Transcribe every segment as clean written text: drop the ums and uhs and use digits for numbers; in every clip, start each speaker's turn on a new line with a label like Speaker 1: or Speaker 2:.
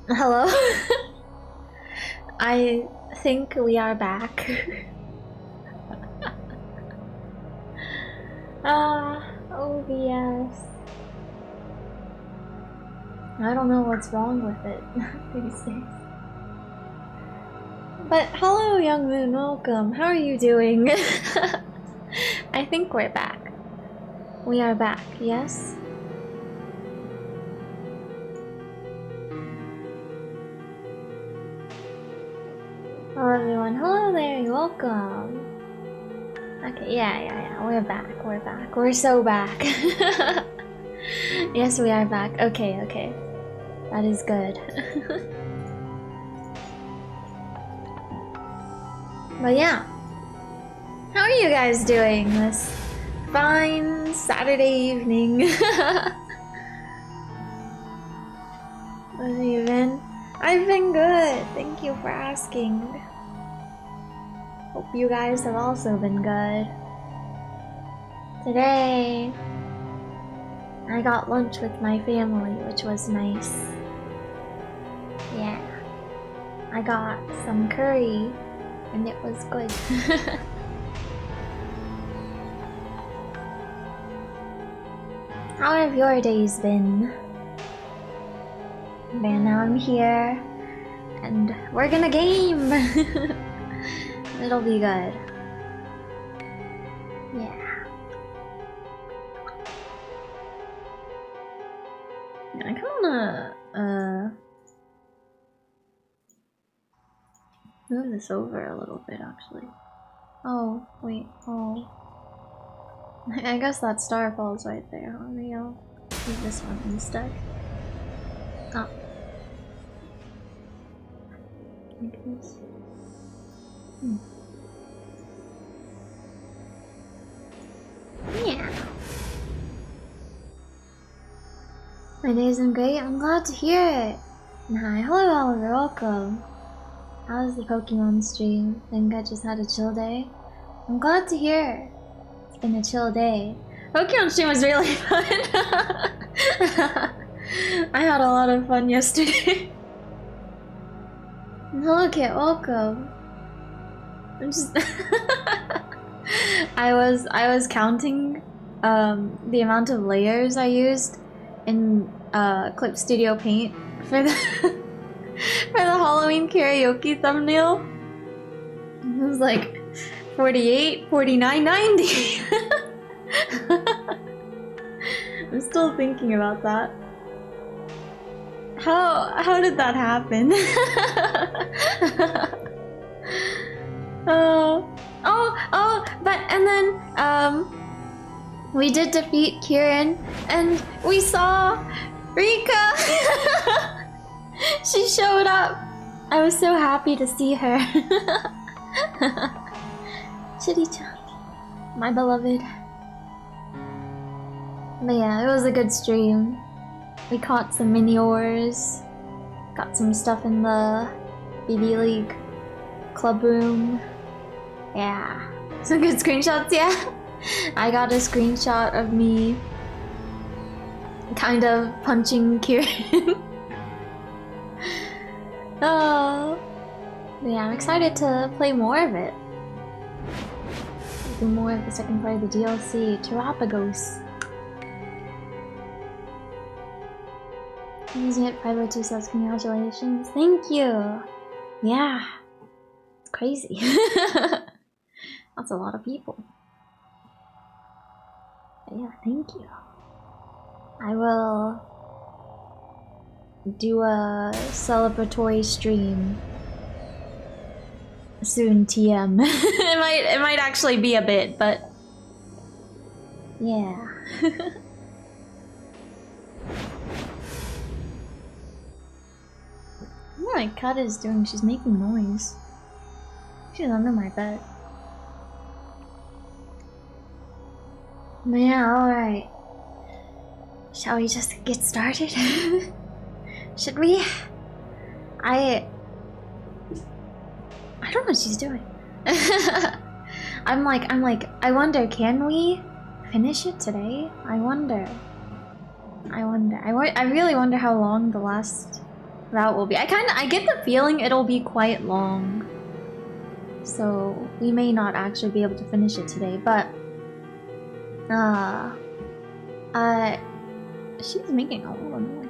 Speaker 1: Hello? I think we are back. OBS. I don't know what's wrong with it these days. But hello, Young Moon, welcome. How are you doing? I think we're back. We are back, yes? Hello everyone, hello there, you're welcome. Okay, yeah, we're back, we're so back. Yes, we are back, okay. That is good. But yeah, how are you guys doing this fine Saturday evening? What have you been? I've been good, thank you for asking. Hope you guys have also been good. Today, I got lunch with my family, which was nice. Yeah, I got some curry, and it was good. How have your days been? Man, now I'm here, and we're gonna game! It'll be good. Yeah. I kinda wanna, move this over a little bit, actually. Oh, wait, oh. I guess that star falls right there. Maybe I'll use this one instead. Oh. Like this. Yeah. My day's been great. I'm glad to hear it. And hi, hello Oliver, welcome. How's the Pokemon stream? Think I just had a chill day? I'm glad to hear. It's been a chill day. Pokemon stream was really fun. I had a lot of fun yesterday. Hello Kit, welcome. I'm just I was counting the amount of layers I used in Clip Studio Paint for the for the Halloween karaoke thumbnail. It was like 48, 49, 90. I'm still thinking about that. How did that happen? But and then we did defeat Kieran and we saw Rika. She showed up. I was so happy to see her. Chitty-chan, my beloved. But yeah, it was a good stream. We caught some mini-ores, got some stuff in the BB League club room. Yeah, some good screenshots, yeah. I got a screenshot of me kind of punching Kieran. Oh, yeah, I'm excited to play more of it. Do more of the second part of the DLC, Terapagos. Using it 502 subs, congratulations. Thank you. Yeah, it's crazy. That's a lot of people. But yeah, thank you. I will do a celebratory stream soon. TM. it might actually be a bit, but yeah. What my cat is doing? She's making noise. She's under my bed. Yeah, alright. Shall we just get started? Should we? I don't know what she's doing. I'm like, I wonder, can we finish it today? I wonder. I wonder. I really wonder how long the last route will be. I get the feeling it'll be quite long. So we may not actually be able to finish it today, but she's making a lot of noise.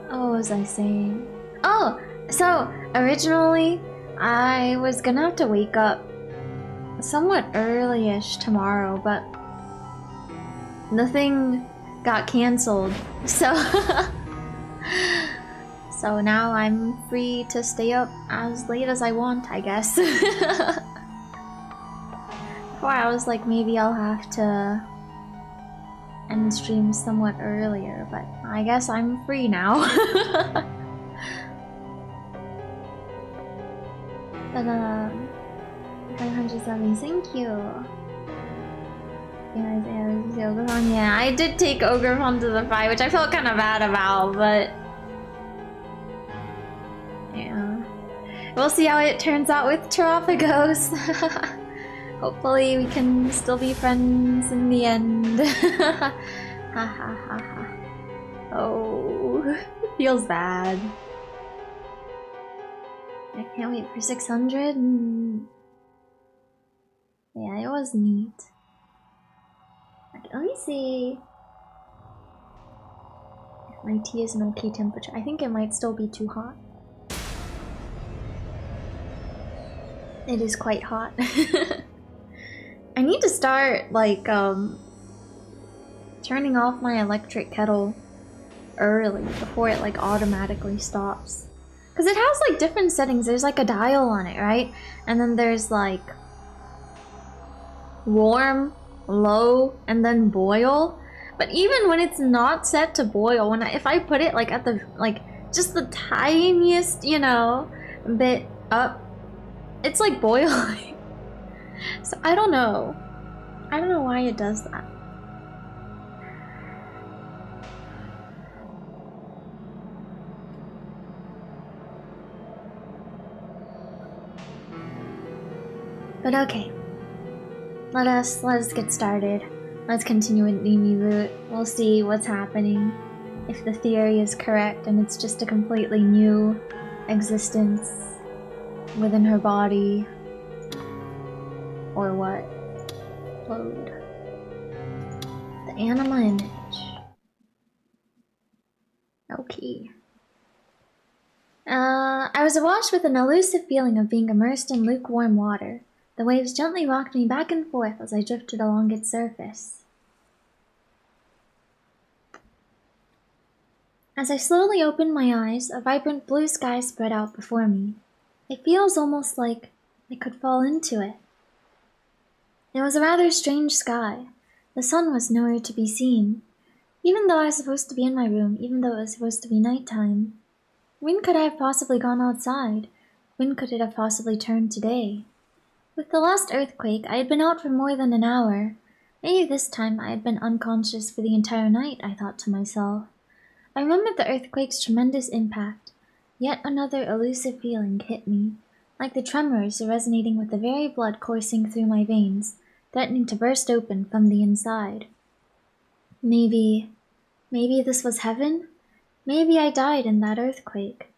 Speaker 1: What was I saying? Oh, so originally I was gonna have to wake up somewhat early-ish tomorrow, but the thing got cancelled, so so now I'm free to stay up as late as I want, I guess. Before I was like, maybe I'll have to end stream somewhat earlier, but I guess I'm free now. But 507, thank you. Yeah, I did take Ogrefon to the fight, which I felt kind of bad about, but yeah. We'll see how it turns out with Terophagos. Hopefully we can still be friends in the end. Ha ha ha ha. Oh, it feels bad. I can't wait for 600. Yeah, it was neat. Okay, let me see if my tea is an okay temperature. I think it might still be too hot. It is quite hot. I need to start, like, turning off my electric kettle early before it, like, automatically stops. Because it has, like, different settings. There's, like, a dial on it, right? And then there's, like, warm, low, and then boil. But even when it's not set to boil, if I put it, like, at the, like, just the tiniest, you know, bit up, it's, like, boiling. So I don't know. I don't know why it does that. But okay. Let us get started. Let's continue with Mimi Root. We'll see what's happening. If the theory is correct and it's just a completely new existence within her body. Or what? Load. The anima image. Okay. I was awash with an elusive feeling of being immersed in lukewarm water. The waves gently rocked me back and forth as I drifted along its surface. As I slowly opened my eyes, a vibrant blue sky spread out before me. It feels almost like I could fall into it. It was a rather strange sky. The sun was nowhere to be seen. Even though I was supposed to be in my room, even though it was supposed to be nighttime. When could I have possibly gone outside? When could it have possibly turned to day? With the last earthquake, I had been out for more than an hour. Maybe this time I had been unconscious for the entire night, I thought to myself. I remembered the earthquake's tremendous impact. Yet another elusive feeling hit me, like the tremors resonating with the very blood coursing through my veins, threatening to burst open from the inside. Maybe this was heaven? Maybe I died in that earthquake.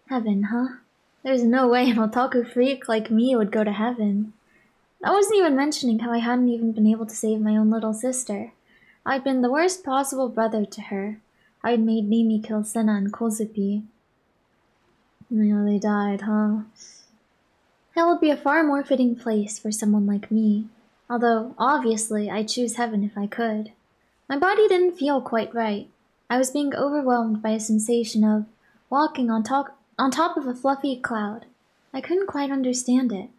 Speaker 1: Heaven, huh? There's no way an otaku freak like me would go to heaven. I wasn't even mentioning how I hadn't even been able to save my own little sister. I'd been the worst possible brother to her. I'd made Mimi kill Senna and Kozupi. They died, huh? Hell would be a far more fitting place for someone like me. Although, obviously, I'd choose heaven if I could. My body didn't feel quite right. I was being overwhelmed by a sensation of walking on top of a fluffy cloud. I couldn't quite understand it.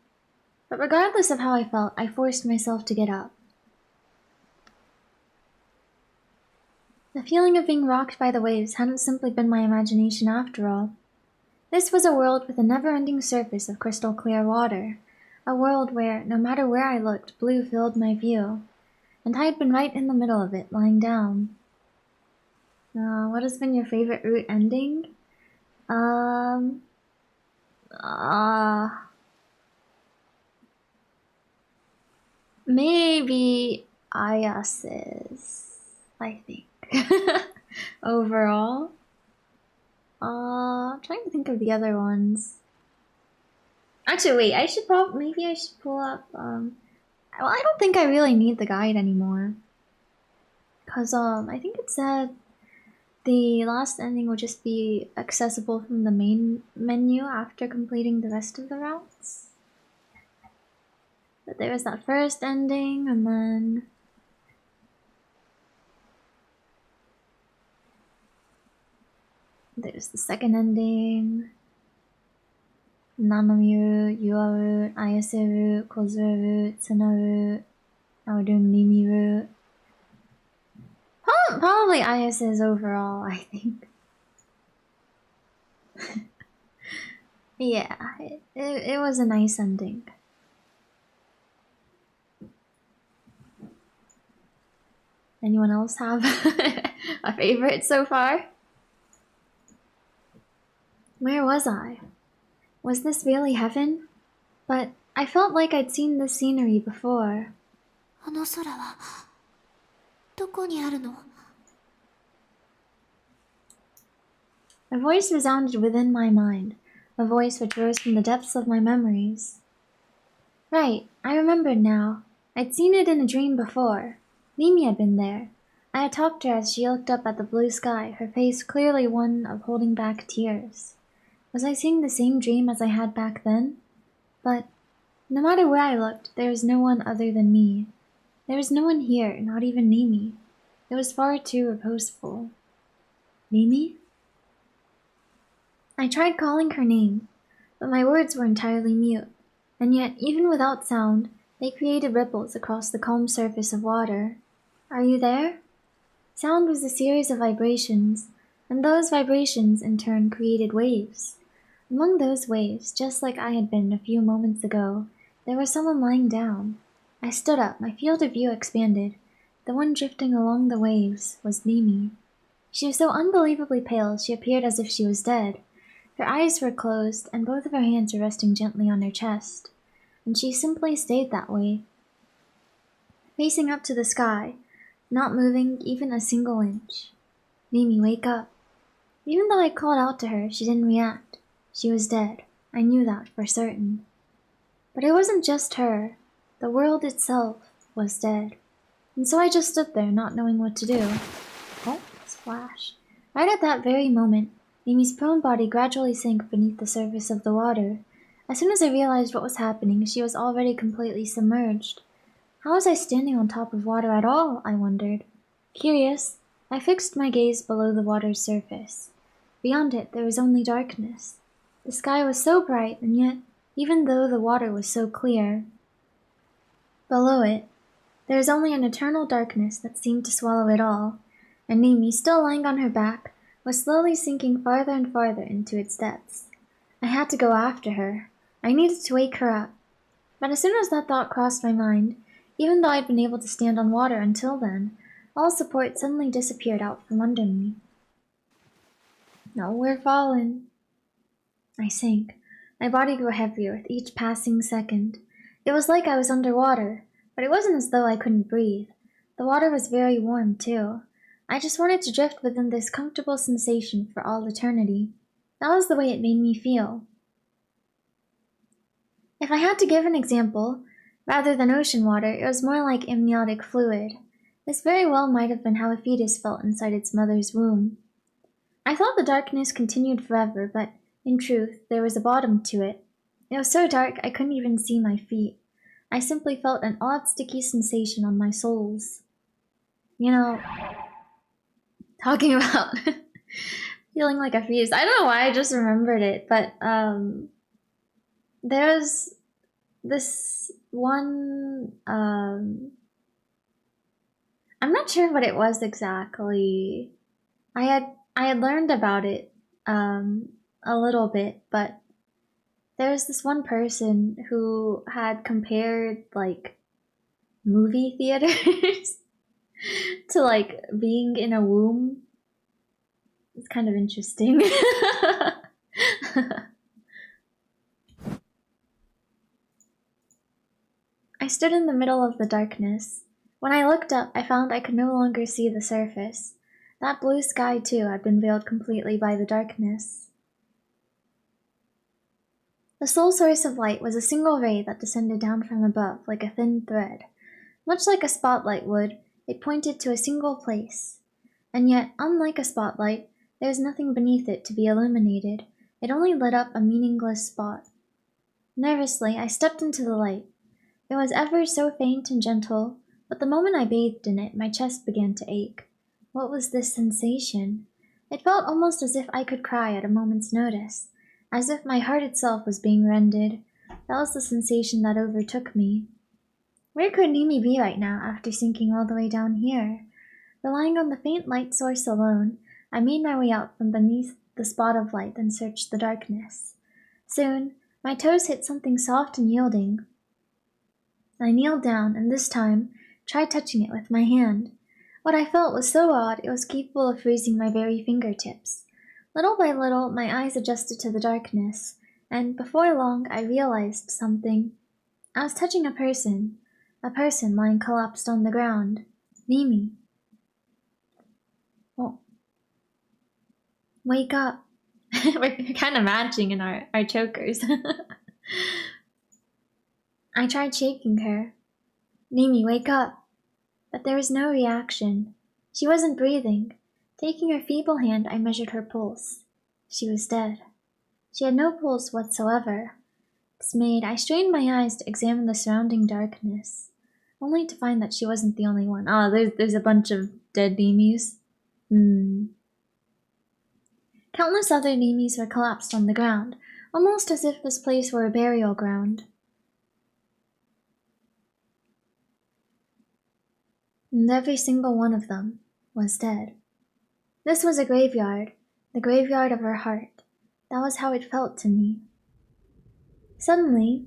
Speaker 1: But regardless of how I felt, I forced myself to get up. The feeling of being rocked by the waves hadn't simply been my imagination after all. This was a world with a never-ending surface of crystal clear water. A world where, no matter where I looked, blue filled my view. And I had been right in the middle of it, lying down. What has been your favorite route ending? Maybe Ayases, I think. Overall. I'm trying to think of the other ones. Actually, wait, maybe I should pull up, well, I don't think I really need the guide anymore. Cause, I think it said the last ending would just be accessible from the main menu after completing the rest of the routes. But there was that first ending, and then there's the second ending. Nanamu, Yuaru, Ayaseru, Kozueru, Tsunaru, now we're doing Nimiru. Probably Ayases overall, I think. Yeah, it was a nice ending. Anyone else have a favorite so far? Where was I? Was this really heaven? But I felt like I'd seen this scenery before. A voice resounded within my mind, a voice which rose from the depths of my memories. Right, I remembered now. I'd seen it in a dream before. Mimi had been there. I had talked to her as she looked up at the blue sky, her face clearly one of holding back tears. Was I seeing the same dream as I had back then? But no matter where I looked, there was no one other than me. There was no one here, not even Mimi. It was far too reposeful. Mimi? I tried calling her name, but my words were entirely mute, and yet, even without sound, they created ripples across the calm surface of water. Are you there? Sound was a series of vibrations, and those vibrations in turn created waves. Among those waves, just like I had been a few moments ago, there was someone lying down. I stood up, my field of view expanded. The one drifting along the waves was Mimi. She was so unbelievably pale she appeared as if she was dead. Her eyes were closed, and both of her hands were resting gently on her chest. And she simply stayed that way, facing up to the sky, not moving even a single inch. Mimi, wake up. Even though I called out to her, she didn't react. She was dead. I knew that for certain. But it wasn't just her. The world itself was dead. And so I just stood there, not knowing what to do. Oh, splash. Right at that very moment, Mimi's prone body gradually sank beneath the surface of the water. As soon as I realized what was happening, she was already completely submerged. How was I standing on top of water at all, I wondered. Curious, I fixed my gaze below the water's surface. Beyond it, there was only darkness. The sky was so bright, and yet, even though the water was so clear, below it, there was only an eternal darkness that seemed to swallow it all, and Mimi, still lying on her back, was slowly sinking farther and farther into its depths. I had to go after her. I needed to wake her up. But as soon as that thought crossed my mind, even though I'd been able to stand on water until then, all support suddenly disappeared out from under me. No, we're falling. I sank. My body grew heavier with each passing second. It was like I was underwater, but it wasn't as though I couldn't breathe. The water was very warm, too. I just wanted to drift within this comfortable sensation for all eternity. That was the way it made me feel. If I had to give an example, rather than ocean water, it was more like amniotic fluid. This very well might have been how a fetus felt inside its mother's womb. I thought the darkness continued forever, but in truth, there was a bottom to it. It was so dark I couldn't even see my feet. I simply felt an odd sticky sensation on my soles. You know, talking about feeling like a fetus. I don't know why I just remembered it, but there's this one, I'm not sure what it was exactly. I had learned about it a little bit, but there was this one person who had compared like movie theaters to like being in a womb. It's kind of interesting. I stood in the middle of the darkness. When I looked up, I found I could no longer see the surface. That blue sky, too, had been veiled completely by the darkness. The sole source of light was a single ray that descended down from above like a thin thread. Much like a spotlight would, it pointed to a single place. And yet, unlike a spotlight, there was nothing beneath it to be illuminated. It only lit up a meaningless spot. Nervously, I stepped into the light. It was ever so faint and gentle, but the moment I bathed in it, my chest began to ache. What was this sensation? It felt almost as if I could cry at a moment's notice, as if my heart itself was being rended. That was the sensation that overtook me. Where could Nimi be right now after sinking all the way down here? Relying on the faint light source alone, I made my way out from beneath the spot of light and searched the darkness. Soon, my toes hit something soft and yielding. I kneeled down and this time tried touching it with my hand. What I felt was so odd it was capable of freezing my very fingertips. Little by little, my eyes adjusted to the darkness, and before long I realized something. I was touching a person lying collapsed on the ground. Mimi. Oh. Wake up. We're kind of matching in our chokers. I tried shaking her. Mimi, wake up. But there was no reaction. She wasn't breathing. Taking her feeble hand, I measured her pulse. She was dead. She had no pulse whatsoever. Dismayed, I strained my eyes to examine the surrounding darkness, only to find that she wasn't the only one. Ah, there's a bunch of dead Nimis. Countless other Nimis were collapsed on the ground, almost as if this place were a burial ground. And every single one of them was dead. This was a graveyard, the graveyard of her heart. That was how it felt to me. Suddenly,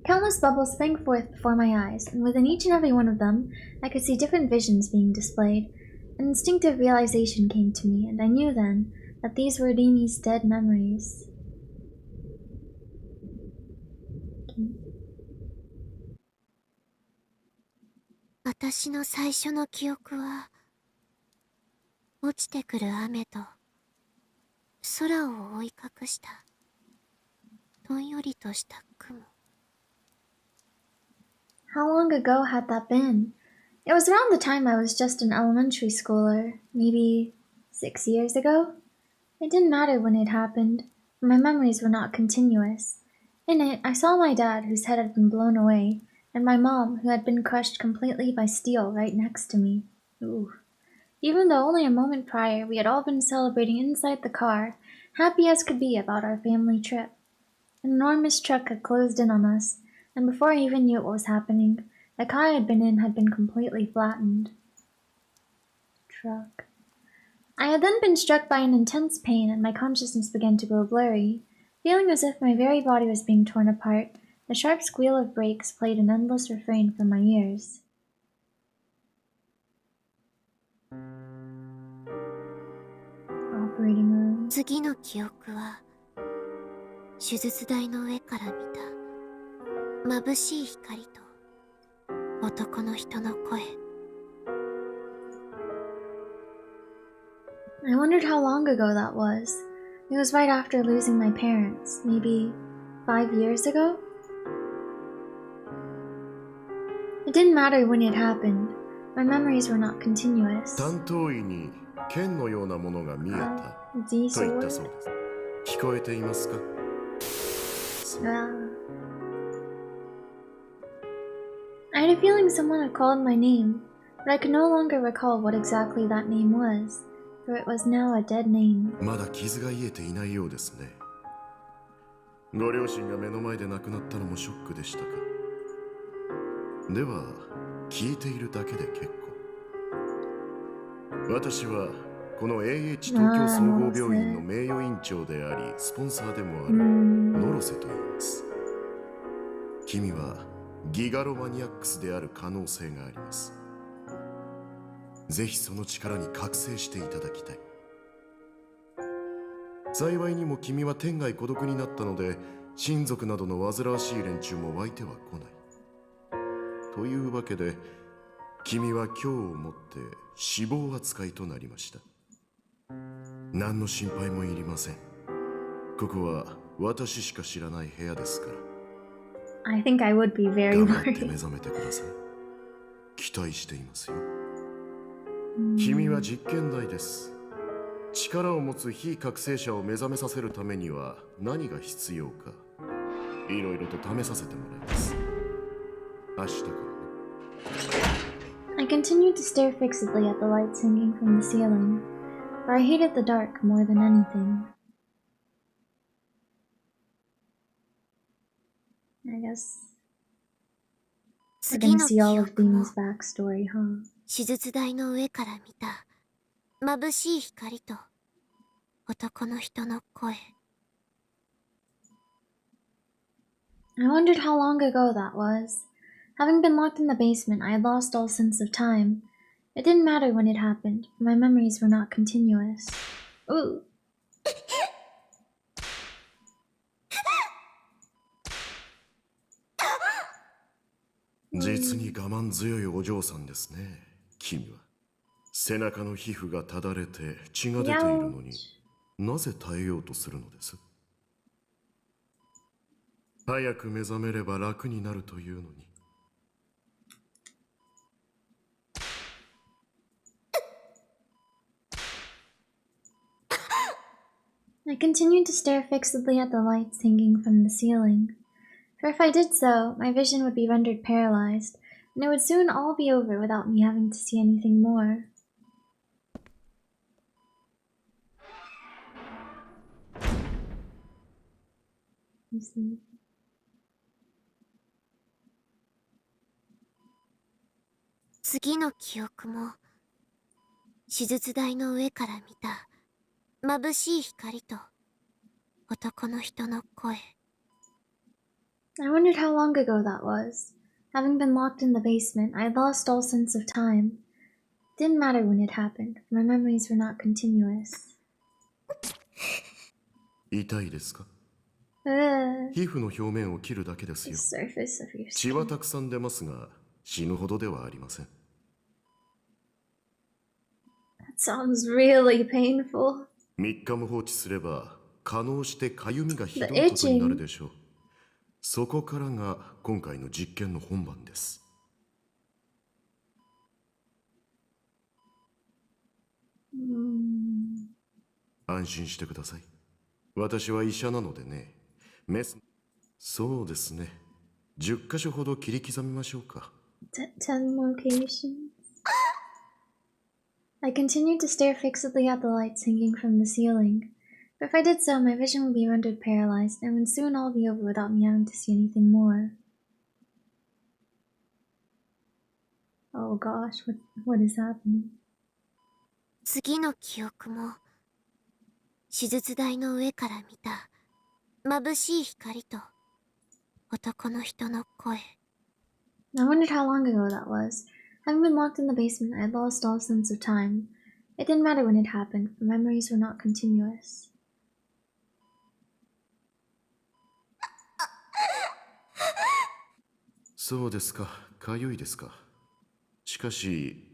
Speaker 1: countless bubbles sprang forth before my eyes, and within each and every one of them, I could see different visions being displayed. An instinctive realization came to me, and I knew then that these were Rimi's dead memories. Okay.
Speaker 2: 私の最初の記憶は、落ちてくる雨と空を覆い隠したどんよりとした雲。
Speaker 1: How long ago had that been? It was around the time I was just an elementary schooler, maybe 6 years ago. It didn't matter when it happened, for my memories were not continuous. In it, I saw my dad, whose head had been blown away, and my mom, who had been crushed completely by steel right next to me. Ooh. Even though only a moment prior we had all been celebrating inside the car, happy as could be about our family trip. An enormous truck had closed in on us, and before I even knew what was happening, the car I had been in had been completely flattened. Truck. I had then been struck by an intense pain, and my consciousness began to grow blurry. Feeling as if my very body was being torn apart, the sharp squeal of brakes played an endless refrain from my ears. Operating room.
Speaker 2: 次の記憶は、手術台の上から見た眩しい光と男の人の声。
Speaker 1: I wondered how long ago that was. It was right after losing my parents, maybe 5 years ago? It didn't matter when it happened. My memories were not continuous.
Speaker 3: 担当医に剣のようなものが見えたと言ったそうです。聞こえていますか？I
Speaker 1: had a feeling someone had called my name, but I could no longer recall what exactly that name was, for it was now a dead name.
Speaker 3: まだ傷が癒えていないようですね。ご両親が目の前で亡くなったのもショックでしたか？では、聞いているだけで結構。私はこの AH 東京総合病院の名誉院長でありスポンサーでもあるノロセと言います。君はギガロマニアックスである可能性があります。ぜひその力に覚醒していただきたい。幸いにも君は天涯孤独になったので親族などの煩わしい連中も湧いては来ない。というわけで、君は今日をもって死亡扱いとなりました。何の心配もいりません。ここは私しか知らない部屋ですから。
Speaker 1: I think I would be very
Speaker 3: 頑張って目
Speaker 1: worried.
Speaker 3: 覚めてください。期待していますよ。君は実験台です。力を持つ非覚醒者を目覚めさせるためには何が必要か、いろいろと試させてもらいます。明日からね。
Speaker 1: I continued to stare fixedly at the lights hanging from the ceiling, for I hated the dark more than anything. I guess we're
Speaker 2: 次
Speaker 1: gonna
Speaker 2: の
Speaker 1: see
Speaker 2: 記
Speaker 1: all of
Speaker 2: 憶も
Speaker 1: Beam's backstory, huh?
Speaker 2: 手術台の上から見た眩しい光と男の人の声。
Speaker 1: I wondered how long ago that was. Having been locked in the basement, I had lost all sense of time. It didn't matter when it happened, for my memories were not continuous. Ooh.
Speaker 3: 実に我慢強いお嬢さんですね、君は。背中の皮膚がただれて血が出ているのに、なぜ耐えようとするのです？早く目覚めれば楽になるというのに。
Speaker 1: I continued to stare fixedly at the lights hanging from the ceiling, for if I did so, my vision would be rendered paralyzed, and it would soon all be over without me having to see anything more. You sleep.
Speaker 2: 次の記憶も手術台の上から見た眩しい光と男の人の声。
Speaker 1: I wondered how long ago that was. Having been locked in the basement, I had lost all sense of time. It didn't matter when it happened, for my memories were not continuous.
Speaker 3: 痛いですか？
Speaker 1: The
Speaker 3: 皮膚の表面を切るだけですよ。
Speaker 1: surface of your
Speaker 3: 血は
Speaker 1: skin.
Speaker 3: たくさん出ますが、死ぬほどではありません。
Speaker 1: That sounds really painful.
Speaker 3: 3日も放置すれば、可能してかゆみがひどいことになるでしょう。そこからが今回の実験の本番です。安心してください。私は医者なのでね。そうですね。10箇所ほど切り刻みましょうか。
Speaker 1: 10 locations. I continued to stare fixedly at the lights hanging from the ceiling. But if I did so, my vision would be rendered paralyzed, and would soon all be over without me having to see anything more. Oh gosh, what is happening?
Speaker 2: 次の記憶も手術台の上から見た眩しい光と男の人の声。
Speaker 1: I wondered how long ago that was. Having been locked in the basement, I had lost all sense of time. It didn't matter when it happened, for memories were not continuous.
Speaker 3: そうですか。かゆいですか。しかし、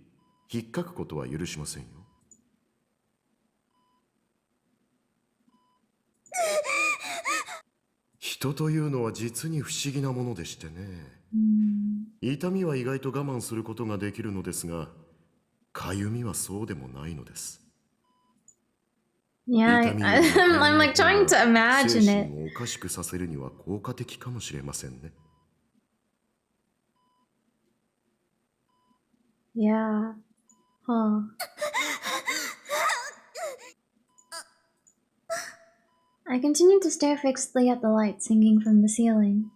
Speaker 3: 引っかくことは許しませんよ。人というのは実に不思議なものでしてね。痛みは意外と我慢することができるのですが、かゆみはそうでもないのです。
Speaker 1: Yeah,
Speaker 3: 痛みよ
Speaker 1: I'm like trying to
Speaker 3: 精
Speaker 1: imagine
Speaker 3: 神
Speaker 1: it.
Speaker 3: をおかしくさせるには効果的かもしれませんね。
Speaker 1: Yeah. Huh. I continued to stare fixedly at the lights hanging from the ceiling.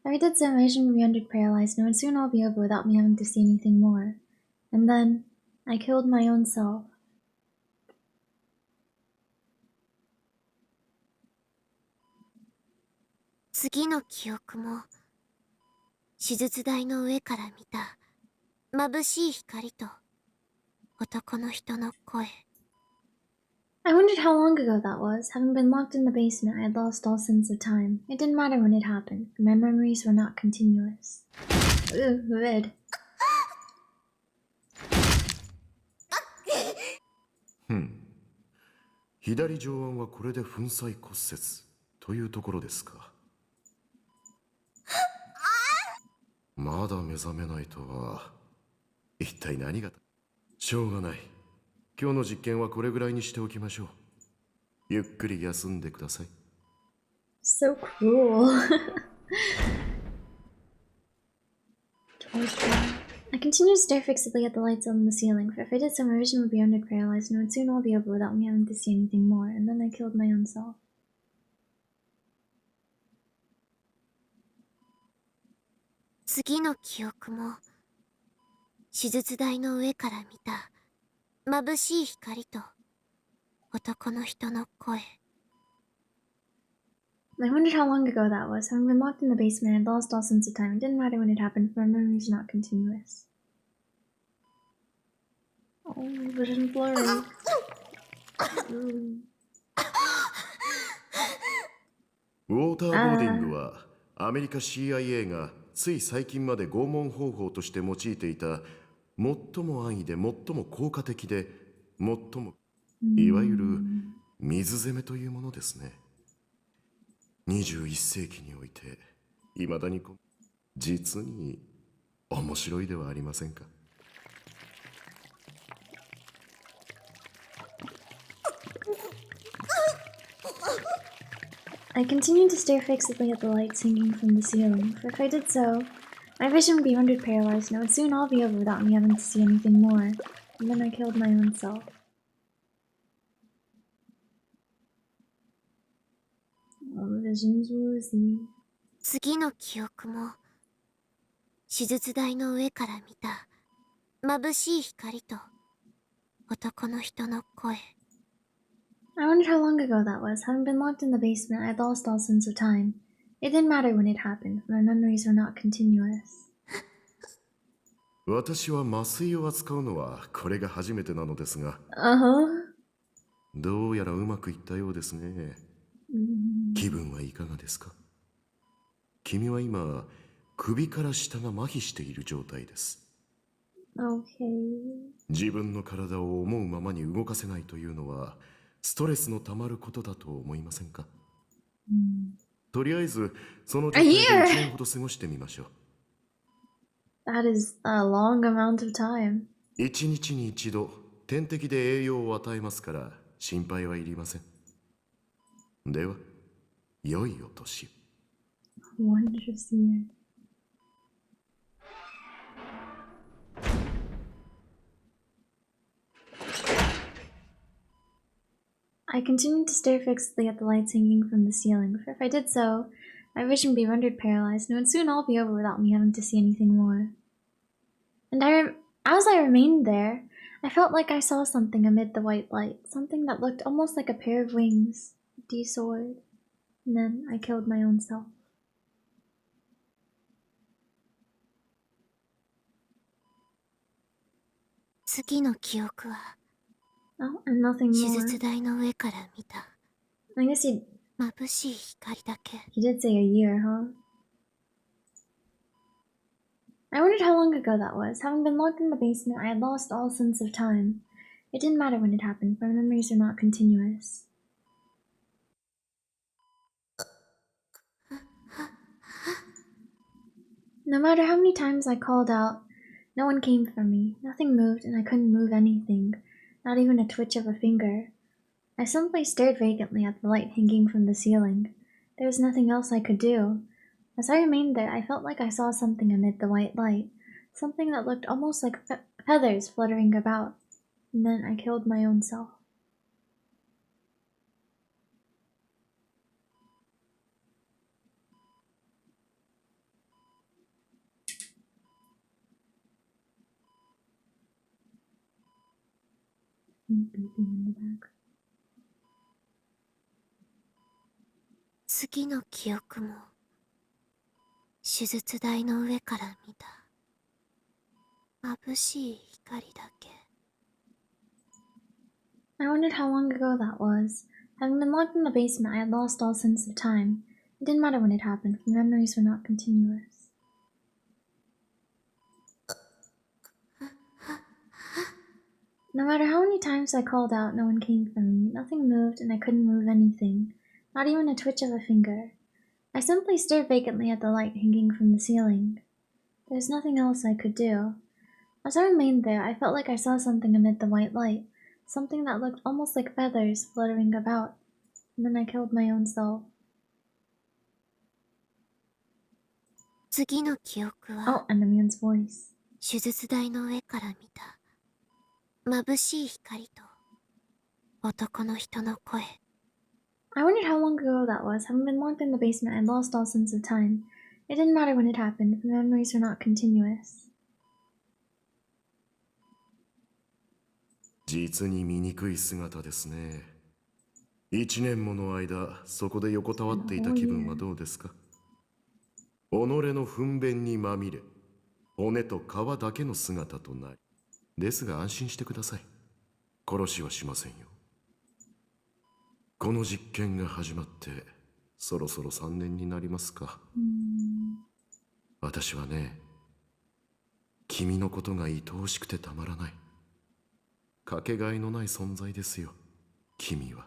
Speaker 1: If I did so, my vision would be rendered paralyzed, and it would soon all be over without me having to see anything more. And then, I killed my own self.
Speaker 2: 次の記憶も手術台の上から見た眩しい光と男の人の声。
Speaker 1: I wondered how long ago that was. Having been locked in the basement, I had lost all sense of time. It didn't matter when it happened, for my memories were not continuous. Ooh, red.
Speaker 3: 左上腕はこれで粉砕骨折というところですか。まだ目覚めないとは。一体何が。しょうがない。今日の実験はこれぐらいにしておきましょう。ゆっくり休んでください。
Speaker 1: So cruel. I continue to stare fixedly at the lights on the ceiling, for if I did so, my vision would be rendered paralyzed, and it would soon all be over without me having to see anything more, and then I killed my own self.
Speaker 2: 次の記憶も手術台の上から見た眩しい光と男の人の声。
Speaker 1: I wondered how long ago that was. Having been locked in the basement, I had lost all sense of time. It didn't matter when it happened, for my memories are not continuous. Oh, my vision's blurry. Ooh.
Speaker 3: ウォーターボーディングはアメリカ CIA がつい最近まで拷問方法として用いていた最も安易で最も効果的で最もいわゆる水攻めというものですね。21世紀においていまだに実に面白いではありませんか。
Speaker 1: I continued to stare fixedly at the lights hanging from the ceiling, for if I did so, my vision would be rendered paralyzed, and it would soon all be over without me having to see anything more. And then I killed my own self. Oh, vision's woozy.
Speaker 2: 次の記憶も手術台の上から見た眩しい光と男の人の声。
Speaker 1: I wondered how long ago that was. Having been locked in the basement, I had lost all sense of time. It didn't matter when it happened, for my memories were not continuous.
Speaker 3: 私は麻酔を扱うのはこれが初めてなのですが、どうやらうまくいったようですね。気分はいかがですか。君は今首から下が麻痺している状態です。自分の体を思うままに動かせないというのはストレスのたまることだと思いませんか。とりあえずその状態で1年ほど過ごしてみましょう。
Speaker 1: That is a long amount of time.
Speaker 3: 1日に1度点滴で栄養を与えますから心配はいりません。では良いお年。
Speaker 1: Wondrous year. I continued to stare fixedly at the lights hanging from the ceiling, for if I did so, my vision would be rendered paralyzed, and it would soon all be over without me having to see anything more. And as I remained there, I felt like I saw something amid the white light, something that looked almost like a pair of wings, de-soared. And then I killed my own self.
Speaker 2: 次の記憶は
Speaker 1: Oh, and nothing
Speaker 2: 手
Speaker 1: more.
Speaker 2: 術台の上から見た
Speaker 1: I guess he
Speaker 2: 眩しい光だけ。
Speaker 1: did say a year, huh? I wondered how long ago that was. Having been locked in the basement, I had lost all sense of time. It didn't matter when it happened, for memories are not continuous. No matter how many times I called out, no one came for me. Nothing moved, and I couldn't move anything, not even a twitch of a finger. I simply stared vacantly at the light hanging from the ceiling. There was nothing else I could do. As I remained there, I felt like I saw something amid the white light, something that looked almost like feathers fluttering about. And then I killed my own self. Beeping in the back.
Speaker 2: 次の記憶も手術台の上から見た眩しい光だけ。
Speaker 1: I wondered how long ago that was. Having been locked in the basement, I had lost all sense of time. It didn't matter when it happened, for memories were not continuous. No matter how many times I called out, no one came for me. Nothing moved, and I couldn't move anything. Not even a twitch of a finger. I simply stared vacantly at the light hanging from the ceiling. There was nothing else I could do. As I remained there, I felt like I saw something amid the white light. Something that looked almost like feathers fluttering about. And then I killed my own self.
Speaker 2: 次の記憶は
Speaker 1: Oh, and the man's voice.
Speaker 2: 手術台の上から見た眩しい光と男の人の声。
Speaker 1: I wondered how long ago that was. Having been locked in the basement, I'd lost all sense of time. It didn't matter when it happened, the memories were not continuous.
Speaker 3: 実に醜い姿ですね。1年もの間、そこで横たわっていた気分はどうですか？己の糞便にまみれ、骨と皮だけの姿となり。ですが安心してください。殺しはしませんよ。この実験が始まってそろそろ3年になりますか。私はね、君のことが愛おしくてたまらない。かけがえのない存在ですよ、君は。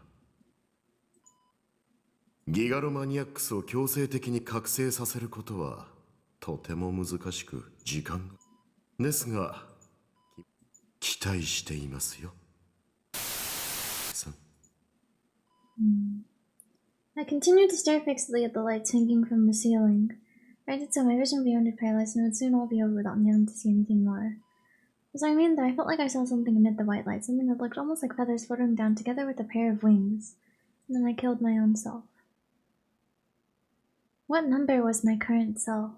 Speaker 3: ギガロマニアックスを強制的に覚醒させることはとても難しく時間が。ですが、期待していますよ。
Speaker 1: I continued to stare fixedly at the lights hanging from the ceiling. I did so, my vision beyond paralyzed, and it would soon all be over without me having to see anything more. As I remained there, I felt like I saw something amid the white light, something that looked almost like feathers fluttering down together with a pair of wings. And then I killed my own self. What number was my current self?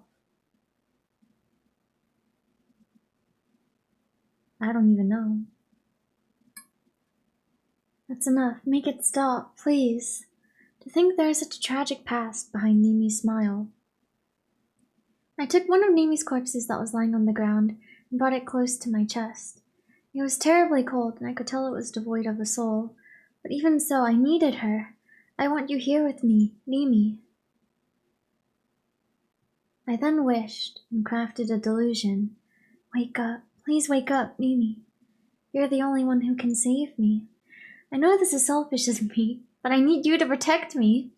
Speaker 1: I don't even know. That's enough. Make it stop, please. To think there is such a tragic past behind Nimi's smile. I took one of Nimi's corpses that was lying on the ground and brought it close to my chest. It was terribly cold, and I could tell it was devoid of a soul. But even so, I needed her. I want you here with me, Nimi. I then wished and crafted a delusion. Wake up. Please wake up, Nimi. You're the only one who can save me. I know this is selfish of me, but I need you to protect me.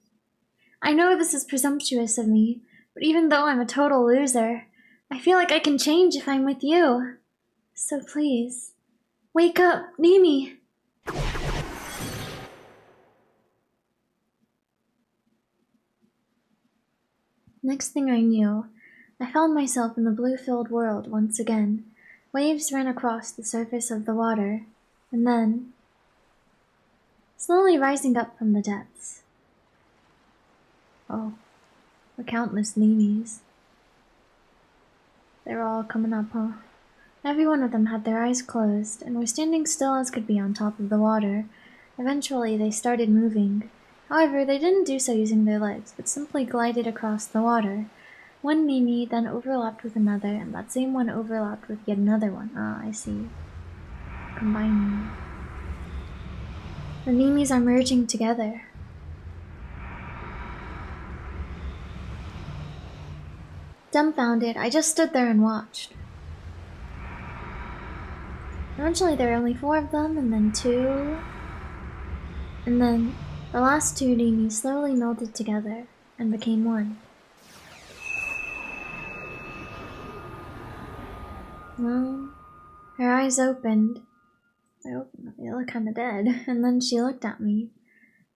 Speaker 1: I know this is presumptuous of me, but even though I'm a total loser, I feel like I can change if I'm with you. So please, wake up, Nimi. Next thing I knew, I found myself in the blue-filled world once again. Waves ran across the surface of the water, and then, slowly rising up from the depths. Oh, the countless Nimis. They were all coming up, huh? Every one of them had their eyes closed, and were standing still as could be on top of the water. Eventually, they started moving. However, they didn't do so using their legs, but simply glided across the water. One Nimi then overlapped with another, and that same one overlapped with yet another one. Ah, I see. Combining. The Nimis are merging together. Dumbfounded, I just stood there and watched. Eventually there were only 4 of them, and then 2. And then the last 2 Nimis slowly melded together and became one. Well, her eyes opened. They look kinda dead. And then she looked at me.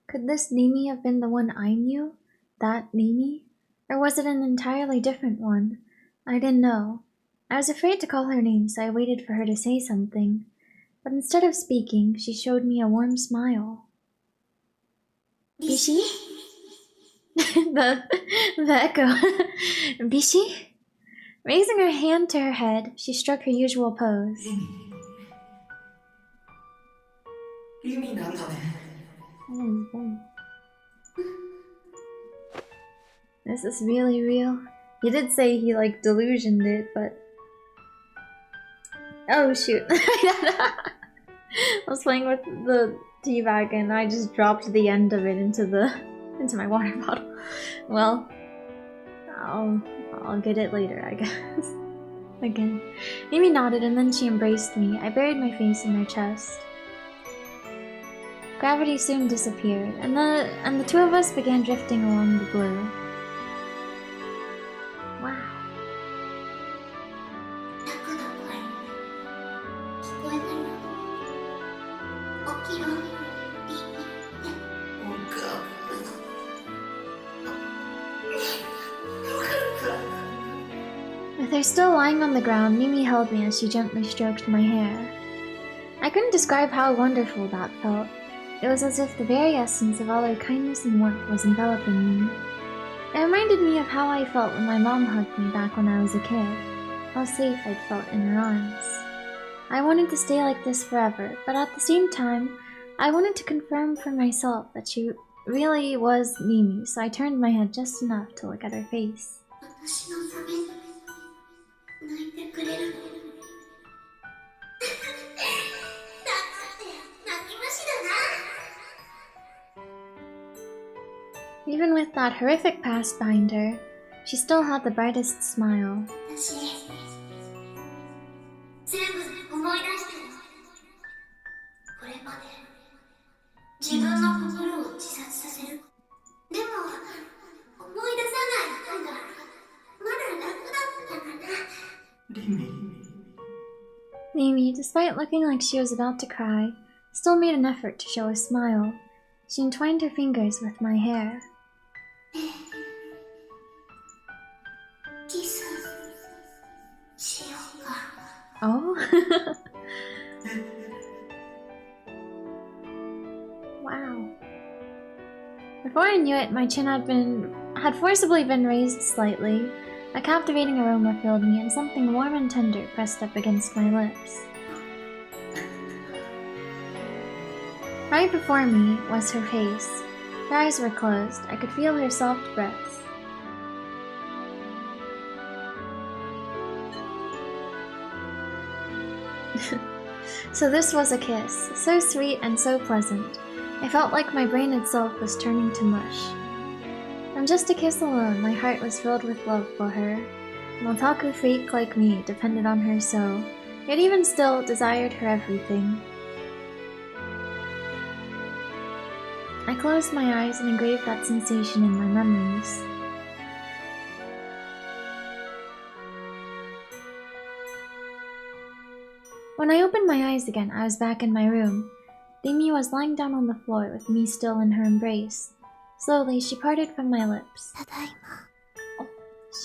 Speaker 1: Could this Nimi have been the one I knew? That Nimi? Or was it an entirely different one? I didn't know. I was afraid to call her name, so I waited for her to say something. But instead of speaking, she showed me a warm smile. Bishi? the echo. Bishi? Raising her hand to her head, she struck her usual pose. Is this really real? He did say he delusioned it, but... Oh shoot. I was playing with the tea bag and I just dropped the end of it into my water bottle. Well, I'll get it later, I guess. Again. Mimi nodded and then she embraced me. I buried my face in her chest. Gravity soon disappeared, and the two of us began drifting along the blue. Wow. With her still lying on the ground, Mimi held me as she gently stroked my hair. I couldn't describe how wonderful that felt. It was as if the very essence of all her kindness and warmth was enveloping me. It reminded me of how I felt when my mom hugged me back when I was a kid, how safe I'd felt in her arms. I wanted to stay like this forever, but at the same time, I wanted to confirm for myself that she really was Mimi, so I turned my head just enough to look at her face. Even with that horrific past behind her, she still had the brightest smile. Mimi, despite looking like she was about to cry, still made an effort to show a smile. She entwined her fingers with my hair. Oh? Wow. Before I knew it, my chin had forcibly been raised slightly. A captivating aroma filled me, and something warm and tender pressed up against my lips. Right before me was her face. Her eyes were closed. I could feel her soft breaths. So this was a kiss, so sweet and so pleasant. I felt like my brain itself was turning to mush. From just a kiss alone, my heart was filled with love for her. An otaku freak like me depended on her so, yet even still desired her everything. I closed my eyes and engraved that sensation in my memories. When I opened my eyes again, I was back in my room. Rimi was lying down on the floor with me still in her embrace. Slowly, she parted from my lips. Oh,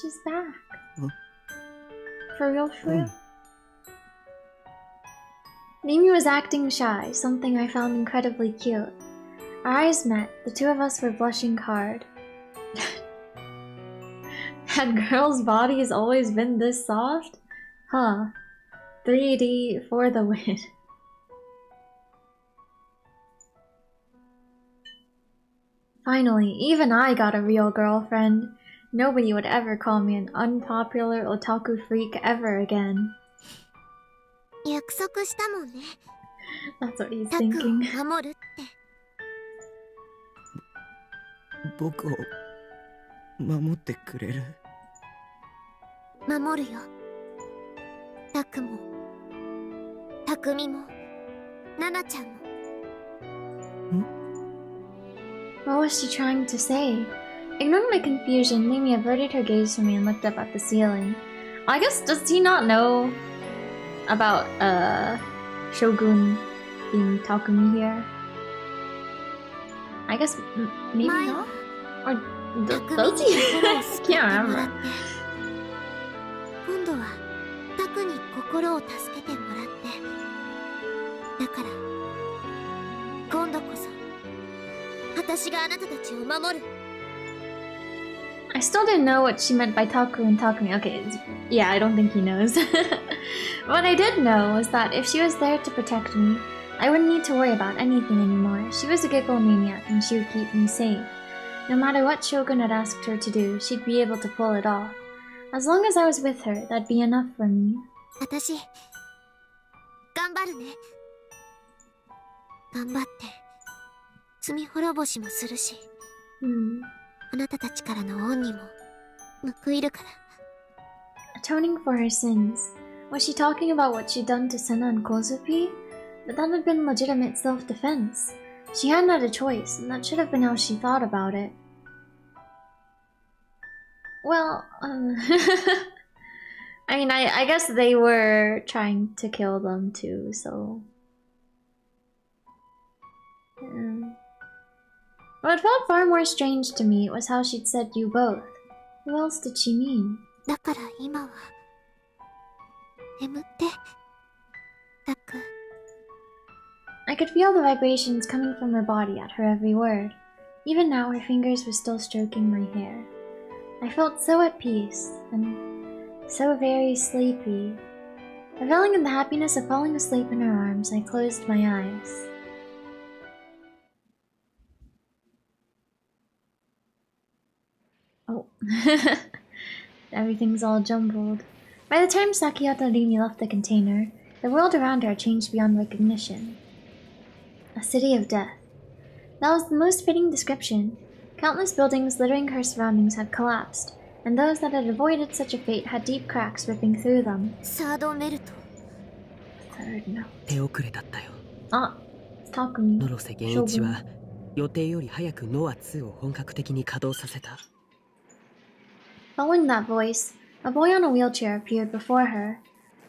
Speaker 1: she's back.
Speaker 4: Huh?
Speaker 1: For real, for real? Rimi was acting shy, something I found incredibly cute. Our eyes met, the two of us were blushing hard. Had girls' bodies always been this soft? Huh. 3D for the win. Finally, even I got a real girlfriend. Nobody would ever call me an unpopular otaku freak ever again. That's what he's thinking.
Speaker 4: 僕を守ってくれる？
Speaker 2: 守るよ。タクも、タクミも、ナナちゃんも。
Speaker 1: What was she trying to say? Ignoring my confusion, Mimi averted her gaze from me and looked up at the ceiling. I guess, does he not know about, Shogun being Takumi here? I guess, maybe not? Or does he? I can't remember.
Speaker 2: 今度はタクに心を助けてもらって。だから、今度こそ、私があなたたちを守る。
Speaker 1: I still didn't know what she meant by Taku and Takumi. Okay, yeah, I don't think he knows. What I did know was that if she was there to protect me, I wouldn't need to worry about anything anymore. She was a giggle maniac and she would keep me safe. No matter what Shogun had asked her to do, she'd be able to pull it off. As long as I was with her, that'd be enough for me.
Speaker 2: 私、頑張るね。頑張って、罪滅ぼしもするし、あなたたちからの恩にも報いるから。
Speaker 1: Atoning for her sins. Was she talking about what she'd done to Senna and Kozupi? But that had been legitimate self-defense. She hadn't had a choice, and that should have been how she thought about it. Well, I mean, I guess they were trying to kill them too, so... What felt far more strange to me was how she'd said you both. Who else did she mean?
Speaker 2: だから今は眠って、タク。
Speaker 1: I could feel the vibrations coming from her body at her every word. Even now, her fingers were still stroking my hair. I felt so at peace, and so very sleepy. Reveling in the happiness of falling asleep in her arms, I closed my eyes. Oh. Everything's all jumbled. By the time Sakiyata Rimi left the container, the world around her changed beyond recognition. A city of death. That was the most fitting description. Countless buildings littering her surroundings had collapsed, and those that had avoided such a fate had deep cracks ripping through them.
Speaker 2: サードメルト。
Speaker 1: Third note.
Speaker 4: 手遅れだったよ。
Speaker 1: Ah, Takumi.
Speaker 4: 野呂瀬源一は予定より早くノア2を本格的に稼働させた。
Speaker 1: Following that voice, a boy on a wheelchair appeared before her.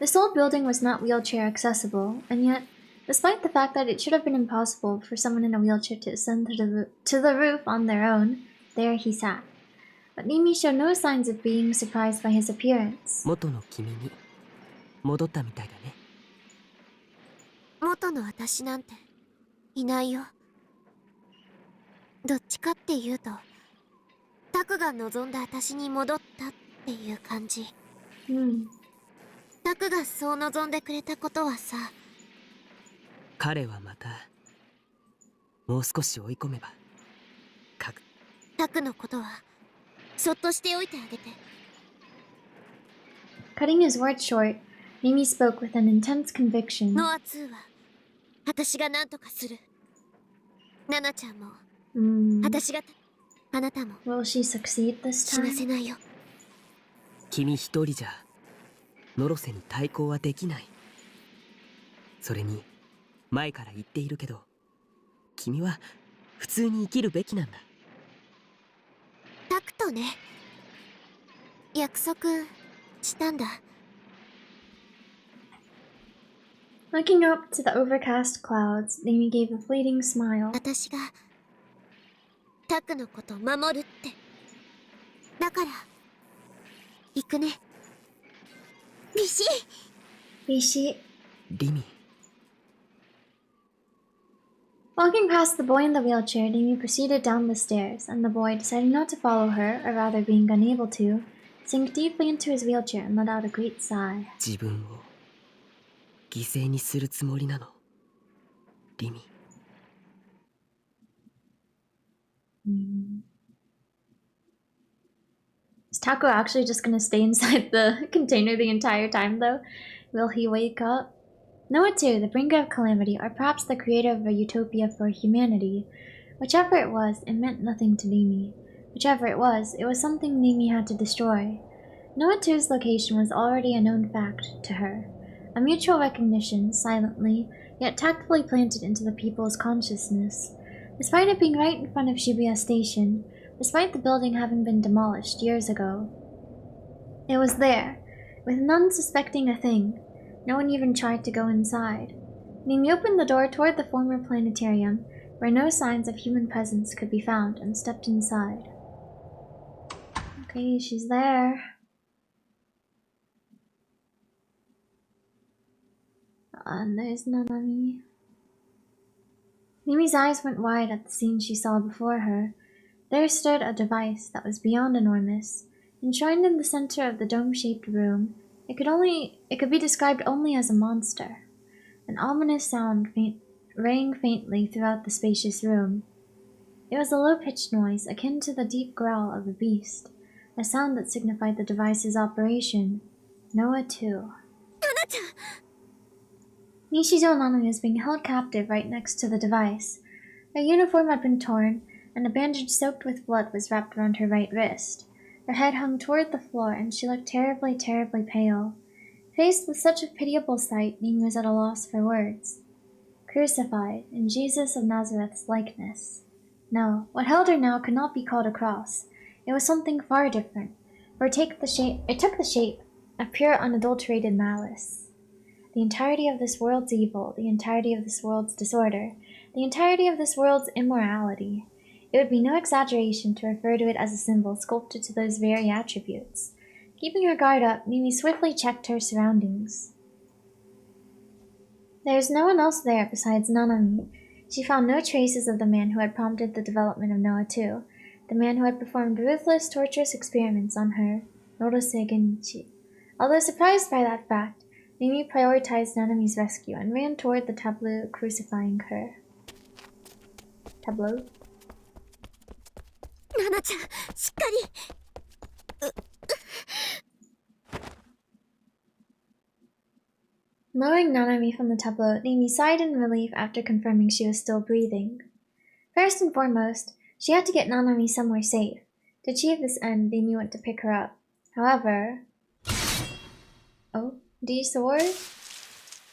Speaker 1: This old building was not wheelchair accessible, and yet, despite the fact that it should have been impossible for someone in a wheelchair to ascend to the roof on their own, there he sat. But Nimi showed no signs of being surprised by his appearance.
Speaker 4: 元の君に戻ったみたいだね。
Speaker 2: 元の私なんていないよ。どっちかっていうと、タクが望んだ私に戻ったっていう感じ。タクがそう望んでくれたことはさ。
Speaker 4: 彼はまたもう少し追い込めば
Speaker 2: タクのことはそっとしておいてあげて。
Speaker 1: Cutting his words short, Mimi spoke with an intense conviction.
Speaker 2: ノア2は私が何とかする。ナナちゃんも、私が、あなたも。
Speaker 1: Will she succeed this
Speaker 2: 死なせ
Speaker 1: time?
Speaker 2: ないよ。
Speaker 4: 君一人じゃ野呂瀬に対抗はできない。それに前から言っているけど、君は普通に生きるべきなんだ。
Speaker 2: タクとね、約束したんだ。
Speaker 1: Looking up to the overcast clouds, Mimi gave a fleeting smile.
Speaker 2: 私がタクのこと守るって。だから行くね。ビシッ。
Speaker 1: Bishi.
Speaker 4: リミ。
Speaker 1: Walking past the boy in the wheelchair, Mimi proceeded down the stairs, and the boy, deciding not to follow her, or rather being unable to, sank deeply into his wheelchair and let out a great sigh.
Speaker 4: 自分を犠牲にするつもりなの、リミ。
Speaker 1: Is Taco actually just gonna stay inside the container the entire time, though? Will he wake up? Noah too, the bringer of calamity, or perhaps the creator of a utopia for humanity. Whichever it was, it meant nothing to Mimi. Whichever it was something Mimi had to destroy. Noah 2's location was already a known fact to her. A mutual recognition, silently, yet tactfully planted into the people's consciousness. Despite it being right in front of Shibuya Station, despite the building having been demolished years ago, it was there, with none suspecting a thing. No one even tried to go inside. Mimi opened the door toward the former planetarium, where no signs of human presence could be found, and stepped inside. Okay, she's there. And there's Nanami. Mimi's eyes went wide at the scene she saw before her. There stood a device that was beyond enormous. Enshrined in the center of the dome-shaped room, it could be described only as a monster. An ominous sound rang faintly throughout the spacious room. It was a low-pitched noise akin to the deep growl of a beast, a sound that signified the device's operation. Noah 2. Nishijo Nanami was being held captive right next to the device. Her uniform had been torn, and a bandage soaked with blood was wrapped around her right wrist. Her head hung toward the floor, and she looked terribly, terribly pale. Faced with such a pitiable sight, Nimi was at a loss for words. Crucified, in Jesus of Nazareth's likeness. No, what held her now could not be called a cross. It was something far different, for it took the shape of pure unadulterated malice. The entirety of this world's evil, the entirety of this world's disorder, the entirety of this world's immorality. It would be no exaggeration to refer to it as a symbol sculpted to those very attributes. Keeping her guard up, Mimi swiftly checked her surroundings. There was no one else there besides Nanami. She found no traces of the man who had prompted the development of Noah 2, the man who had performed ruthless, torturous experiments on her, Norose Genichi. Although surprised by that fact, Mimi prioritized Nanami's rescue and ran toward the tableau crucifying her. Tableau?
Speaker 2: Nana-chan, しっかり。
Speaker 1: Lowering Nanami from the tableau, Nami sighed in relief after confirming she was still breathing. First and foremost, she had to get Nanami somewhere safe. To achieve this end, Nami went to pick her up. However... Oh, D-sword?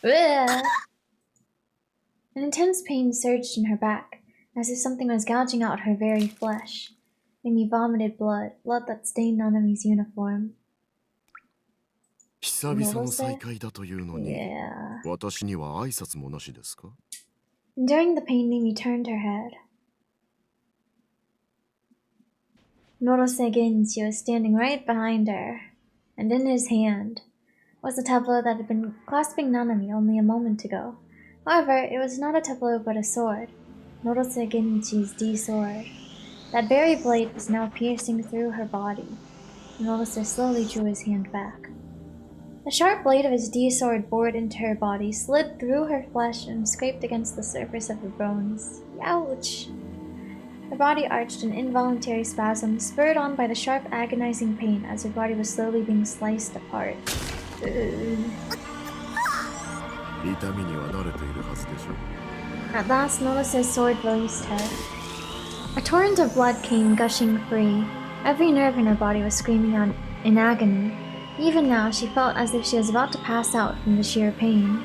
Speaker 1: Ugh. An intense pain surged in her back, as if something was gouging out her very flesh. Nami vomited blood that stained Nanami's uniform.
Speaker 3: 久々の再会だというのに、私には挨拶もなしですか?
Speaker 1: During the pain, Nimi turned her head. Norose Genji was standing right behind her, and in his hand was a tableau that had been clasping Nanami only a moment ago. However, it was not a tableau but a sword, Norose Genichi's D-sword. That very blade was now piercing through her body. Norose slowly drew his hand back. The sharp blade of his D-sword bored into her body, slid through her flesh, and scraped against the surface of her bones. Ouch! Her body arched in involuntary spasm, spurred on by the sharp, agonizing pain as her body was slowly being sliced apart. At last, Norose's sword released her. A torrent of blood came gushing free. Every nerve in her body was screaming out in agony. Even now, she felt as if she was about to pass out from the sheer pain.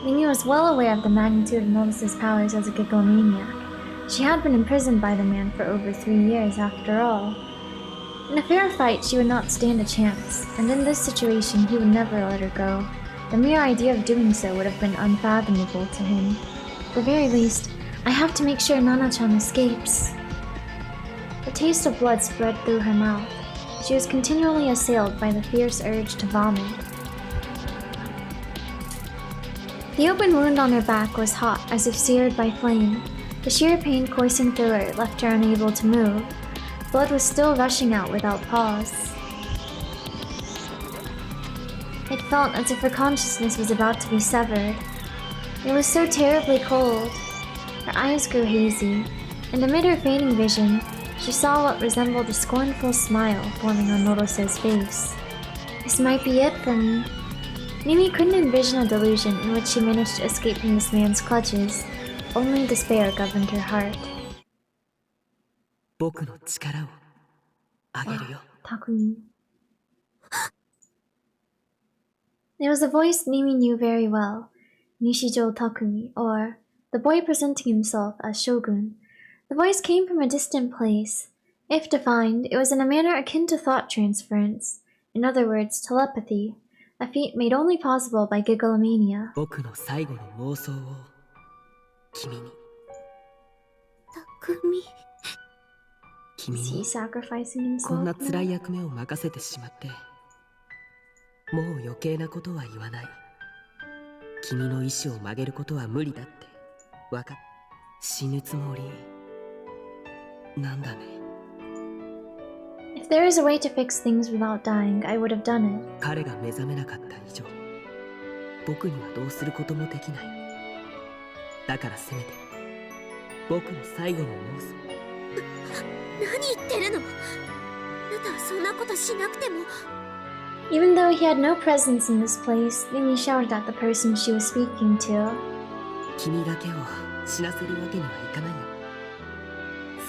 Speaker 1: Mimi was well aware of the magnitude of Norose's powers as a Gigglemaniac. She had been imprisoned by the man for over 3 years after all. In a fair fight, she would not stand a chance, and in this situation, he would never let her go. The mere idea of doing so would have been unfathomable to him. At the very least, I have to make sure Nana-chan escapes. The taste of blood spread through her mouth. She was continually assailed by the fierce urge to vomit. The open wound on her back was hot, as if seared by flame. The sheer pain coursing through her left her unable to move. Blood was still rushing out without pause. It felt as if her consciousness was about to be severed. It was so terribly cold. Her eyes grew hazy, and amid her fading vision, she saw what resembled a scornful smile forming on Norose's face. This might be it for me. Mimi couldn't envision a delusion in which she managed to escape from this man's clutches. Only despair governed her heart. Takumi. It was a voice Mimi knew very well. Nishijo Takumi, or the boy presenting himself as Shogun. The voice came from a distant place. If defined, it was in a manner akin to thought transference. In other words, telepathy. A feat made only possible by Gigglemania.
Speaker 2: Takumi.
Speaker 1: Is he sacrificing himself?
Speaker 4: もう余計なことは言わない。君の意志を曲げることは無理だって。わかっ。死ぬつもりなんだね。
Speaker 1: If there is a way to fix things without dying, I would have done it.
Speaker 4: 彼が目覚めなかった以上、僕にはどうすることもできない。だからせめて、僕の最後の妄想。
Speaker 2: 何言ってるの？あなたはそんなことしなくても。
Speaker 1: Even though he had no presence in this place, Mimi shouted at the person she was speaking to.
Speaker 4: 君だけを死なせるわけにはいかないよ。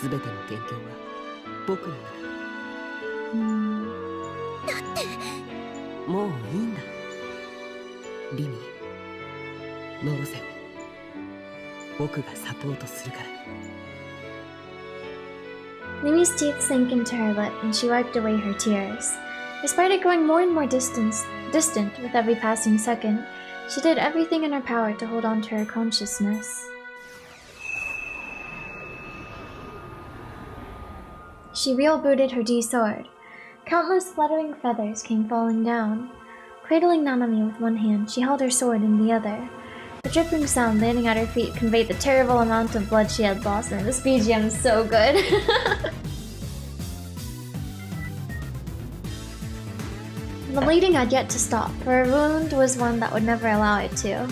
Speaker 4: 全ての元凶は僕なんだから。
Speaker 2: だって。
Speaker 4: もういいんだ。リミ、ノロセを僕がサポートするから。
Speaker 1: Mimi's teeth sank into her lip and she wiped away her tears. Despite it growing more and more distant with every passing second, she did everything in her power to hold on to her consciousness. She real-booted her D-sword. Countless fluttering feathers came falling down. Cradling Nanami with one hand, she held her sword in the other. The dripping sound landing at her feet conveyed the terrible amount of blood she had lost, and this BGM is so good. The bleeding had yet to stop, for her wound was one that would never allow it to.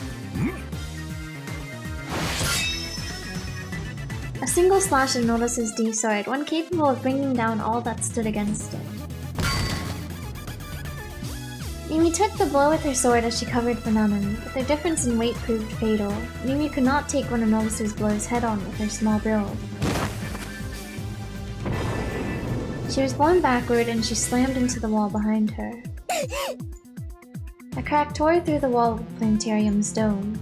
Speaker 1: A single slash of Notice's D-sword, one capable of bringing down all that stood against it. Mimi took the blow with her sword as she covered for Nanami, but their difference in weight proved fatal. Mimi could not take one of Notice's blows head-on with her small build. She was blown backward and she slammed into the wall behind her. A crack tore through the wall of the planetarium's dome.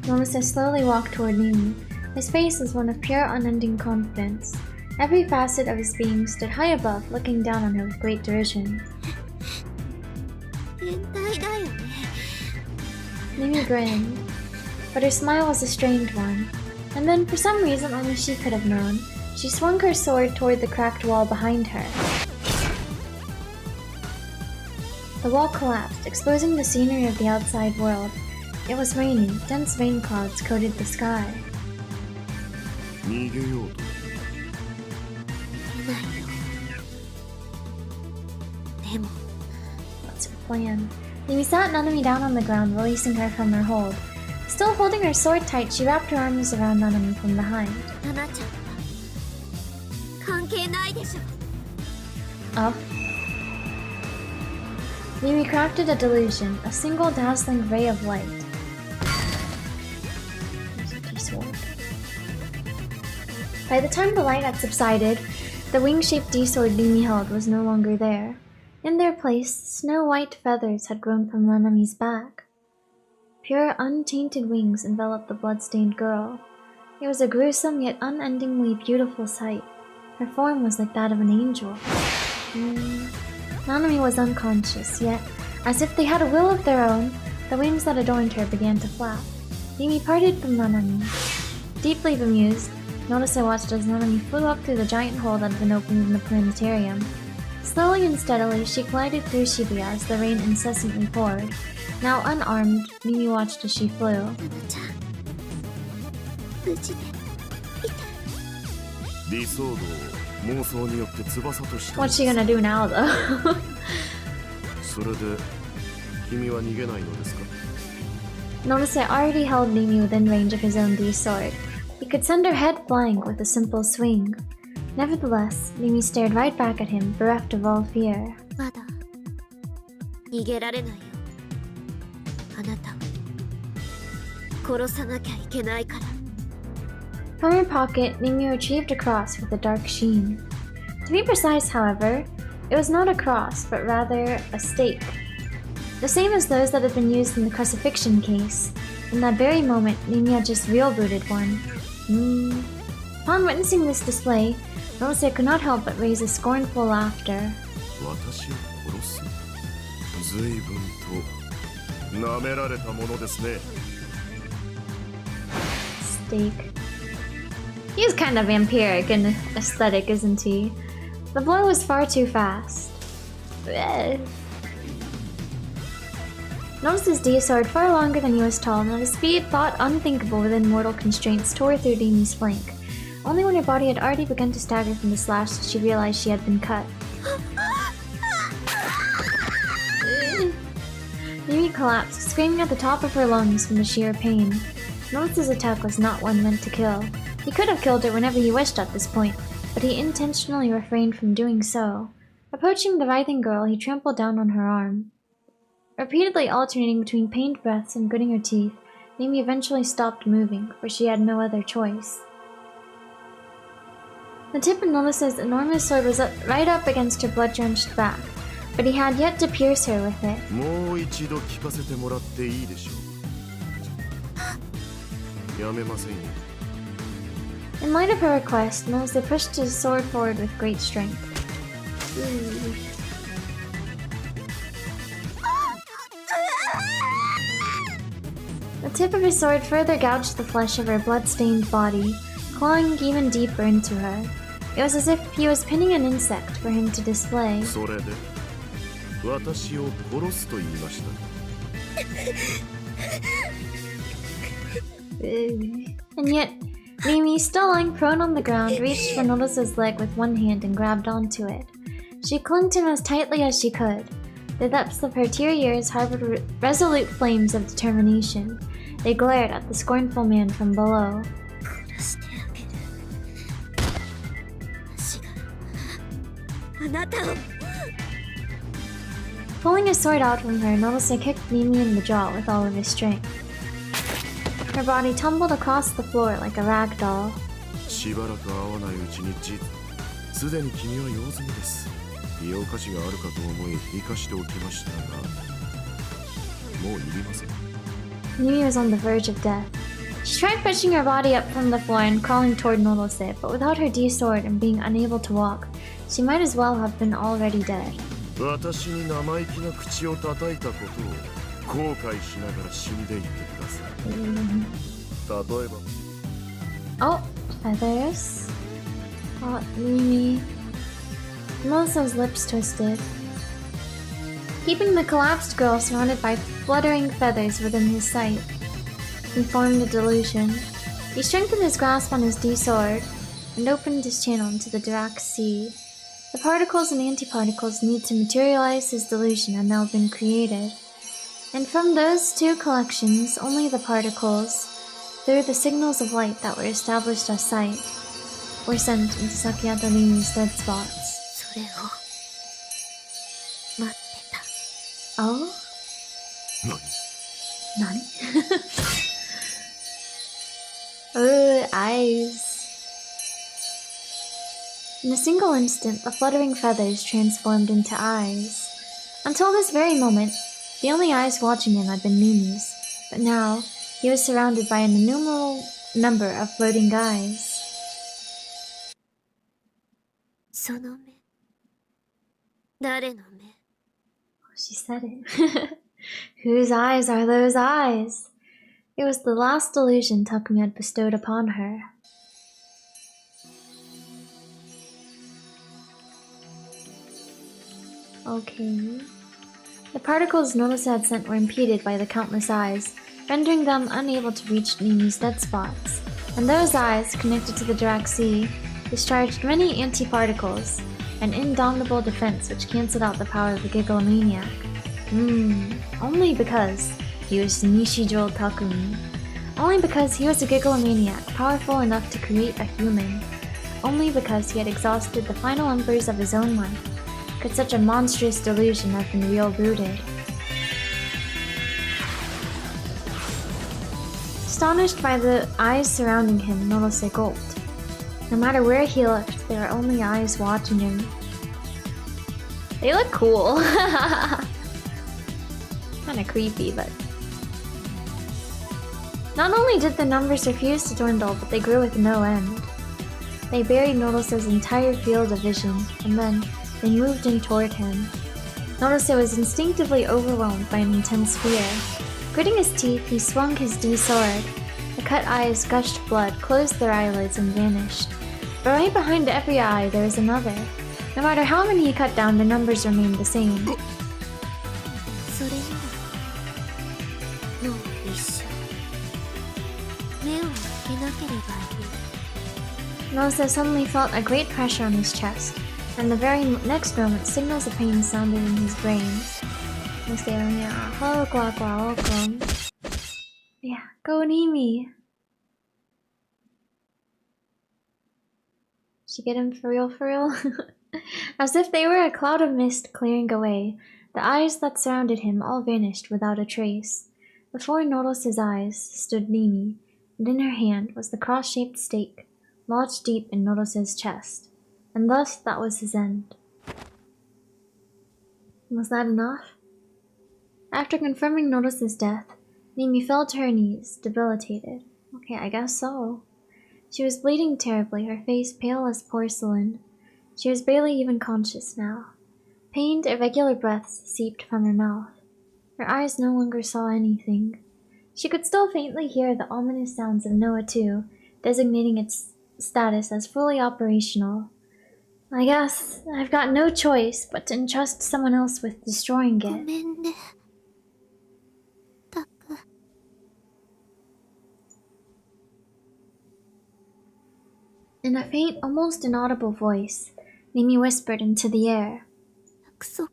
Speaker 1: Notice slowly walked toward Mimi. His face was one of pure unending confidence. Every facet of his being stood high above, looking down on her with great derision. Mimi grinned, but her smile was a strained one. And then, for some reason only she could have known, she swung her sword toward the cracked wall behind her. The wall collapsed, exposing the scenery of the outside world. It was raining. Dense rain clouds coated the sky. What's her plan? Mimi sat Nanami down on the ground, releasing her from her hold. Still holding her sword tight, she wrapped her arms around Nanami from behind. Oh. Mimi crafted a delusion, a single dazzling ray of light. By the time the light had subsided, the wing-shaped D-sword Mimi held was no longer there. In their place, snow-white feathers had grown from Nanami's back. Pure, untainted wings enveloped the blood-stained girl. It was a gruesome yet unendingly beautiful sight. Her form was like that of an angel. Nanami was unconscious, yet, as if they had a will of their own, the wings that adorned her began to flap. Mimi parted from Nanami. Deeply bemused, Notice watched as Nanami flew up through the giant hole that had been opened in the planetarium. Slowly and steadily, she glided through Shibuya as the rain incessantly poured. Now unarmed, Mimi watched as she flew. What's she gonna do now, though? Notice already held Mimi within range of his own D-sword. He could send her head flying with a simple swing. Nevertheless, Mimi stared right back at him, bereft of all fear. From her pocket, Mimi retrieved a cross with a dark sheen. To be precise, however, it was not a cross, but rather a stake. The same as those that had been used in the crucifixion case. In that very moment, Mimi had just real-booted one. Upon witnessing this display, Notice could not help but raise a scornful laughter. Stake. He's kind of vampiric in aesthetic, isn't he? The blow was far too fast. Notice's D-sword, far longer than he was tall, and at a speed thought unthinkable within mortal constraints, tore through Mimi's flank. Only when her body had already begun to stagger from the slash did she realize she had been cut. Mimi collapsed, screaming at the top of her lungs from the sheer pain. Notice's attack was not one meant to kill. He could have killed her whenever he wished at this point, but he intentionally refrained from doing so. Approaching the writhing girl, he trampled down on her arm. Repeatedly alternating between pained breaths and gritting her teeth, Mimi eventually stopped moving, for she had no other choice. The tip of Nolase's enormous sword was right up against her blood-drenched back, but he had yet to pierce her with it. In light of her request, Nolase pushed his sword forward with great strength. The tip of his sword further gouged the flesh of her blood-stained body, clawing even deeper into her. It was as if he was pinning an insect for him to display. And yet, Mimi, still lying prone on the ground, reached for Nolase's leg with one hand and grabbed onto it. She clung to him as tightly as she could. The depths of her teary ears harbored resolute flames of determination. They glared at the scornful man from below. Pulling his sword out from her, Nolase kicked Mimi in the jaw with all of his strength. Her body tumbled across the floor like a rag doll. Mimi was on the verge of death. She tried pushing her body up from the floor and crawling toward Nolase, but without her D-sword and being unable to walk, she might as well have been already dead. Oh, feathers. Oh, Mimi. Nolase's lips twisted. Keeping the collapsed girl surrounded by fluttering feathers within his sight, he formed a delusion. He strengthened his grasp on his D-sword and opened his channel into the Dirac Sea. The particles and antiparticles need to materialize his delusion had now been created. And from those two collections, only the particles, through the signals of light that were established as sight, were sent into Sakiata Rimi's dead spots. Oh? Nani? Eyes. In a single instant, the fluttering feathers transformed into eyes. Until this very moment, the only eyes watching him had been Mimi's, but now he was surrounded by an innumerable number of floating eyes. She said it. Whose eyes are those eyes? It was the last delusion Takumi had bestowed upon her. Okay. The particles Nolase had sent were impeded by the countless eyes, rendering them unable to reach Mimi's dead spots. And those eyes, connected to the Dirac Sea, discharged many antiparticles, an indomitable defense which cancelled out the power of the Gigalomaniac. Only because he was Nishijo Takumi. Only because he was a Gigalomaniac, powerful enough to create a human. Only because he had exhausted the final embers of his own life could such a monstrous delusion have been real-rooted. Astonished by the eyes surrounding him, Nolase gulped. No matter where he looked, there were only eyes watching him. They look cool. Kinda creepy, but... Not only did the numbers refuse to dwindle, but they grew with no end. They buried Nolase's entire field of vision, and then they moved in toward him. Nolase was instinctively overwhelmed by an intense fear. Gritting his teeth, he swung his D-sword. The cut eyes gushed blood, closed their eyelids, and vanished. But right behind every eye, there was another. No matter how many he cut down, the numbers remained the same. Nolase suddenly felt a great pressure on his chest, and the very next moment, signals of pain sounded in his brain. Yeah, go Nimi. She get him for real? As if they were a cloud of mist clearing away, The eyes that surrounded him all vanished without a trace. Before Norod's eyes stood Rimi, and in her hand was the cross-shaped stake, lodged deep in Norod's chest. And thus that was his end. Was that enough? After confirming Norod's death, Rimi fell to her knees, debilitated. Okay, I guess so. She was bleeding terribly, her face pale as porcelain. She was barely even conscious now. Pained, irregular breaths seeped from her mouth. Her eyes no longer saw anything. She could still faintly hear the ominous sounds of Noah 2, designating its status as fully operational. I guess I've got no choice but to entrust someone else with destroying
Speaker 2: ご
Speaker 1: it.
Speaker 2: めんね。タク、
Speaker 1: In a faint, almost inaudible voice, Rimi whispered into the air.
Speaker 2: 約束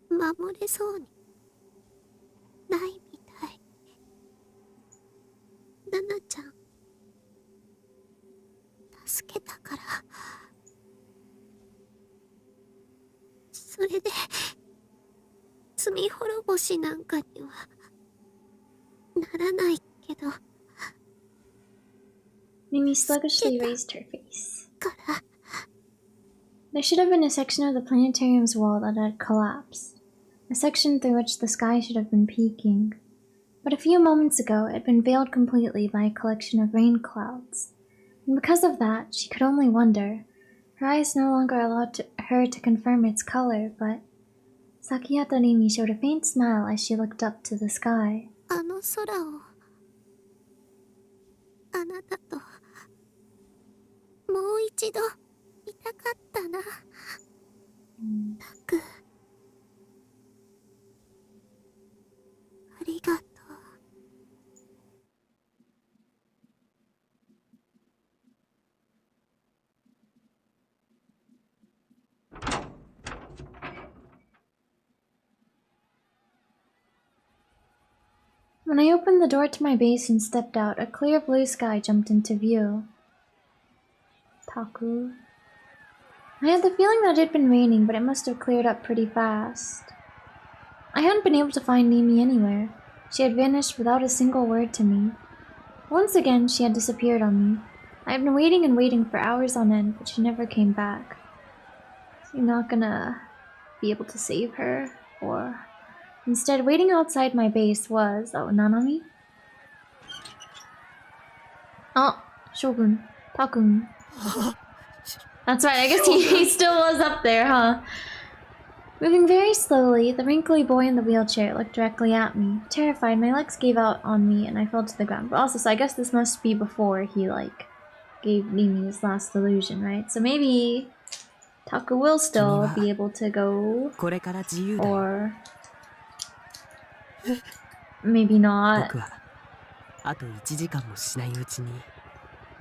Speaker 2: 守れそうにないみたい。ナナちゃん助けたから。それで罪滅ぼしなんかにはならないけど。
Speaker 1: Rimi sluggishly raised her face.
Speaker 2: から。
Speaker 1: There should have been a section of the planetarium's wall that had collapsed, a section through which the sky should have been peeking. But a few moments ago it had been veiled completely by a collection of rain clouds, and because of that she could only wonder. Her eyes no longer allowed her to confirm its color, but Sakiyata Rimi showed a faint smile as she looked up to the sky.
Speaker 2: あの空をあなたともう一度見たかったな。タク、ありがとう。
Speaker 1: When I opened the door to my base and stepped out, a clear blue sky jumped into view. Taku. I had the feeling that it had been raining, but it must have cleared up pretty fast. I hadn't been able to find Mimi anywhere. She had vanished without a single word to me. Once again, she had disappeared on me. I had been waiting and waiting for hours on end, but she never came back. So you're not gonna be able to save her, or... Instead, waiting outside my base was... Oh, Nanami? Oh, Shogun. Takun. That's right, I guess he still was up there, huh? Moving very slowly, the wrinkly boy in the wheelchair looked directly at me. Terrified, my legs gave out on me and I fell to the ground. But also, so I guess this must be before he, like, gave Mimi his last illusion, right? So maybe Taku will still be able to go, or maybe not.
Speaker 4: 僕はあと1時間もしないうちに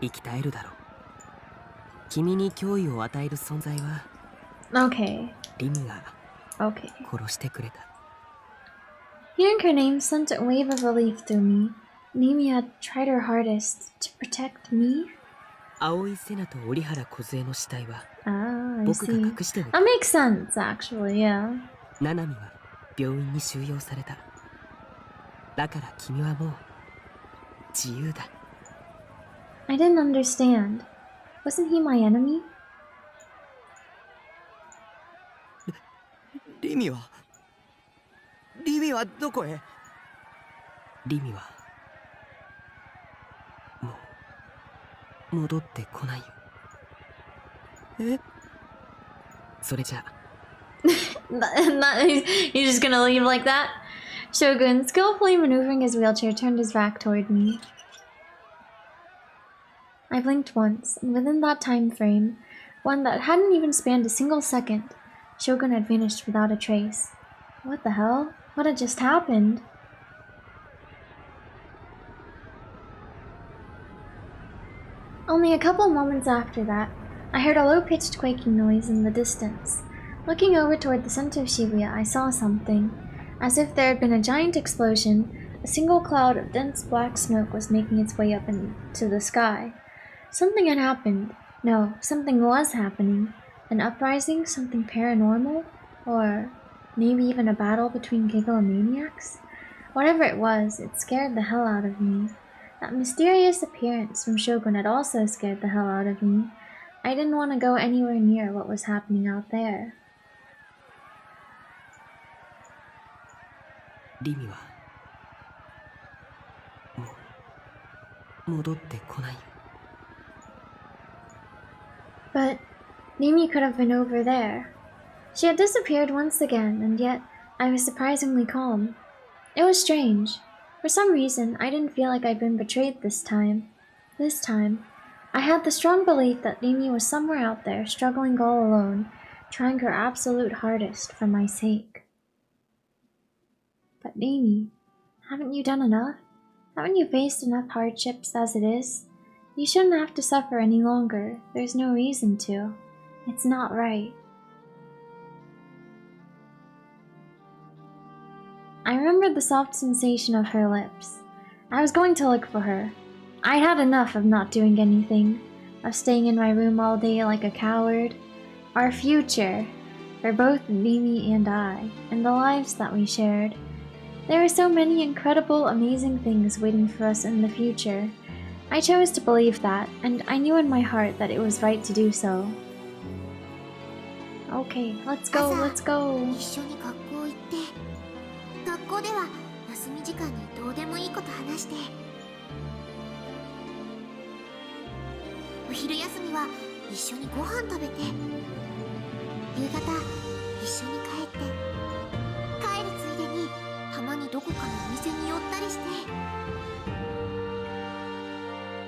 Speaker 4: 生き絶えるだろう。君に脅威を与える存在は
Speaker 1: Okay.
Speaker 4: リミが
Speaker 1: Okay.
Speaker 4: 殺してくれた。
Speaker 1: Hearing her name sent a wave of relief through me. Mimi had tried her hardest to protect me.
Speaker 4: 青井瀬名と折原梢の死体は
Speaker 1: Ah, I
Speaker 4: 僕が
Speaker 1: see.
Speaker 4: 隠しておい
Speaker 1: That makes sense, actually, yeah.
Speaker 4: ナナミは病院に収容された。だから君はもう自由だ。
Speaker 1: I didn't understand. Wasn't he my enemy?
Speaker 5: リミはどこへ？
Speaker 4: リミはもう戻ってこないよ。
Speaker 5: え？
Speaker 4: それじゃ
Speaker 1: He's just gonna leave like that? Shogun, skillfully maneuvering his wheelchair, turned his back toward me. I blinked once, and within that time frame, one that hadn't even spanned a single second, Shogun had vanished without a trace. What the hell? What had just happened? Only a couple moments after that, I heard a low-pitched quaking noise in the distance. Looking over toward the center of Shibuya, I saw something. As if there had been a giant explosion, a single cloud of dense black smoke was making its way up into the sky. Something had happened. No, something was happening. An uprising? Something paranormal? Or maybe even a battle between gigalomaniacs? Whatever it was, it scared the hell out of me. That mysterious appearance from Shogun had also scared the hell out of me. I didn't want to go anywhere near what was happening out there.
Speaker 4: リミは戻ってこないよ。
Speaker 1: But Mimi could have been over there. She had disappeared once again, and yet I was surprisingly calm. It was strange. For some reason, I didn't feel like I'd been betrayed this time. This time, I had the strong belief that Mimi was somewhere out there, struggling all alone, trying her absolute hardest for my sake. But Mimi, haven't you done enough? Haven't you faced enough hardships as it is? You shouldn't have to suffer any longer. There's no reason to. It's not right. I remembered the soft sensation of her lips. I was going to look for her. I had enough of not doing anything, of staying in my room all day like a coward. Our future, for both Mimi and I, and the lives that we shared. There were so many incredible, amazing things waiting for us in the future. I chose to believe that, and I knew in my heart that it was right to do so. Okay, let's go, let's go.
Speaker 2: 一緒に学校行って、学校では休み時間にどうでもいいこと話して、お昼休みは一緒にご飯食べて、夕方一緒に帰って、帰るついでに浜にどこかのお店に寄ったりして、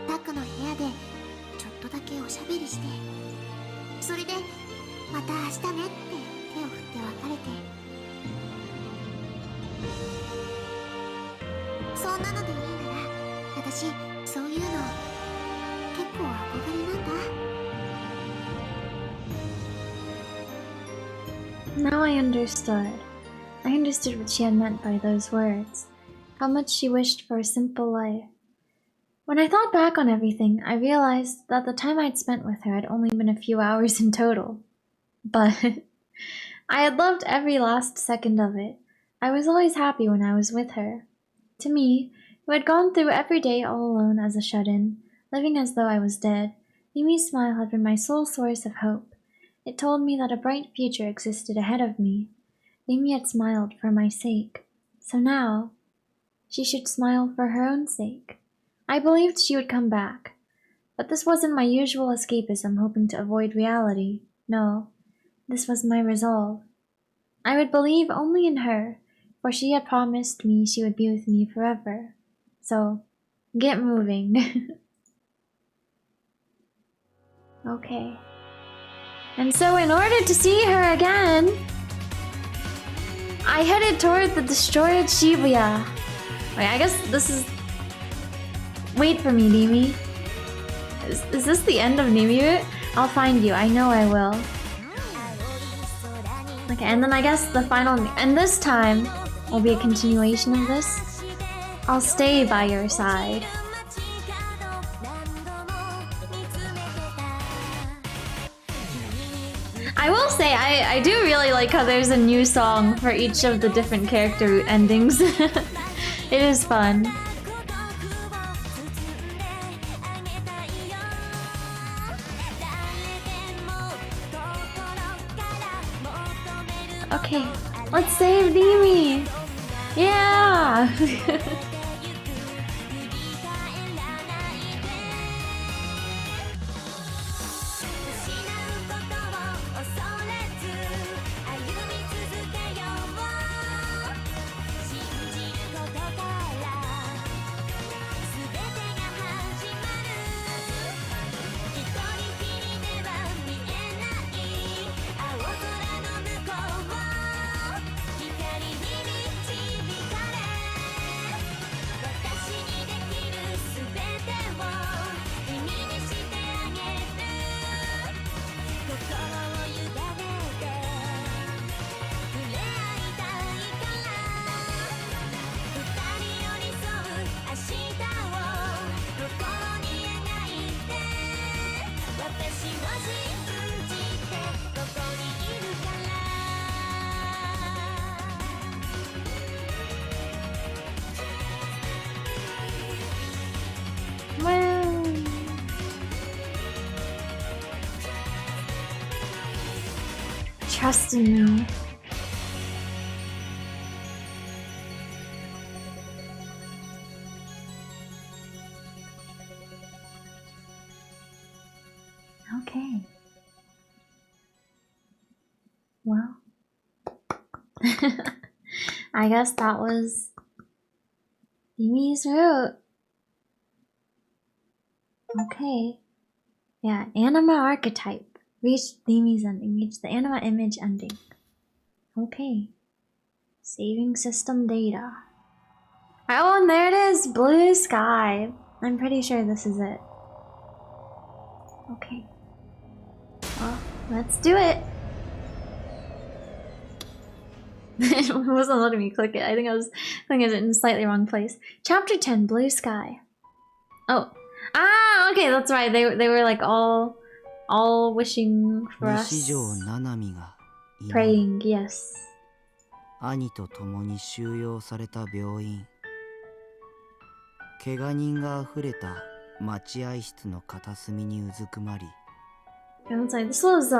Speaker 2: タックの部屋でちょっとだけおしゃべりして、それでまた明日ねって手を振って別れて、そんなのでいいなら私そういうの結構憧れなんだ。
Speaker 1: Now I understood. I understood what she had meant by those words. How much she wished for a simple life. When I thought back on everything, I realized that the time I'd spent with her had only been a few hours in total. But I had loved every last second of it. I was always happy when I was with her. To me, who had gone through every day all alone as a shut-in, living as though I was dead, Mimi's smile had been my sole source of hope. It told me that a bright future existed ahead of me. Mimi had smiled for my sake. So now, she should smile for her own sake. I believed she would come back. But this wasn't my usual escapism hoping to avoid reality. No, this was my resolve. I would believe only in her, for she had promised me she would be with me forever. So, get moving. Okay. And so in order to see her again, I headed toward the destroyed Shibuya. Wait, I guess this is... Wait for me, Nimi. Is this the end of Nimi? I'll find you, I know I will. Okay, and then I guess the final... And this time will be a continuation of this. I'll stay by your side. I will say, I do really like how there's a new song for each of the different character endings. It is fun. Okay, let's save Nimi! Yeah! trust in me. Okay. Well, I guess that was Yumi's route. Okay. Yeah, anima archetype. Reach Yumi's ending. Reach the anima image ending. Okay. Saving system data. Oh, and there it is! Blue sky. I'm pretty sure this is it. Okay. Well, let's do it! It wasn't letting me click it. I think I was clicking it in a slightly wrong place. Chapter 10, Blue Sky. Oh. Ah, okay, that's right. They were like all wishing for us. Praying, yes.
Speaker 5: 兄と共に収容された病院。怪我人があふれた待合室の片隅にうずくまり。
Speaker 1: And it's like, this was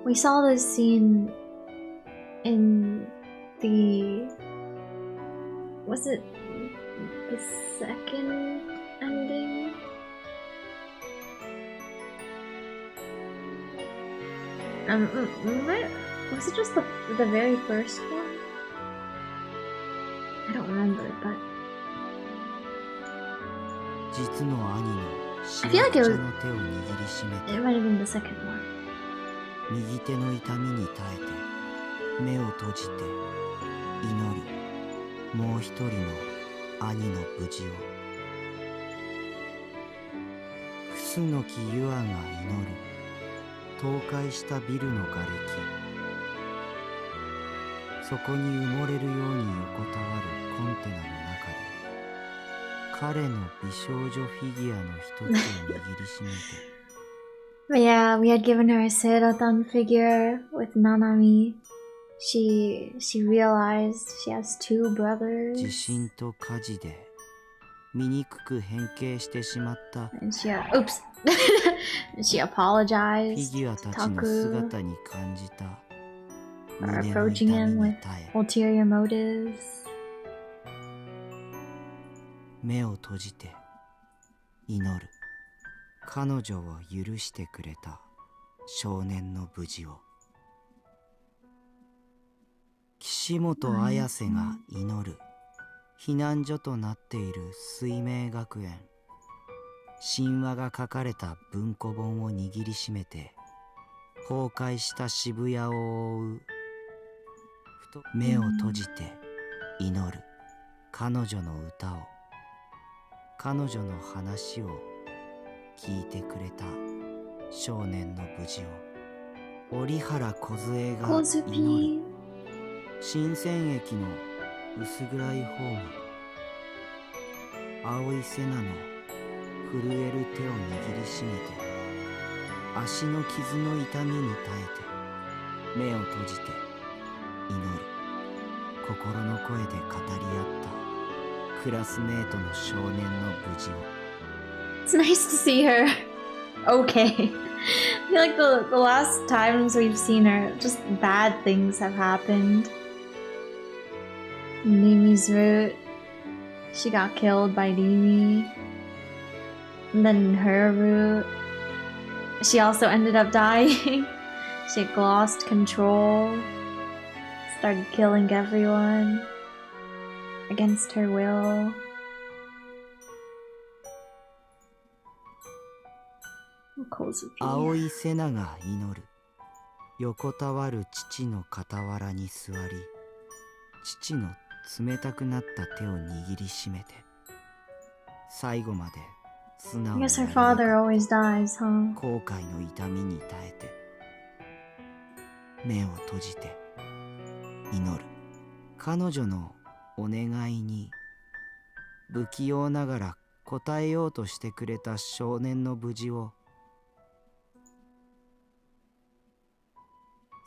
Speaker 1: we saw this scene in the, was it the second ending? Was it just the very first one? I don't remember, but I feel like it might have been the second one.
Speaker 5: 右手の痛みに耐えて目を閉じて祈るもう一人の兄の無事を楠木優愛が祈る倒壊したビルの瓦礫そこに埋もれるように横たわるコンテナの中で彼の美少女フィギュアの一つを握りしめて
Speaker 1: But yeah, we had given her a Seiratan figure with Nanami. She realized she has two brothers.
Speaker 5: 地震と火事で醜く変形してしまった
Speaker 1: And oops. She apologized
Speaker 5: フィギュアたちの
Speaker 1: to
Speaker 5: 姿に感じた
Speaker 1: for
Speaker 5: 胸の
Speaker 1: approaching
Speaker 5: 痛
Speaker 1: him
Speaker 5: みに
Speaker 1: with
Speaker 5: 耐え
Speaker 1: ulterior motives.
Speaker 5: 目を閉じて祈る彼女を許してくれた少年の無事を岸本綾瀬が祈る避難所となっている水明学園神話が書かれた文庫本を握りしめて崩壊した渋谷を覆うふと目を閉じて祈る彼女の歌を彼女の話を聞いてくれた少年の無事を折原梢が祈る新鮮駅の薄暗いホーム青い瀬名の震える手を握りしめて足の傷の痛みに耐えて目を閉じて祈る心の声で語り合ったクラスメートの少年の無事を
Speaker 1: It's nice to see her okay. I feel like the last times we've seen her, just bad things have happened. Nimi's route. She got killed by Nimi. And then her route. She also ended up dying. She lost control. Started killing everyone. Against her will.
Speaker 5: 青い瀬名が祈る横たわる父の傍らに座り父の冷たくなった手を握りしめて最後まで素直に後悔の痛みに耐えて目を閉じて祈る彼女のお願いに不器用ながら応えようとしてくれた少年の無事を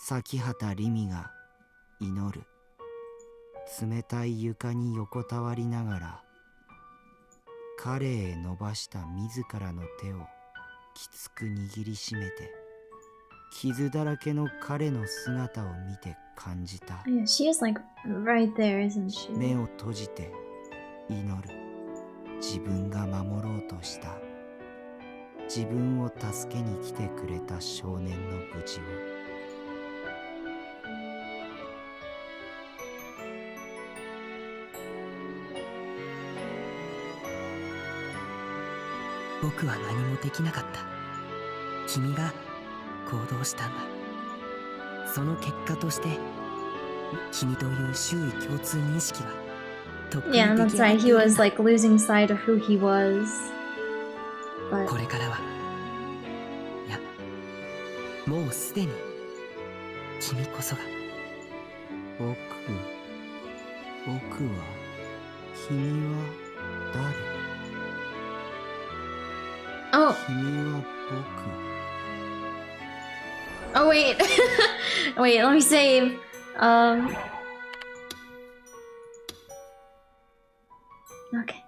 Speaker 5: 咲畑りみが祈る冷たい床に横たわりながら彼へ伸ばした自らの手をきつく握りしめて傷だらけの彼の姿を見て感じた。
Speaker 1: Yeah, she is like right there, isn't she?
Speaker 5: 目を閉じて祈る。自分が守ろうとした自分を助けに来てくれた少年の無事を。
Speaker 4: 僕は何もできなかった。君が行動したんだ。その結果として君という周囲共通認識はとっくに
Speaker 1: Yeah,
Speaker 4: 出
Speaker 1: that's
Speaker 4: 来上が
Speaker 1: right.
Speaker 4: って
Speaker 1: He
Speaker 4: いるん
Speaker 1: was
Speaker 4: だ。
Speaker 1: like losing sight of who he was. But
Speaker 4: これからは、いや、もうすでに君こそが。
Speaker 5: 僕は君は誰？
Speaker 1: oh,
Speaker 5: 君は
Speaker 1: oh wait, wait. Let me save. Okay.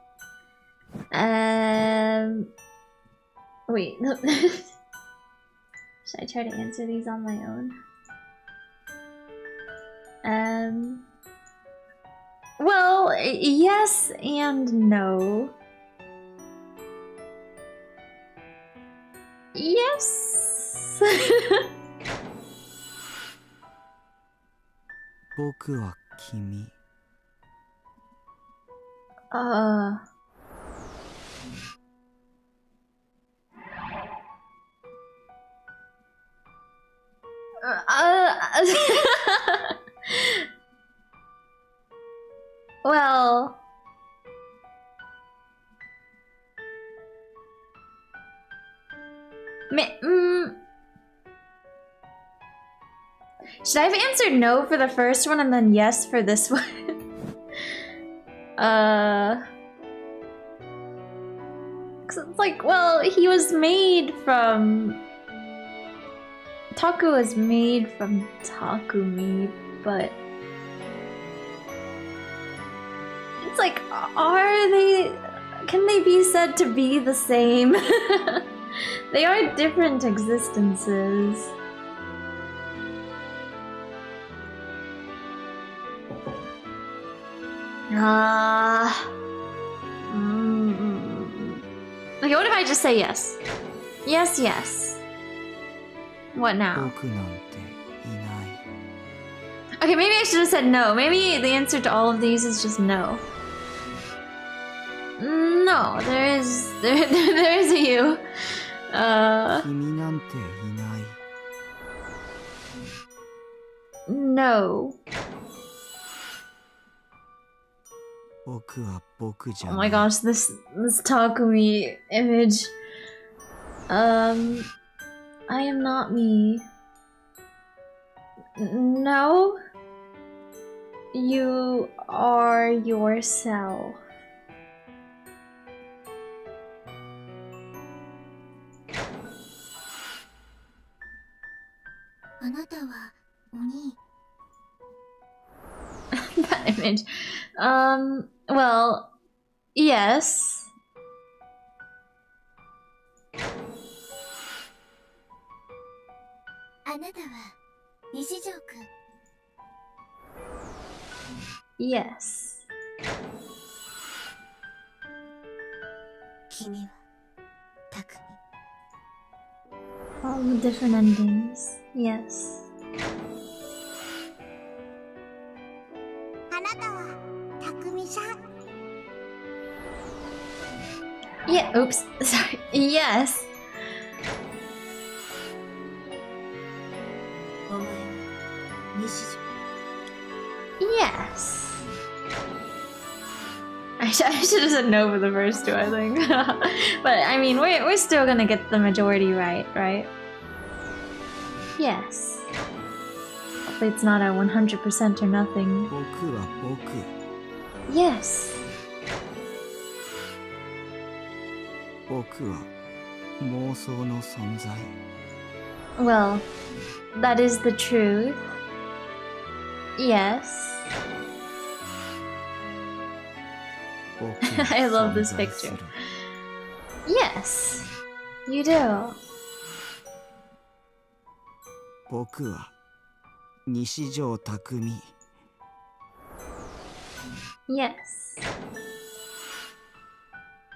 Speaker 1: Wait. No. Should I try to answer these on my own? Well, yes and no. Yes.
Speaker 5: 僕は君。
Speaker 1: Well, should I have answered no for the first one and then yes for this one? 'Cause it's like, well, he was made from... Taku was made from Takumi, but... It's like, are they... Can they be said to be the same? They are different existences. Okay, what if I just say yes? Yes, yes. What now?
Speaker 5: 僕なんていない。
Speaker 1: Okay, maybe I should have said no. Maybe the answer to all of these is just no. No, there is a you.
Speaker 5: 君なんていない。
Speaker 1: No.
Speaker 5: 僕は僕じゃ
Speaker 1: Oh
Speaker 5: ない。
Speaker 1: my gosh, this Takumi image. I am not me. No. You are yourself.
Speaker 2: あなたは鬼。
Speaker 1: That image. Well, yes.
Speaker 2: あなたは西条くん。
Speaker 1: Yes.
Speaker 2: 君は匠。
Speaker 1: All the different endings. Yes.
Speaker 2: あなたは匠さん。
Speaker 1: Yeah, oops. Sorry. Yes.
Speaker 2: お前は西条。
Speaker 1: Yes. I should have said no for the first two, I think. But I mean, we're still gonna get the majority right? Yes. Hopefully it's not a 100% or nothing.
Speaker 5: 僕は僕。
Speaker 1: Yes.
Speaker 5: 僕は妄想の存在。
Speaker 1: Well, that is the truth. Yes.
Speaker 5: 僕
Speaker 1: I love this
Speaker 5: 存在
Speaker 1: picture.
Speaker 5: する。
Speaker 1: Yes. You do.
Speaker 5: 僕は西条匠。
Speaker 1: Yes.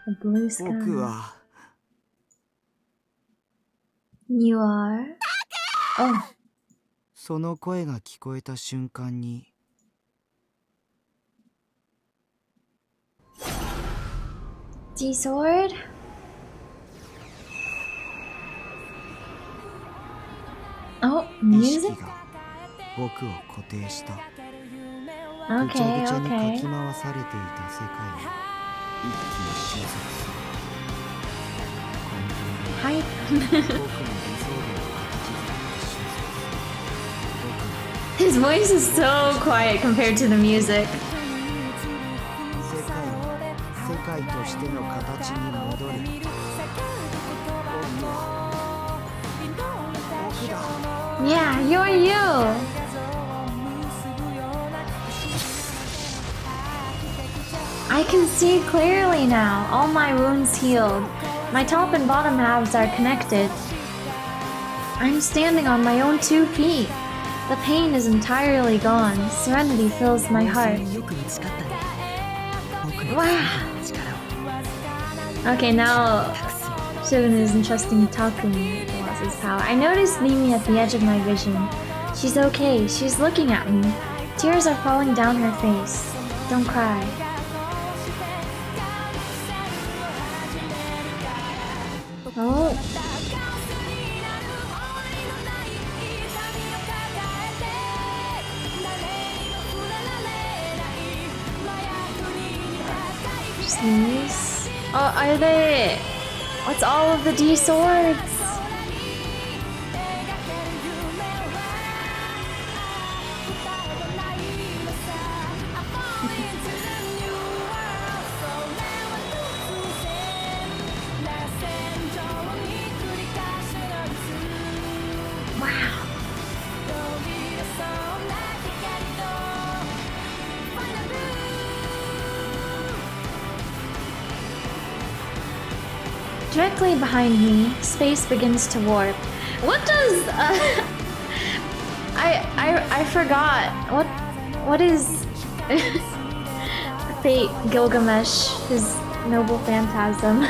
Speaker 1: A blue sky.
Speaker 5: 僕は
Speaker 1: You are. Oh.
Speaker 5: その声が聞こえた瞬間に
Speaker 1: D-sword? Oh,
Speaker 5: 意
Speaker 1: music?
Speaker 5: 識が僕を固定した。ぐち
Speaker 1: Okay,
Speaker 5: ゃぐちゃにか
Speaker 1: okay.
Speaker 5: き回されていた世界が一気に収束する。根本
Speaker 1: Hi.
Speaker 5: で僕の理想像を形作って収束する。僕
Speaker 1: His voice is so quiet compared to the music.
Speaker 5: 世界としての形に戻る。僕だ。
Speaker 1: Yeah, you're you. I can see clearly now. All my wounds healed. My top and bottom halves are connected. I'm standing on my own 2 feet. The pain is entirely gone. Serenity fills my heart.
Speaker 4: よく見つかったね。僕の
Speaker 1: Wow.
Speaker 4: 力を
Speaker 1: Okay, now
Speaker 4: 託すよ。
Speaker 1: Shogun is entrusting Takumi with his power. I noticed Mimi at the edge of my vision. She's okay. She's looking at me. Tears are falling down her face. Don't cry. Oh. Sneeze. Oh, are they? What's all of the D swords? Wow. Directly behind me, space begins to warp. What does I forgot. What is Fate Gilgamesh, his noble phantasm?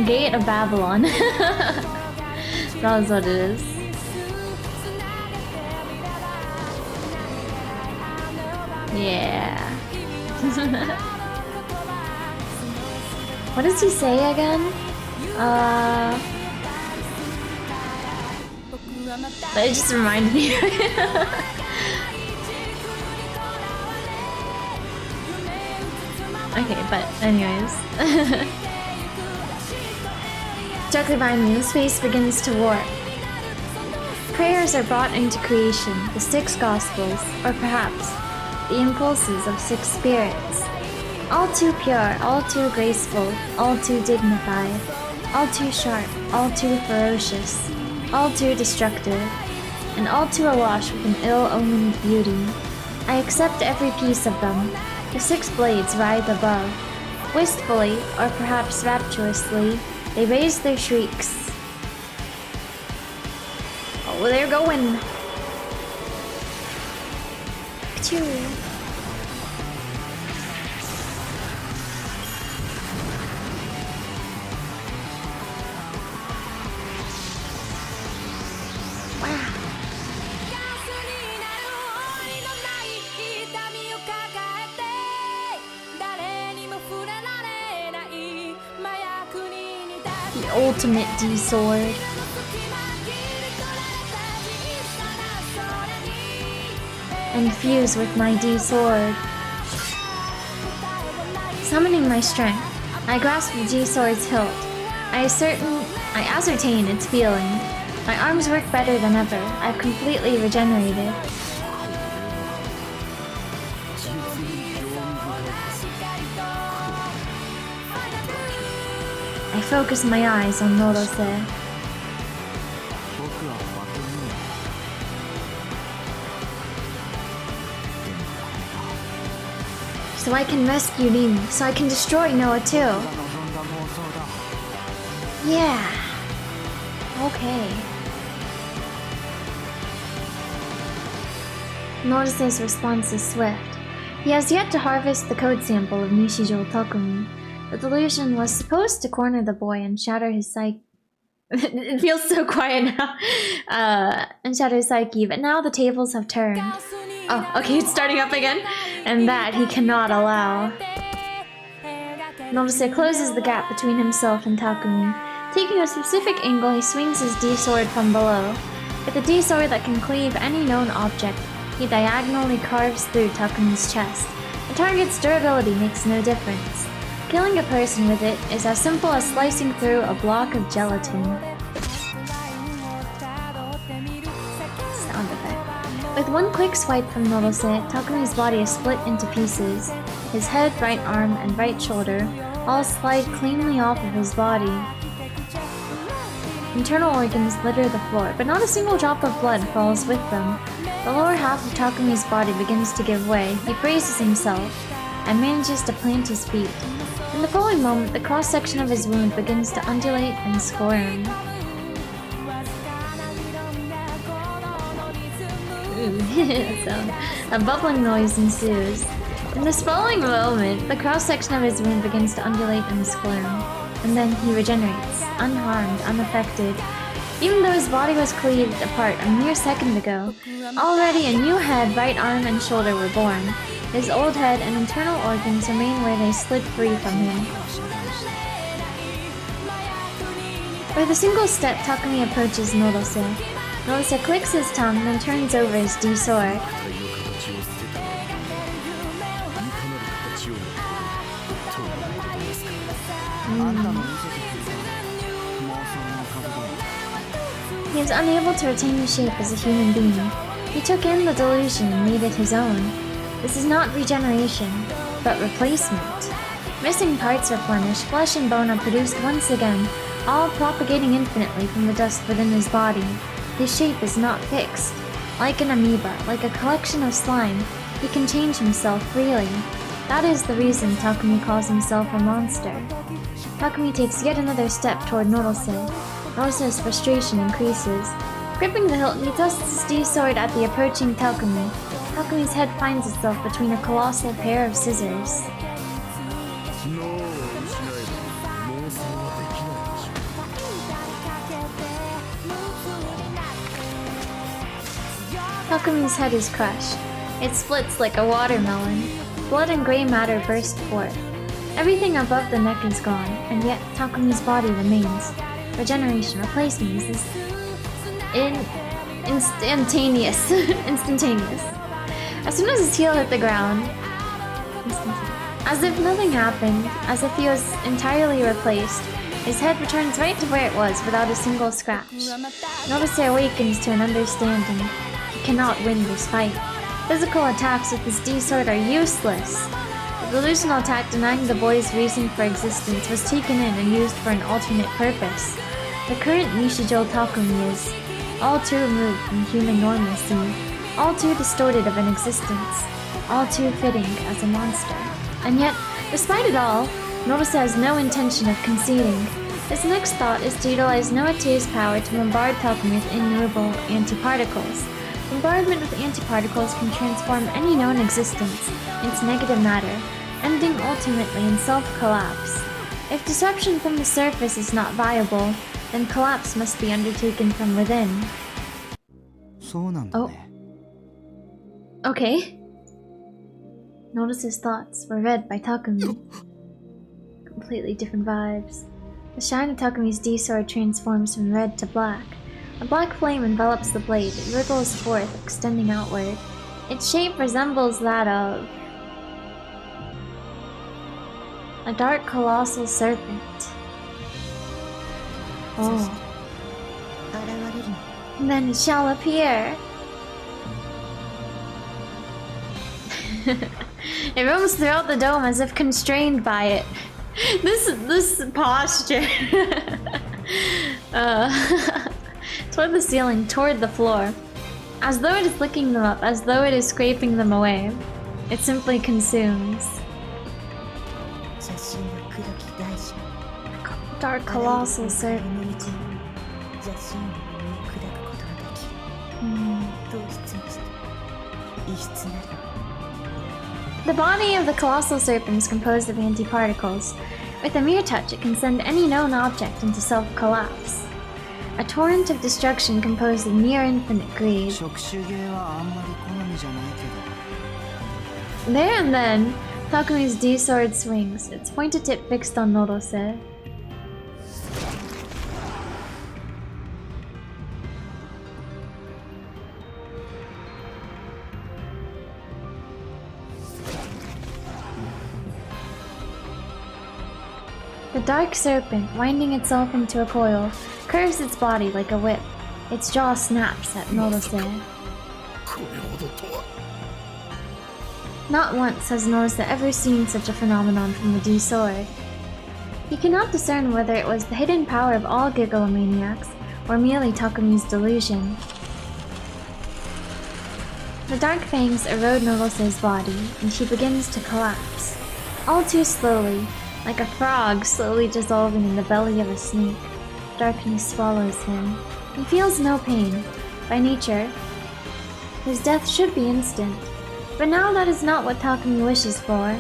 Speaker 1: Gate of Babylon. That was what it is. Yeah. What does he say again? It just reminded me. Okay, but anyways. Directly behind me, space begins to warp. Prayers are brought into creation, the 6 Gospels, or perhaps the impulses of 6 spirits. All too pure, all too graceful, all too dignified, all too sharp, all too ferocious, all too destructive, and all too awash with an ill-omened beauty. I accept every piece of them. The 6 blades writhe above. Wistfully, or perhaps rapturously, they raise their shrieks. Oh, they're going. Achoo. Wow. The ultimate D-sword. And fuse with my D-sword. Summoning my strength, I grasp the D-sword's hilt. I ascertain its feeling. My arms work better than ever. I've completely regenerated. I focus my eyes on Norose.
Speaker 5: 僕はバケモンだ。でもこれ
Speaker 1: So I can rescue Rimi, so I can destroy Noah too.
Speaker 5: が望んだ妄想だ。
Speaker 1: Yeah. Okay. Notice's response is swift. He has yet to harvest the code sample of Nishijo Takumi. The delusion was supposed to corner the boy and shatter his psyche. It feels so quiet now. And shatter his psyche, but now the tables have turned. Oh, okay, it's starting up again. And that he cannot allow. Notice closes the gap between himself and Takumi. Taking a specific angle, he swings his D-sword from below. With a D-sword that can cleave any known object, he diagonally carves through Takumi's chest. The target's durability makes no difference. Killing a person with it is as simple as slicing through a block of gelatin. Sound effect. With one quick swipe from Norose, Takumi's body is split into pieces. His head, right arm, and right shoulder all slide cleanly off of his body. Internal organs litter the floor, but not a single drop of blood falls with them. The lower half of Takumi's body begins to give way. He braces himself and manages to plant his feet. In the following moment, the cross-section of his wound begins to undulate and squirm. So, a bubbling noise ensues. In this following moment, the cross-section of his wound begins to undulate and squirm. And then he regenerates, unharmed, unaffected. Even though his body was cleaved apart a mere second ago, already a new head, right arm, and shoulder were born. His old head and internal organs remain where they slid free from him. With a single step, Takumi approaches Norose. Norose clicks his tongue, then turns over his D-sword.
Speaker 5: あんたの見せてくれた妄想の角度。
Speaker 1: He is unable to retain his shape as a human being. He took in the delusion and made it his own. This is not regeneration, but replacement. Missing parts are replenished, flesh and bone are produced once again, all propagating infinitely from the dust within his body. His shape is not fixed. Like an amoeba, like a collection of slime, he can change himself freely. That is the reason Takumi calls himself a monster. Takumi takes yet another step toward Norose. Norose's frustration increases. Gripping the hilt, he thrusts his D-sword at the approaching Takumi. Takumi's head finds itself between a colossal pair of scissors. Takumi's head is crushed. It splits like a watermelon. Blood and gray matter burst forth. Everything above the neck is gone, and yet Takumi's body remains. Regeneration, replacement is instantaneous. Instantaneous. As soon as his heel hit the ground, as if nothing happened, as if he was entirely replaced, his head returns right to where it was without a single scratch. Norose awakens to an understanding. He cannot win this fight. Physical attacks with his D-sword are useless. The delusional attack denying the boy's reason for existence was taken in and used for an alternate purpose. The current Nishijo Takumi is all too removed from human normalcy, all too distorted of an existence, all too fitting as a monster. And yet, despite it all, Norose has no intention of conceding. His next thought is to utilize Noa-2's power to bombard Takumi with innumerable antiparticles. Bombardment with antiparticles can transform any known existence into negative matter, ending ultimately in self-collapse. If disruption from the surface is not viable, then collapse must be undertaken from within.
Speaker 5: そうなんだね。
Speaker 1: Okay. Notice's thoughts were read by Takumi. Completely different vibes. The shine of Takumi's D-sword transforms from red to black. A black flame envelops the blade. It wriggles forth, extending outward. Its shape resembles that of a dark colossal serpent. Oh. And then it shall appear. It roams throughout the dome as if constrained by it. This posture. Toward the ceiling, toward the floor. As though it is licking them up, as though it is scraping them away. It simply consumes. Dark colossal serpent. The body of the colossal serpent is composed of antiparticles. With a mere touch, it can send any known object into self-collapse. A torrent of destruction composed of near infinite greed. There and then, Takumi's D-sword swings, its pointed tip fixed on Norose. The dark serpent, winding itself into a coil, curves its body like a whip. Its jaw snaps at Norose. Not once has Norose ever seen such a phenomenon from the D-sword. He cannot discern whether it was the hidden power of all Gigolomaniacs, or merely Takumi's delusion. The dark fangs erode Norose's body, and she begins to collapse. All too slowly, like a frog slowly dissolving in the belly of a snake. Darkness swallows him. He feels no pain. By nature, his death should be instant. But now that is not what Takumi wishes for.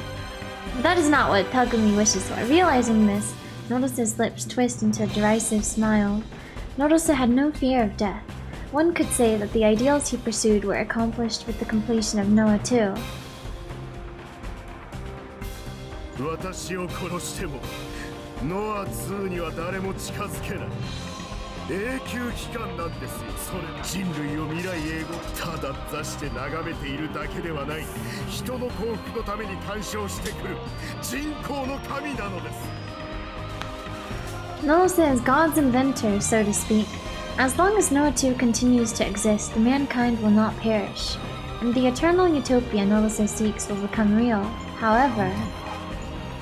Speaker 1: Realizing this, Norose's lips twist into a derisive smile. Norose had no fear of death. One could say that the ideals he pursued were accomplished with the completion of Noah too.
Speaker 3: 私を殺してもノア2には誰も近づけない。永久期間なんですよ。それ人類を未来永劫ただ座して眺めているだけではない。人の幸福のために干渉してくる人工の神なのです。
Speaker 1: Norose is God's inventor, so to speak. As long as Noah 2 continues to exist, mankind will not perish, and the eternal utopia Norose seeks will become real. However,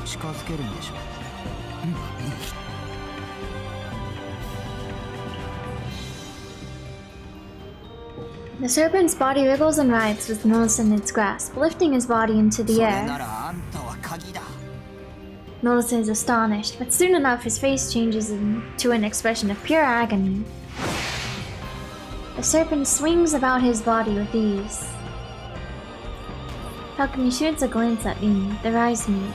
Speaker 5: 近づけるんでしょ。
Speaker 1: the serpent's body wriggles and writhes with Norose in its grasp, lifting his body into the
Speaker 5: それ
Speaker 1: air.
Speaker 5: ならあんたは鍵だ。
Speaker 1: Norose is astonished, but soon enough his face changes into an expression of pure agony. The serpent swings about his body with ease. Takumi shoots a glance at Rimi, their eyes meet.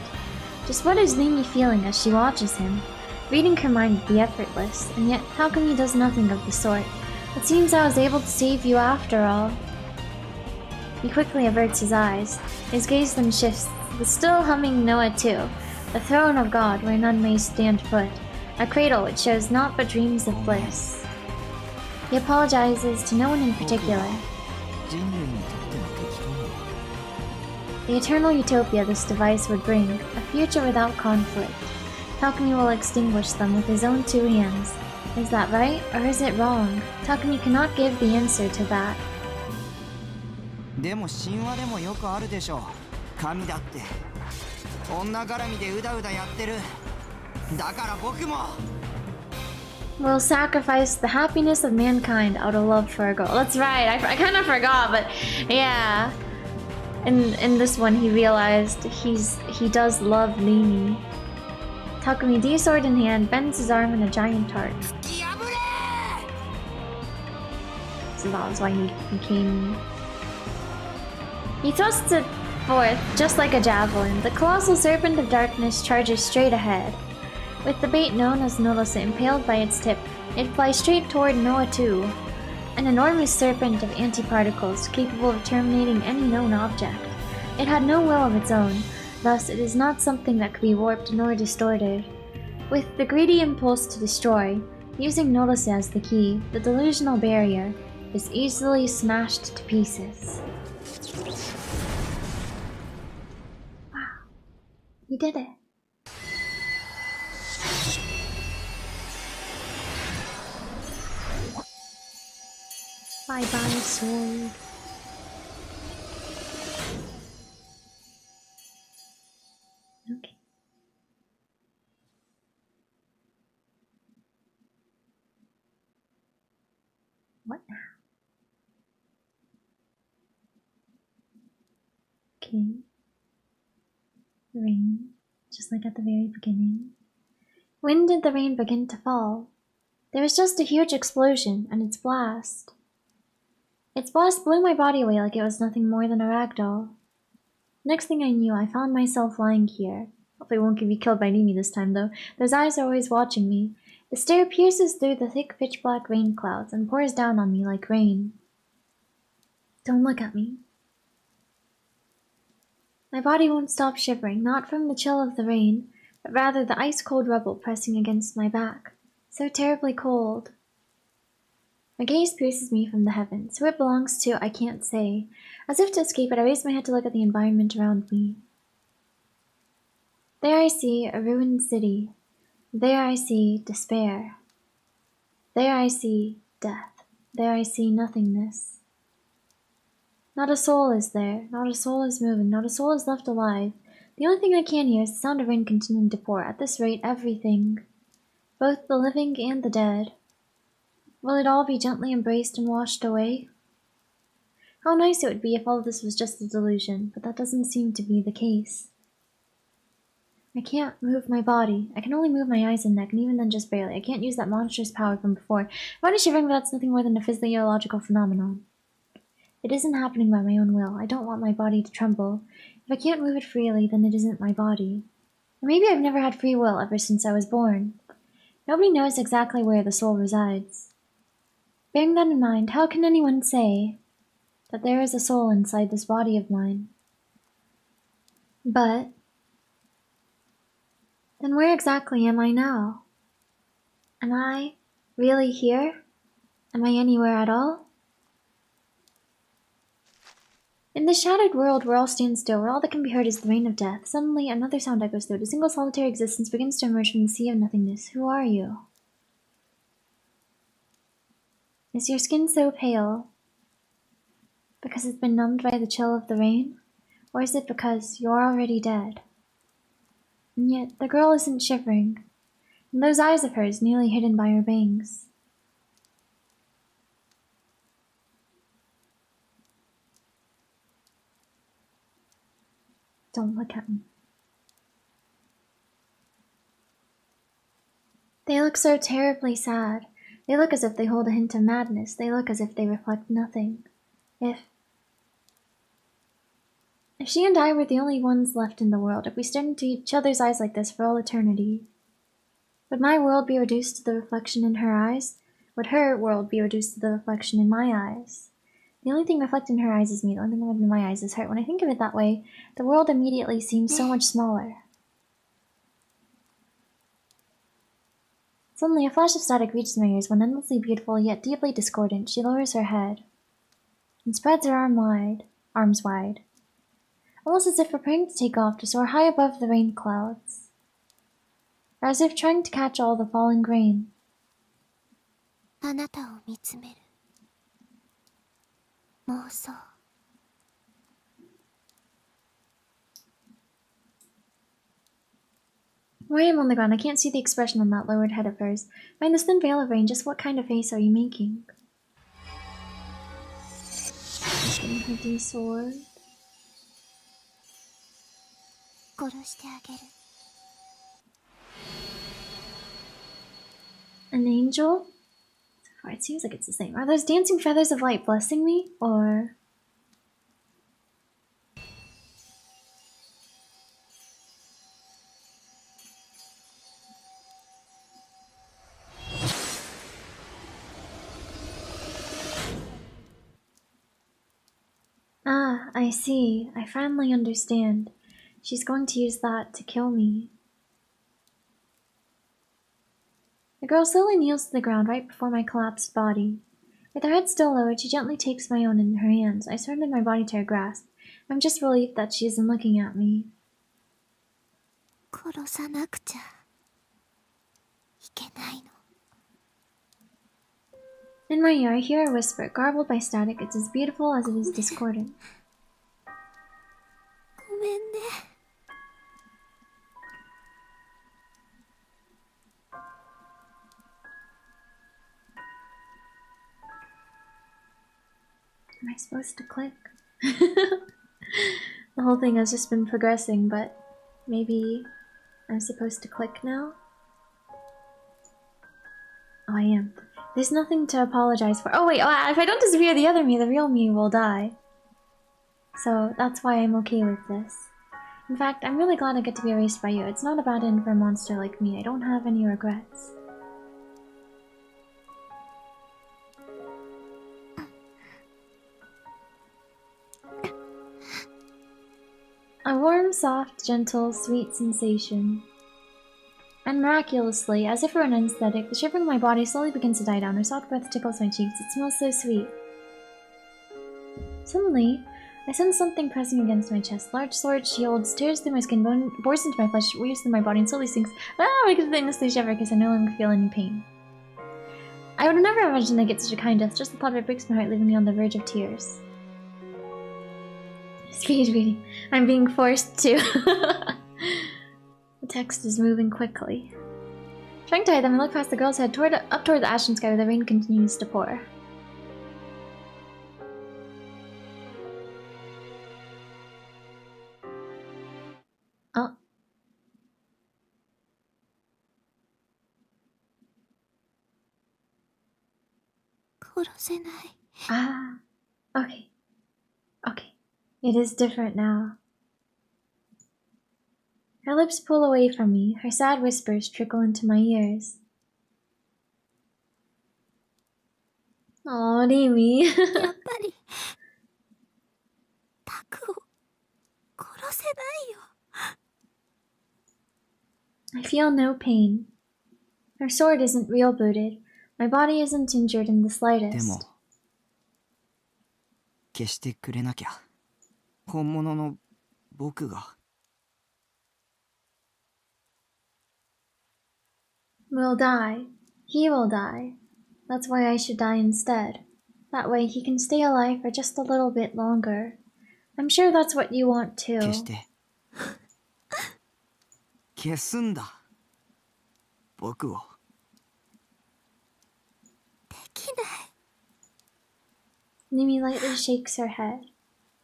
Speaker 1: Just what is Rimi feeling as she watches him? Reading her mind would be effortless, and yet Takumi does nothing of the sort. It seems I was able to save you after all. He quickly averts his eyes. His gaze then shifts to the still humming Noah 2, the throne of God where none may stand foot, a cradle which shows naught but dreams of bliss. He apologizes to no one in particular.
Speaker 5: 人類にとっての敵かも。
Speaker 1: The eternal utopia this device would bring, a future without conflict. Takumi will extinguish them with his own two hands. Is that right, or is it wrong? Takumi cannot give the answer to that.
Speaker 5: でも神話でもよくあるでしょ。神だって女絡みでうだうだやってる。だから僕も。
Speaker 1: Will sacrifice the happiness of mankind out of love for a girl. That's right, I kind of forgot, but yeah. In this one, he realized he does love Rimi. Takumi, D-sword in hand, bends his arm in a giant heart. So that was why he came. He thrusts it forth, just like a javelin. The colossal serpent of darkness charges straight ahead. With the bait known as Norose impaled by its tip, it flies straight toward Noah 2, an enormous serpent of antiparticles capable of terminating any known object. It had no will of its own, thus it is not something that could be warped nor distorted. With the greedy impulse to destroy, using Norose as the key, the delusional barrier is easily smashed to pieces. Wow, he did it. Bye bye, sword. Okay. Okay. Rain, just like at the very beginning. When did the rain begin to fall? There was just a huge explosion, and its blast. Its blast blew my body away like it was nothing more than a rag doll. Next thing I knew, I found myself lying here. Hopefully I won't get me killed by Rimi this time, though. Those eyes are always watching me. The stare pierces through the thick pitch-black rain clouds and pours down on me like rain. Don't look at me. My body won't stop shivering, not from the chill of the rain, but rather the ice-cold rubble pressing against my back. So terribly cold. My gaze pierces me from the heavens. Who it belongs to, I can't say. As if to escape it, I raise my head to look at the environment around me. There I see a ruined city. There I see despair. There I see death. There I see nothingness. Not a soul is there. Not a soul is moving. Not a soul is left alive. The only thing I can hear is the sound of rain continuing to pour. At this rate, everything, both the living and the dead, will it all be gently embraced and washed away? How nice it would be if all of this was just a delusion, but that doesn't seem to be the case. I can't move my body. I can only move my eyes and neck, and even then just barely. I can't use that monstrous power from before. My body's shivering, but that's nothing more than a physiological phenomenon. It isn't happening by my own will. I don't want my body to tremble. If I can't move it freely, then it isn't my body. Or maybe I've never had free will ever since I was born. Nobody knows exactly where the soul resides. Bearing that in mind, how can anyone say that there is a soul inside this body of mine? But then where exactly am I now? Am I really here? Am I anywhere at all? In this shattered world where all stands still, where all that can be heard is the rain of death, suddenly another sound echoes through it. A single solitary existence begins to emerge from the sea of nothingness. Who are you? Is your skin so pale because it's been numbed by the chill of the rain? Or is it because you're already dead? And yet the girl isn't shivering, and those eyes of hers nearly hidden by her bangs. Don't look at me. They look so terribly sad. They look as if they hold a hint of madness. They look as if they reflect nothing. If she and I were the only ones left in the world, if we stared into each other's eyes like this for all eternity, would my world be reduced to the reflection in her eyes? Would her world be reduced to the reflection in my eyes? The only thing reflected in her eyes is me. The only thing reflected in my eyes is her. When I think of it that way, the world immediately seems so much smaller. Suddenly, a flash of static reaches my ears when, endlessly beautiful yet deeply discordant, she lowers her head and spreads her arms wide, almost as if preparing to take off, to soar high above the rain clouds, or as if trying to catch all the falling grain.
Speaker 2: あなたを見つめる妄想
Speaker 1: Where I am on the ground, I can't see the expression on that lowered head of hers. Behind this thin veil of rain, just what kind of face are you making? Getting her D-sword.
Speaker 2: 殺してあげる
Speaker 1: An angel? So far, it seems like it's the same. Are those dancing feathers of light blessing me, or... Ah, I see. I finally understand. She's going to use that to kill me. The girl slowly kneels to the ground right before my collapsed body. With her head still lowered, she gently takes my own in her hands. I surrender my body to her grasp. I'm just relieved that she isn't looking at me.
Speaker 2: 殺さなくちゃいけないの
Speaker 1: In my ear, I hear a whisper, garbled by static. It's as beautiful as it is discordant.
Speaker 2: ごめんね
Speaker 1: Am I supposed to click? The whole thing has just been progressing, but maybe I'm supposed to click now? Oh, I am. There's nothing to apologize for. Oh wait, oh, if I don't disappear the other me, the real me will die. So that's why I'm okay with this. In fact, I'm really glad I get to be erased by you. It's not a bad end for a monster like me. I don't have any regrets. A warm, soft, gentle, sweet sensation. And miraculously, as if for an anesthetic, the shivering of my body slowly begins to die down. Her soft breath tickles my cheeks. It smells so sweet. Suddenly, I sense something pressing against my chest. Large sword shields tears through my skin, bores into my flesh, weaves through my body, and slowly sinks. I continuously shiver because I no longer feel any pain. I would have never imagined I'd get such a kind death. Just the thought of it breaks my heart, leaving me on the verge of tears. Speed reading. I'm being forced to. The text is moving quickly. Trying to hide them, I look past the girl's head up toward the ashen sky where the rain continues to pour. Oh. Ah. Okay. Okay. It is different now. Her lips pull away from me. Her sad whispers trickle into my ears. Oh, Rimi.
Speaker 2: やっぱりタクを殺せないよ。
Speaker 1: I feel no pain. Her sword isn't real-booted. My body isn't injured in the
Speaker 5: で
Speaker 1: slightest.
Speaker 5: も消してくれなきゃ本物の僕が
Speaker 1: Will die. He will die. That's why I should die instead. That way he can stay alive for just a little bit longer. I'm sure that's what you want too.
Speaker 5: 消して消すんだ僕を
Speaker 2: できない。
Speaker 1: Nimi lightly shakes her head.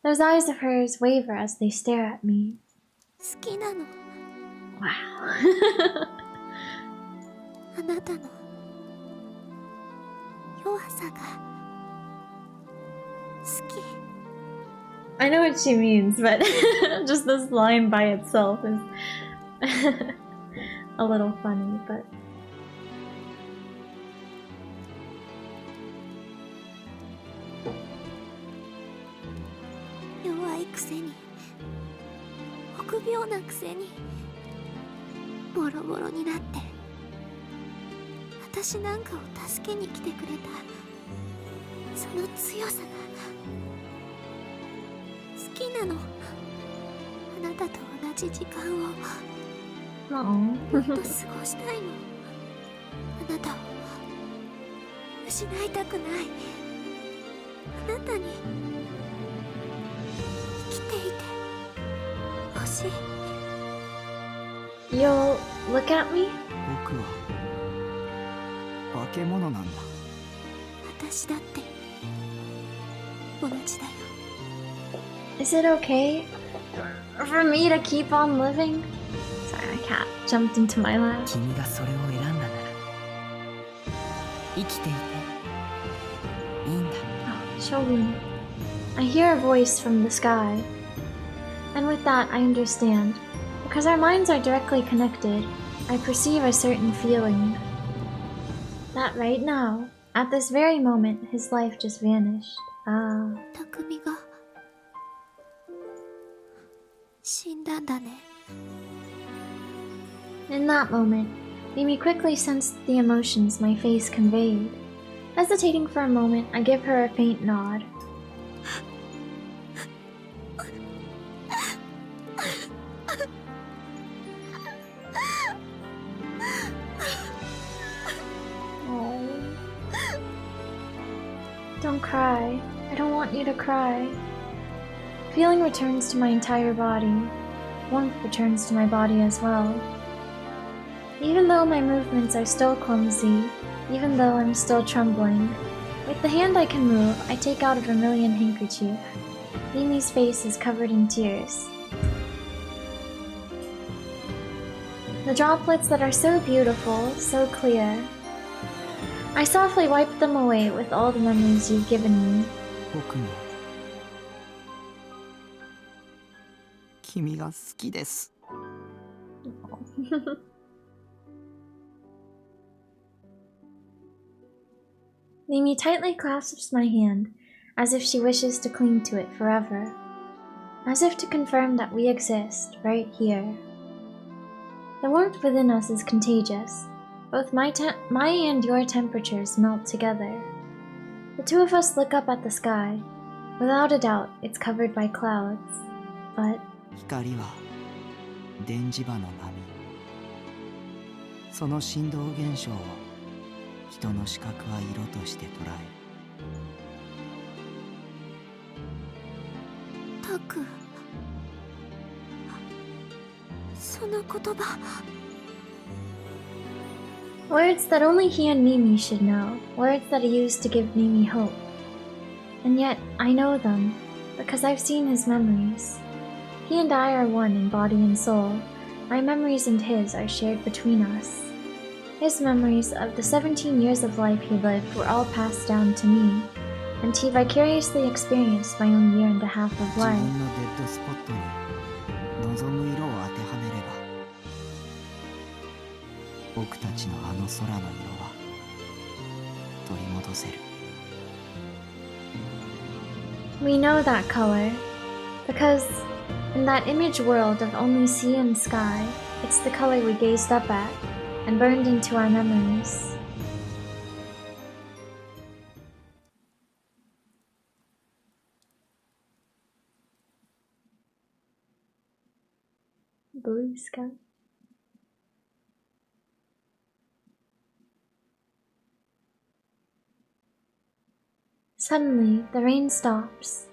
Speaker 1: Those eyes of hers waver as they stare at me.
Speaker 2: 好きなの。
Speaker 1: Wow.
Speaker 2: あなたの弱さが好き。
Speaker 1: I know what she means, but just this line by itself is a little funny, but...
Speaker 2: 弱いくせに臆病なくせにボロボロになって私なんかを助けに来てくれたその強さが好きなの。あなたと同じ時間をもっと過ごしたいの。あなたを失いたくない。あなたに生きていてほしい。
Speaker 1: You'll look at me?
Speaker 5: 僕は化け物なんだ。
Speaker 2: 私だって同じだよ。
Speaker 1: Is it okay for me to keep on living? Sorry, my cat jumped into my lap.
Speaker 4: 君がそれを選んだなら生きていていいんだ。
Speaker 1: Oh, Shogun. I hear a voice from the sky. And with that, I understand. Because our minds are directly connected, I perceive a certain feeling. That right now, at this very moment, his life just vanished. Ah.
Speaker 2: 匠が死んだんだね。
Speaker 1: In that moment, Mimi quickly sensed the emotions my face conveyed. Hesitating for a moment, I give her a faint nod. Oh. Don't cry. I don't want you to cry. Feeling returns to my entire body. Warmth returns to my body as well. Even though my movements are still clumsy, even though I'm still trembling, with the hand I can move, I take out a vermilion handkerchief. Mimi's face is covered in tears. The droplets that are so beautiful, so clear. I softly wipe them away with all the memories you've given me.
Speaker 5: 僕も君が好きです。
Speaker 1: Mimi tightly clasps my hand, as if she wishes to cling to it forever. As if to confirm that we exist, right here. The warmth within us is contagious. Both my and your temperatures melt together. The two of us look up at the sky. Without a doubt, it's covered by clouds. But
Speaker 5: 光は電磁波の波。その振動現象を人の視覚は色として捉え、
Speaker 2: タク、その言葉。
Speaker 1: words that only he and Mimi should know. Words that he used to give Mimi hope. And yet, I know them, because I've seen his memories. He and I are one in body and soul. My memories and his are shared between us. His memories of the 17 years of life he lived were all passed down to me, and he vicariously experienced my own year and a half of
Speaker 5: 自
Speaker 1: life.
Speaker 5: 分のデッドスポットに望む色を当てはめれば、僕たちのあの空の色は取り戻せる。
Speaker 1: We know that color, because in that image world of only sea and sky, it's the color we gazed up at and burned into our memories. Blue sky. Suddenly, the rain stops.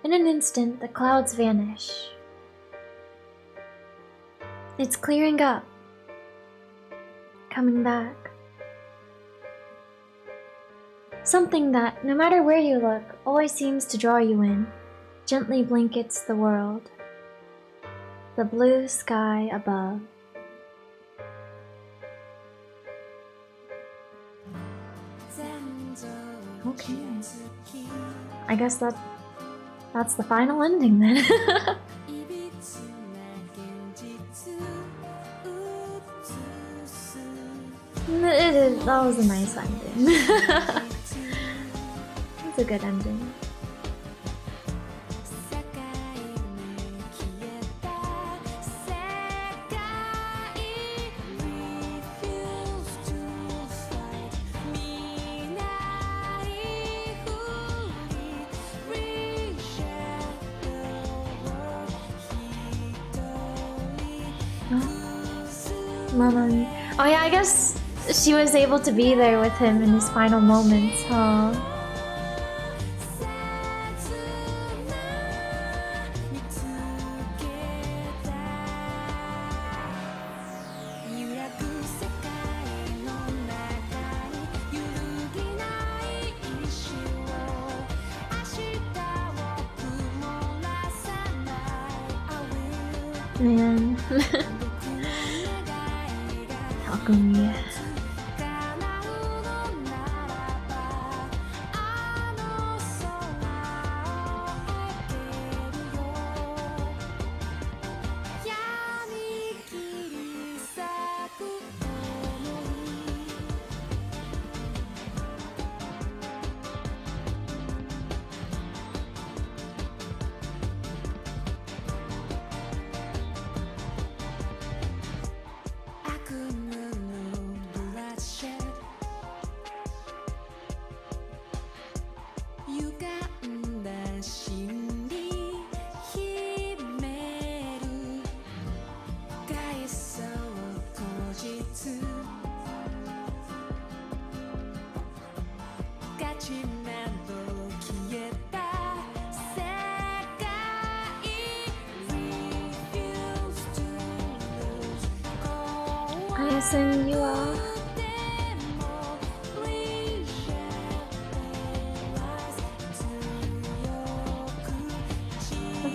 Speaker 1: In an instant, the clouds vanish. It's clearing up. Coming back. Something that, no matter where you look, always seems to draw you in, gently blankets the world. The blue sky above. Okay. I guess that's the final ending then. That was a nice ending. It's a good ending. Mama. Oh yeah, I guess she was able to be there with him in his final moments, huh? Man. Takumi. I assume you are.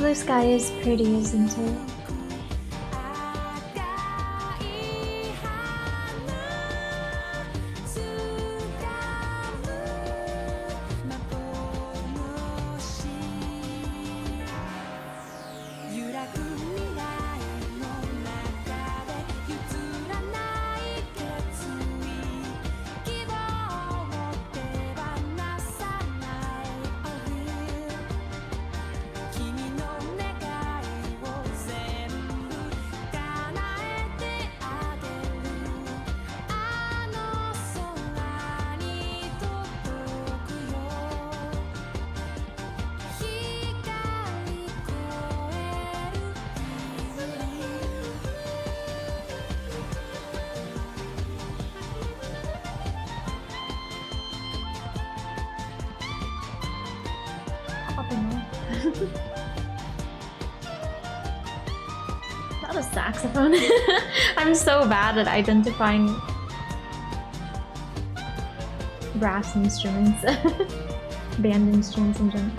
Speaker 1: blue sky is pretty, isn't it? Not a saxophone. I'm so bad at identifying brass instruments, band instruments in general.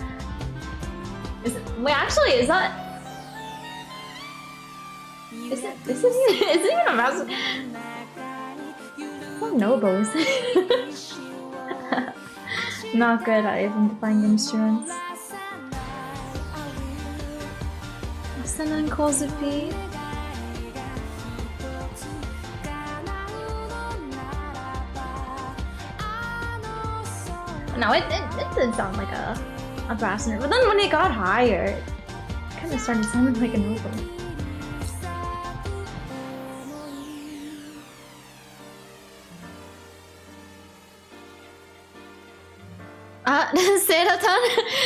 Speaker 1: Wait, actually, is that? Is it even a brass? What oboes? Not good at identifying instruments. Someone calls a P. No, it did sound like a brass note, but then when it got higher, it kind of started sounding like an oboe.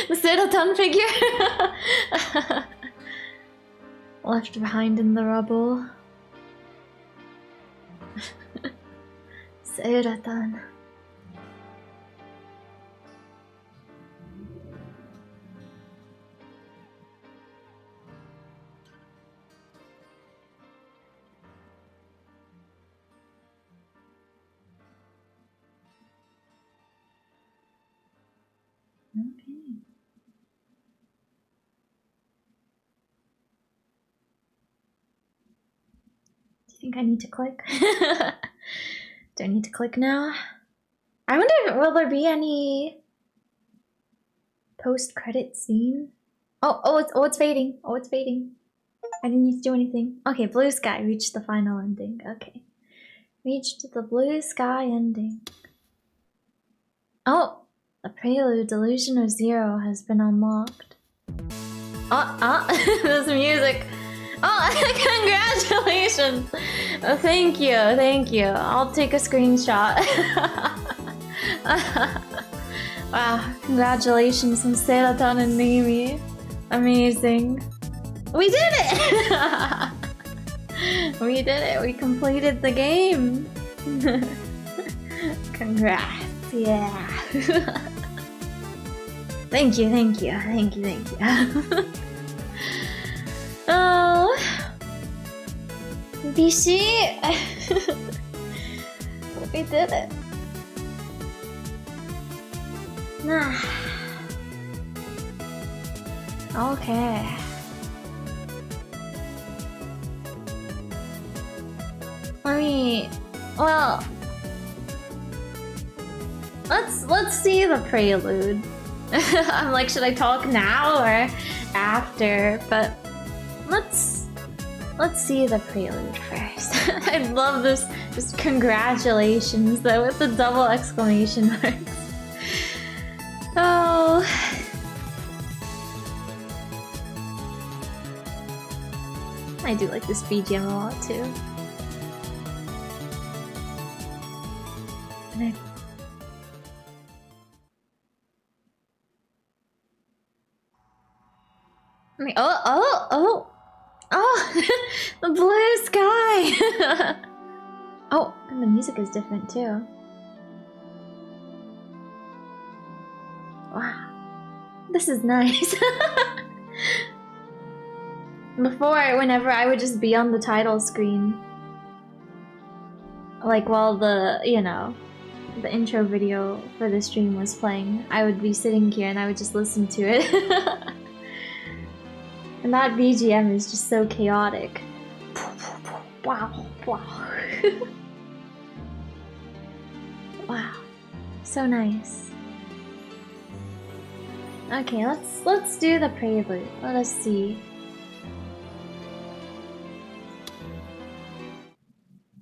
Speaker 1: The Serotan figure left behind in the rubble. Serotan. Do you think I need to click? Do I need to click now? I wonder, will there be any post-credit scene? It's fading. Oh, it's fading. I didn't need to do anything. Okay, blue sky reached the final ending. Okay. Reached the blue sky ending. Oh, the prelude Delusion of Zero has been unlocked. There's music. Oh, congratulations! Oh, thank you. I'll take a screenshot. Wow, congratulations from Serotan and Mimi. Amazing. We did it! We did it. We completed the game. Congrats. Yeah. Thank you. Oh, BC. We did it. Okay. Well, let's see the prelude. I'm like, should I talk now or after? But let's see the prelude first. I love this. Just congratulations though with the double exclamation marks. Oh. I do like this BGM a lot too. Oh, the blue sky. Oh, and the music is different too. Wow, this is nice. Before, whenever I would just be on the title screen, like while the intro video for the stream was playing, I would be sitting here and I would just listen to it. And that BGM is just so chaotic. Wow, wow. Wow. So nice. Okay, let's do the prelude. Let us see.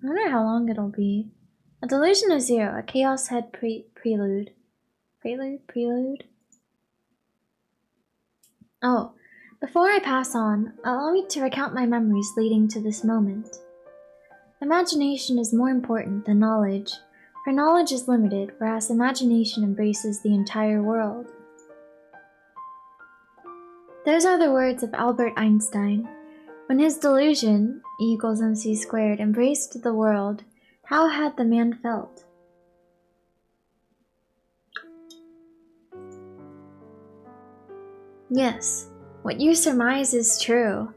Speaker 1: I wonder how long it'll be. A delusion of zero, a chaos head prelude. Prelude? Oh, before I pass on, allow me to recount my memories leading to this moment. Imagination is more important than knowledge, for knowledge is limited, whereas imagination embraces the entire world. Those are the words of Albert Einstein. When his delusion, E=mc², embraced the world, how had the man felt? Yes, what you surmise is true.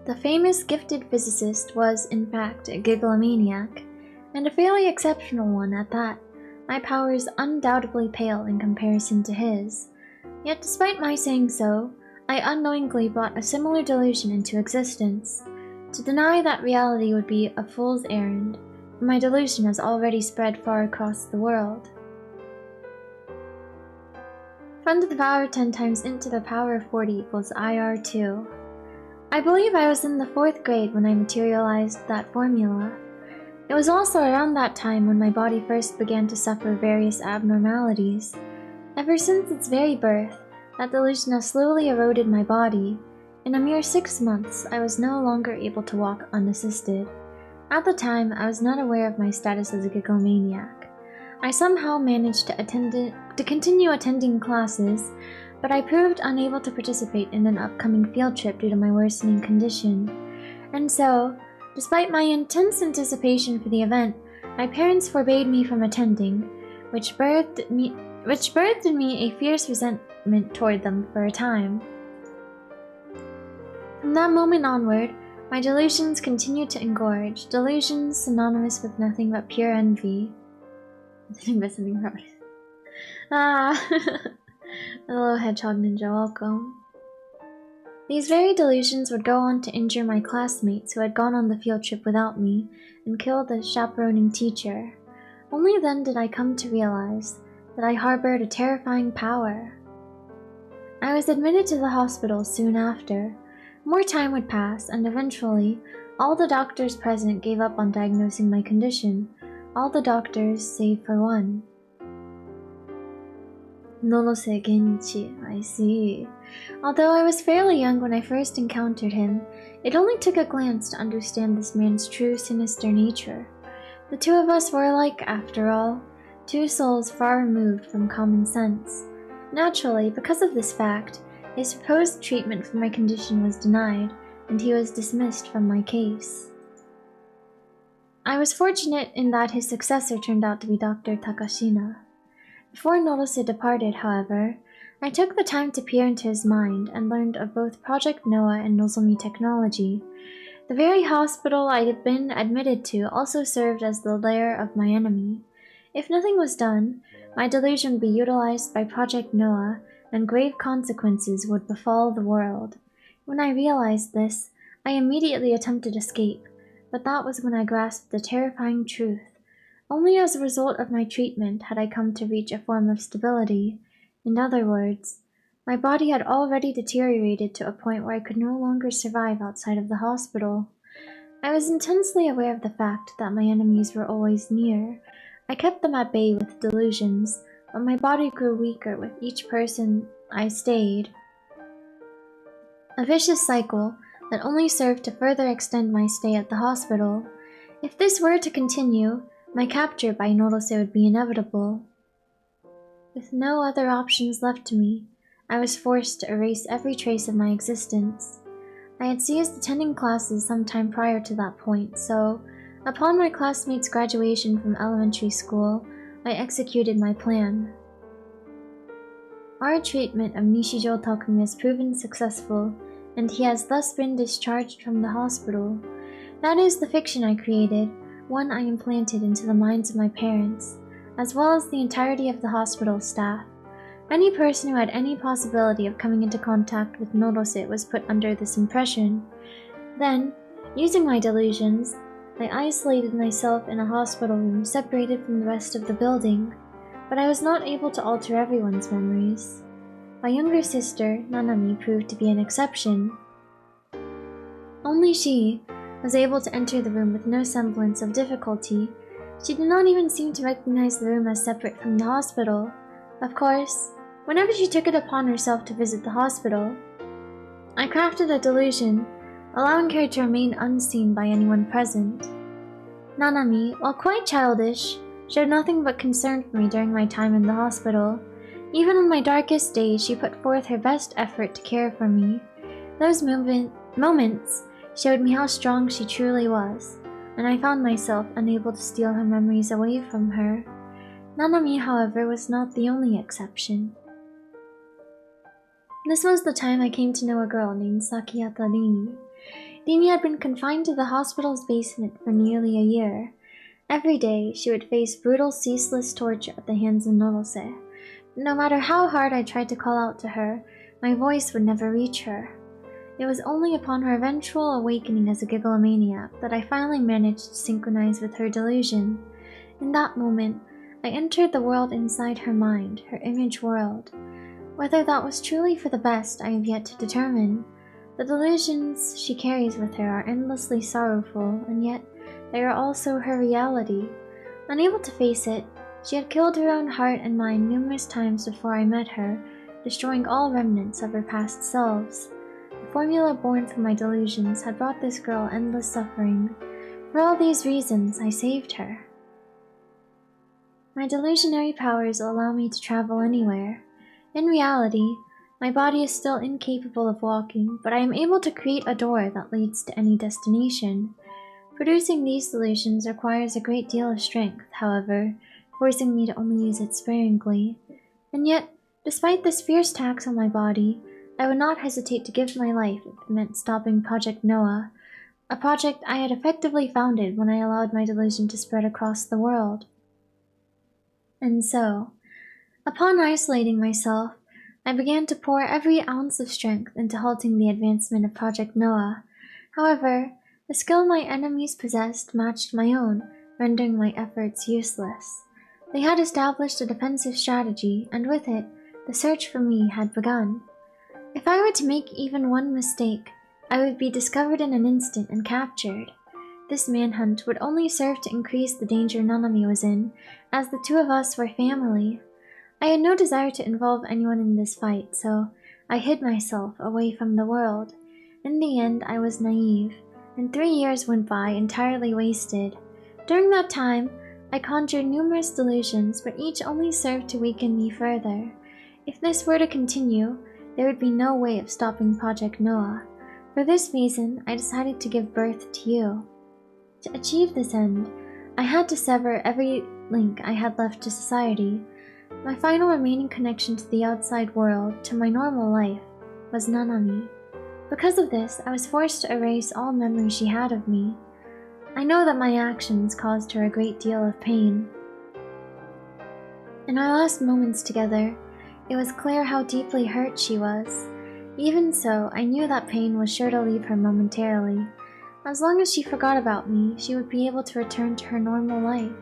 Speaker 1: The famous gifted physicist was, in fact, a gigglomaniac, and a fairly exceptional one at that. My powers undoubtedly pale in comparison to his. Yet despite my saying so, I unknowingly brought a similar delusion into existence. To deny that reality would be a fool's errand, for my delusion has already spread far across the world. Front to the power of 10 times into the power of 40 equals IR2. I believe I was in the 4th grade when I materialized that formula. It was also around that time when my body first began to suffer various abnormalities. Ever since its very birth, that delusion has slowly eroded my body. In a mere 6 months, I was no longer able to walk unassisted. At the time, I was not aware of my status as a gigglomaniac. I somehow managed to continue attending classes, but I proved unable to participate in an upcoming field trip due to my worsening condition. And so, despite my intense anticipation for the event, my parents forbade me from attending, which birthed in me a fierce resentment toward them for a time. From that moment onward, my delusions continued to engorge, delusions synonymous with nothing but pure envy. Ah, hello Hedgehog Ninja, welcome. These very delusions would go on to injure my classmates who had gone on the field trip without me, and kill the chaperoning teacher. Only then did I come to realize that I harbored a terrifying power. I was admitted to the hospital soon after. More time would pass, and eventually, all the doctors present gave up on diagnosing my condition. All the doctors, save for one. Norose Genichi, I see. Although I was fairly young when I first encountered him, it only took a glance to understand this man's true sinister nature. The two of us were alike, after all, two souls far removed from common sense. Naturally, because of this fact, his proposed treatment for my condition was denied, and he was dismissed from my case. I was fortunate in that his successor turned out to be Dr. Takashina. Before Norose departed, however, I took the time to peer into his mind and learned of both Project Noah and Nozomi technology. The very hospital I had been admitted to also served as the lair of my enemy. If nothing was done, my delusion would be utilized by Project Noah, and grave consequences would befall the world. When I realized this, I immediately attempted escape, but that was when I grasped the terrifying truth. Only as a result of my treatment had I come to reach a form of stability. In other words, my body had already deteriorated to a point where I could no longer survive outside of the hospital. I was intensely aware of the fact that my enemies were always near. I kept them at bay with delusions, but my body grew weaker with each person I stayed. A vicious cycle that only served to further extend my stay at the hospital. If this were to continue, my capture by Norose would be inevitable. With no other options left to me, I was forced to erase every trace of my existence. I had ceased attending classes sometime prior to that point, so, upon my classmates' graduation from elementary school, I executed my plan. Our treatment of Nishijo Takumi has proven successful, and he has thus been discharged from the hospital. That is the fiction I created, one I implanted into the minds of my parents, as well as the entirety of the hospital staff. Any person who had any possibility of coming into contact with Norose was put under this impression. Then, using my delusions, I isolated myself in a hospital room separated from the rest of the building, but I was not able to alter everyone's memories. My younger sister, Nanami, proved to be an exception. Only she was able to enter the room with no semblance of difficulty. She did not even seem to recognize the room as separate from the hospital. Of course, whenever she took it upon herself to visit the hospital, I crafted a delusion, allowing her to remain unseen by anyone present. Nanami, while quite childish, showed nothing but concern for me during my time in the hospital. Even on my darkest days, she put forth her best effort to care for me. Those moments showed me how strong she truly was, and I found myself unable to steal her memories away from her. Nanami, however, was not the only exception. This was the time I came to know a girl named Sakiyata Rimi. Rimi had been confined to the hospital's basement for nearly a year. Every day, she would face brutal, ceaseless torture at the hands of Norose. No matter how hard I tried to call out to her, my voice would never reach her. It was only upon her eventual awakening as a gigglomaniac that I finally managed to synchronize with her delusion. In that moment, I entered the world inside her mind, her image world. Whether that was truly for the best, I have yet to determine. The delusions she carries with her are endlessly sorrowful, and yet they are also her reality. Unable to face it, she had killed her own heart and mind numerous times before I met her, destroying all remnants of her past selves. The formula born from my delusions had brought this girl endless suffering. For all these reasons, I saved her. My delusionary powers allow me to travel anywhere. In reality, my body is still incapable of walking, but I am able to create a door that leads to any destination. Producing these delusions requires a great deal of strength, however, forcing me to only use it sparingly. And yet, despite this fierce tax on my body, I would not hesitate to give my life if it meant stopping Project Noah, a project I had effectively founded when I allowed my delusion to spread across the world. And so, upon isolating myself, I began to pour every ounce of strength into halting the advancement of Project Noah. However, the skill my enemies possessed matched my own, rendering my efforts useless. They had established a defensive strategy, and with it, the search for me had begun. If I were to make even one mistake, I would be discovered in an instant and captured. This manhunt would only serve to increase the danger Nanami was in, as the two of us were family. I had no desire to involve anyone in this fight, so I hid myself away from the world. In the end, I was naive, and 3 years went by entirely wasted. During that time, I conjured numerous delusions, but each only served to weaken me further. If this were to continue, there would be no way of stopping Project Noah. For this reason, I decided to give birth to you. To achieve this end, I had to sever every link I had left to society. My final remaining connection to the outside world, to my normal life, was Nanami. Because of this, I was forced to erase all memory she had of me. I know that my actions caused her a great deal of pain. In our last moments together, it was clear how deeply hurt she was. Even so, I knew that pain was sure to leave her momentarily. As long as she forgot about me, she would be able to return to her normal life.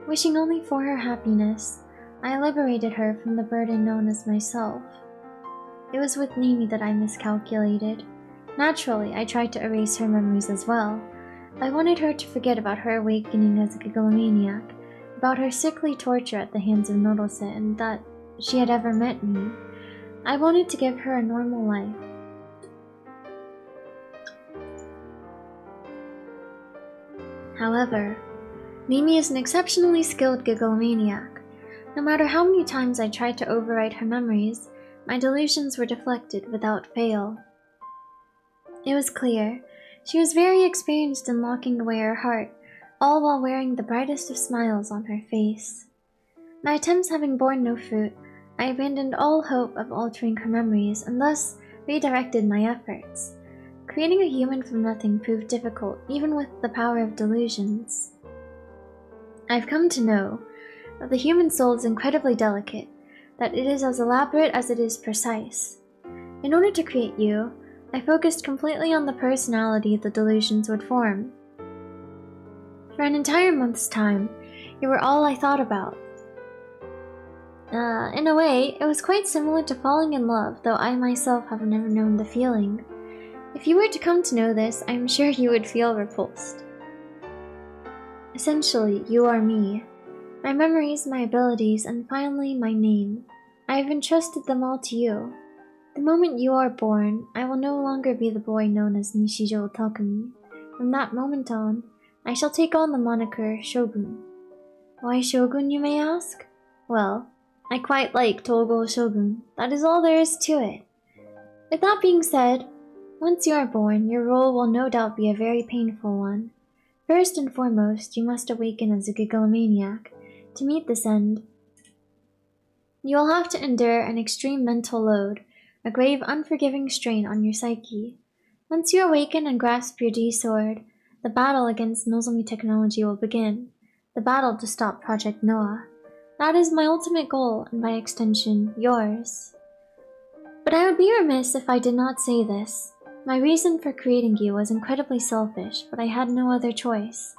Speaker 1: Wishing only for her happiness, I liberated her from the burden known as myself. It was with Nimi that I miscalculated. Naturally, I tried to erase her memories as well. I wanted her to forget about her awakening as a gigglomaniac, about her sickly torture at the hands of Norose, and that she had ever met me. I wanted to give her a normal life. However, Mimi is an exceptionally skilled gigglomaniac. No matter how many times I tried to overwrite her memories, my delusions were deflected without fail. It was clear she was very experienced in locking away her heart, all while wearing the brightest of smiles on her face. My attempts having borne no fruit, I abandoned all hope of altering her memories and thus redirected my efforts. Creating a human from nothing proved difficult, even with the power of delusions. I've come to know that the human soul is incredibly delicate. that it is as elaborate as it is precise. In order to create you, I focused completely on the personality the delusions would form. For an entire month's time, you were all I thought about. In a way, it was quite similar to falling in love, though I myself have never known the feeling. If you were to come to know this, I am sure you would feel repulsed. Essentially, you are me. My memories, my abilities, and finally my name. I have entrusted them all to you. The moment you are born, I will no longer be the boy known as Nishijo Takumi. From that moment on, I shall take on the moniker Shogun. Why Shogun, you may ask? Well, I quite like Togo Shogun. That is all there is to it. With that being said, once you are born, your role will no doubt be a very painful one. First and foremost, you must awaken as a gigalomaniac. To meet this end, you will have to endure an extreme mental load, a grave, unforgiving strain on your psyche. Once you awaken and grasp your D-sword, the battle against Nozomi technology will begin. The battle to stop Project Noah. That is my ultimate goal, and by extension, yours. But I would be remiss if I did not say this. My reason for creating you was incredibly selfish, but I had no other choice.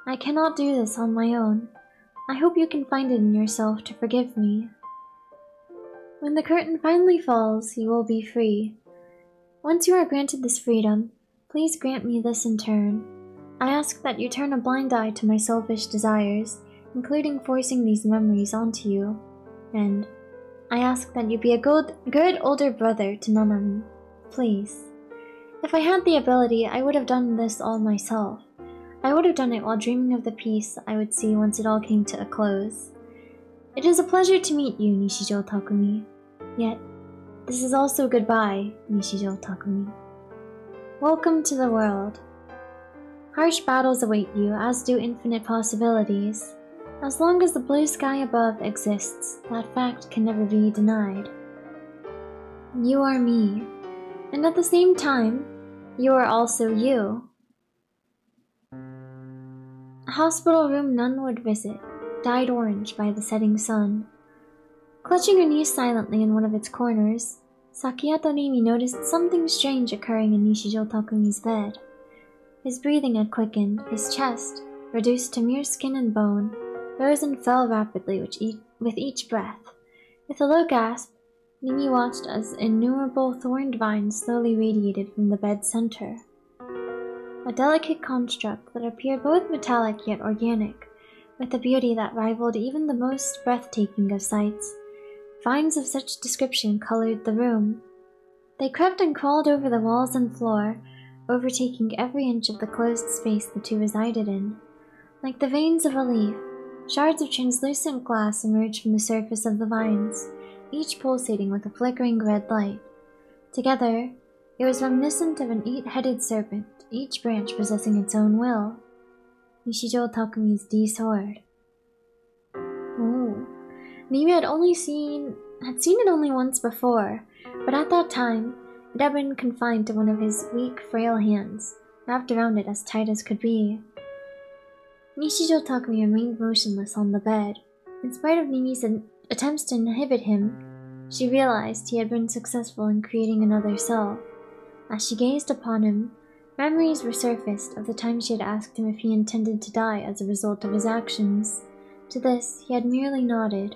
Speaker 1: I cannot do this on my own. I hope you can find it in yourself to forgive me. When the curtain finally falls, you will be free. Once you are granted this freedom, please grant me this in turn. I ask that you turn a blind eye to my selfish desires, including forcing these memories onto you. And I ask that you be a good older brother to Nanami. Please. If I had the ability, I would have done this all myself. I would have done it while dreaming of the peace I would see once it all came to a close. It is a pleasure to meet you, Nishijo Takumi. Yet, this is also goodbye, Nishijo Takumi. Welcome to the world. Harsh battles await you, as do infinite possibilities. As long as the blue sky above exists, that fact can never be denied. You are me, and at the same time, you are also you. A hospital room none would visit, dyed orange by the setting sun. Clutching her knees silently in one of its corners, Sakiato Rimi noticed something strange occurring in Nishijo Takumi's bed. His breathing had quickened, his chest, reduced to mere skin and bone, rose and fell rapidly with each breath. With a low gasp, Rimi watched as innumerable thorned vines slowly radiated from the bed's center. A delicate construct that appeared both metallic yet organic, with a beauty that rivaled even the most breathtaking of sights. Vines of such description colored the room. They crept and crawled over the walls and floor, overtaking every inch of the closed space the two resided in. Like the veins of a leaf, shards of translucent glass emerged from the surface of the vines, each pulsating with a flickering red light. Together, it was reminiscent of an 8-headed serpent, each branch possessing its own will. Nishijo Takumi's D-sword. Oh, Rimi had seen it only once before, but at that time, it had been confined to one of his weak, frail hands, wrapped around it as tight as could be. Nishijo Takumi remained motionless on the bed. In spite of Rimi's attempts to inhibit him, she realized he had been successful in creating another self. As she gazed upon him, memories resurfaced of the time she had asked him if he intended to die as a result of his actions. To this, he had merely nodded.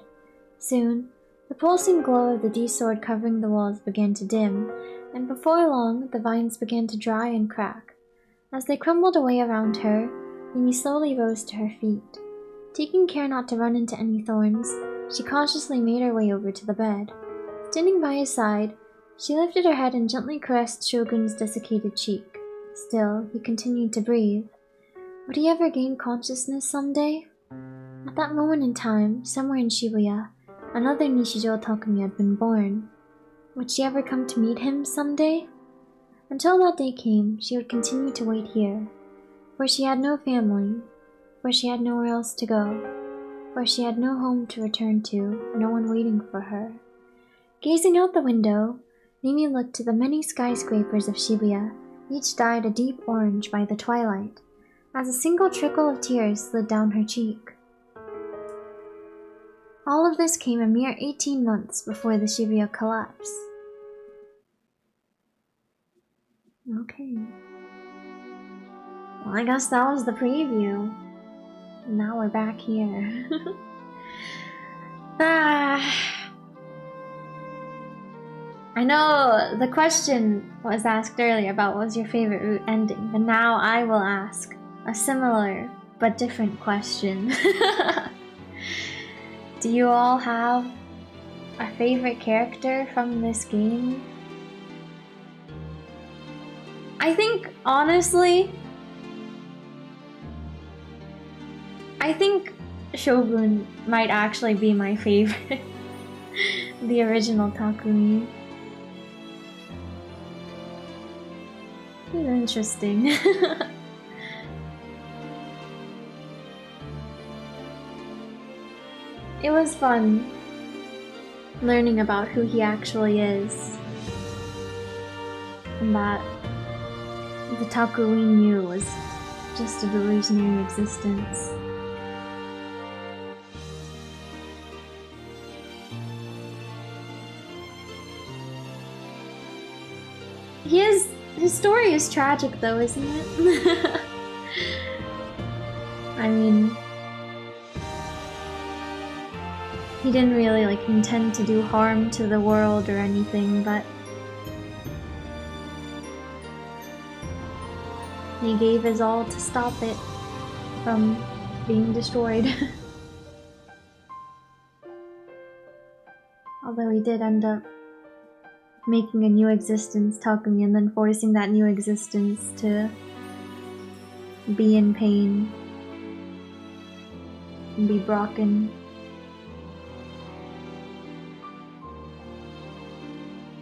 Speaker 1: Soon, the pulsing glow of the D-sword covering the walls began to dim, and before long, the vines began to dry and crack. As they crumbled away around her, Rimi slowly rose to her feet. Taking care not to run into any thorns, she cautiously made her way over to the bed. Standing by his side, she lifted her head and gently caressed Shogun's desiccated cheek. Still, he continued to breathe. Would he ever gain consciousness someday? At that moment in time, somewhere in Shibuya, another Nishijo Takumi had been born. Would she ever come to meet him someday? Until that day came, she would continue to wait here. For she had no family, for she had nowhere else to go, for she had no home to return to, no one waiting for her. Gazing out the window, Rimi looked to the many skyscrapers of Shibuya, each dyed a deep orange by the twilight, as a single trickle of tears slid down her cheek. All of this came a mere 18 months before the Shibuya collapse. Okay. Well, I guess that was the preview. Now we're back here. I know the question was asked earlier about what was your favorite route ending, but now I will ask a similar but different question. Do you all have a favorite character from this game? I think, honestly, I think Shogun might actually be my favorite. The original Takumi. He's interesting. It was fun learning about who he actually is. And that the Taku we knew was just a delusionary existence. His story is tragic though, isn't it? I mean, he didn't really like intend to do harm to the world or anything, but he gave his all to stop it from being destroyed. Although he did end up making a new existence, Takumi, and then forcing that new existence to be in pain and be broken.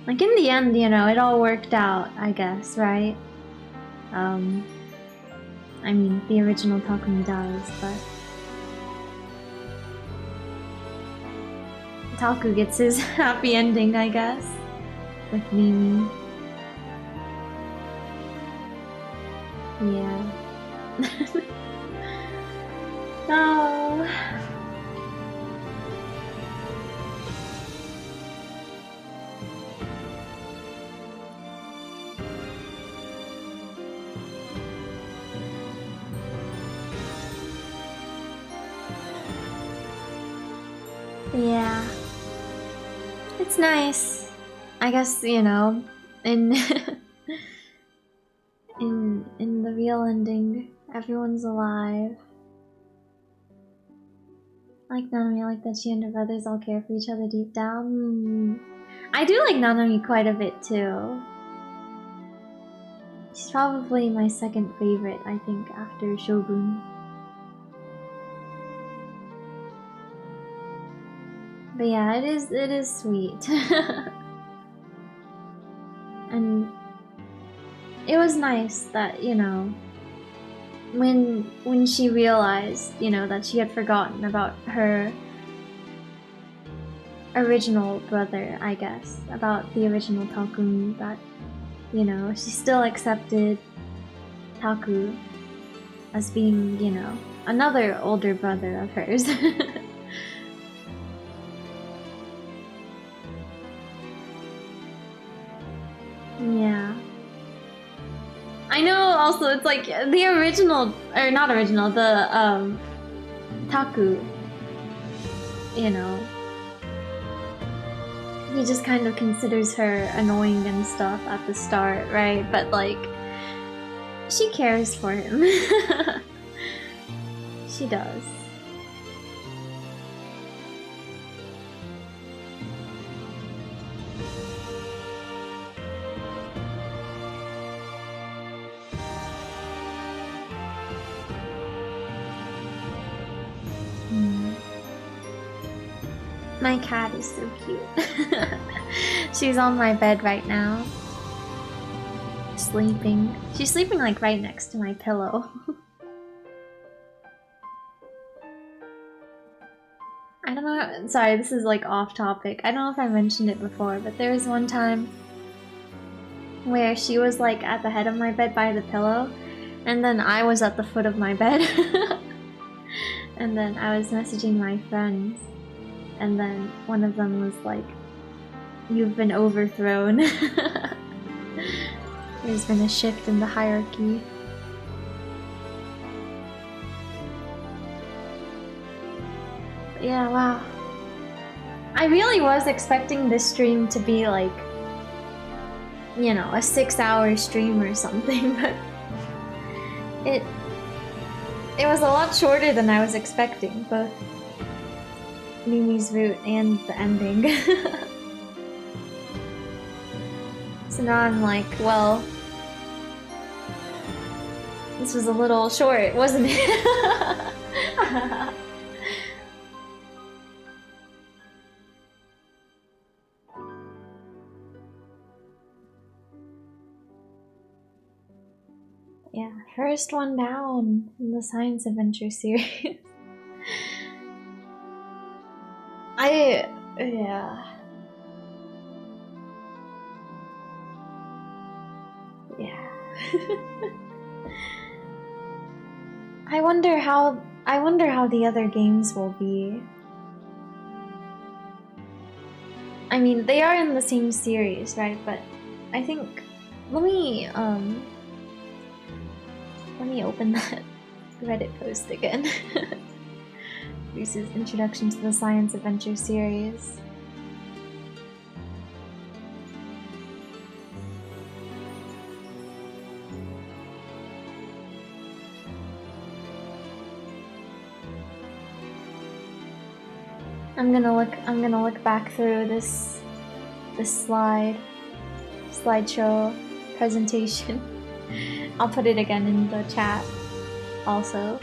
Speaker 1: Like in the end, you know, it all worked out, I guess, right? I mean, the original Takumi dies, but Taku gets his happy ending, I guess, with Mimi. Yeah. Oh. Yeah. It's nice. I guess, you know, in in the real ending, everyone's alive. I like Nanami, I like that she and her brothers all care for each other deep down. I do like Nanami quite a bit too. She's probably my second favorite, I think, after Shogun. But yeah, it is sweet. And it was nice that, you know, when she realized, you know, that she had forgotten about her original brother, I guess, about the original Takumi, that, you know, she still accepted Taku as being, you know, another older brother of hers. Yeah. I know also it's like the original, or not original, the Taku, you know, he just kind of considers her annoying and stuff at the start, right? But like, she cares for him. She does. My cat is so cute. She's on my bed right now. Sleeping. She's sleeping like right next to my pillow. I don't know, sorry, this is like off topic. I don't know if I mentioned it before, but there was one time where she was like at the head of my bed by the pillow, and then I was at the foot of my bed. And then I was messaging my friends. and then one of them was like, "You've been overthrown." There's been a shift in the hierarchy. But yeah, wow. I really was expecting this stream to be like, you know, a 6-hour stream or something, but it was a lot shorter than I was expecting, both Mimi's route and the ending. So now I'm like, well, this was a little short, wasn't it? Yeah, first one down in the Science Adventure series. Yeah. Yeah. I wonder how the other games will be. I mean, they are in the same series, right? But I think let me open that Reddit post again. Reese's introduction to the Science Adventure series. I'm gonna look back through this slideshow presentation. I'll put it again in the chat also.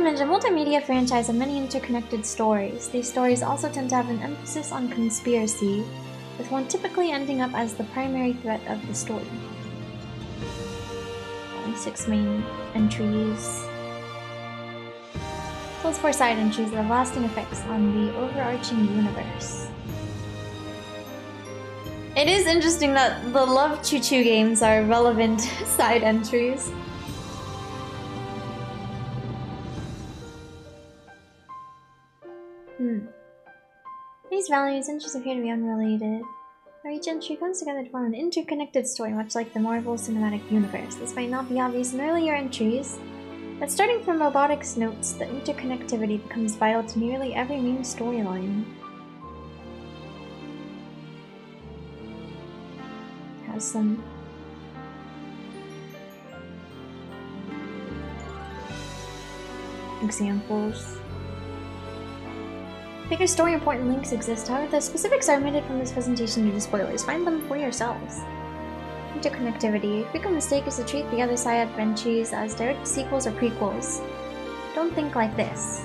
Speaker 1: It's a multimedia franchise of many interconnected stories. These stories also tend to have an emphasis on conspiracy, with one typically ending up as the primary threat of the story. Only 6 main entries. Plus 4 side entries that have lasting effects on the overarching universe. It is interesting that the Love Choo Choo games are relevant side entries. These values entries appear to be unrelated. Where each entry comes together to form an interconnected story, much like the Marvel Cinematic Universe. This might not be obvious in earlier entries, but starting from robotics notes, the interconnectivity becomes vital to nearly every main storyline. Has some examples. Bigger story important links exist, however the specifics are omitted from this presentation due to spoilers. Find them for yourselves. Interconnectivity. A frequent mistake is to treat the other side adventures as direct sequels or prequels. Don't think like this.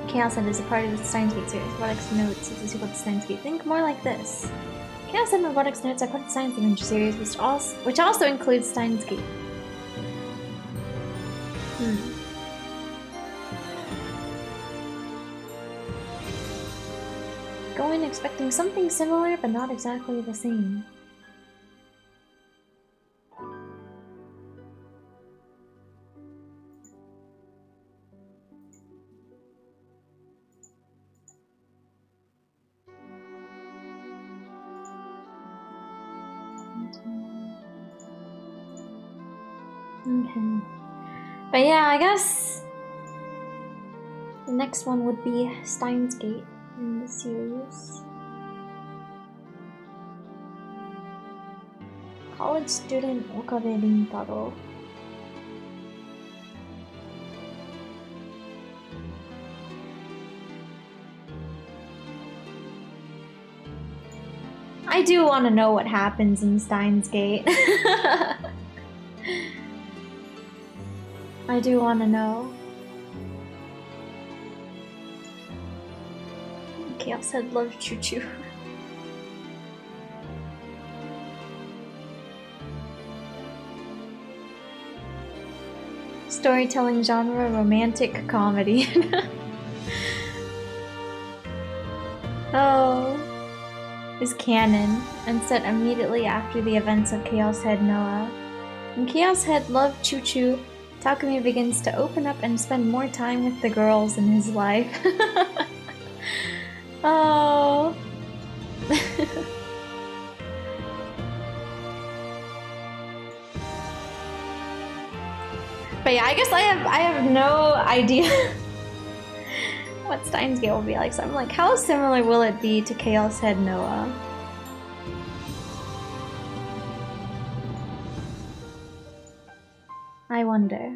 Speaker 1: Chaos Head is a part of the Steins Gate series. Robotics Notes is a sequel to Steins Gate. Think more like this. Chaos Head and Robotics Notes are part of the Science Adventure series, which also includes Steins Gate. Go in expecting something similar, but not exactly the same. Okay. But yeah, I guess the next one would be Steins Gate in the series. College student Okabe Rintaro. I do want to know what happens in Steins Gate. I do want to know. Chaos Head loves Choo Choo. Storytelling genre romantic comedy. Oh. Is canon and set immediately after the events of Chaos Head Noah. In Chaos Head Love Choo Choo, Takumi begins to open up and spend more time with the girls in his life. Oh. But yeah, I guess I have no idea what Steins Gate will be like. So I'm like, how similar will it be to Chaos Head Noah? I wonder.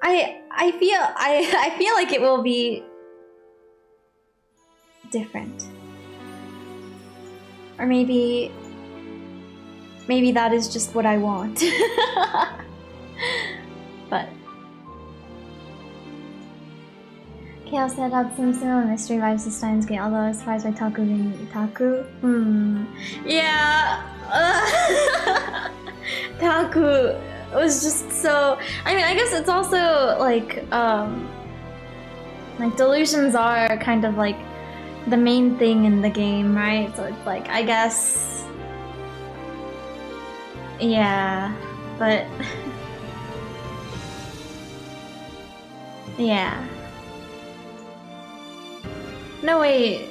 Speaker 1: I feel like it will be different. Or maybe that is just what I want. But Chaos Head had some similar mystery vibes to Steins Gate, although I was surprised by Taku being Itaku. Yeah. Taku was just so. I mean, I guess it's also like delusions are kind of like the main thing in the game, right? So it's like, I guess, yeah, but yeah. No, wait.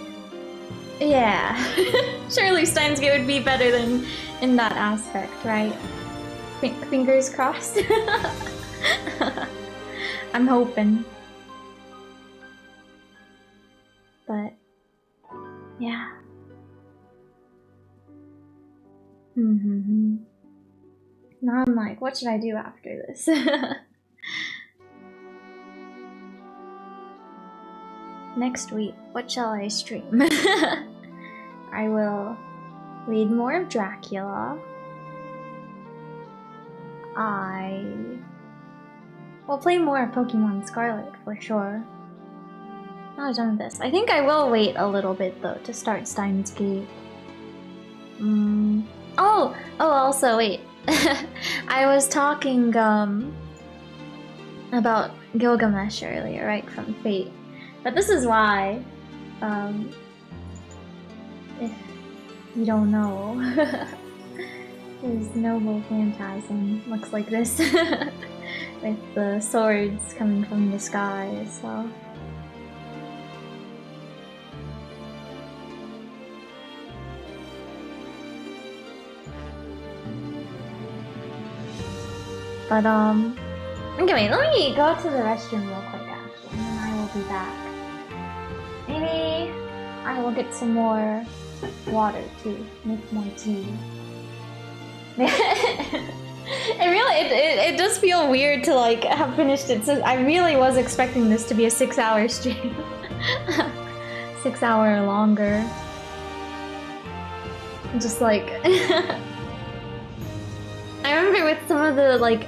Speaker 1: Yeah. Surely Steins Gate would be better than in that aspect, right? Fingers crossed. I'm hoping. But yeah. Now I'm like, what should I do after this? Next week, what shall I stream? I will read more of Dracula. I will play more of Pokemon Scarlet for sure. Now I'm done with this. I think I will wait a little bit though to start Steins Gate. Oh, also wait. I was talking about Gilgamesh earlier, right, from Fate. But this is why, if you don't know, his noble phantasm looks like this, with the swords coming from the sky, so. But, okay, wait, let me go to the restroom real quick, actually, and then I will be back. Maybe I will get some more water to make more tea. It does feel weird to like have finished it. So I really was expecting this to be a 6-hour stream. 6 hour or longer. Just like I remember with some of the like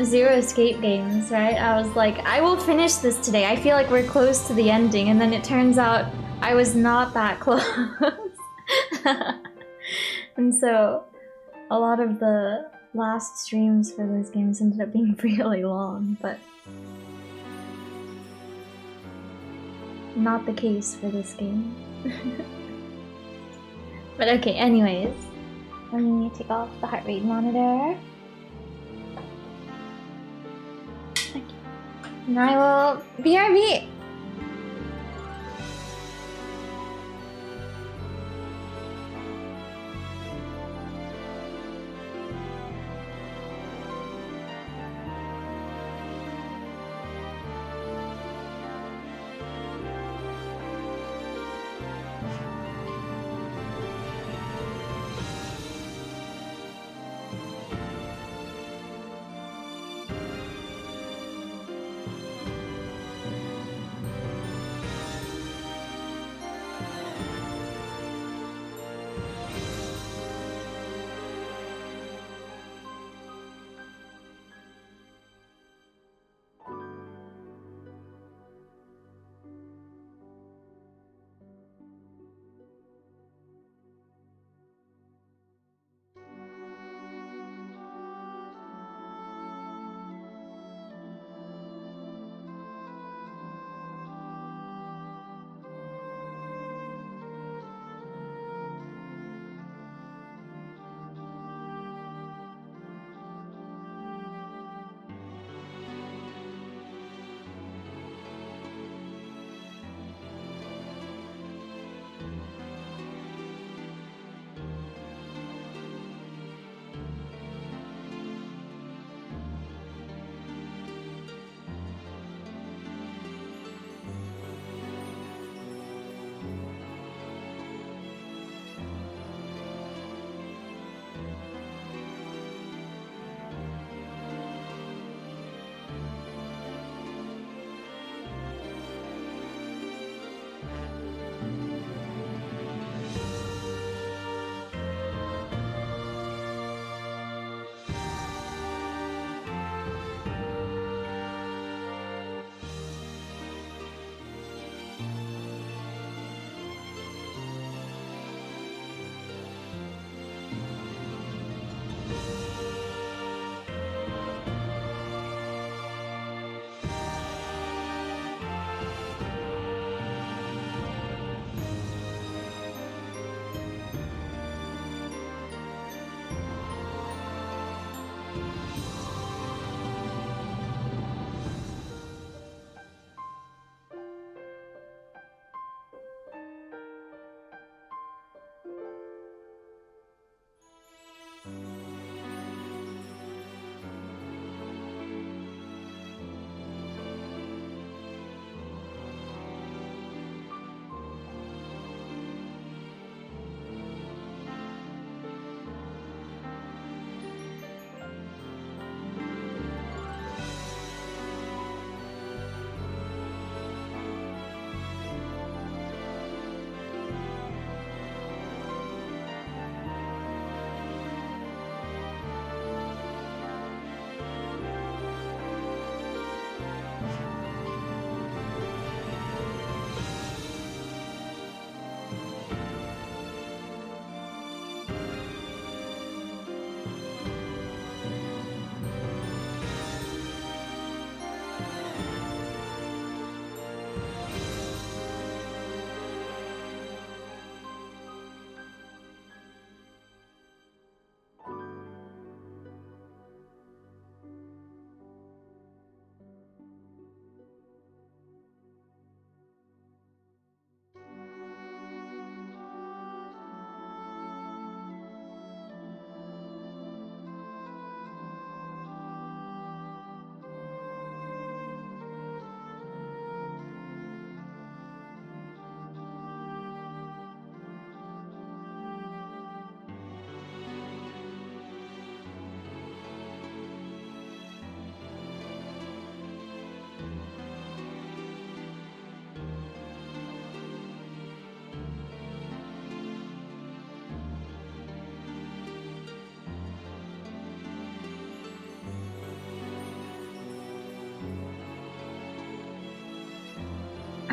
Speaker 1: Zero Escape games, right? I was like, I will finish this today. I feel like we're close to the ending, and then it turns out I was not that close. And so a lot of the last streams for those games ended up being really long, but not the case for this game. But okay, anyways, let me take off the heart rate monitor. And I will BRB.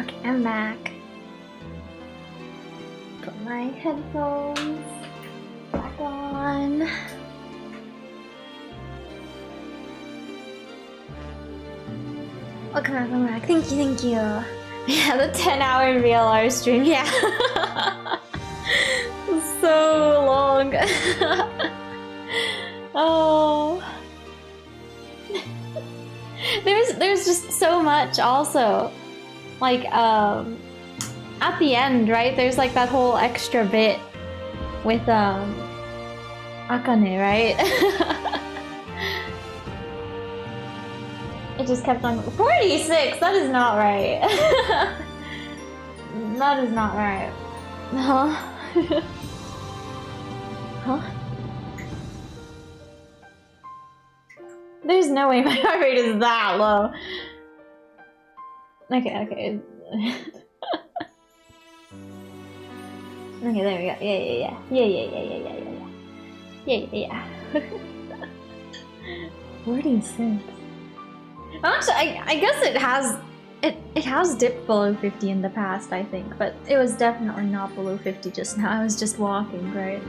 Speaker 1: Okay, I'm back. Put my headphones back on. Welcome back. Thank you, thank you. Yeah, the 10-hour VLR stream, yeah. So long. Oh. There's just so much also. Like, at the end, right? There's like that whole extra bit with, Akane, right? It just kept on 46! That is not right. That is not right. Huh? Huh? There's no way my heart rate is that low. Okay, okay. Okay, there we go. Yeah. Yeah. 46. Actually, I guess it has dipped below 50 in the past, I think, but it was definitely not below 50 just now. I was just walking, right?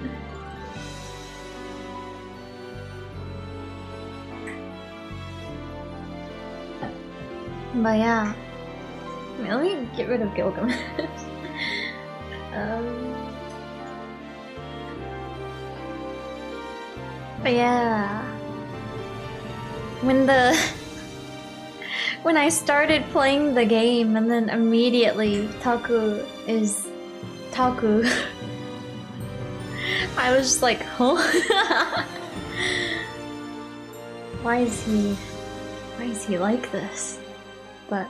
Speaker 1: But yeah. Wait, let me get rid of Gilgamesh. But yeah. When I started playing the game and then immediately Taku is Taku, I was just like, huh? Why is he like this? But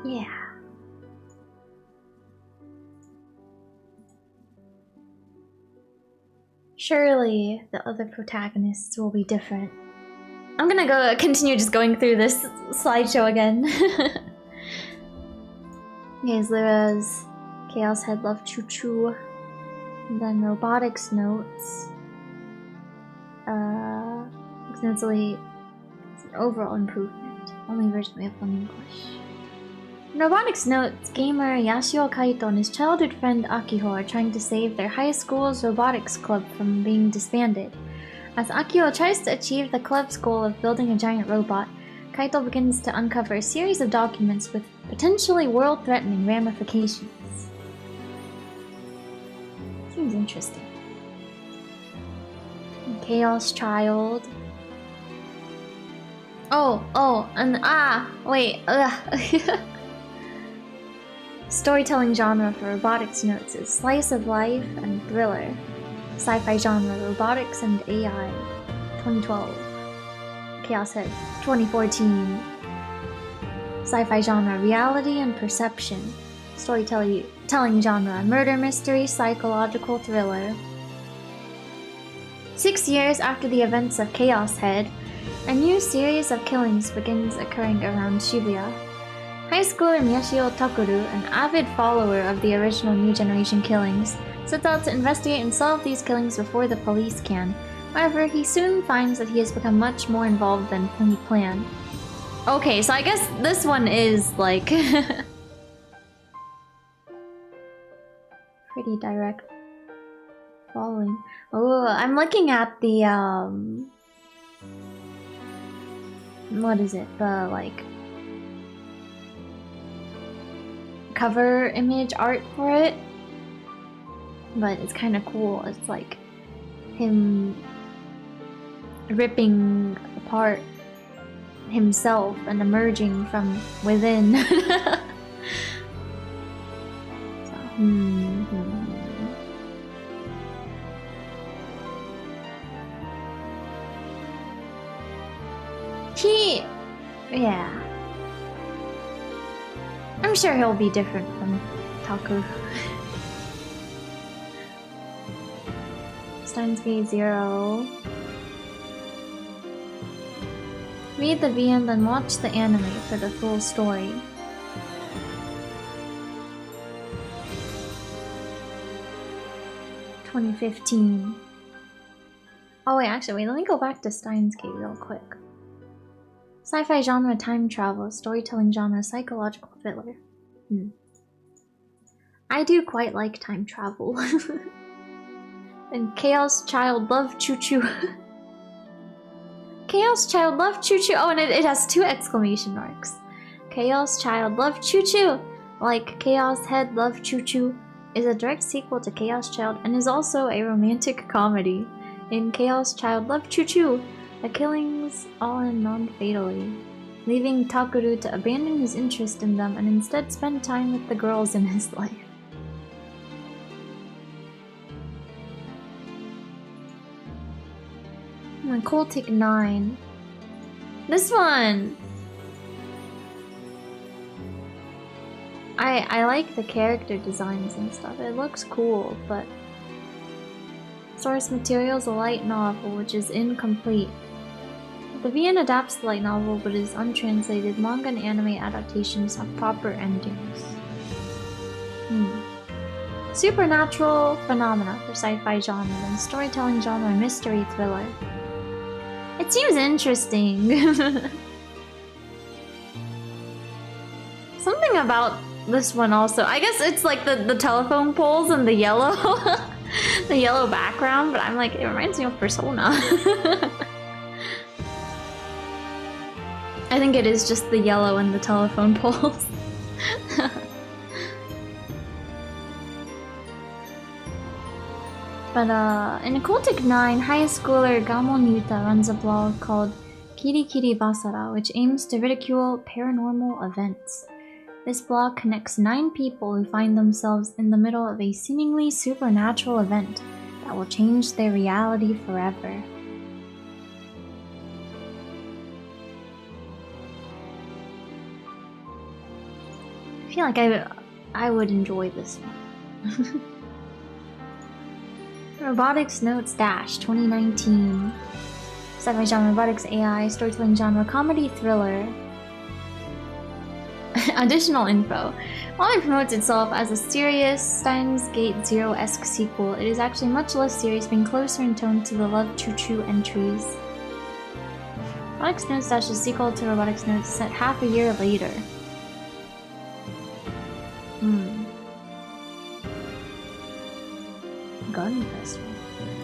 Speaker 1: yeah. Surely the other protagonists will be different. I'm gonna continue just going through this slideshow again. Okay, Lyra's Chaos Head Love Choo Choo. And then Robotics Notes. Extensively, it's an overall improvement. Only version we have in English. In Robotics Notes, gamer Yashio Kaito and his childhood friend Akiho are trying to save their high school's robotics club from being disbanded. As Akiho tries to achieve the club's goal of building a giant robot, Kaito begins to uncover a series of documents with potentially world-threatening ramifications. Seems interesting. Chaos Child. Wait. Storytelling genre for Robotics Notes is slice of life and thriller. Sci-fi genre Robotics and AI 2012. Chaos Head 2014. Sci-fi genre Reality and Perception. Storytelling genre Murder Mystery Psychological Thriller. 6 years after the events of Chaos Head, a new series of killings begins occurring around Shibuya. High schooler Miyashio Takuru, an avid follower of the original New Generation killings, sets out to investigate and solve these killings before the police can. However, he soon finds that he has become much more involved than he planned. Okay, so I guess this one is like pretty direct following. Oh, I'm looking at the what is it? The like cover image art for it. But it's kind of cool. It's like him ripping apart himself and emerging from within. So, yeah. I'm sure he'll be different from Taku. Steins Gate 0. Read the V and then watch the anime for the full story. (2015). Oh wait, actually, wait, let me go back to Steins Gate real quick. Sci-fi genre, time travel, storytelling genre, psychological thriller. I do quite like time travel. And Chaos Child Love Choo Choo. Chaos Child Love Choo Choo. Oh, and it has 2 exclamation marks. Chaos Child Love Choo Choo, like Chaos Head Love Choo Choo, is a direct sequel to Chaos Child and is also a romantic comedy. In Chaos Child Love Choo Choo, the killings all end non-fatally, leaving Takuru to abandon his interest in them and instead spend time with the girls in his life. Cultic 9. This one! I like the character designs and stuff. It looks cool, but... Source material is a light novel, which is incomplete. The VN adapts the light novel, but is untranslated. Manga and anime adaptations have proper endings. Supernatural phenomena for sci-fi genre and storytelling genre mystery thriller. It seems interesting. Something about this one also. I guess it's like the telephone poles and the yellow the yellow background, but I'm like, it reminds me of Persona. I think it is just the yellow and the telephone poles. But in Occultic 9, high schooler Gamon Yuta runs a blog called Kiri Kiri Basara, which aims to ridicule paranormal events. This blog connects 9 people who find themselves in the middle of a seemingly supernatural event that will change their reality forever. I feel like I would enjoy this one. Robotics Notes Dash 2019. Sci-fi genre, robotics, AI, storytelling genre, comedy, thriller. Additional info. While it promotes itself as a serious Steins Gate Zero-esque sequel, it is actually much less serious, being closer in tone to the Love Choo Choo entries. Robotics Notes Dash is a sequel to Robotics Notes set half a year later. Gun Festival.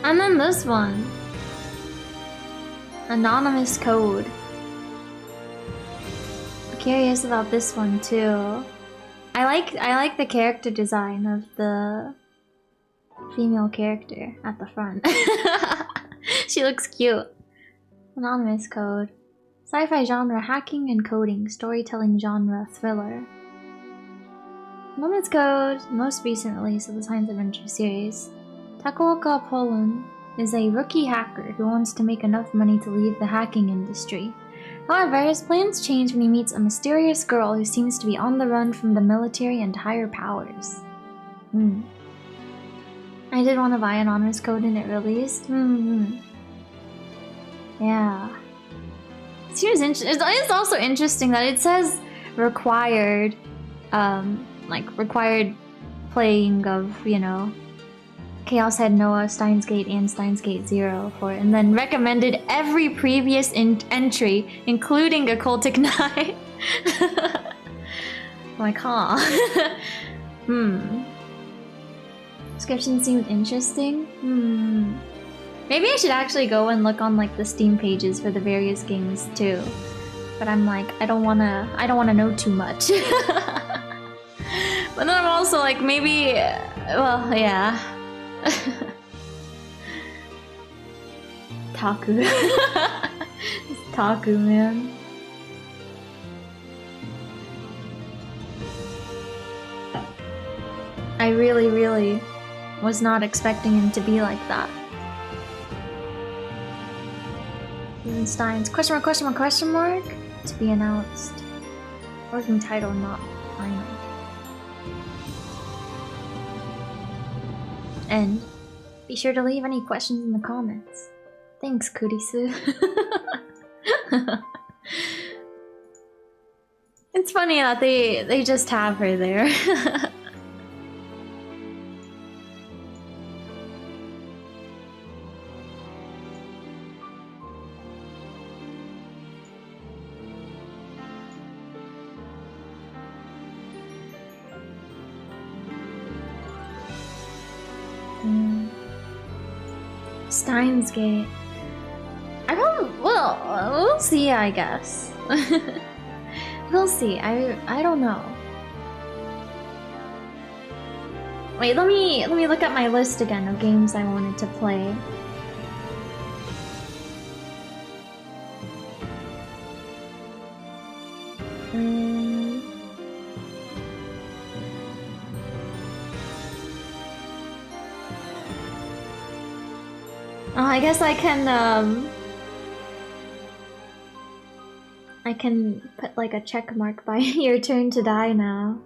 Speaker 1: And then this one. Anonymous Code. I'm curious about this one too. I like the character design of the female character at the front. She looks cute. Anonymous Code. Sci-fi genre, hacking and coding, storytelling genre, thriller. Anonymous Code, most recent release of the science adventure series. Takuoka Polun is a rookie hacker who wants to make enough money to leave the hacking industry. However, his plans change when he meets a mysterious girl who seems to be on the run from the military and higher powers. I did want to buy Anonymous Code and it released. Yeah. Seems interesting. It's also interesting that it says required, required playing of, you know, Chaos Head Noah, Steins Gate, and Steins Gate Zero for it, and then recommended every previous entry, including Occultic 9. Like, huh. Description seems interesting. Maybe I should actually go and look on like the Steam pages for the various games too. But I'm like, I don't wanna know too much. But then I'm also like, maybe, well, yeah. Taku. It's Taku, man. I really was not expecting him to be like that. Steins, question mark? To be announced. Working title not final. And be sure to leave any questions in the comments. Thanks, Kurisu. It's funny that they just have her there. Steins Gate. I don't. Well, we'll see. I guess. We'll see. I don't know. Wait, let me look at my list again of games I wanted to play. Oh, I guess I can put like a check mark by your turn to die now.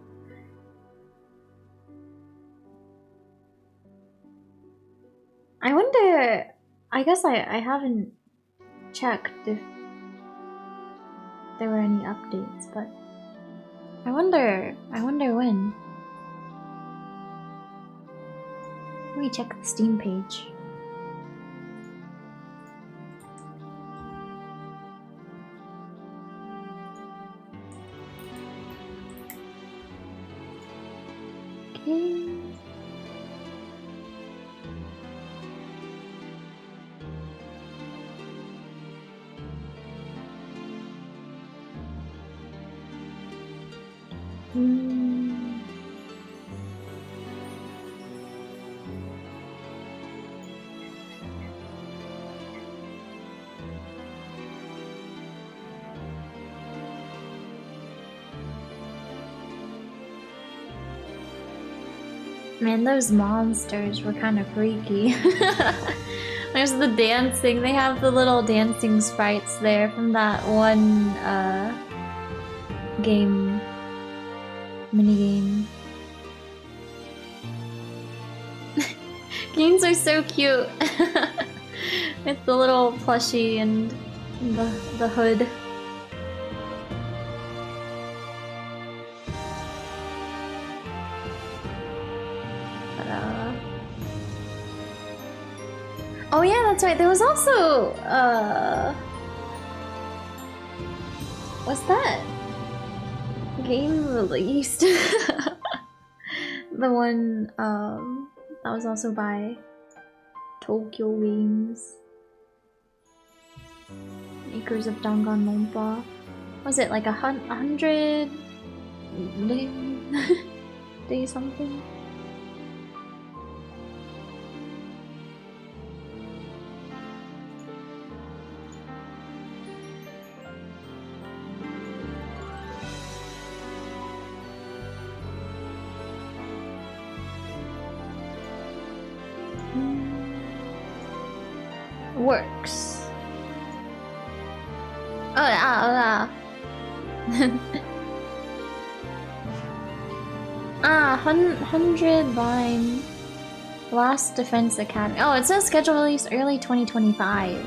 Speaker 1: I wonder, I guess I haven't checked if there were any updates, but I wonder when. Let me check the Steam page. Okay. Man, those monsters were kind of freaky. There's the dancing. They have the little dancing sprites there from that one minigame. Games are so cute. With the little plushie and the hood. Oh yeah, that's right. There was also what's that game released? The one that was also by Tokyo Games, makers of Danganronpa. Was it like 100 day something? Works. Oh yeah. 100 line Last Defense Academy. Oh, it says schedule release early 2025.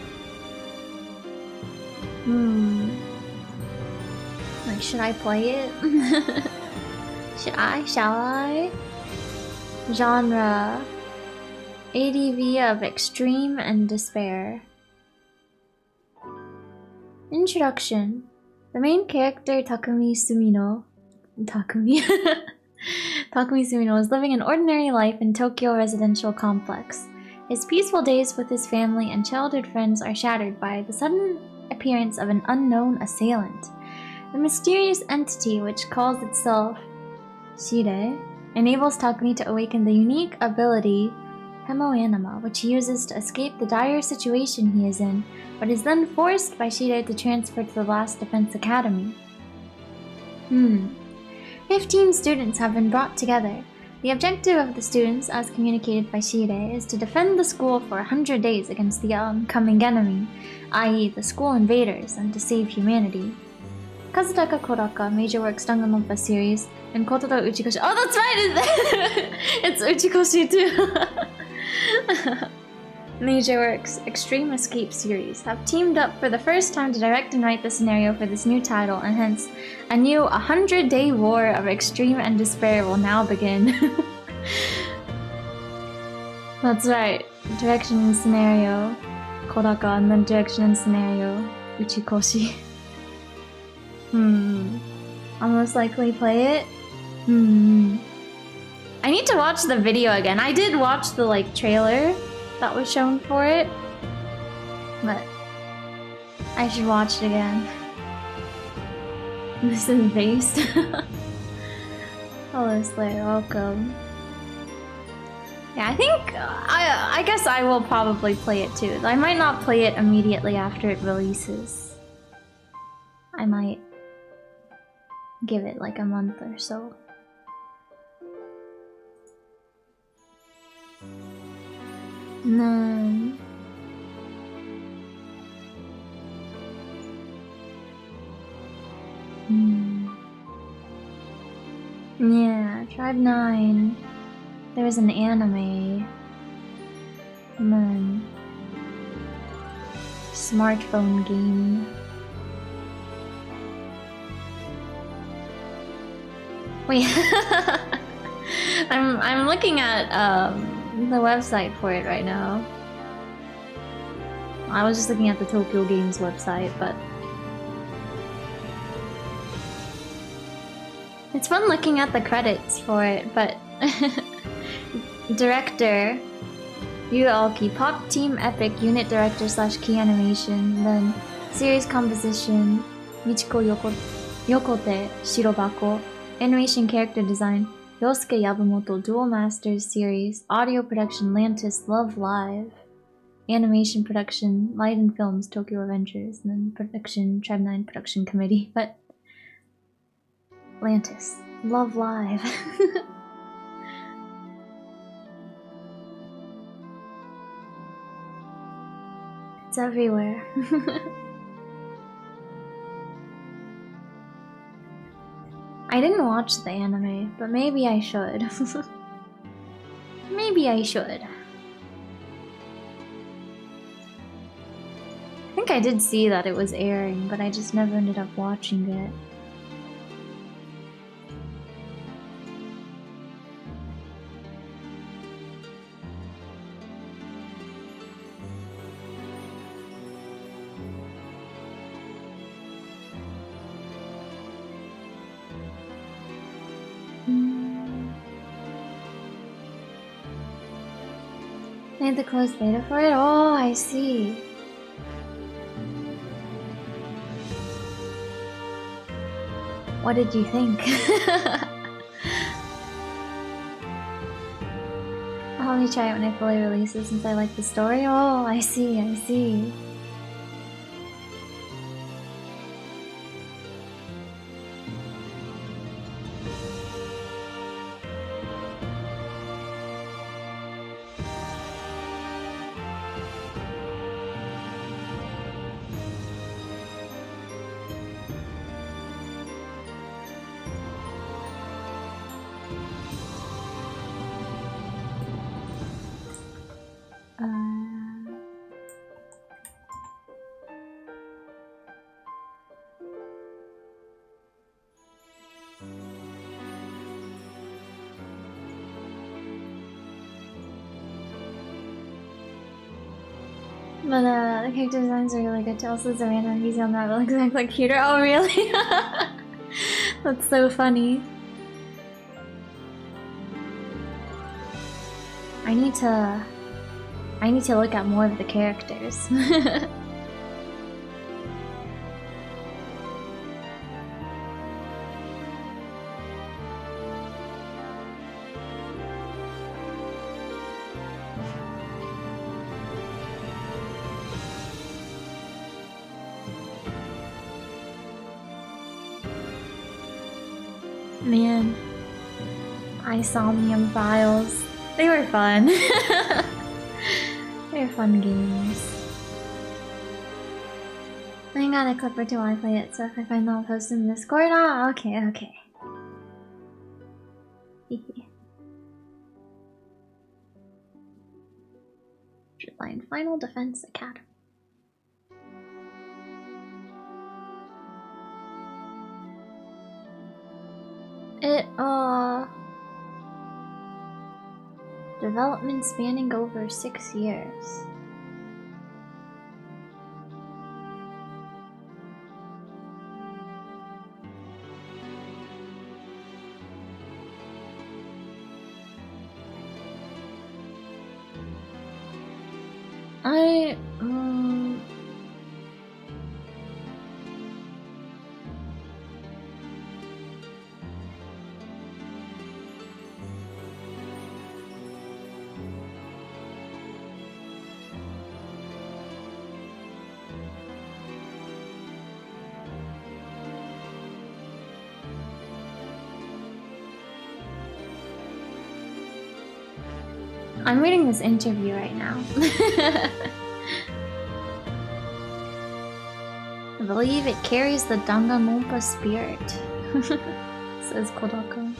Speaker 1: Like, should I play it? Shall I? Genre ADV of extreme and despair. Introduction. The main character, Takumi Sumino is living an ordinary life in Tokyo residential complex. His peaceful days with his family and childhood friends are shattered by the sudden appearance of an unknown assailant. The mysterious entity, which calls itself Shire, enables Takumi to awaken the unique ability Hemoanima, which he uses to escape the dire situation he is in, but is then forced by Shire to transfer to the Last Defense Academy. 15 students have been brought together. The objective of the students, as communicated by Shire, is to defend the school for 100 days against the oncoming enemy, i.e. the school invaders, and to save humanity. Kazutaka Kodaka, Major Works Danganronpa series, and Kotaro Uchikoshi. Oh, that's right! It's Uchikoshi too! Major Works Extreme Escape series have teamed up for the first time to direct and write the scenario for this new title, and hence, a new 100-day war of extreme and despair will now begin. That's right. Direction and scenario, Kodaka, and then direction and scenario, Uchikoshi. I'll most likely play it. I need to watch the video again. I did watch the trailer that was shown for it, but I should watch it again. This is based. Hello Slayer, welcome. Yeah, I think I guess I will probably play it too. I might not play it immediately after it releases. I might give it like a month or so. No. Yeah, Tribe 9. There was an anime. And then smartphone game. Wait, I'm looking at the website for it right now. I was just looking at the Tokyo Games website, but it's fun looking at the credits for it, but director Yu Aoki, pop team epic unit director / key animation, then series composition Michiko Yokote Shirobako, animation character design Yosuke Yabumoto, Dual Masters series, audio production Lantis, Love Live, animation production Light and Films, Tokyo Avengers, and then production Tribe 9 production committee, but Lantis, Love Live. It's everywhere. I didn't watch the anime, but maybe I should. Maybe I should. I think I did see that it was airing, but I just never ended up watching it. Made the closed beta for it? Oh, I see. What did you think? I'll only try it when it fully releases since I like the story. Oh, I see, I see. But the character designs are really good too. Also, the random NPC on that looks like Peter. Oh, really? That's so funny. I need to look at more of the characters. Man, Isomnium Files. They were fun. They were fun games. I got a clip or two while I play it, so if I find them, I'll post in the Discord. Ah, okay, okay. Line Final Defense Academy. Development spanning over 6 years. I'm reading this interview right now. I believe it carries the Danganronpa spirit, says Kodako.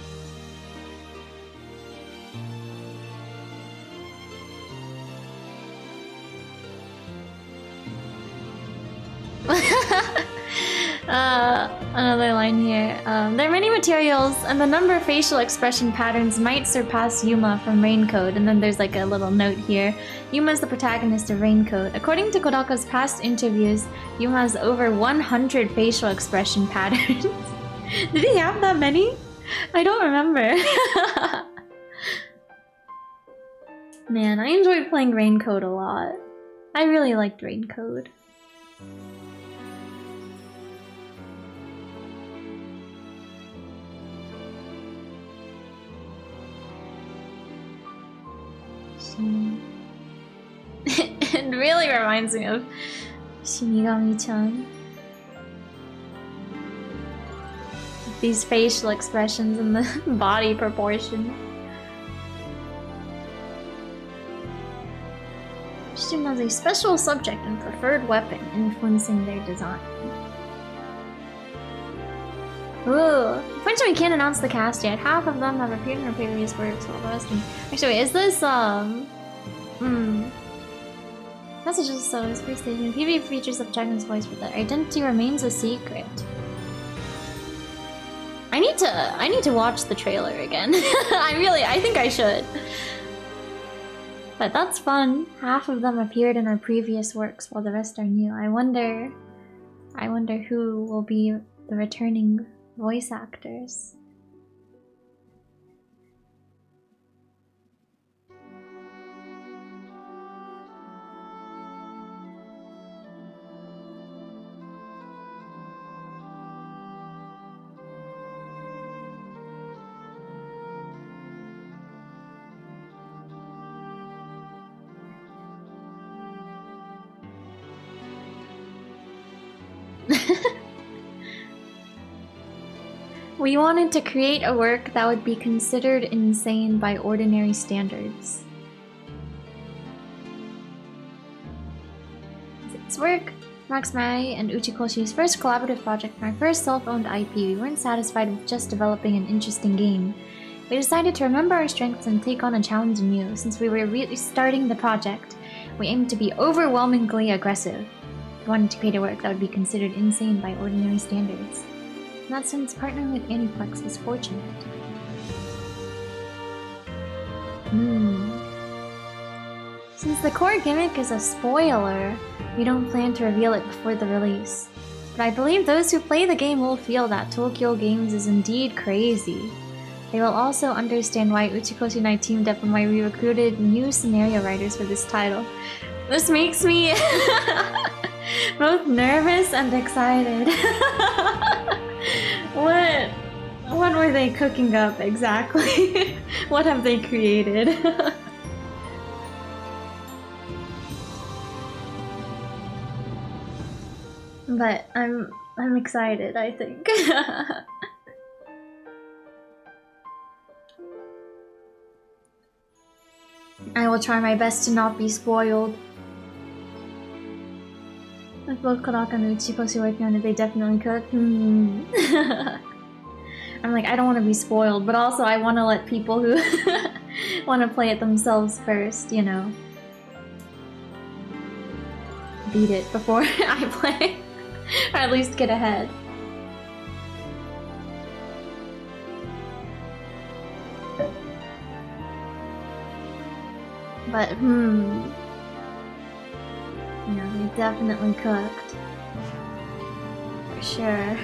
Speaker 1: Another line here. There are many materials, and the number of facial expression patterns might surpass Yuma from Raincoat. And then there's like a little note here. Yuma is the protagonist of Raincoat. According to Kodako's past interviews, Yuma has over 100 facial expression patterns. Did he have that many? I don't remember. Man, I enjoyed playing Raincoat a lot. I really liked Raincoat. It really reminds me of Shinigami-chan. These facial expressions and the body proportion. Shun has a special subject and preferred weapon influencing their design. Ooh. Unfortunately, we can't announce the cast yet. Half of them have appeared in our previous works, while the rest can... Actually, is this, Messages, so it's pretty statement. PvP features of Jackman's voice, but the identity remains a secret. I need to watch the trailer again. I think I should. But that's fun. Half of them appeared in our previous works, while the rest are new. I wonder who will be the returning voice actors. We wanted to create a work that would be considered insane by ordinary standards. This work marks my and Uchikoshi's first collaborative project and our first self-owned IP. We weren't satisfied with just developing an interesting game. We decided to remember our strengths and take on a challenge anew. Since we were really starting the project, we aimed to be overwhelmingly aggressive. We wanted to create a work that would be considered insane by ordinary standards. In that sense, partnering with Aniplex was fortunate. Since the core gimmick is a spoiler, we don't plan to reveal it before the release. But I believe those who play the game will feel that Tokyo Games is indeed crazy. They will also understand why Uchikoshi and I teamed up and why we recruited new scenario writers for this title. This makes me both nervous and excited. What were they cooking up exactly? What have they created? But I'm excited, I think. I will try my best to not be spoiled. If both Kodaka and Uchikoshi working on it, they definitely cook. I'm like, I don't want to be spoiled, but also I want to let people who want to play it themselves first, you know. Beat it before I play. Or at least get ahead. But, yeah, they definitely cooked. For sure.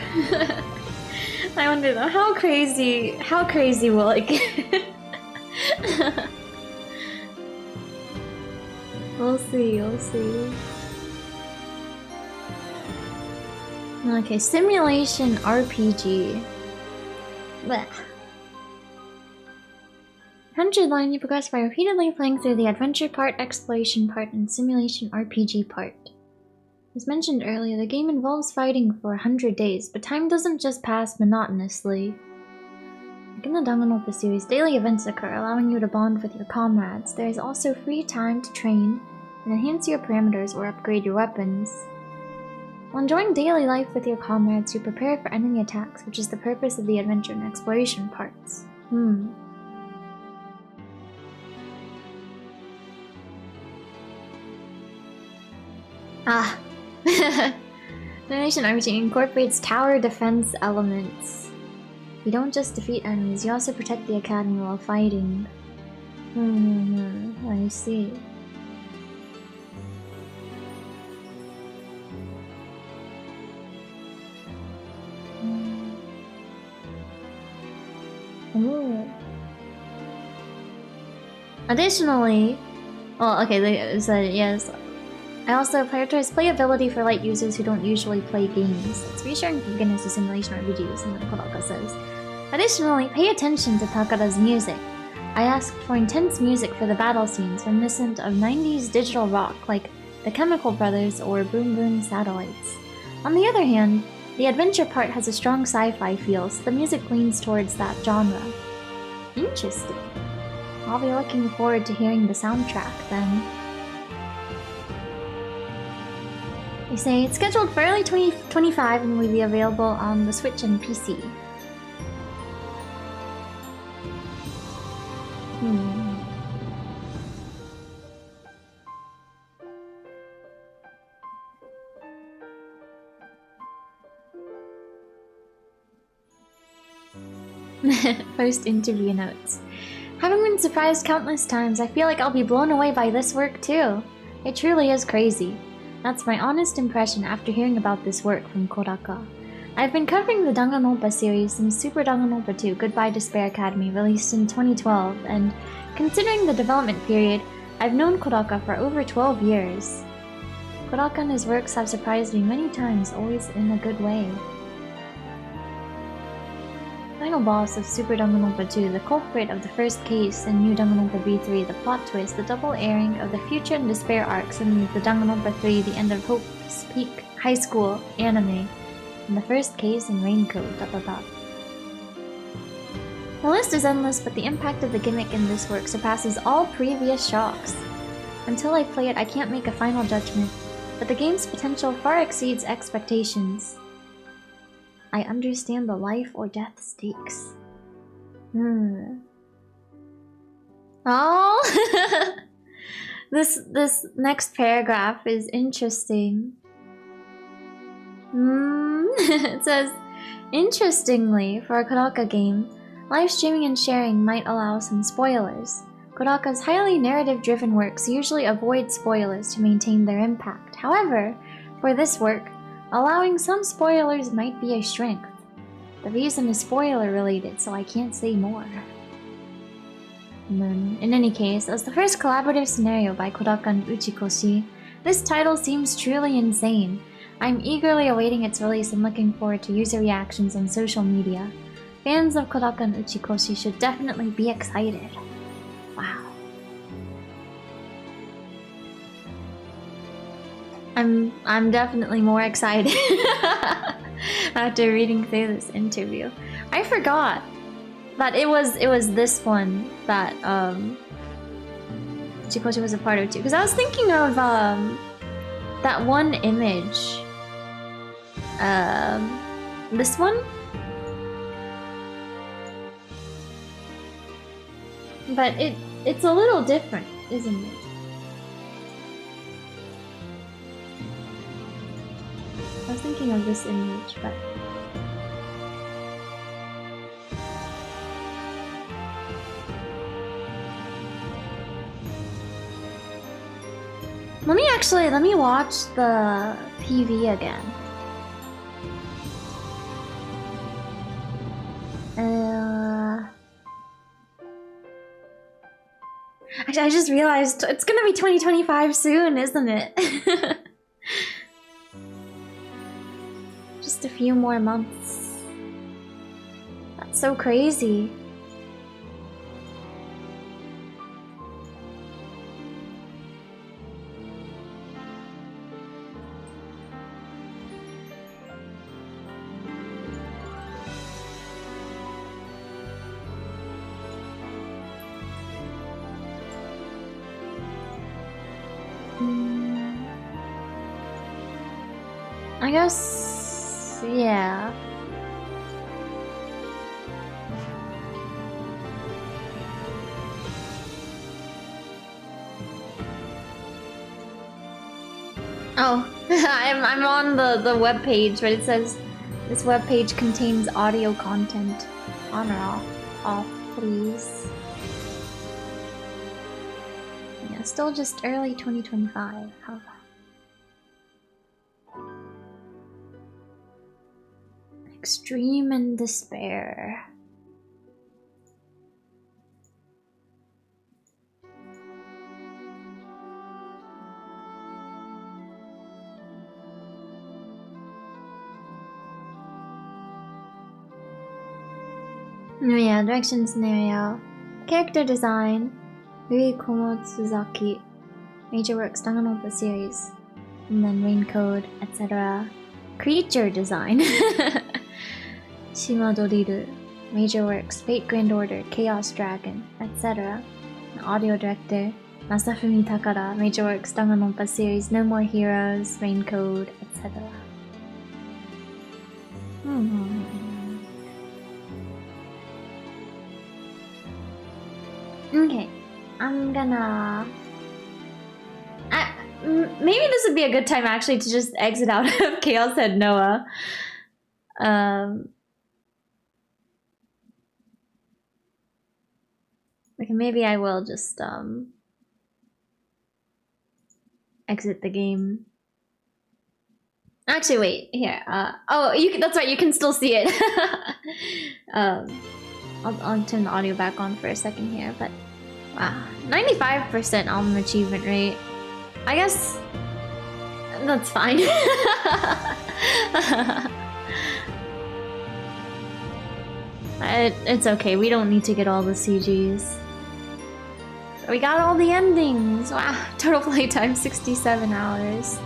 Speaker 1: I wonder though, how crazy will it get? We'll see. Okay, simulation RPG. Blech. 100 line, you progress by repeatedly playing through the adventure part, exploration part, and simulation RPG part. As mentioned earlier, the game involves fighting for 100 days, but time doesn't just pass monotonously. Like in the Danganronpa series, daily events occur, allowing you to bond with your comrades. There is also free time to train and enhance your parameters or upgrade your weapons. While enjoying daily life with your comrades, you prepare for enemy attacks, which is the purpose of the adventure and exploration parts. Ah. Donation RPG incorporates tower defense elements. You don't just defeat enemies, you also protect the academy while fighting. I see. Ooh. Additionally, well, okay, they said yes. I also prioritize playability for light users who don't usually play games. It's reassuring for beginners to simulation RPGs, and then Kodaka says. Additionally, pay attention to Takara's music. I asked for intense music for the battle scenes reminiscent of 90s digital rock like the Chemical Brothers or Boom Boom Satellites. On the other hand, the adventure part has a strong sci-fi feel, so the music leans towards that genre. Interesting. I'll be looking forward to hearing the soundtrack then. They say it's scheduled for early 2025 and will be available on the Switch and PC. Post interview notes. Having been surprised countless times, I feel like I'll be blown away by this work too. It truly is crazy. That's my honest impression after hearing about this work from Kodaka. I've been covering the Danganronpa series since Super Danganronpa 2 Goodbye Despair Academy released in 2012, and considering the development period, I've known Kodaka for over 12 years. Kodaka and his works have surprised me many times, always in a good way. Final boss of Super Danganronpa 2, the culprit of the first case in New Danganronpa B3, the plot twist, the double airing of the Future and Despair arcs in the Danganronpa 3, the end of Hope's Peak High School anime, and the first case in Raincoat, The list is endless, but the impact of the gimmick in this work surpasses all previous shocks. Until I play it, I can't make a final judgment, but the game's potential far exceeds expectations. I understand the life or death stakes. Oh! This next paragraph is interesting. It says, interestingly, for a Kodaka game, live streaming and sharing might allow some spoilers. Kodaka's highly narrative-driven works usually avoid spoilers to maintain their impact. However, for this work, allowing some spoilers might be a strength. The reason is spoiler-related, so I can't say more. In any case, as the first collaborative scenario by Kodaka and Uchikoshi, this title seems truly insane. I'm eagerly awaiting its release and looking forward to user reactions on social media. Fans of Kodaka and Uchikoshi should definitely be excited. Wow. I'm definitely more excited after reading through this interview. I forgot that it was this one that Uchikoshi was a part of too. Because I was thinking of that one image. This one? But it's a little different, isn't it? I was thinking of this image, but... Let me watch the PV again. Actually, I just realized it's gonna be 2025 soon, isn't it? Just a few more months. That's so crazy. I guess... yeah. Oh, I'm on the web page, but it says this web page contains audio content. On or off? Off, please. Yeah, still just early 2025. How extreme and despair. Yeah, direction scenario. Character design. Rui Komotsuzaki. Major works Danganronpa series. And then rain code, etc. Creature design. Shima Doriru. Major works Fate Grand Order, Chaos Dragon, etc. Audio director. Masafumi Takara. Major works Danganronpa series, No More Heroes, Rain Code, etc. Okay, I'm gonna... maybe this would be a good time actually to just exit out of Chaos Head Noah. Okay, maybe I will just exit the game. Actually, wait, here. Oh, that's right, you can still see it. I'll turn the audio back on for a second here, but wow, 95% album achievement rate. I guess that's fine. It's okay, we don't need to get all the CGs. We got all the endings! Wow, total playtime 67 hours.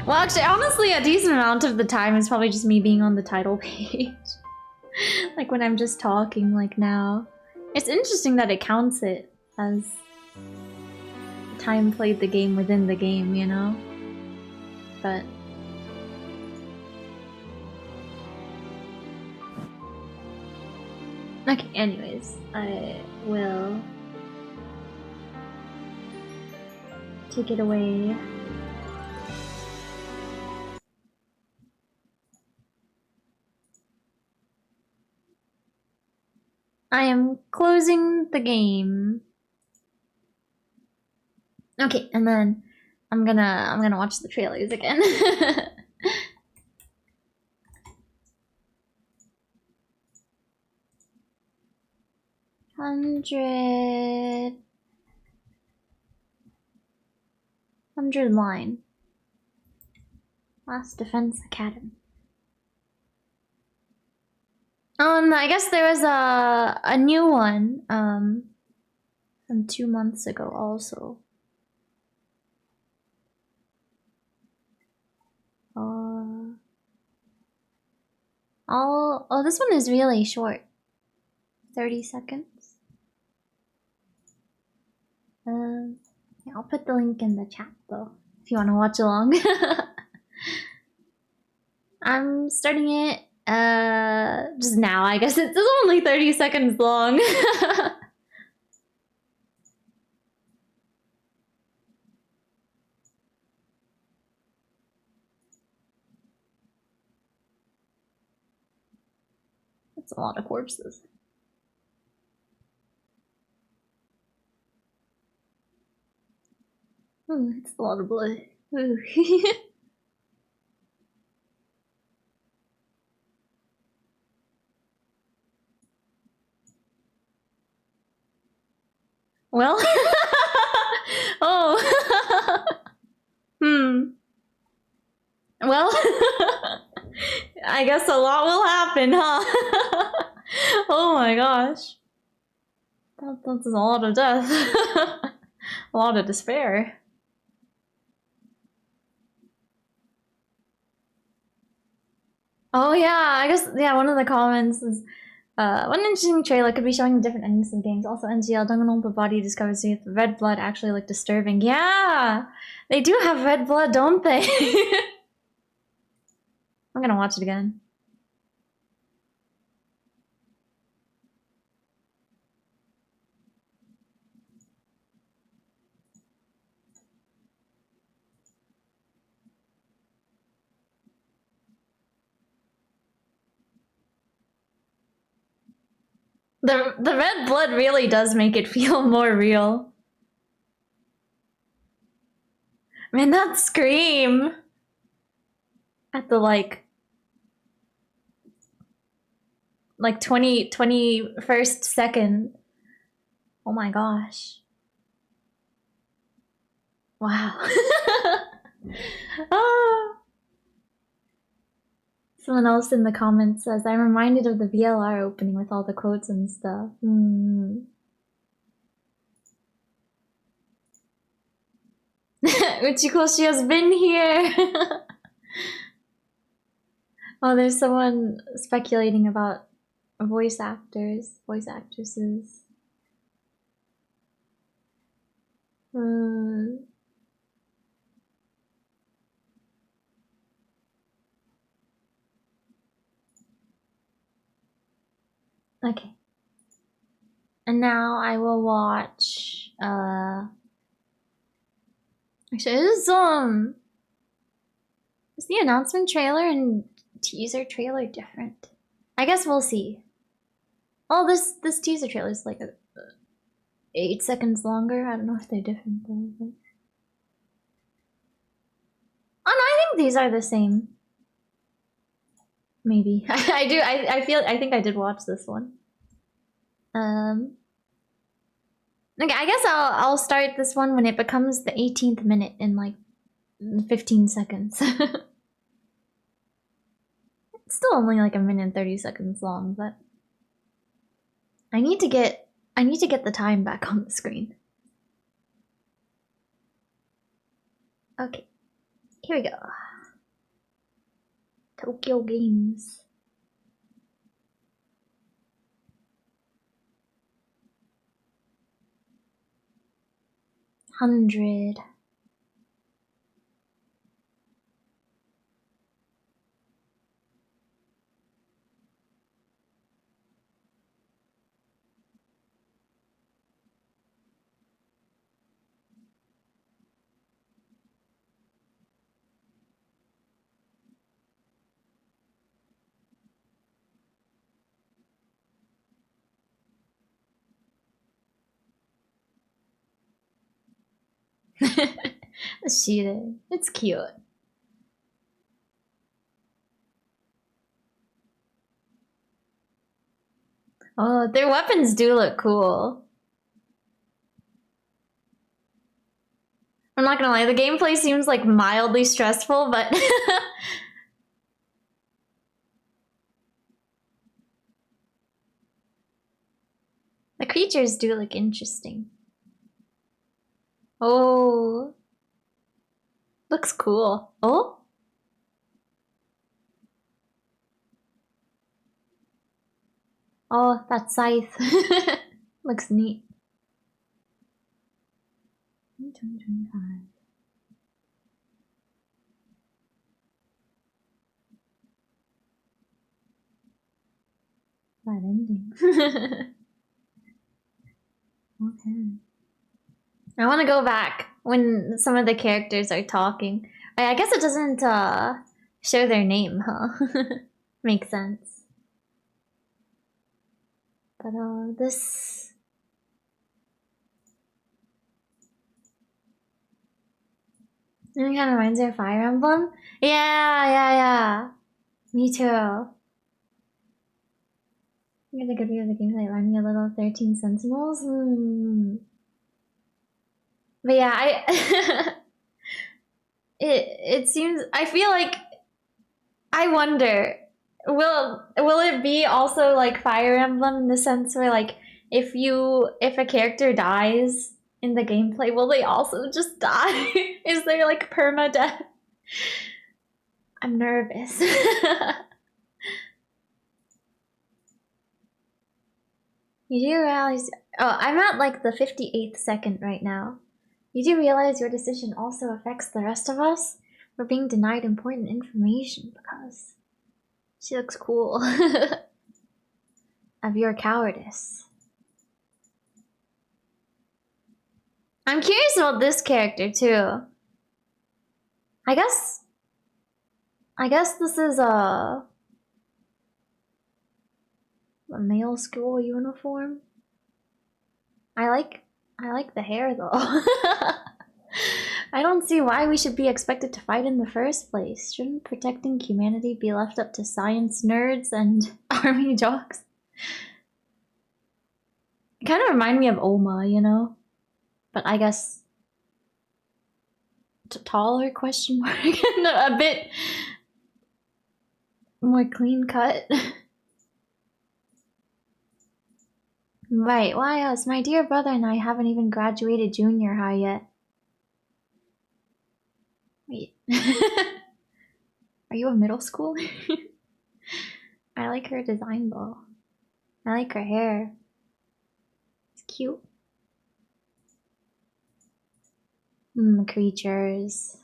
Speaker 1: Well, actually, honestly, a decent amount of the time is probably just me being on the title page. Like when I'm just talking, like now. It's interesting that it counts it as time played the game within the game, you know? But... okay, anyways, I will take it away. I am closing the game. Okay, and then I'm gonna watch the trailers again. Hundred line. Last Defense Academy. I guess there was a new one from 2 months ago also. Oh, this one is really short. 30 seconds. Yeah, I'll put the link in the chat though, if you want to watch along. I'm starting it just now. I guess it's only 30 seconds long. That's a lot of corpses. It's a lot of blood. Ooh. Well, oh, well, I guess a lot will happen, huh? Oh my gosh, that's a lot of death, a lot of despair. Oh yeah, I guess, yeah, one of the comments is, one interesting trailer could be showing the different endings of games. Also, NGL Danganronpa body discovers if red blood actually look disturbing. Yeah, they do have red blood, don't they? I'm gonna watch it again. The red blood really does make it feel more real. Man, that scream at the like 21st second. Oh my gosh. Wow. Ah. Someone else in the comments says, I'm reminded of the VLR opening with all the quotes and stuff. Uchikoshi has been here! Oh, there's someone speculating about voice actors, voice actresses. Okay. And now I will watch, actually, is the announcement trailer and teaser trailer different? I guess we'll see. Oh, this teaser trailer is like 8 seconds longer. I don't know if they're different though. But... oh no, I think these are the same. Maybe. I do. I think I did watch this one. Okay, I guess I'll start this one when it becomes the 18th minute in like 15 seconds. It's still only like 1 minute and 30 seconds long, but I need to get the time back on the screen. Okay. Here we go. Tokyo Games. 100. Shire. It's cute. Oh, their weapons do look cool. I'm not gonna lie, the gameplay seems like mildly stressful, but the creatures do look interesting. Oh, looks cool. Oh, oh, that scythe looks neat. 2025. That ending. Okay. I want to go back when some of the characters are talking. I guess it doesn't show their name, huh? Makes sense. But this... it kind of reminds me of Fire Emblem. Yeah. Me too. I think a good view of the gameplay reminding me a little 13 Sentinels. But yeah, it seems, I feel like, I wonder, will it be also like Fire Emblem in the sense where like if a character dies in the gameplay, will they also just die? Is there like permadeath? I'm nervous. You do realize, oh, I'm at like the 58th second right now. You do realize your decision also affects the rest of us? We're being denied important information because She looks cool. Of your cowardice. I'm curious about this character too. I guess this is a male school uniform. I like the hair though. I don't see why we should be expected to fight in the first place. Shouldn't protecting humanity be left up to science nerds and army jocks? It kind of remind me of Oma, you know? But I guess taller question mark. A bit more clean cut. Right, why us? My dear brother and I haven't even graduated junior high yet. Wait. Are you a middle schooler? I like her design though. I like her hair. It's cute. Creatures.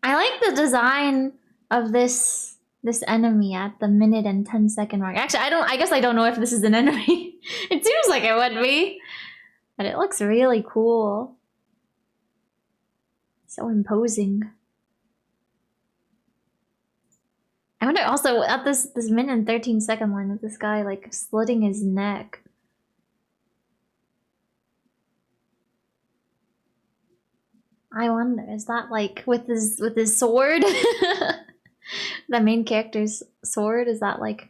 Speaker 1: I like the design of this enemy at the minute and 10-second mark. Actually, I guess I don't know if this is an enemy. It seems like it would be. But it looks really cool. So imposing. I wonder also at this minute and 13-second line with this guy like slitting his neck. I wonder, is that like with his sword? The main character's sword, is that like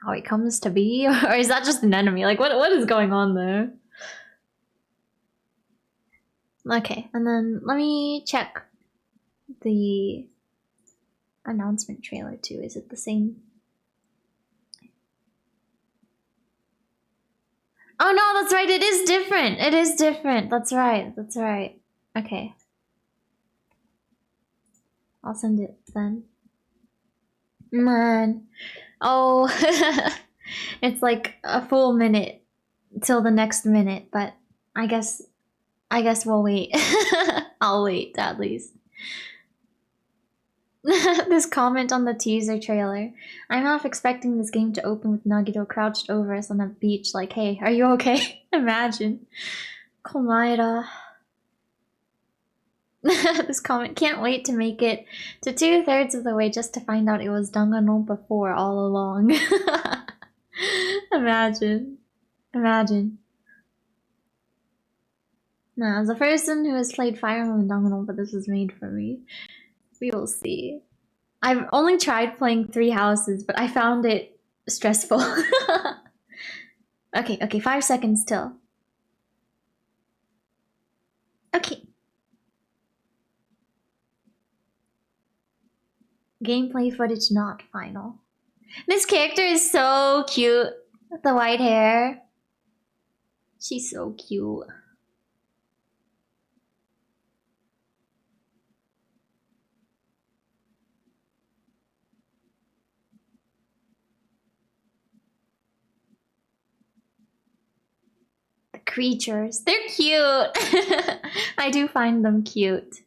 Speaker 1: how he comes to be? Or is that just an enemy? Like what is going on there? Okay, and then let me check the announcement trailer too. Is it the same? Oh no, that's right, it is different. It is different. That's right. That's right. Okay. I'll send it then. Man. Oh, it's like a full minute till the next minute, but I guess we'll wait. I'll wait at least. This comment on the teaser trailer. I'm half expecting this game to open with Nagito crouched over us on a beach like, hey, are you okay? Imagine. Komaeda. This comment, can't wait to make it to 2/3 of the way just to find out it was Danganronpa 4 all along. Imagine. Imagine. Now, as a person who has played Fire Emblem Danganronpa, this was made for me. We will see. I've only tried playing 3 houses, but I found it stressful. Okay, 5 seconds till. Okay. Gameplay footage not final. This character is so cute. With the white hair. She's so cute. The creatures. They're cute. I do find them cute.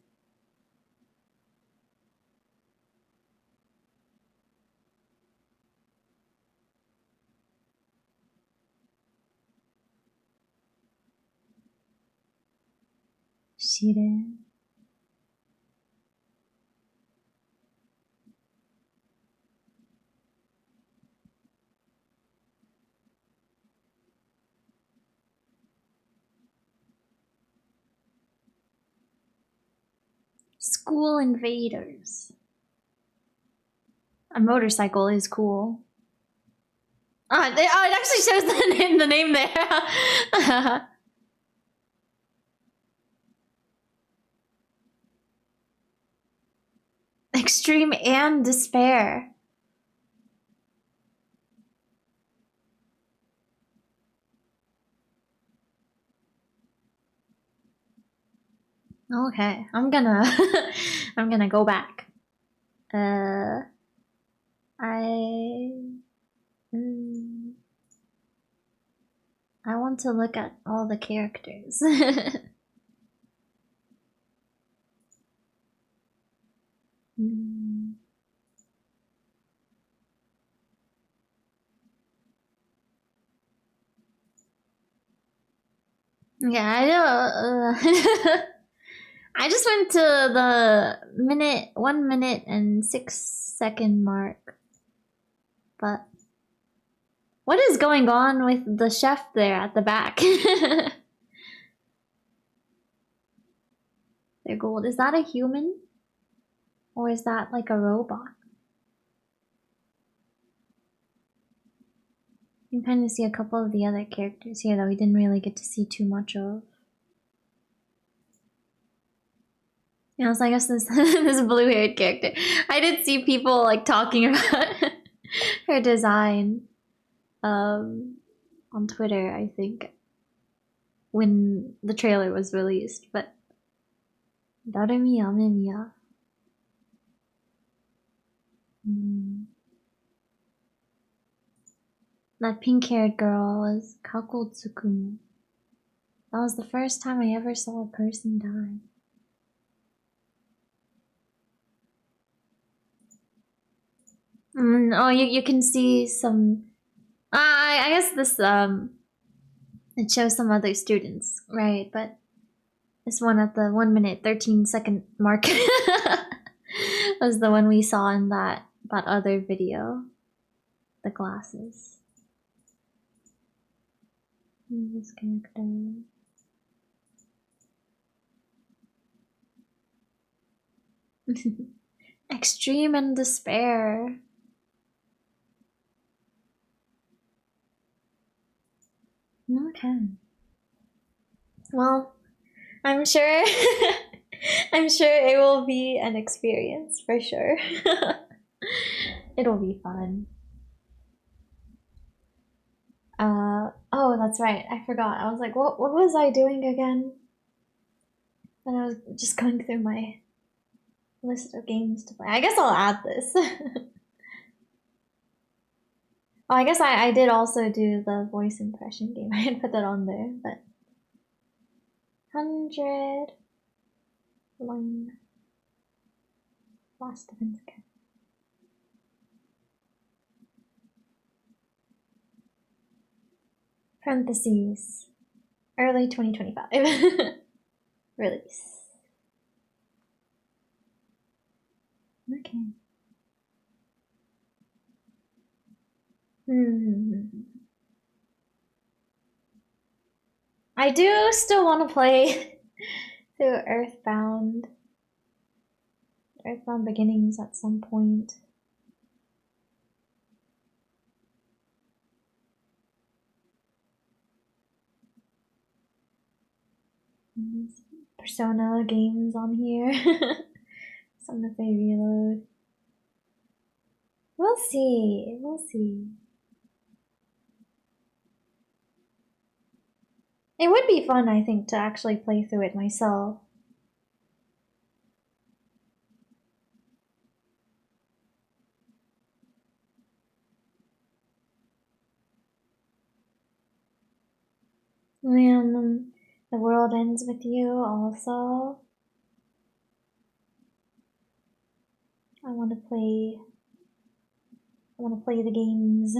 Speaker 1: Shiren. School invaders. A motorcycle is cool. Oh, it actually shows the name there. Extreme and despair. Okay, I'm gonna I'm gonna go back. I want to look at all the characters. Yeah, I don't. I just went to the 1 minute and 6 second mark. But what is going on with the chef there at the back? They're gold. Is that a human? Or is that like a robot? You can kind of see a couple of the other characters here that we didn't really get to see too much of. Yeah, so I guess this this blue-haired character. I did see people like talking about her design on Twitter, I think, when the trailer was released, but Daremiya Memiya. That pink-haired girl was Kako Tsukumo. That was the first time I ever saw a person die. Oh, you can see some. I guess this it shows some other students, right? But this one at the 1 minute 13 second mark was the one we saw in that other video. The glasses. This character. Extreme and despair. Okay. Well, I'm sure I'm sure it will be an experience for sure. It'll be fun. Oh, that's right. I forgot. I was like, what was I doing again? And I was just going through my list of games to play. I guess I'll add this. Oh, I guess I did also do the voice impression game. I had put that on there, but 101 last defense again. Parentheses. Early 2025. Release. Okay. I do still want to play through Earthbound Beginnings at some point. Persona games on here. Some if they reload. We'll see. We'll see. It would be fun, I think, to actually play through it myself. And the world ends with you also. I want to play the games.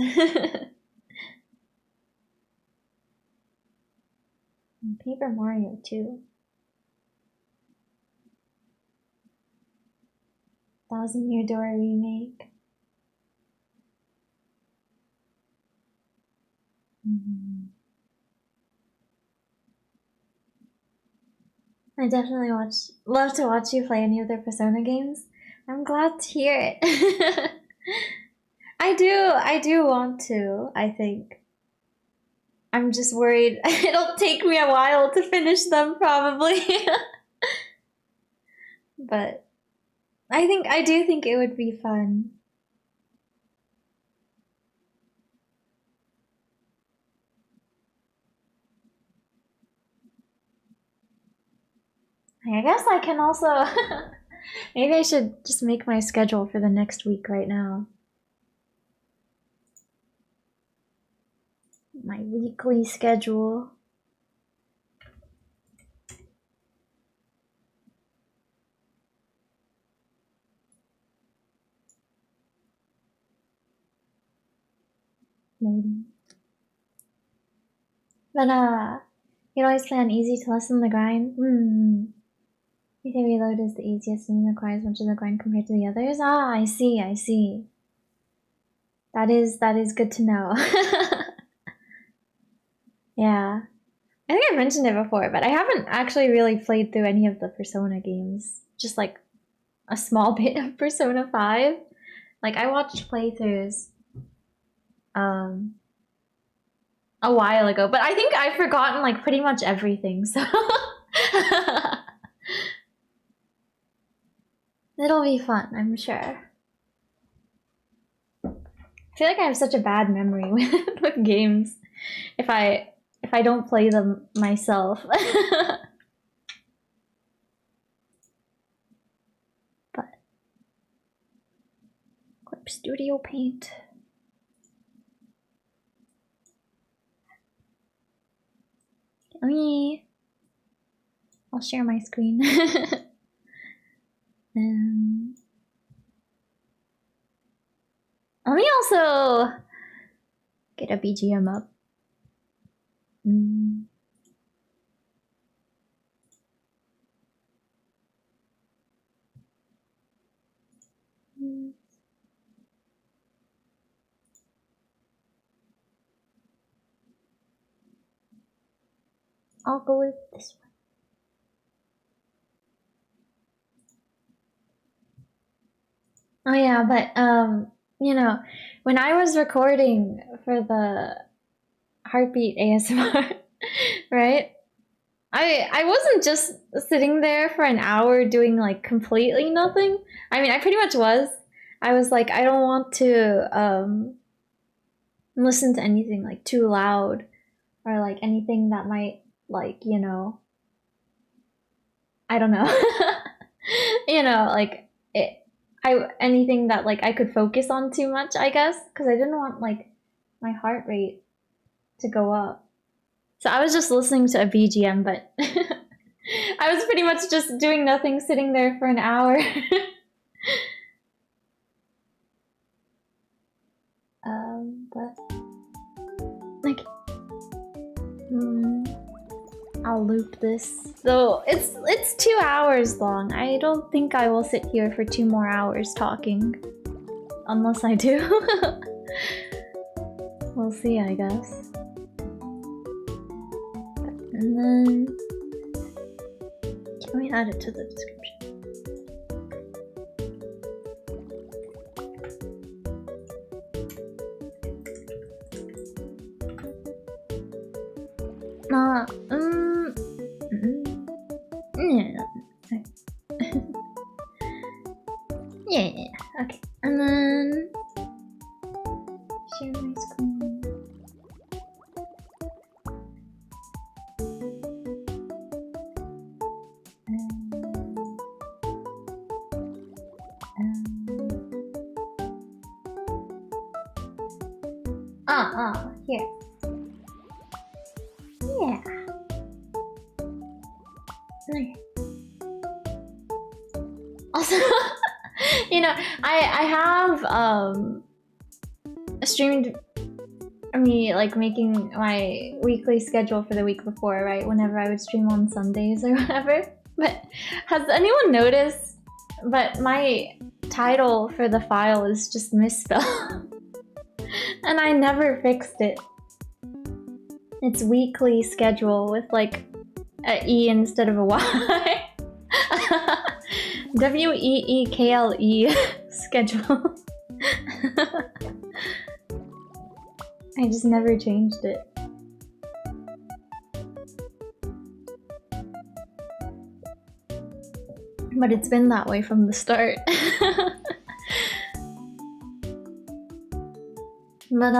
Speaker 1: And Paper Mario too. 1000-Year Door remake. I definitely love to watch you play any of their Persona games. I'm glad to hear it. I do want to, I think. I'm just worried it'll take me a while to finish them, probably. But I do think it would be fun. I guess I can also maybe I should just make my schedule for the next week right now. My weekly schedule. Maybe. But You'd always play on easy to lessen the grind. You say reload is the easiest and requires much of the grind compared to the others? Ah, I see, I see. That is good to know. Yeah. I think I mentioned it before, but I haven't actually really played through any of the Persona games. Just like a small bit of Persona 5. Like I watched playthroughs a while ago, but I think I've forgotten like pretty much everything, so it'll be fun, I'm sure. I feel like I have such a bad memory with games if I don't play them myself. But Clip Studio Paint. I'll share my screen. Let me also get a BGM up. I'll go with this one. Oh yeah, but you know, when I was recording for the heartbeat ASMR, right? I wasn't just sitting there for an hour doing like completely nothing. I mean, I pretty much was. I was like, I don't want to listen to anything like too loud or like anything that might like, you know, I don't know. You know, like anything that like I could focus on too much, I guess, because I didn't want like my heart rate to go up. So I was just listening to a BGM, but I was pretty much just doing nothing, sitting there for an hour. But like, I'll loop this. So it's 2 hours long. I don't think I will sit here for 2 more hours talking, unless I do. We'll see, I guess. And then can we add it to the description? Yeah, okay. And then share my screen. Here. Yeah. Okay. Also, you know, I have streamed me like making my weekly schedule for the week before, right? Whenever I would stream on Sundays or whatever. But has anyone noticed? But my title for the file is just misspelled. And I never fixed it. It's weekly schedule with like a E instead of a Y. WEEKLE schedule. I just never changed it. But it's been that way from the start. But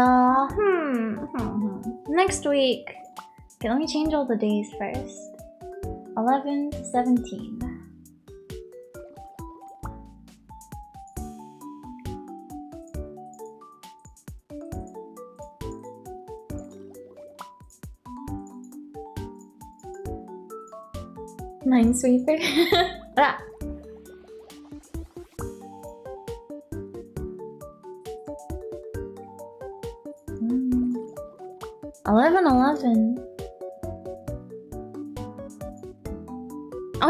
Speaker 1: next week. Okay, let me change all the days first. 11 to 17. Minesweeper. Ah. 11-11.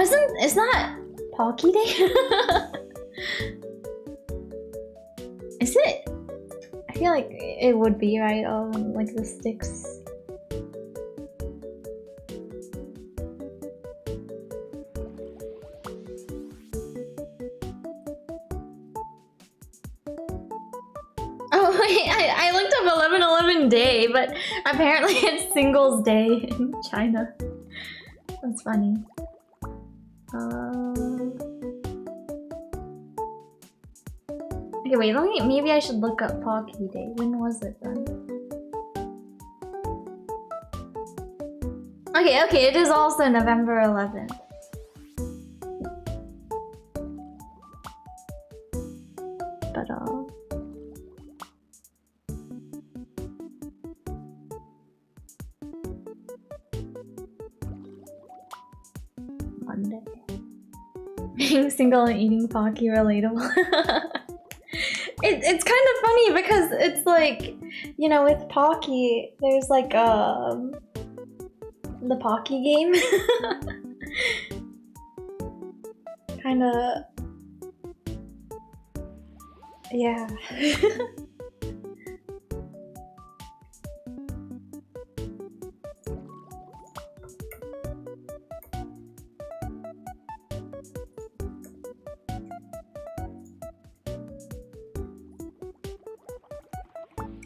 Speaker 1: is that Pocky Day? Is it? I feel like it would be, right? Like the sticks. Oh wait, I looked up 11/11 Day, but apparently it's Singles Day in China. That's funny. Okay, wait, maybe I should look up Pocky Day. When was it then? Okay, it is also November 11th. But Monday. Being single and eating Pocky relatable. It's kind of funny because it's like, you know, with Pocky, there's like the Pocky game. Kinda, yeah.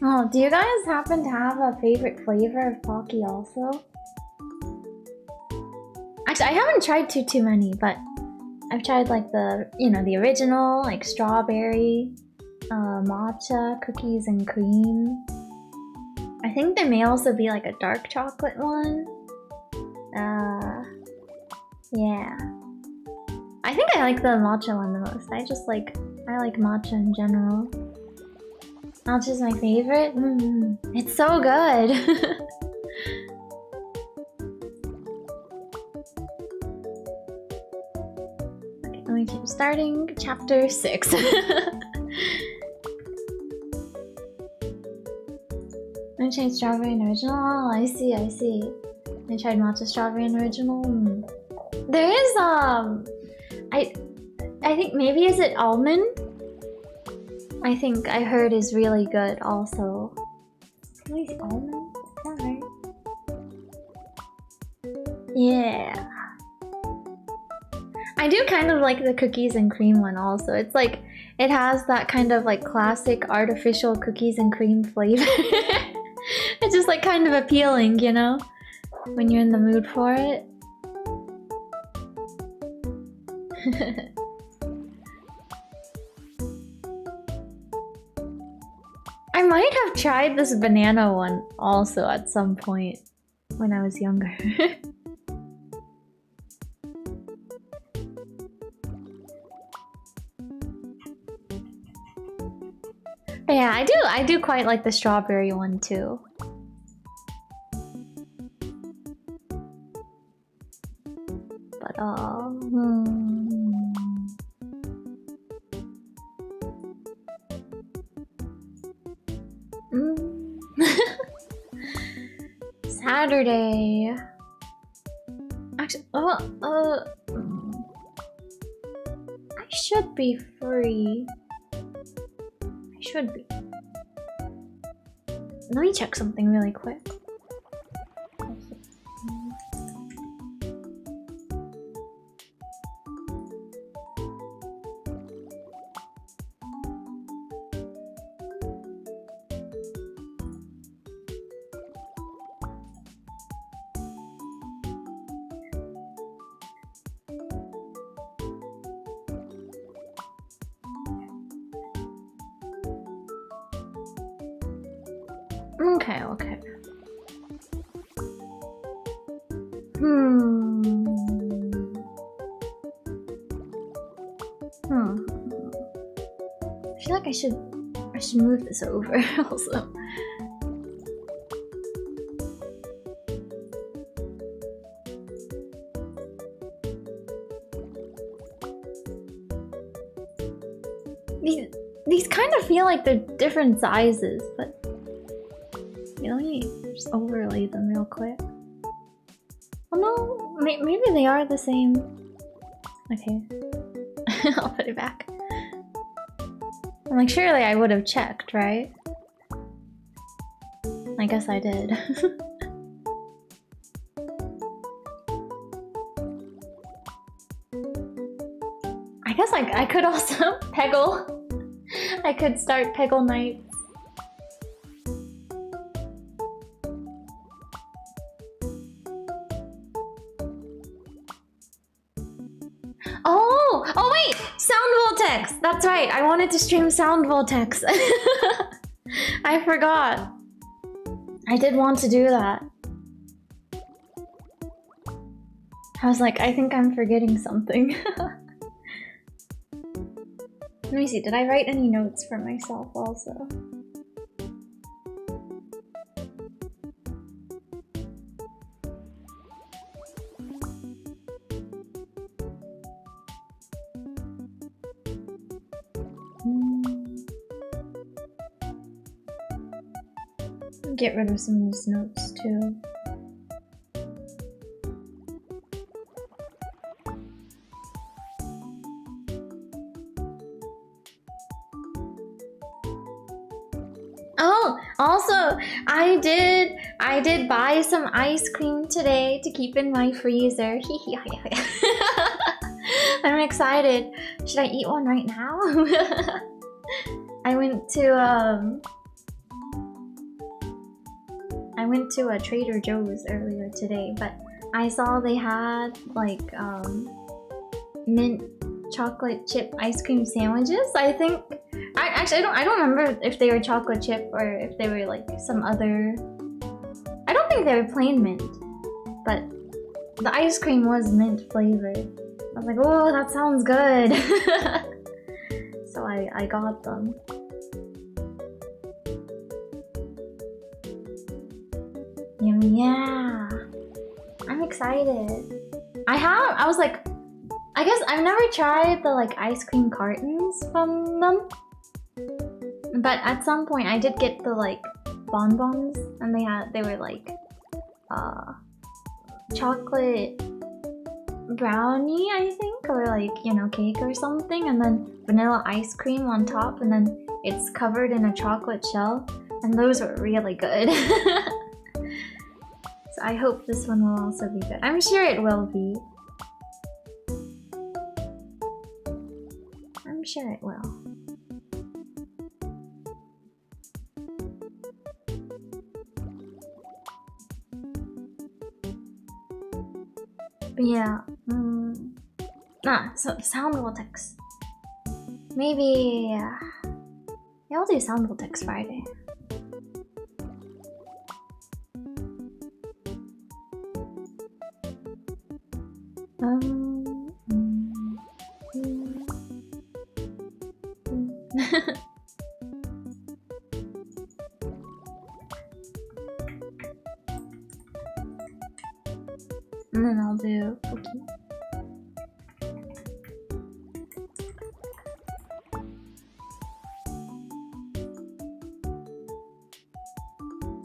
Speaker 1: Oh, do you guys happen to have a favorite flavor of Pocky also? Actually, I haven't tried too many, but I've tried like the, you know, the original, like strawberry, matcha, cookies and cream. I think there may also be like a dark chocolate one. Yeah. I think I like the matcha one the most. I like matcha in general. Matcha's my favorite. It's so good. Okay, let me keep starting chapter 6. I tried strawberry and original. Oh, I see. I tried matcha strawberry and original. There is I think maybe is it almond? I think I heard is really good also. Maybe it's almond? Is that right? Yeah. I do kind of like the cookies and cream one also. It's like, it has that kind of like classic artificial cookies and cream flavor. It's just like kind of appealing, you know? When you're in the mood for it. I might have tried this banana one also at some point when I was younger. But yeah, I do quite like the strawberry one too. But Saturday. Actually, I should be free. I should be. Let me check something really quick. Okay. I feel like I should move this over also. These kind of feel like they're different sizes, but let me just overlay them real quick. Oh no, maybe they are the same. Okay. I'll put it back. I'm like, surely I would have checked, right? I guess I did. I guess I could also peggle. I could start peggle nights. Oh wait! Sound Vortex! That's right, I wanted to stream Sound Vortex. I forgot. I did want to do that. I was like, I think I'm forgetting something. Let me see, did I write any notes for myself also? Get rid of some of these notes too. Oh, also, I did buy some ice cream today to keep in my freezer. I'm excited. Should I eat one right now? I went to a Trader Joe's earlier today, but I saw they had like mint chocolate chip ice cream sandwiches. I think I don't remember if they were chocolate chip or if they were like some other. I don't think they were plain mint, but the ice cream was mint flavored. I was like, oh, that sounds good. So I got them. Yeah, I'm excited. I was like, I guess I've never tried the like ice cream cartons from them, but at some point I did get the like bonbons, and they were like chocolate brownie, I think, or like, you know, cake or something, and then vanilla ice cream on top, and then it's covered in a chocolate shell, and those were really good. So I hope this one will also be good. I'm sure it will be. I'm sure it will. But yeah, so Sound Vortex. Maybe, yeah, I'll do Sound Vortex Friday. And then I'll do Cookie.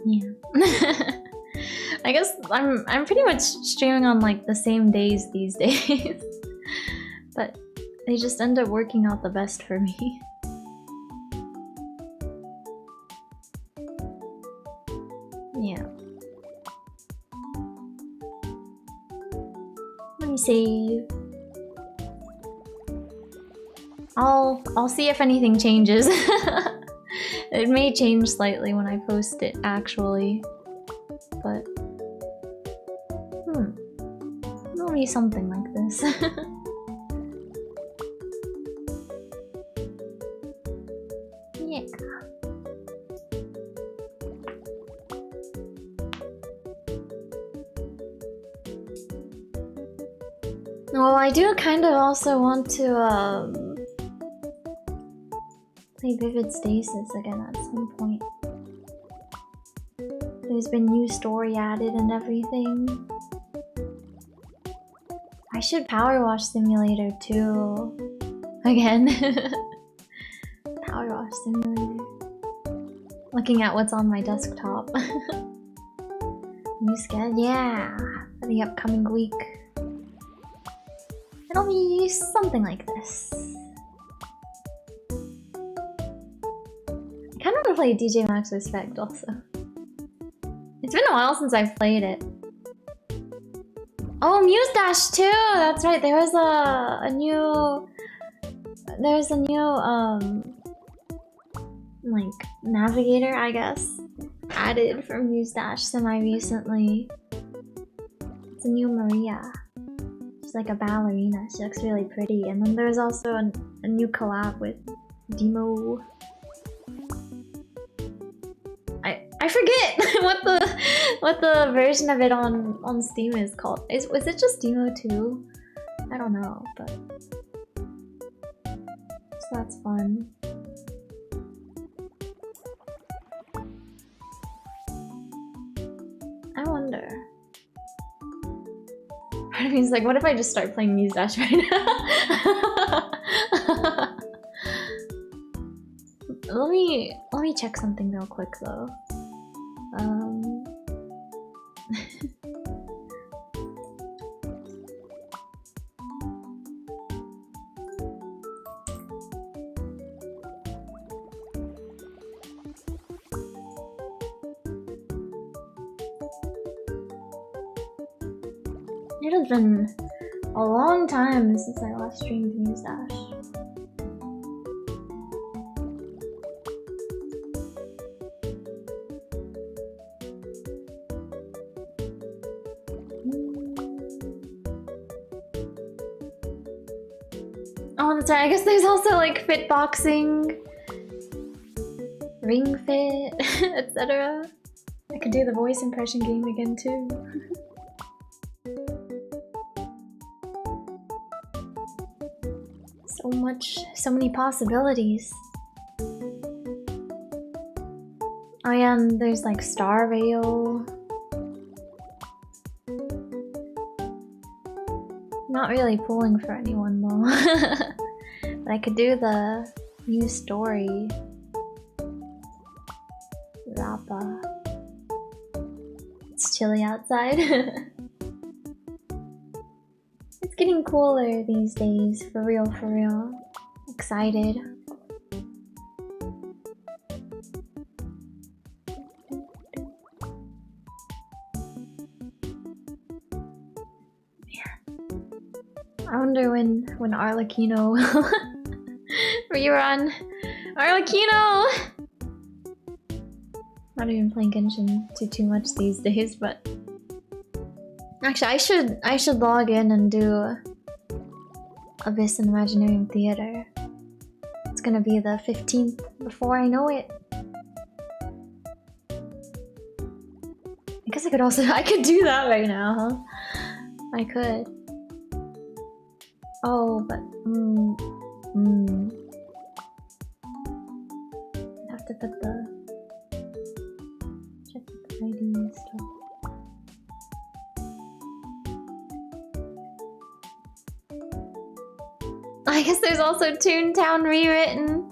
Speaker 1: Yeah. I guess I'm pretty much streaming on like the same days these days. But they just end up working out the best for me. Yeah. Let me see. I'll see if anything changes. It may change slightly when I post it actually, but it'll be something like this. Yeah. Well, I do kind of also want to play Vivid Stasis again at some point. There's been new story added and everything. I should Power Wash Simulator too. Again. Power Wash Simulator. Looking at what's on my desktop. New schedule, yeah, for the upcoming week. It'll be something like this. I kind of want to play DJ Max Respect also. It's been a while since I've played it. Oh, Muse Dash too! That's right, there was a new... There's a new, like, navigator, I guess, added for Muse Dash semi-recently. It's a new Maria. She's like a ballerina, she looks really pretty. And then there's also a new collab with Demo. I forget what the version of it on Steam is called. Was it just Demo 2? I don't know, but so that's fun. I wonder. Part of me is like, what if I just start playing Muse Dash right now? Let me check something real quick though. It has been a long time since I last streamed Muse Dash. Oh, that's right. I guess there's also like fit boxing, ring fit, etc. I could do the voice impression game again too. So many possibilities. Oh yeah, and there's like Star Rail. Not really pulling for anyone though. But I could do the new story. Rappa. It's chilly outside. It's getting cooler these days, for real, for real. Excited. I wonder when Arlecchino rerun. Arlecchino! Not even playing Genshin too much these days, but actually I should log in and do Abyss and Imaginarium Theater. It's gonna be the 15th before I know it. I guess I could do that right now, huh? I could. Oh, but I'd have to put check the ID and stuff. I guess there's also Toontown rewritten.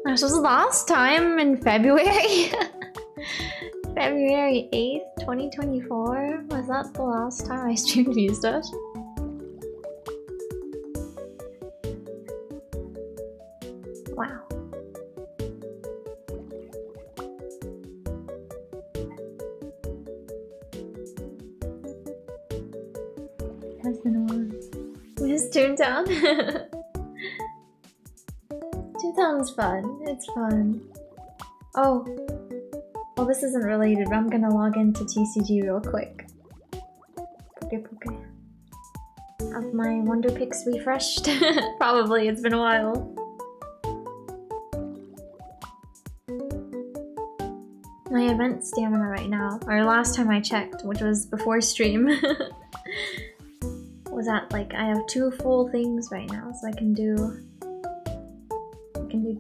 Speaker 1: This was last time in February. February 8th, 2024. Was that the last time I streamed Muse Dash? Wow. Has been a while. Miss Toontown. Toontown's fun. It's fun. Oh. Well, this isn't related, but I'm gonna log into TCG real quick. Poke. Have my Wonder Picks refreshed? Probably, it's been a while. My event stamina right now, or last time I checked, which was before stream, was at like, I have 2 full things right now, so I can do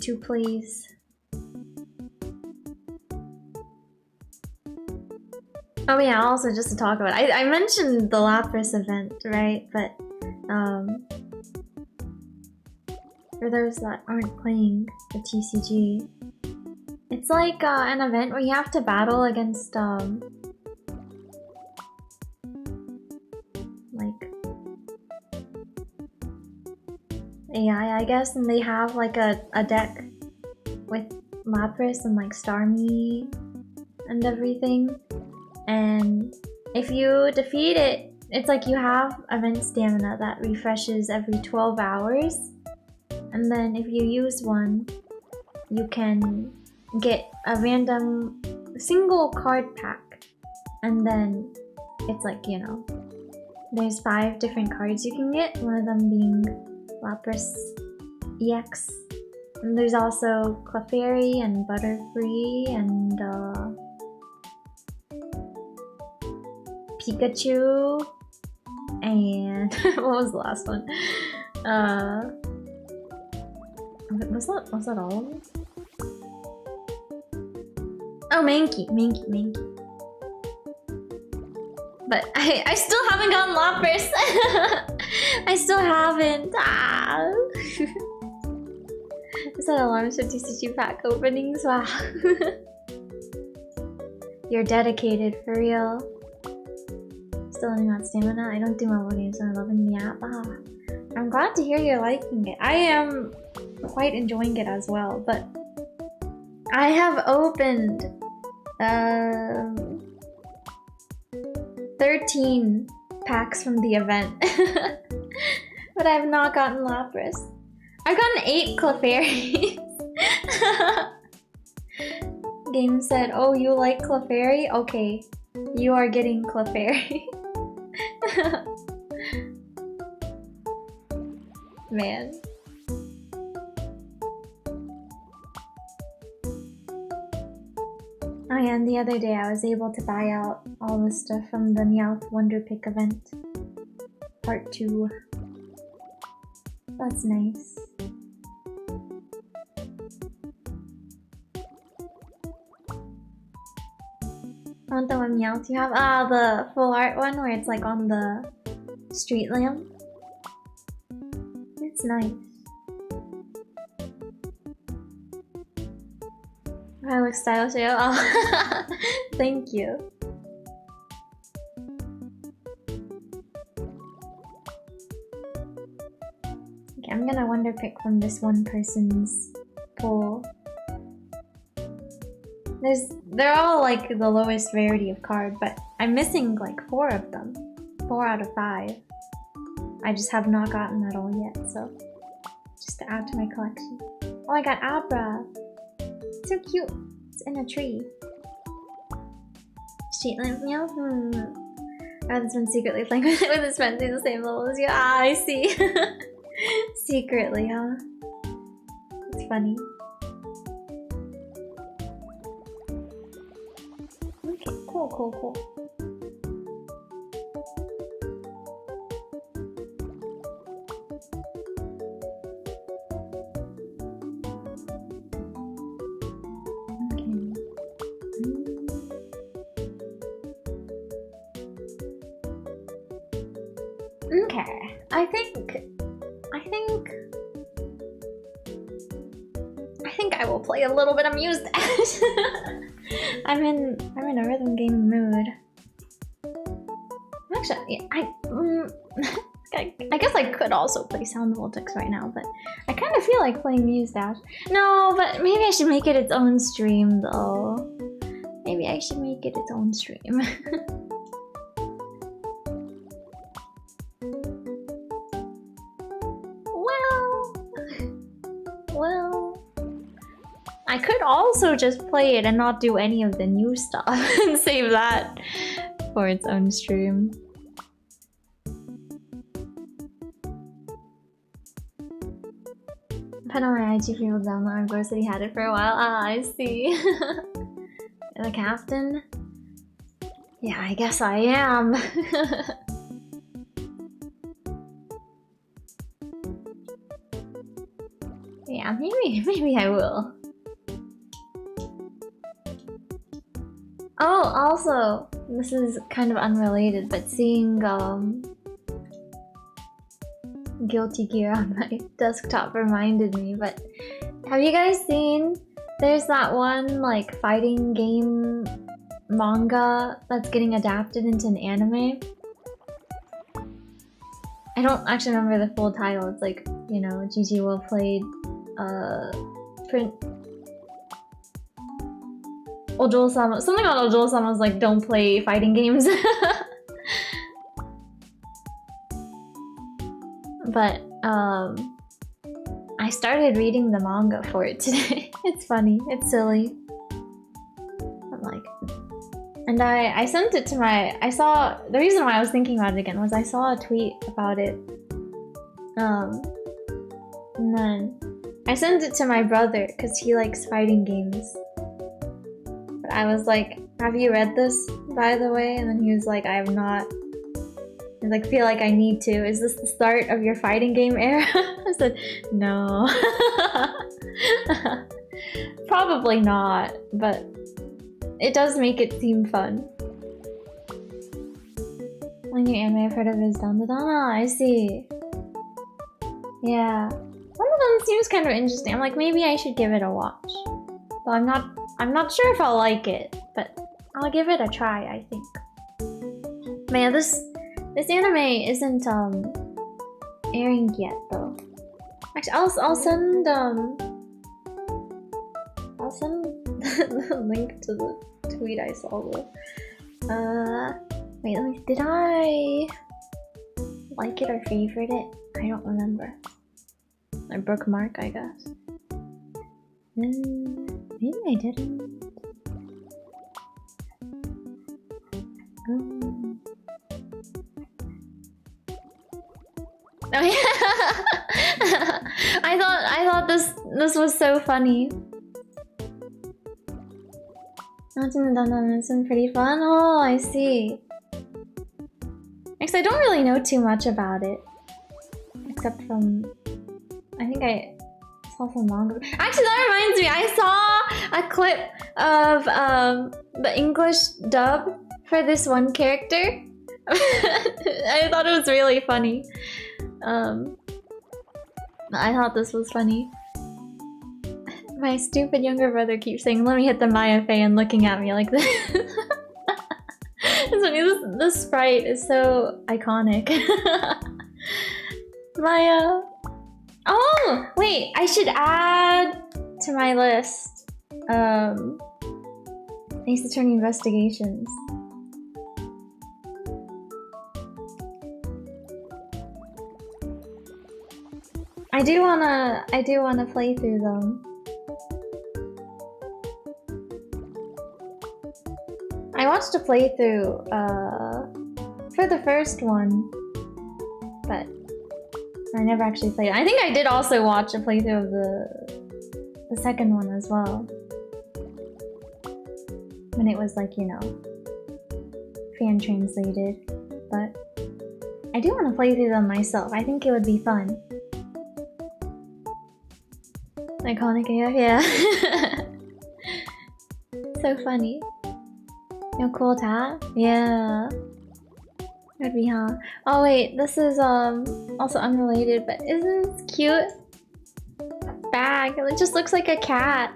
Speaker 1: 2 plays. Oh yeah, also just to talk about it, I mentioned the Lapras event, right? But for those that aren't playing the TCG, It's like an event where you have to battle against like AI, I guess, and they have like a deck with Lapras and like Starmie and everything. And if you defeat it, it's like you have event stamina that refreshes every 12 hours. And then if you use one, you can get a random single card pack. And then it's like, you know, there's 5 different cards you can get, one of them being Lapras EX. And there's also Clefairy and Butterfree and Pikachu and what was the last one? Was that all of them? Oh, Mankey. But I still haven't gotten Lapras. I still haven't. Ah. Is that alarms for TCG pack openings? Wow. You're dedicated, for real. Still learning about stamina. I don't do mobile games, so I'm loving the app. Ah. I'm glad to hear you're liking it. I am quite enjoying it as well, but I have opened 13 packs from the event, but I have not gotten Lapras. I've gotten 8 Clefairies. Game said, oh, you like Clefairy? Okay, you are getting Clefairy. Man. Oh yeah, and the other day I was able to buy out all the stuff from the Meowth Wonder Pick event. Part 2. That's nice. I want the one Meowth you have. Ah, the full art one where it's like on the street lamp. It's nice. I look stylish. Oh, thank you. Okay, I'm gonna wonder pick from this one person's pool. They're all like the lowest rarity of card, but I'm missing like 4 of them. 4 out of 5. I just have not gotten that all yet, so just to add to my collection. Oh, I got Abra. So cute. It's in a tree. Street lamp meow? Rather's been secretly playing with his friends in the same level as you. Ah, I see. Secretly, huh? It's funny. Okay, cool. Okay, I think I will play a little bit of Muse. I'm in a rhythm game mood. Actually, I guess I could also play Sound Voltex right now, but I kind of feel like playing Muse Dash. No, but maybe I should make it its own stream though. Maybe I should make it its own stream. Well, I could also just play it and not do any of the new stuff and save that for its own stream. Put on my IG field download. Ghost said he had it for a while. Ah, I see. The captain? Yeah, I guess I am. Yeah, maybe I will. Oh, also, this is kind of unrelated, but seeing Guilty Gear on my desktop reminded me, but have you guys seen There's that one like fighting game manga that's getting adapted into an anime. I don't actually remember the full title. It's like, you know, Gigi Will played Ojo-sama. Something about Ojo-sama was like, don't play fighting games. But I started reading the manga for it today. It's funny. It's silly. I'm like, and I sent it to my. I saw the reason why I was thinking about it again was I saw a tweet about it. And then I sent it to my brother because he likes fighting games. But I was like, "Have you read this, by the way?" And then he was like, "I have not." I like feel like I need to. Is this the start of your fighting game era? I said, no. Probably not, but it does make it seem fun. One new anime I've heard of is Dandadan. I see. Yeah. One of them seems kind of interesting. I'm like, maybe I should give it a watch. But I'm not sure if I'll like it, but I'll give it a try, I think. Man, this anime isn't airing yet though. Actually, I'll send the link to the tweet I saw though. Wait, did I like it or favorite it? I don't remember. I bookmark, I guess. Maybe I didn't. Oh yeah. I thought this was so funny. It's been pretty fun. Oh, I see. Because I don't really know too much about it, except from I think I saw some manga. Actually, that reminds me. I saw a clip of the English dub for this one character. I thought it was really funny. I thought this was funny. My stupid younger brother keeps saying, "Let me hit the Maya Fey," and looking at me like this. It's funny, this sprite is so iconic. Maya. Oh, wait, I should add to my list. Ace Attorney Investigations. I do wanna play through them. I watched a playthrough for the first one, but I never actually played it. I think I did also watch a playthrough of the second one as well. When it was like, you know, fan translated. But I do want to play through them myself. I think it would be fun. Iconic AF, yeah. So funny. Yo, cool tat? Yeah. Would be, huh? Oh wait, this is also unrelated, but isn't this cute? Bag. It just looks like a cat.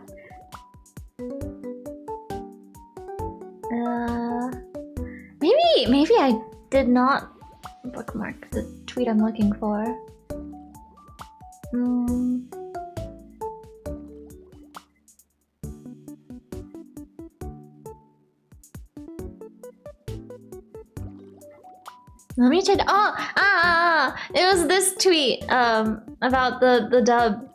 Speaker 1: Maybe I did not bookmark the tweet I'm looking for. Let me check. Oh, it was this tweet about the dub.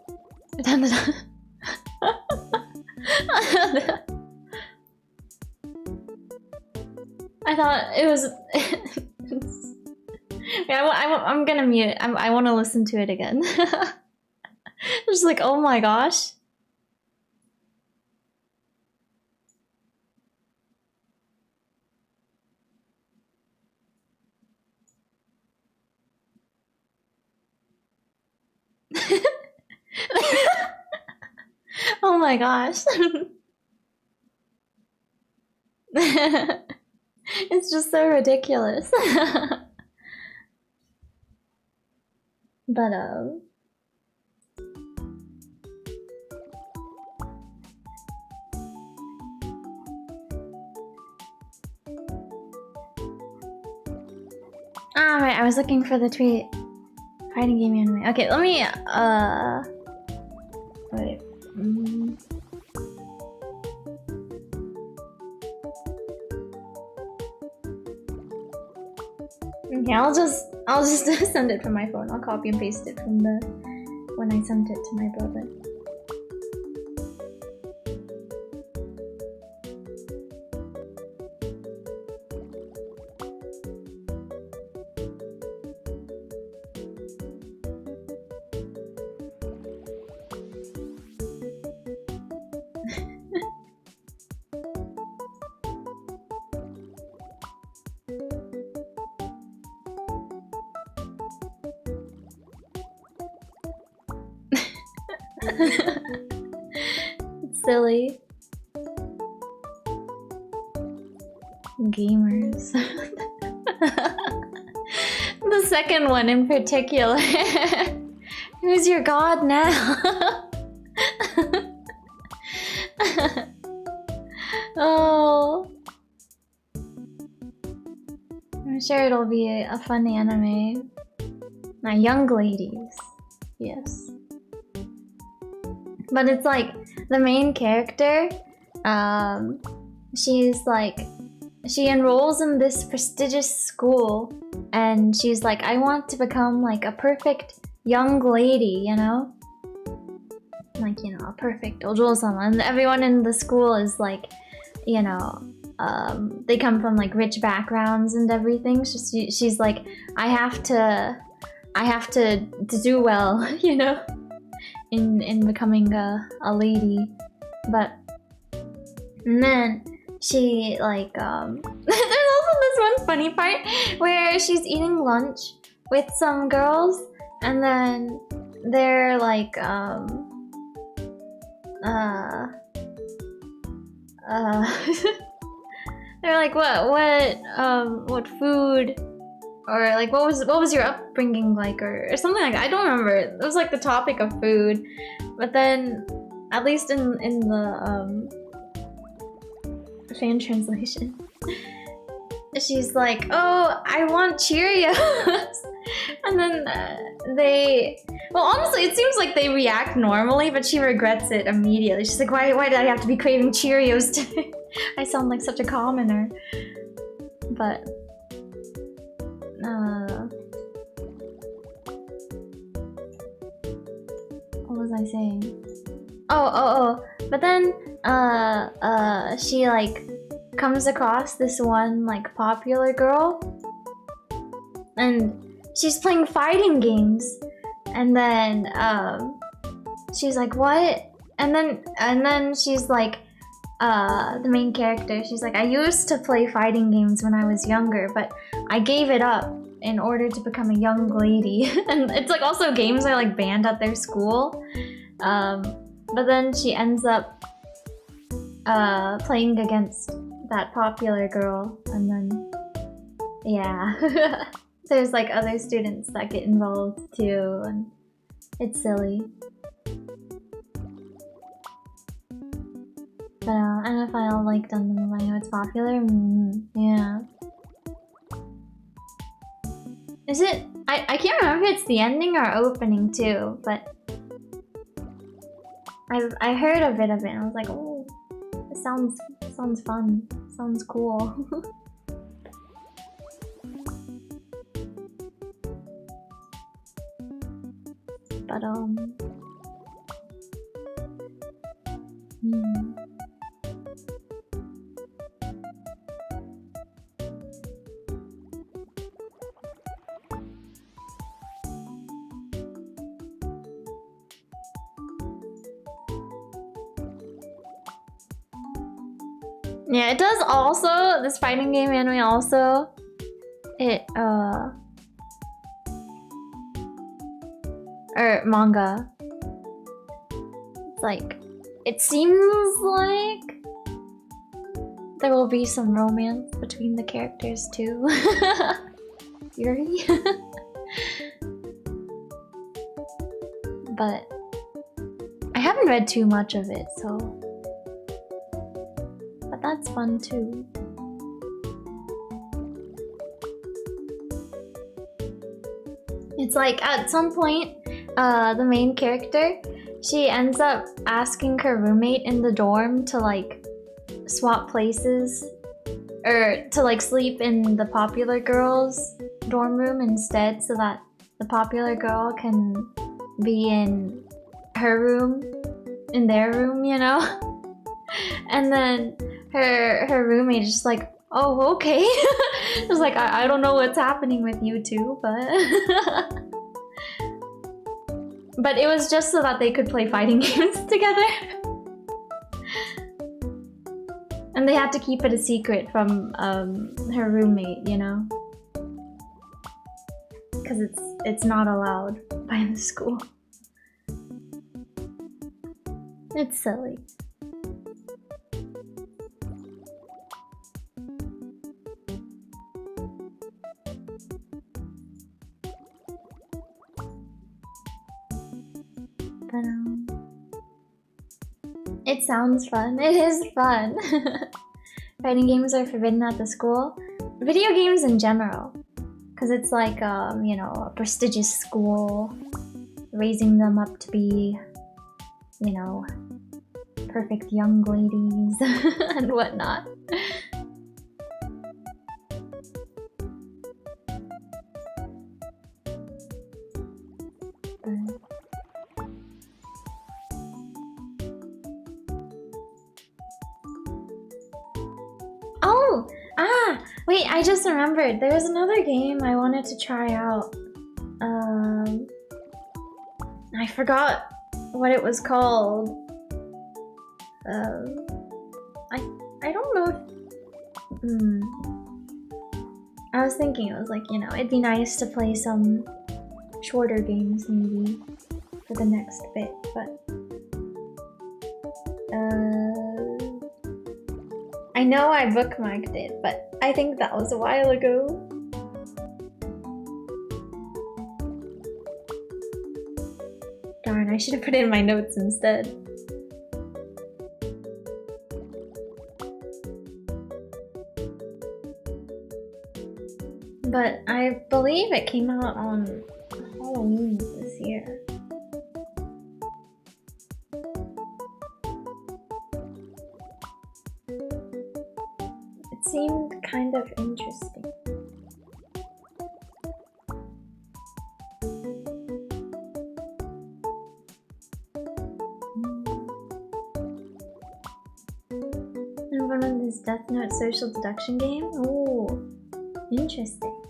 Speaker 1: I thought it was. Yeah, I'm gonna mute. I want to listen to it again. Just like, oh my gosh. Oh my gosh. It's just so ridiculous. But Ah, right, I was looking for the tweet. Fighting game anime. Okay, let me, wait. Okay, I'll just send it from my phone. I'll copy and paste it from the when I sent it to my brother. It's silly. Gamers. The second one in particular. Who's your god now? Oh. I'm sure it'll be a fun anime. Now, young ladies. Yes. But it's like the main character, she's like, she enrolls in this prestigious school and she's like, I want to become like a perfect young lady, you know? Like, you know, a perfect ojo-sama. And everyone in the school is like, you know, they come from like rich backgrounds and everything. She's like, I have to do well, you know? In becoming a lady, but and then she like there's also this one funny part where she's eating lunch with some girls and then they're like they're like what food or like what was your upbringing like or something like that. I don't remember. It was like the topic of food, but then at least in the fan translation, she's like, "Oh, I want Cheerios," and then well, honestly, it seems like they react normally, but she regrets it immediately. She's like, "Why did I have to be craving Cheerios today?" I sound like such a commoner, but. What was I saying? Oh. But then, she like comes across this one like popular girl, and she's playing fighting games, and then she's like, what? And then she's like, the main character, she's like, I used to play fighting games when I was younger, but I gave it up in order to become a young lady. And it's like also games are like banned at their school. But then she ends up playing against that popular girl, and then yeah. There's like other students that get involved too, and it's silly. But NFL like Dundam, I know it's popular. Yeah. Is it? I can't remember if it's the ending or opening too, but I heard a bit of it and I was like, oh, it sounds fun. Sounds cool. But yeah, it does also, this fighting game anime also, it, or manga. It's like, it seems like there will be some romance between the characters too. Yuri? But I haven't read too much of it, so... But that's fun too. It's like at some point, the main character, she ends up asking her roommate in the dorm to like swap places, or to like sleep in the popular girl's dorm room instead, so that the popular girl can be in her room, in their room, you know? And then her roommate is just like, oh, okay. It's like, I don't know what's happening with you two, but... But it was just so that they could play fighting games together. And they had to keep it a secret from her roommate, you know? Because it's not allowed by the school. It's silly. But it sounds fun. It is fun. Fighting games are forbidden at the school. Video games in general. Because it's like, you know, a prestigious school. Raising them up to be, you know, perfect young ladies and whatnot. Oh! Ah! Wait, I just remembered. There was another game I wanted to try out. I forgot what it was called. I don't know if... I was thinking it was like, you know, it'd be nice to play some shorter games maybe for the next bit, but... I know I bookmarked it, but I think that was a while ago. Darn, I should have put it in my notes instead. But I believe it came out on Halloween this year. It seemed kind of interesting. And one of this Death Note social deduction game? Oh, interesting.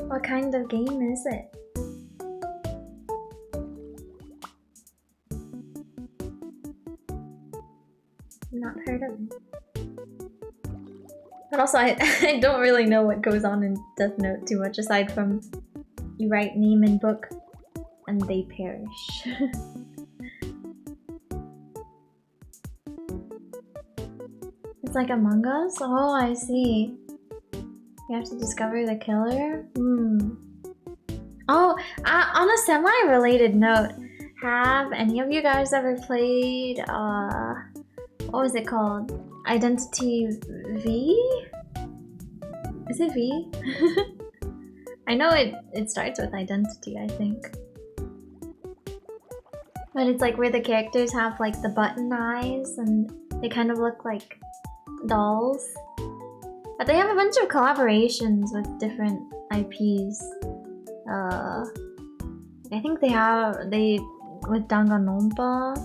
Speaker 1: What kind of game is it? Not heard of it. But also, I don't really know what goes on in Death Note too much, aside from you write name and book and they perish. It's like Among Us? Oh, I see. You have to discover the killer? Oh, on a semi-related note, have any of you guys ever played, what was it called? Identity V? Is it V? I know it starts with identity, I think. But it's like where the characters have like the button eyes and they kind of look like dolls. But they have a bunch of collaborations with different IPs. I think they with Danganronpa.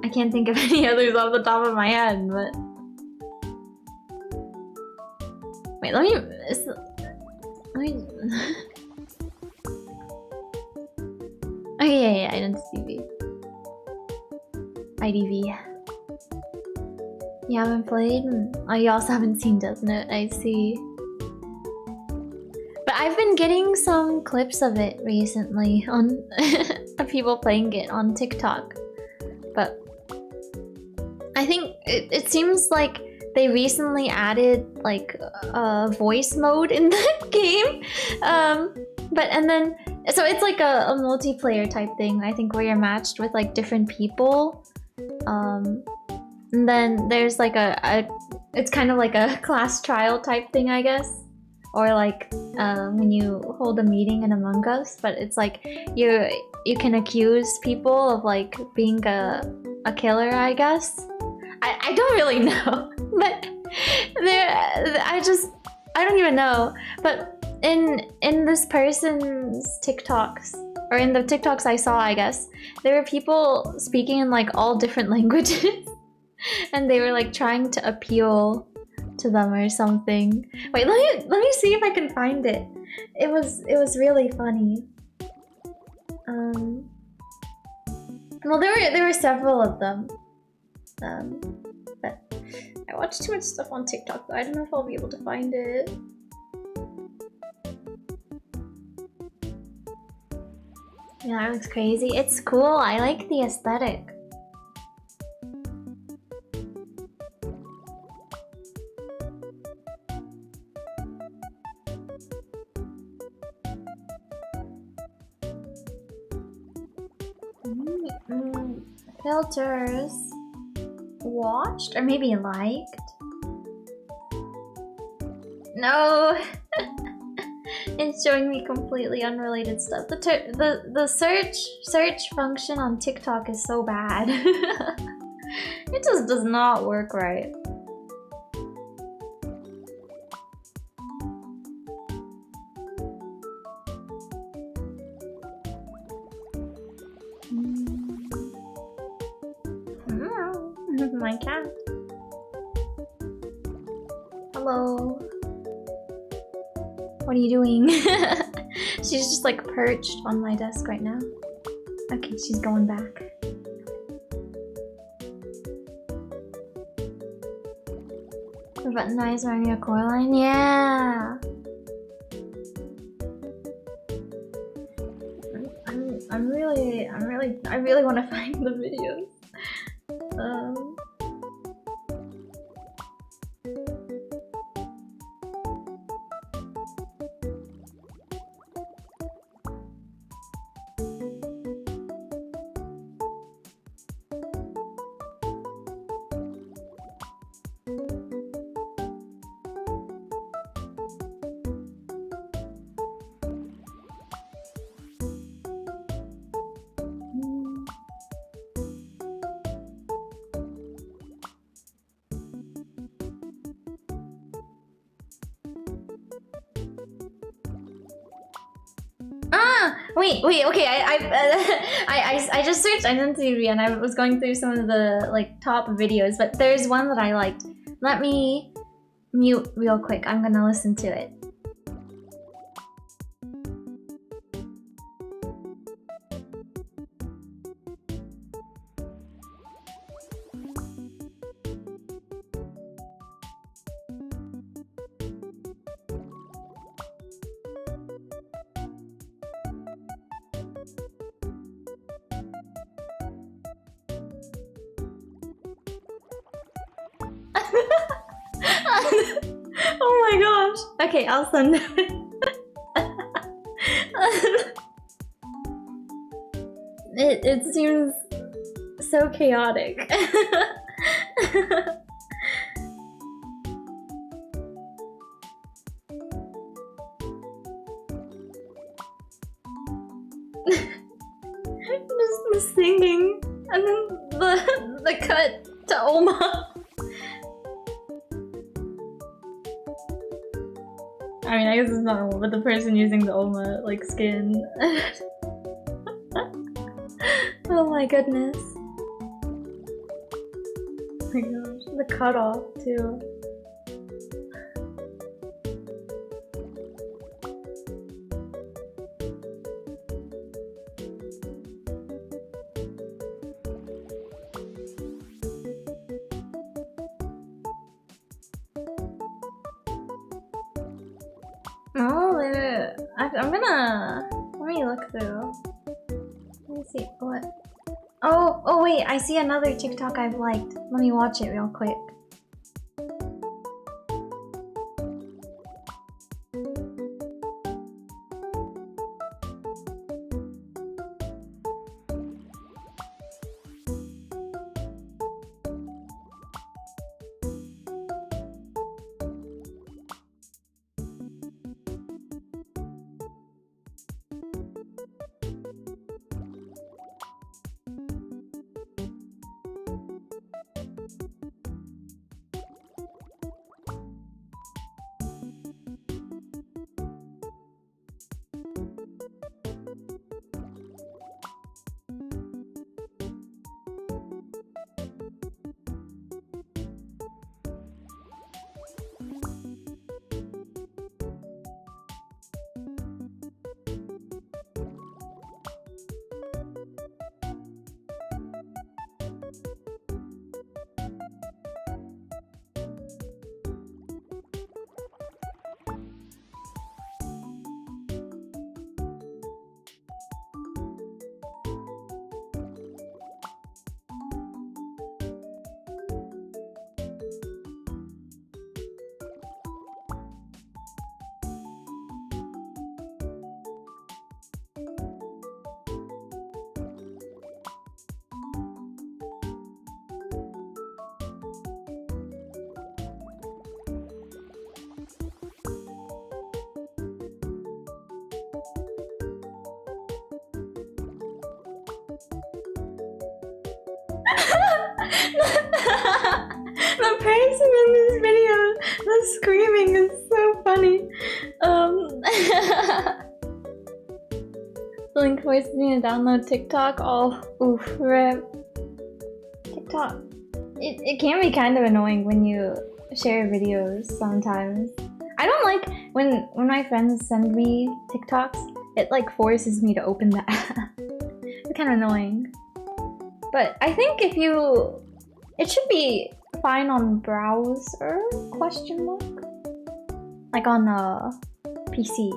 Speaker 1: I can't think of any others off the top of my head, but wait, let me okay, yeah, Identity V. IDV. You haven't played? Oh, you also haven't seen Death Note, I see. But I've been getting some clips of it recently on of people playing it on TikTok. But I think it seems like they recently added like a voice mode in the game. So it's like a multiplayer type thing, I think, where you're matched with like different people. And then there's like a It's kind of like a class trial type thing, I guess. Or like when you hold a meeting in Among Us, but it's like you can accuse people of like being a killer, I guess. I don't really know, but I don't even know. But in this person's TikToks, or in the TikToks I saw, I guess there were people speaking in like all different languages, and they were like trying to appeal to them or something. Wait, let me see if I can find it. It was really funny. Well, there were several of them. But I watch too much stuff on TikTok, though. I don't know if I'll be able to find it. Yeah, that looks crazy. It's cool. I like the aesthetic. Filters. Watched or maybe liked. No. It's showing me completely unrelated stuff. The search function on TikTok is so bad. It just does not work right. My cat. Hello. What are you doing? She's just like perched on my desk right now. Okay, she's going back. The button eyes are on your core line? Yeah. I really want to find the videos. Wait, okay, I just searched identity and I was going through some of the like top videos, but there's one that I liked. Let me mute real quick. I'm gonna listen to it. Oh my gosh. Okay, I'll send it. It seems so chaotic. Just the singing and then the cut to Oma. I mean, I guess it's not Oma, but the person using the Oma like skin. Oh my goodness. Oh my gosh, the cutoff too. Oh, I'm gonna... Let me look through. Let me see, what... Oh wait, I see another TikTok I've liked. Let me watch it real quick. The person in this video, the screaming is so funny. Link forced me to download TikTok. Oh, oof, rip. TikTok. It can be kind of annoying when you share videos sometimes. I don't like when my friends send me TikToks, it like forces me to open the app. It's kind of annoying. But I think if you... It should be fine on browser, question mark? Like on PC.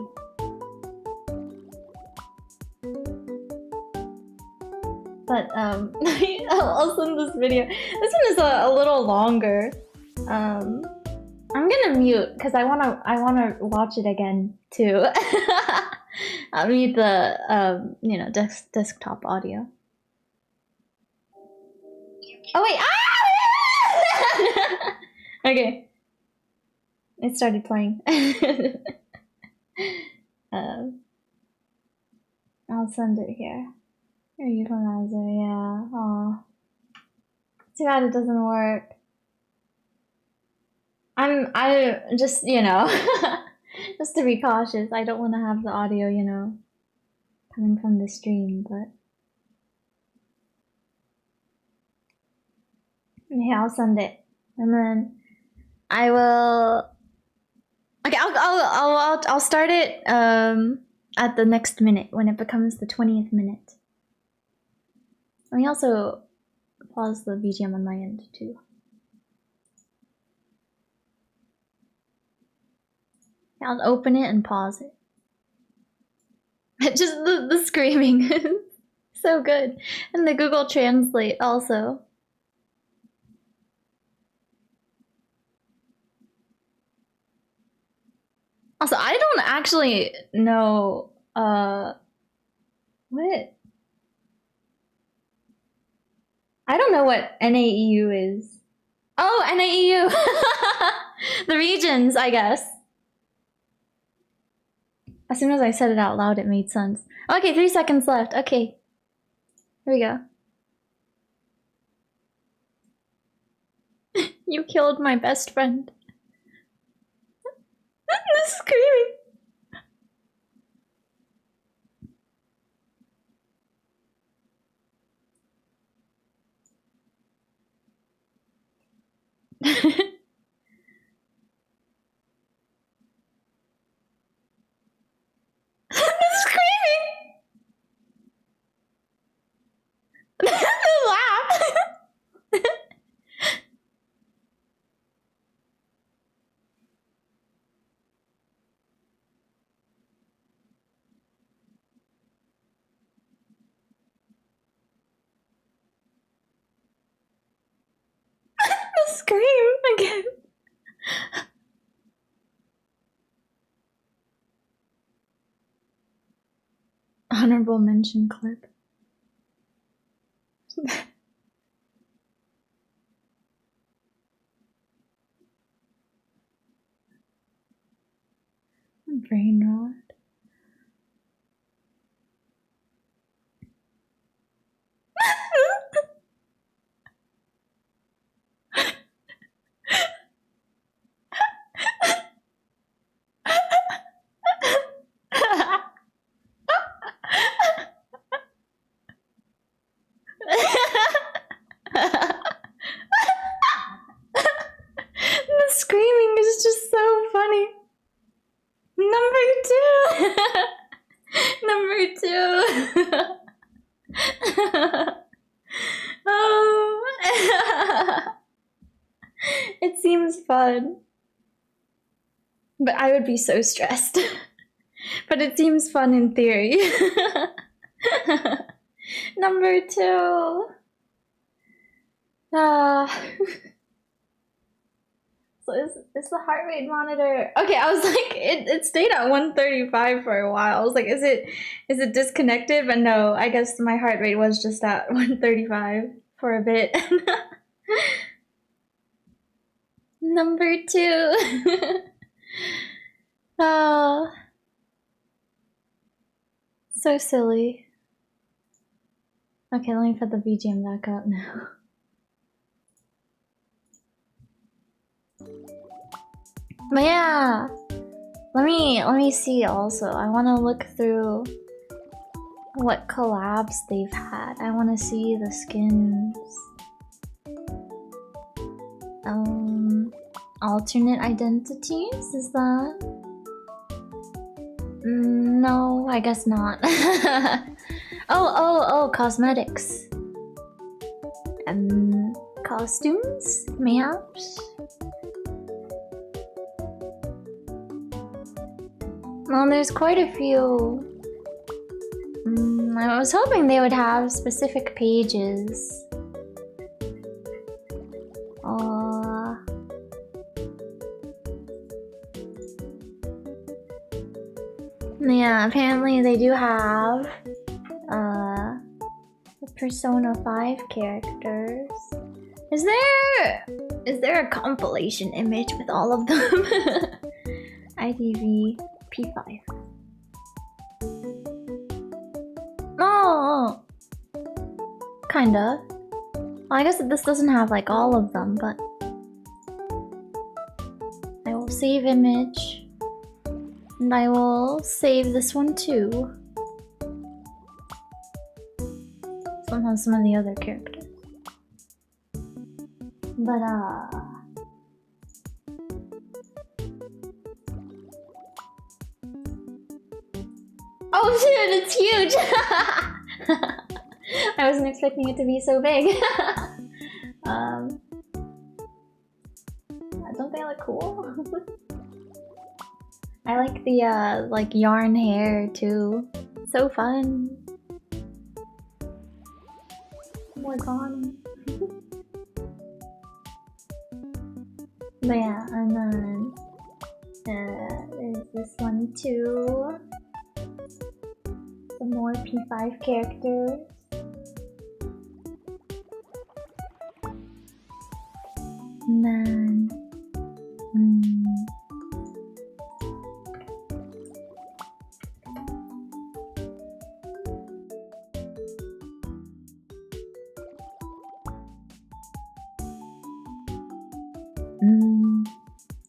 Speaker 1: But I'll send this video. This one is a little longer. I'm gonna mute because I wanna watch it again too. I'll mute the you know, desktop audio. Oh wait! Ah! Okay. It started playing. I'll send it here. Your equalizer, yeah. Aw. Too bad it doesn't work. I just, you know, just to be cautious, I don't want to have the audio, you know, coming from the stream, but yeah, I'll send it, and then I will. Okay, I'll start it at the next minute when it becomes the 20th minute. Let me also pause the BGM on my end too. I'll open it and pause it. Just the screaming is so good. And the Google Translate also. Also, I don't actually know, what? I don't know what NAEU is. Oh, NAEU! The regions, I guess. As soon as I said it out loud, it made sense. Okay, 3 seconds left. Okay. Here we go. You killed my best friend. The screaming. The screaming. The laugh. The scream again. Honorable mention clip. Brain rot. The screaming is just so funny. Number 2. Number 2. Oh. It seems fun. But I would be so stressed. But it seems fun in theory. Number 2. So is the heart rate monitor... Okay, I was like, it stayed at 135 for a while. I was like, is it disconnected? But no, I guess my heart rate was just at 135 for a bit. Number 2. Oh, so silly. Okay, let me put the BGM back up now. But yeah, let me see also. I want to look through what collabs they've had. I want to see the skins. Alternate identities, is that? No, I guess not. Oh, cosmetics. Costumes? Mayhaps? Well, there's quite a few. I was hoping they would have specific pages. Yeah, apparently they do have the Persona 5 characters. Is there a compilation image with all of them? IDV P5. Oh, kinda. Well, I guess this doesn't have like all of them, but I will save image. And I will save this one too. This one has some of the other characters. But oh shit, it's huge! I wasn't expecting it to be so big. Don't they look cool? I like the like yarn hair too. So fun. Oh my god. But yeah, and then there's this one too. Some more P5 characters. And then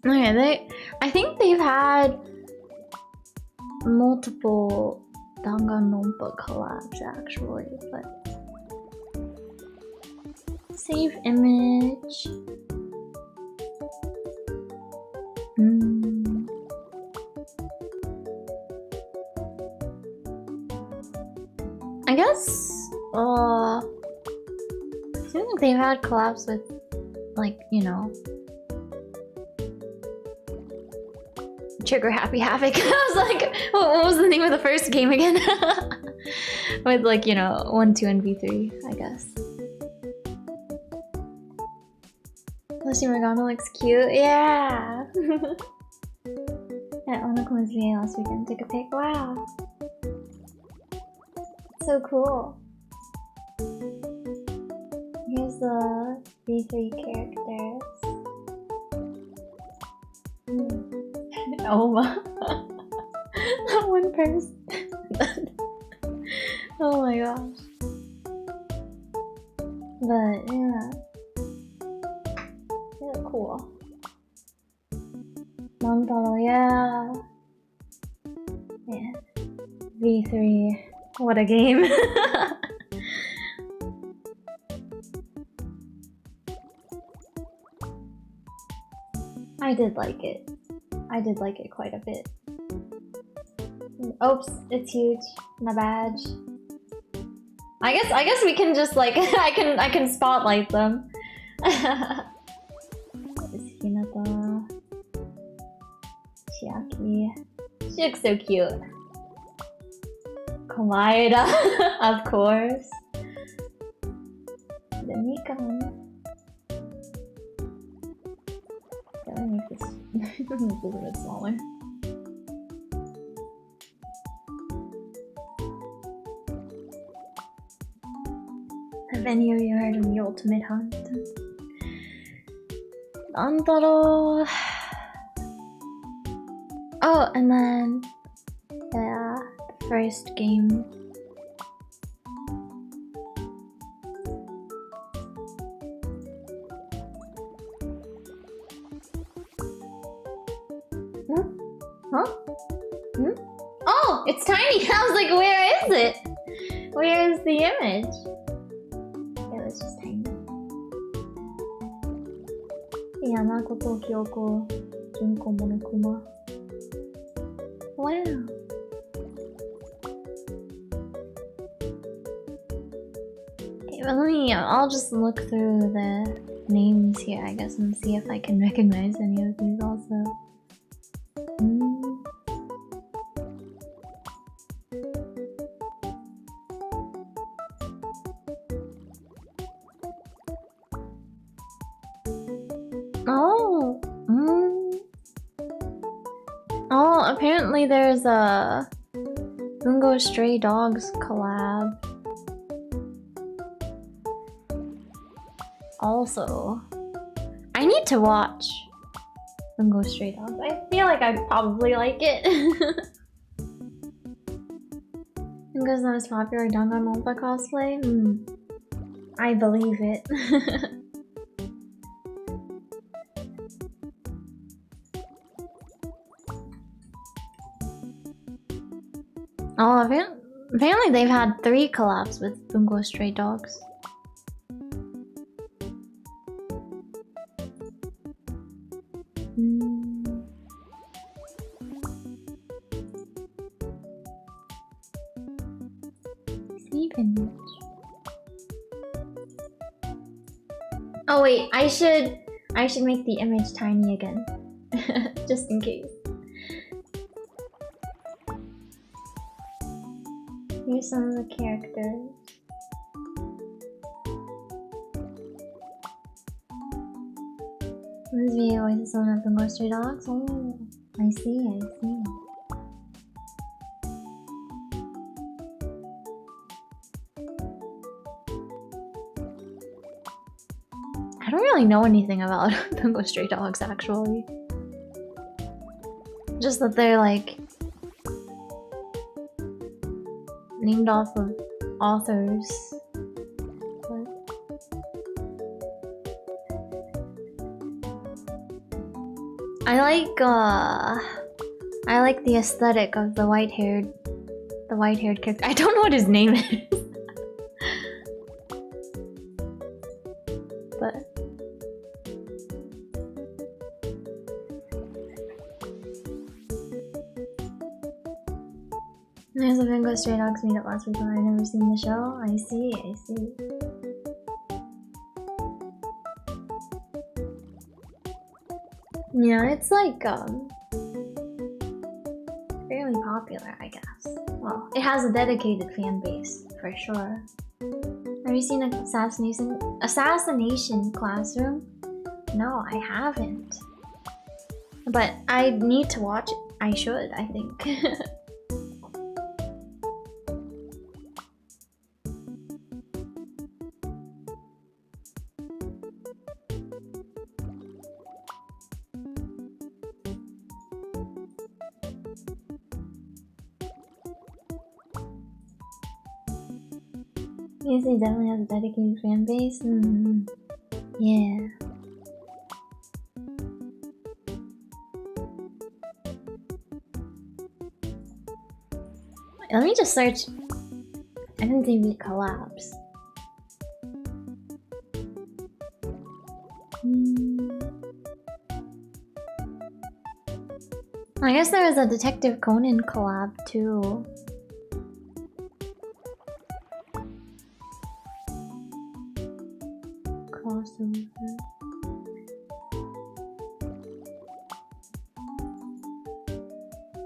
Speaker 1: okay, I think they've had multiple Danganronpa collabs actually, but save image. I guess I feel like they've had collabs with, like, you know, Trigger Happy Havoc. I was like, what was the name of the first game again? With, like, you know, 1, 2, and V3, I guess. Lucy Morgana looks cute. Yeah! At Onoko's VA last weekend, took a pic. Wow! So cool. Here's the V3 characters. Oh, that one person. Oh my gosh. But yeah, they're cool. Montaro, yeah. Yeah. V3. What a game. I did like it. I did like it quite a bit. Oops, it's huge. My badge. I guess we can just like I can spotlight them. It's Hinata. Chiaki. She looks so cute. Kawaida, of course. The Mikan. Let me make this a little bit smaller. Have any of you heard of the Ultimate Hunt? Antaro. Oh, and then yeah, the first game. Huh? Hmm? Oh, it's tiny! I was like, where is it? Where is the image? It was just tiny. Yamakoto, Kyoko, Junko, Monokuma. Wow. Okay, well, I'll just look through the names here, I guess, and see if I can recognize any of these also. Oh, oh, apparently there's a Bungo Stray Dogs collab. Also, I need to watch Bungo Stray Dogs. I feel like I'd probably like it. Bungo's the most popular Danganronpa cosplay? I believe it. Oh, apparently they've had 3 collabs with Bungo Stray Dogs. Sleep image. Oh wait, I should make the image tiny again. Just in case. Here's some of the characters. This video is on up and Bungo Stray Dogs. Oh, I see. I don't really know anything about Bungo Stray Dogs actually. Just that they're like named off of authors. But I like the aesthetic of the white-haired character. I don't know what his name is. But there's a Bungo Stray Dogs meetup last week, but I've never seen the show. I see. Yeah, it's like fairly popular, I guess. Well, it has a dedicated fan base for sure. Have you seen Assassination Classroom? No, I haven't. But I need to watch it. I should, I think. Yes, it definitely has a dedicated fan base. Yeah. Let me just search. I didn't think we collapse. I guess there was a Detective Conan collab too. Crossover.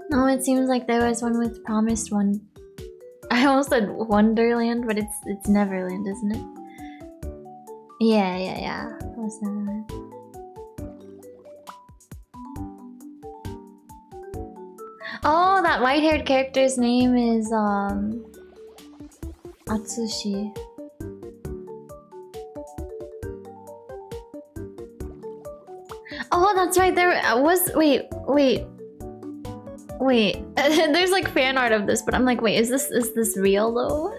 Speaker 1: No, it seems like there was one with Promised One. I almost said Wonderland, but it's Neverland, isn't it? Yeah. What's Neverland? Oh, that white-haired character's name is Atsushi. Oh, that's right. There was. Wait. There's like fan art of this, but I'm like, wait, is this real though?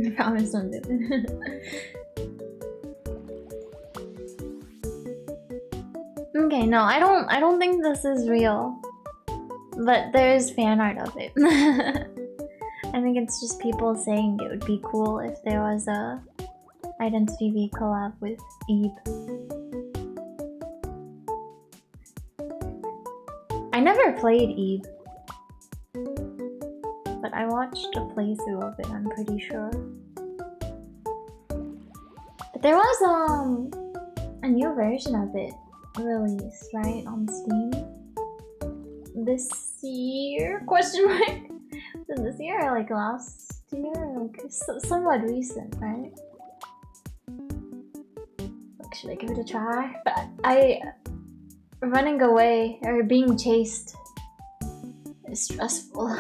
Speaker 1: I promise don't do it. Okay, no, I don't think this is real. But there's fan art of it. I think it's just people saying it would be cool if there was a Identity V collab with Eve. I never played Eve, but I watched a playthrough of it, I'm pretty sure. But there was a new version of it released, right, on Steam this year? Question mark. Was it this year or like last year? Like somewhat recent, right? Like, should I give it a try? But running away or being chased is stressful.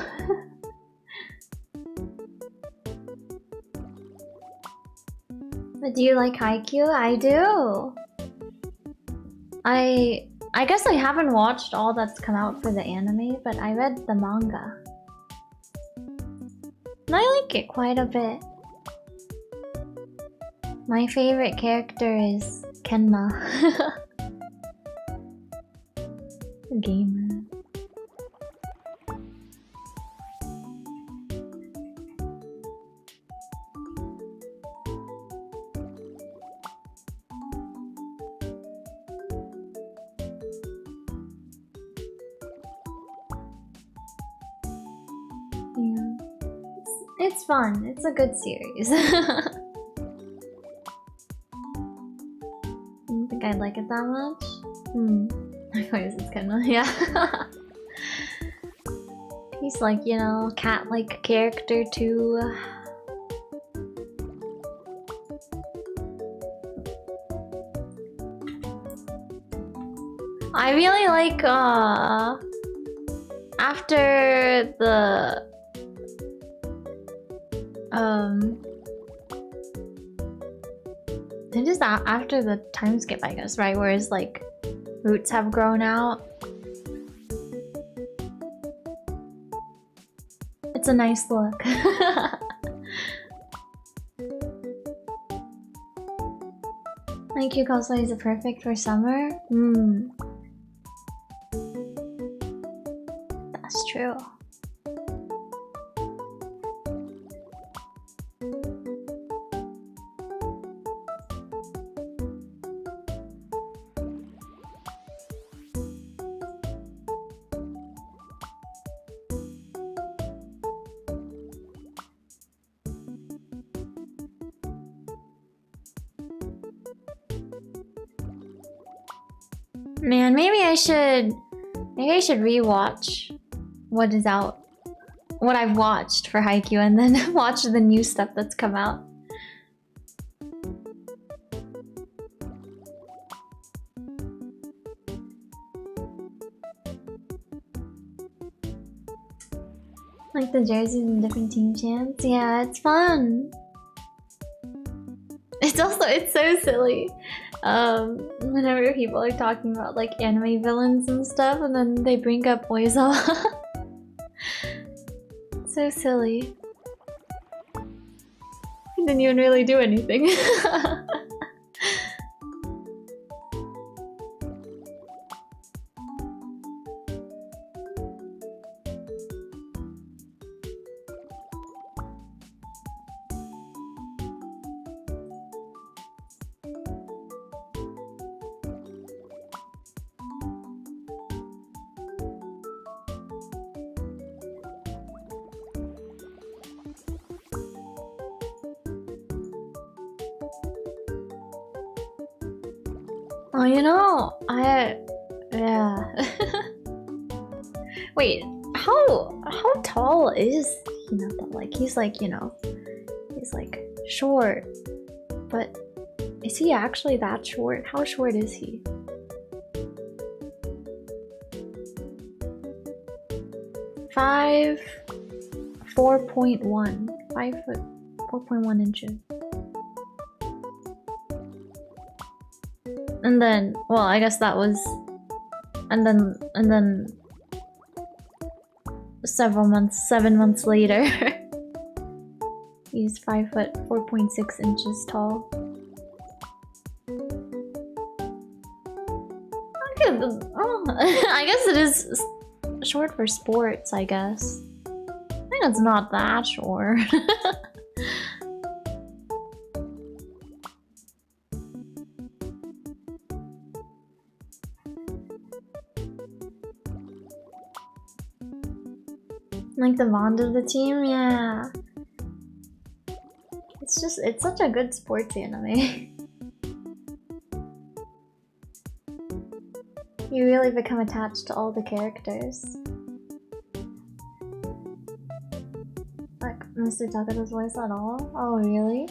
Speaker 1: But do you like Haikyuu? I do. I guess I haven't watched all that's come out for the anime, but I read the manga. And I like it quite a bit. My favorite character is Kenma. Gamer. Yeah. It's fun. It's a good series. I don't think I'd like it that much. Anyways, it's kind of, yeah. He's like, you know, cat-like character too. I really like, after the, it is after the time skip, I guess, right? Where it's like roots have grown out. It's a nice look. Haikyuu cosplays are perfect for summer. That's true. Man, maybe I should rewatch what is out, what I've watched for Haikyuu, and then watch the new stuff that's come out. Like the jerseys and different team chants. Yeah, it's fun. It's so silly. Whenever people are talking about like anime villains and stuff, and then they bring up Oizawa. So silly. He didn't even really do anything. Oh, you know, yeah. Wait, how tall is Hinata? Like, he's like, you know, he's like short, but is he actually that short? How short is he? Five, 4.1. 5 foot, 4.1 inches. And then, well, I guess that was, and then several months, 7 months later, He's 5 foot 4.6 inches tall. Okay, oh, I guess it is short for sports, I guess. I think it's not that short. Like the bond of the team, yeah. It's such a good sports anime. You really become attached to all the characters. Like Mr. Takada's voice at all? Oh, really?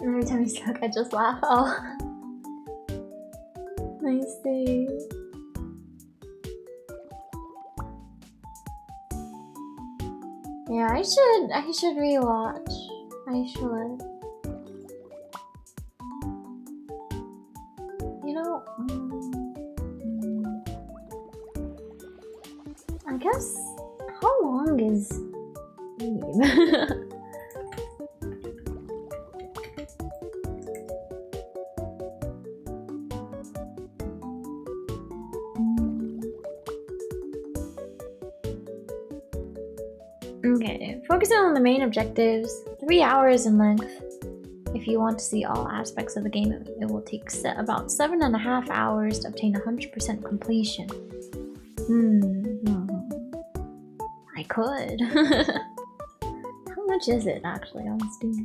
Speaker 1: Every time you talk, I just laugh. Oh, I see. Yeah, I should rewatch. I should. You know, I guess. How long is Eve? Okay, focusing on the main objectives. 3 hours in length. If you want to see all aspects of the game, it will take about 7.5 hours to obtain 100% completion. I could. How much is it actually on Steam?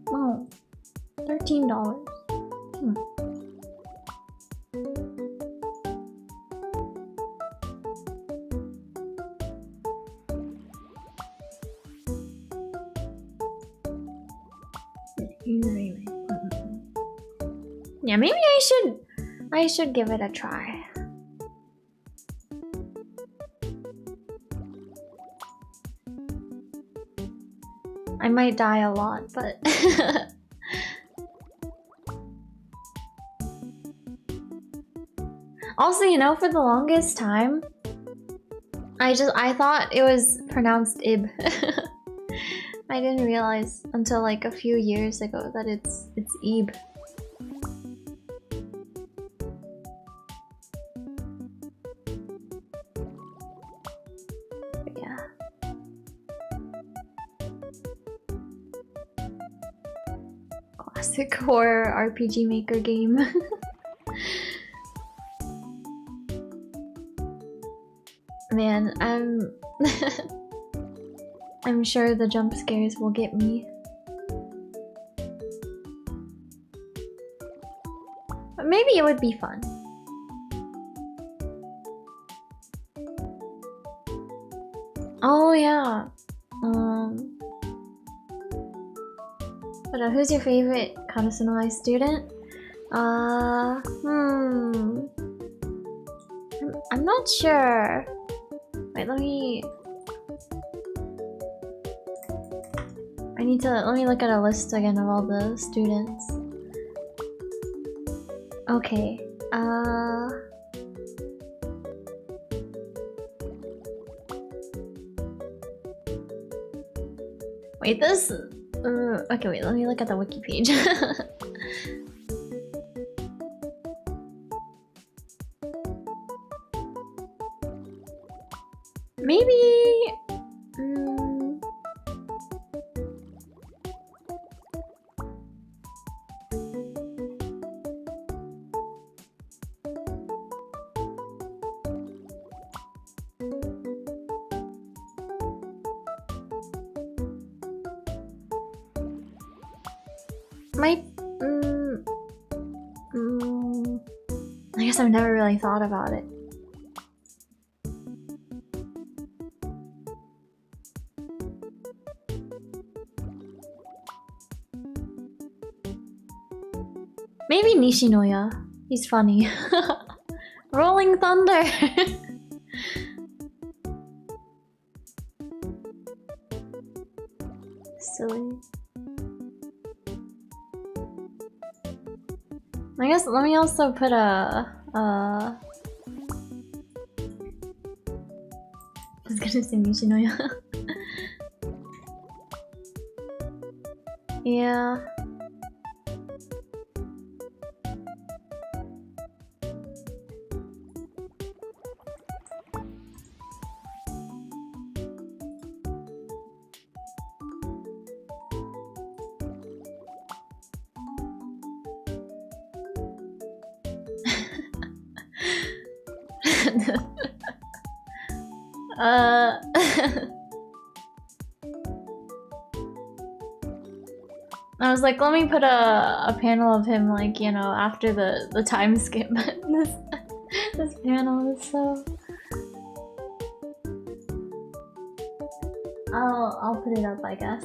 Speaker 1: Oh, $13. Yeah, maybe I should give it a try. I might die a lot, but also, you know, for the longest time, I thought it was pronounced ib. I didn't realize until like a few years ago that it's ib. But yeah. Classic horror RPG maker game. Man, I'm sure the jump scares will get me. But maybe it would be fun. Oh yeah. But who's your favorite Karasunoi student? I'm not sure. Wait, let me look at a list again of all the students. Okay. Wait, this okay, wait, let me look at the wiki page. Maybe I guess I've never really thought about it. Maybe Nishinoya. He's funny. Rolling Thunder. Silly. I guess let me also put a I was gonna say Nishinoya. Yeah. I was like, let me put a panel of him, like, you know, after the time skip. this panel is so. I'll put it up, I guess.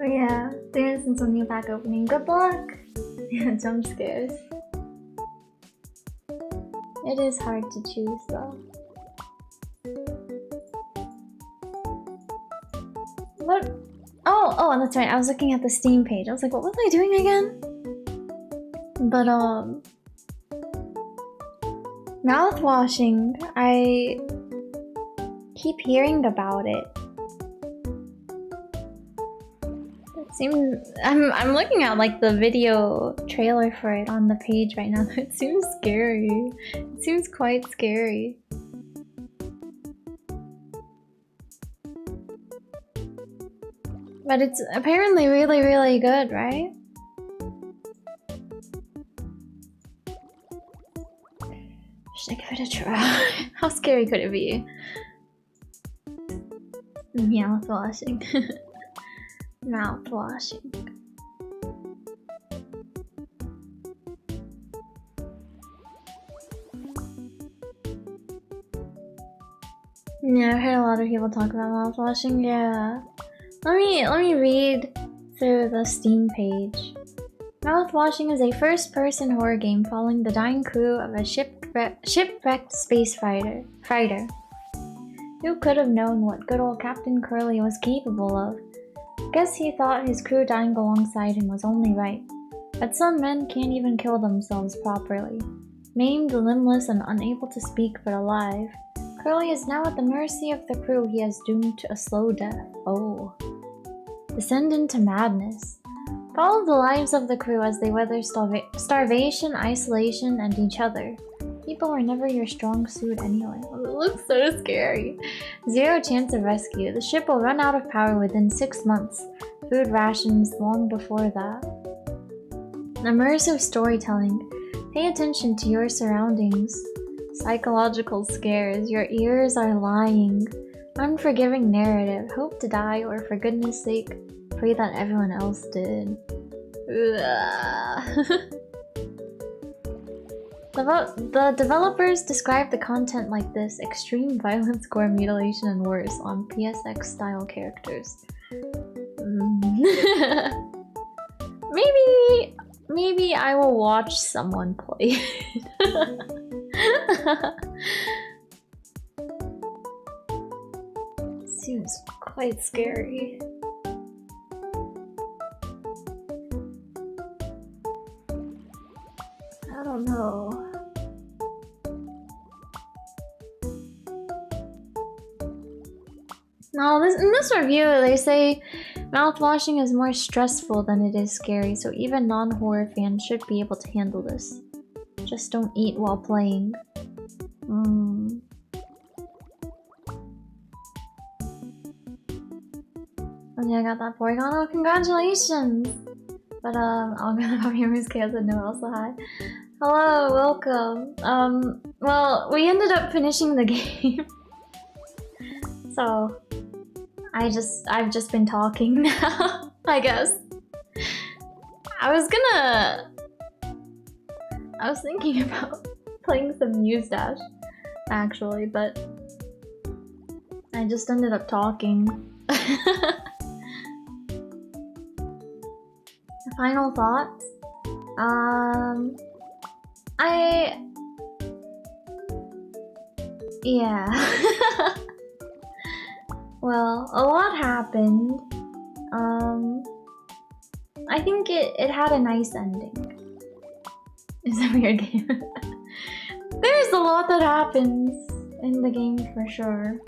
Speaker 1: Yeah, there's some new pack opening. Good luck! Yeah, jump scares. It is hard to choose though. What? Oh, that's right. I was looking at the Steam page. I was like, what was I doing again? But mouthwashing. I keep hearing about it. I'm looking at like the video trailer for it on the page right now. It seems scary. It seems quite scary. But it's apparently really, really good, right? Should I give it a try? How scary could it be? Mouthwashing. Mouthwashing. Yeah, I've heard a lot of people talk about mouthwashing. Yeah. Let me read through the Steam page. Mouthwashing is a first-person horror game following the dying crew of a shipwrecked space fighter. Who could have known what good old Captain Curly was capable of? Guess he thought his crew dying alongside him was only right. But some men can't even kill themselves properly. Maimed, limbless, and unable to speak but alive, Curly is now at the mercy of the crew he has doomed to a slow death. Oh. Descend into madness. Follow the lives of the crew as they weather starvation, isolation, and each other. People are never your strong suit anyway. Oh, it looks so scary. Zero chance of rescue. The ship will run out of power within 6 months. Food rations long before that. Immersive storytelling. Pay attention to your surroundings. Psychological scares. Your ears are lying. Unforgiving narrative. Hope to die, or for goodness sake, pray that everyone else did. The developers describe the content like this: extreme violence, gore, mutilation, and worse on PSX-style characters. Maybe I will watch someone play it. Seems quite scary. I don't know. No, in this review, they say mouthwashing is more stressful than it is scary, so even non-horror fans should be able to handle this. Just don't eat while playing. Oh yeah, I got that Porygon. Oh, congratulations! But I'll go to your Muse Chaos and no also hi. Hello, welcome. Well, we ended up finishing the game. So I've just been talking now, I guess. I was thinking about playing some Muse Dash, actually, but I just ended up talking. Final thoughts? Yeah. Well, a lot happened. I think it had a nice ending. It's a weird game. There's a lot that happens in the game for sure.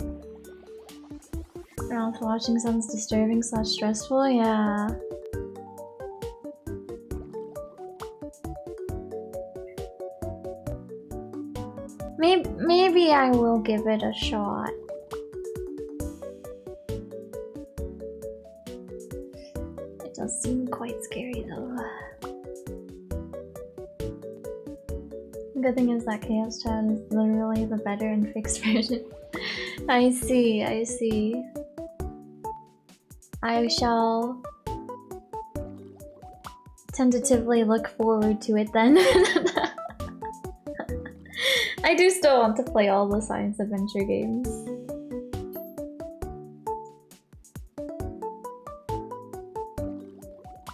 Speaker 1: Ralph watching sounds disturbing / stressful, yeah. Maybe I will give it a shot. It does seem quite scary though. The good thing is that Chaos Chat is literally the better and fixed version. I see, I see. I shall tentatively look forward to it then. I do still want to play all the science adventure games.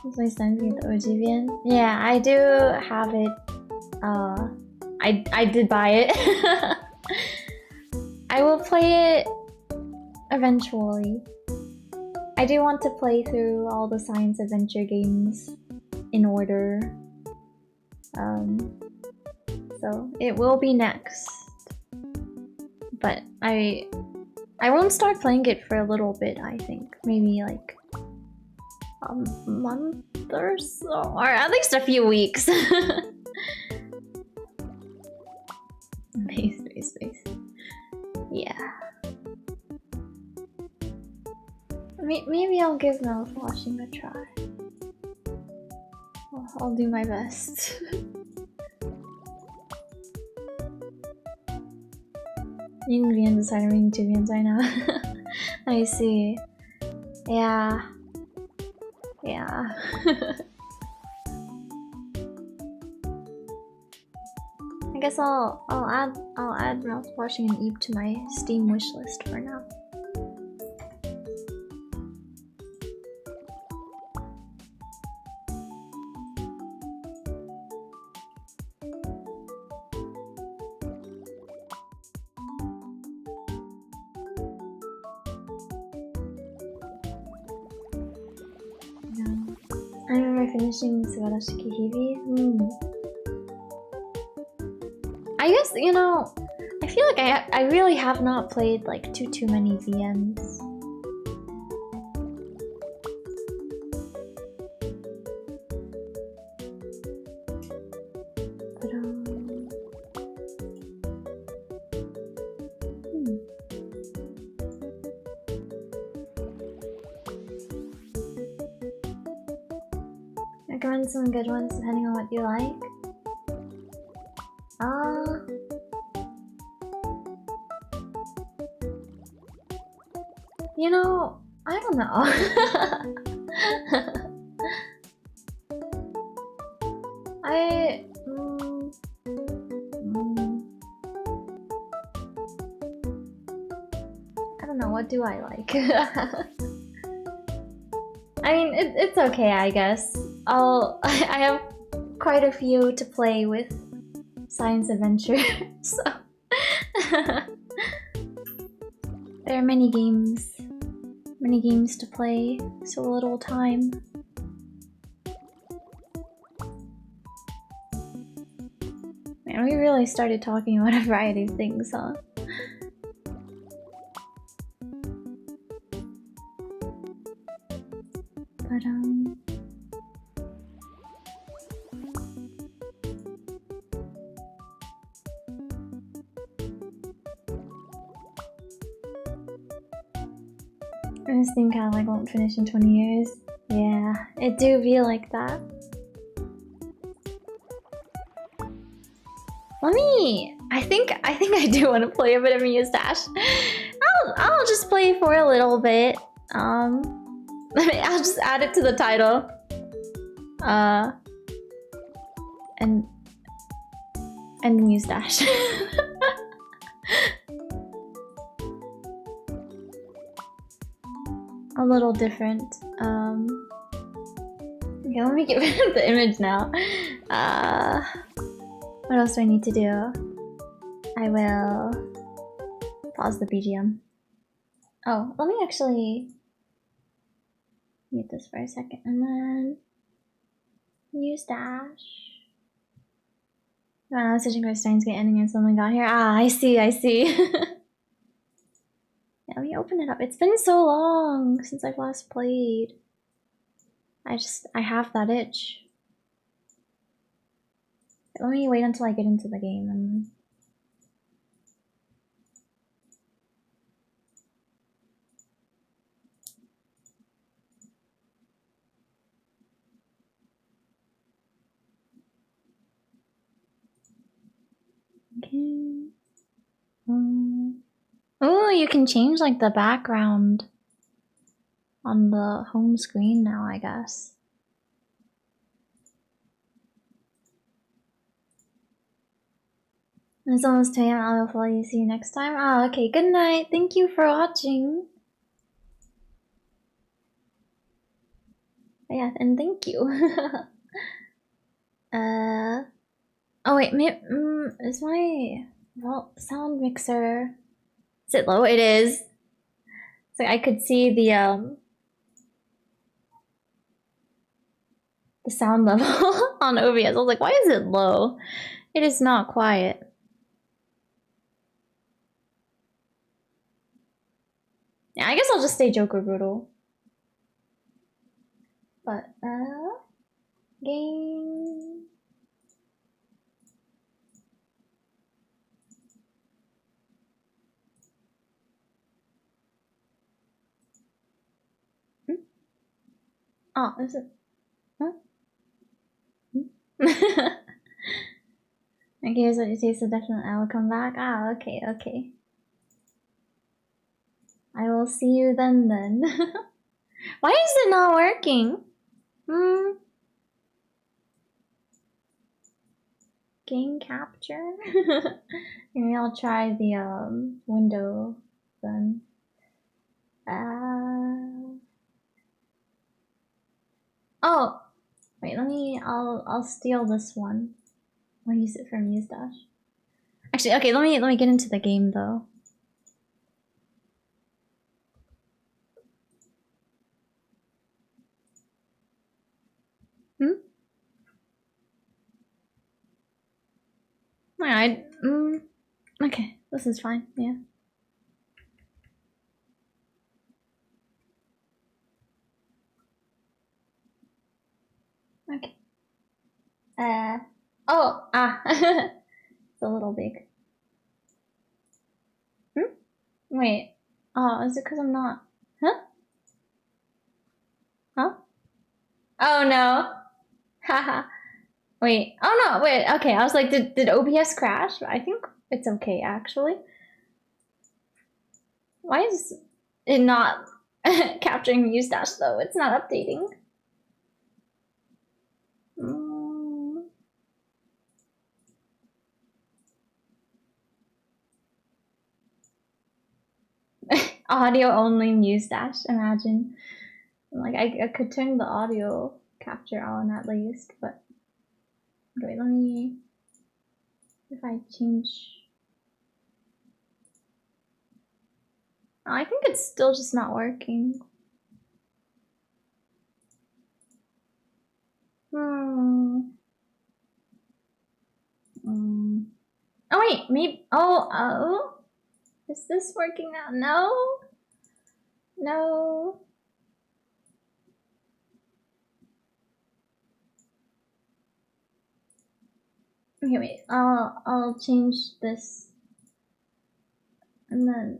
Speaker 1: It's nice time to get the OG. Yeah, I do have it. I did buy it. I will play it eventually. I do want to play through all the science adventure games in order. So it will be next. But I won't start playing it for a little bit, I think. Maybe like a month or so, or at least a few weeks. Space. Yeah. Maybe I'll give mouthwashing a try. I'll do my best. You can be undecided reading 2 VNs right now. I see. Yeah. Yeah. I guess I'll add mouthwashing and Eep to my Steam wishlist for now. I remember finishing Subarashiki Hibi. I guess, you know, I feel like I really have not played like too many VNs. But recommend some good ones depending on what you like. You know, I don't know. I don't know, what do I like? I mean, it's okay, I guess. I have quite a few to play with science adventure, so there are many games to play, so little time. Man, we really started talking about a variety of things, huh? But this thing kind of like won't finish in 20 years. Yeah, it do be like that. I think I do want to play a bit of Muse Dash. I'll just play for a little bit. I'll just add it to the title. And mustache. A little different. Okay, let me get rid of the image now. What else do I need to do? I will pause the BGM. Oh, let me actually mute this for a second and then mustache. Oh, I was searching for Steins Gate ending and suddenly got here. Ah, I see. Yeah, let me open it up. It's been so long since I've last played. I have that itch. Let me wait until I get into the game and... Okay. Oh, you can change like the background on the home screen now, I guess. It's almost 2 a.m. I'll hopefully see you next time. Oh, okay. Good night. Thank you for watching. Yeah, and thank you. Oh wait, is my sound mixer? Is it low? It is. So I could see the sound level on OBS. I was like, why is it low? It is not quiet. Yeah, I guess I'll just stay Joker Brutal. But, game... Oh, is it? Huh? Okay, here's what you say, so definitely I will come back. Ah, okay. I will see you then. Why is it not working? Game capture? Maybe I'll try the window then. Oh, wait. I'll steal this one. I'll use it for mustache. Actually, okay. Let me get into the game though. Alright. Okay. This is fine. Yeah. Okay. It's a little big. Wait. Oh, is it because I'm not? Huh? Oh no. Haha. Wait. Oh no. Wait. Okay. I was like, did OBS crash? I think it's okay actually. Why is it not capturing mustache though? It's not updating. Audio only mustache, imagine. Like, I could turn the audio capture on at least, but... Wait, let me... If I change... Oh, I think it's still just not working. Oh wait, maybe... Oh! Is this working now? No! Okay, wait. I'll change this, and then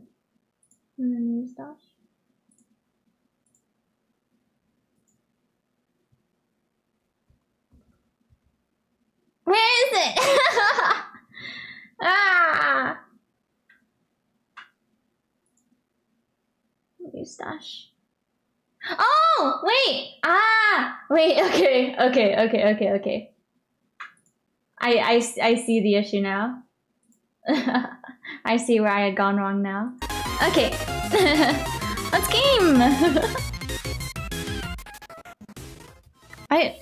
Speaker 1: mustache. Where is it? Ah! Mustache. Oh, wait! Ah! Wait, okay. I see the issue now. I see where I had gone wrong now. Okay. Let's game! I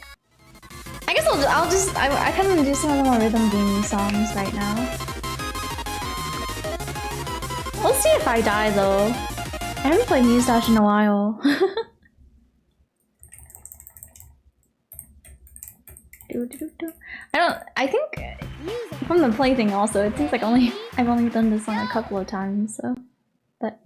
Speaker 1: guess I'll just I kind of want to do some of the more rhythm gaming songs right now. We'll see if I die though. I haven't played Muse Dash in a while. I think from the plaything also, it seems like I've only done this song a couple of times, so but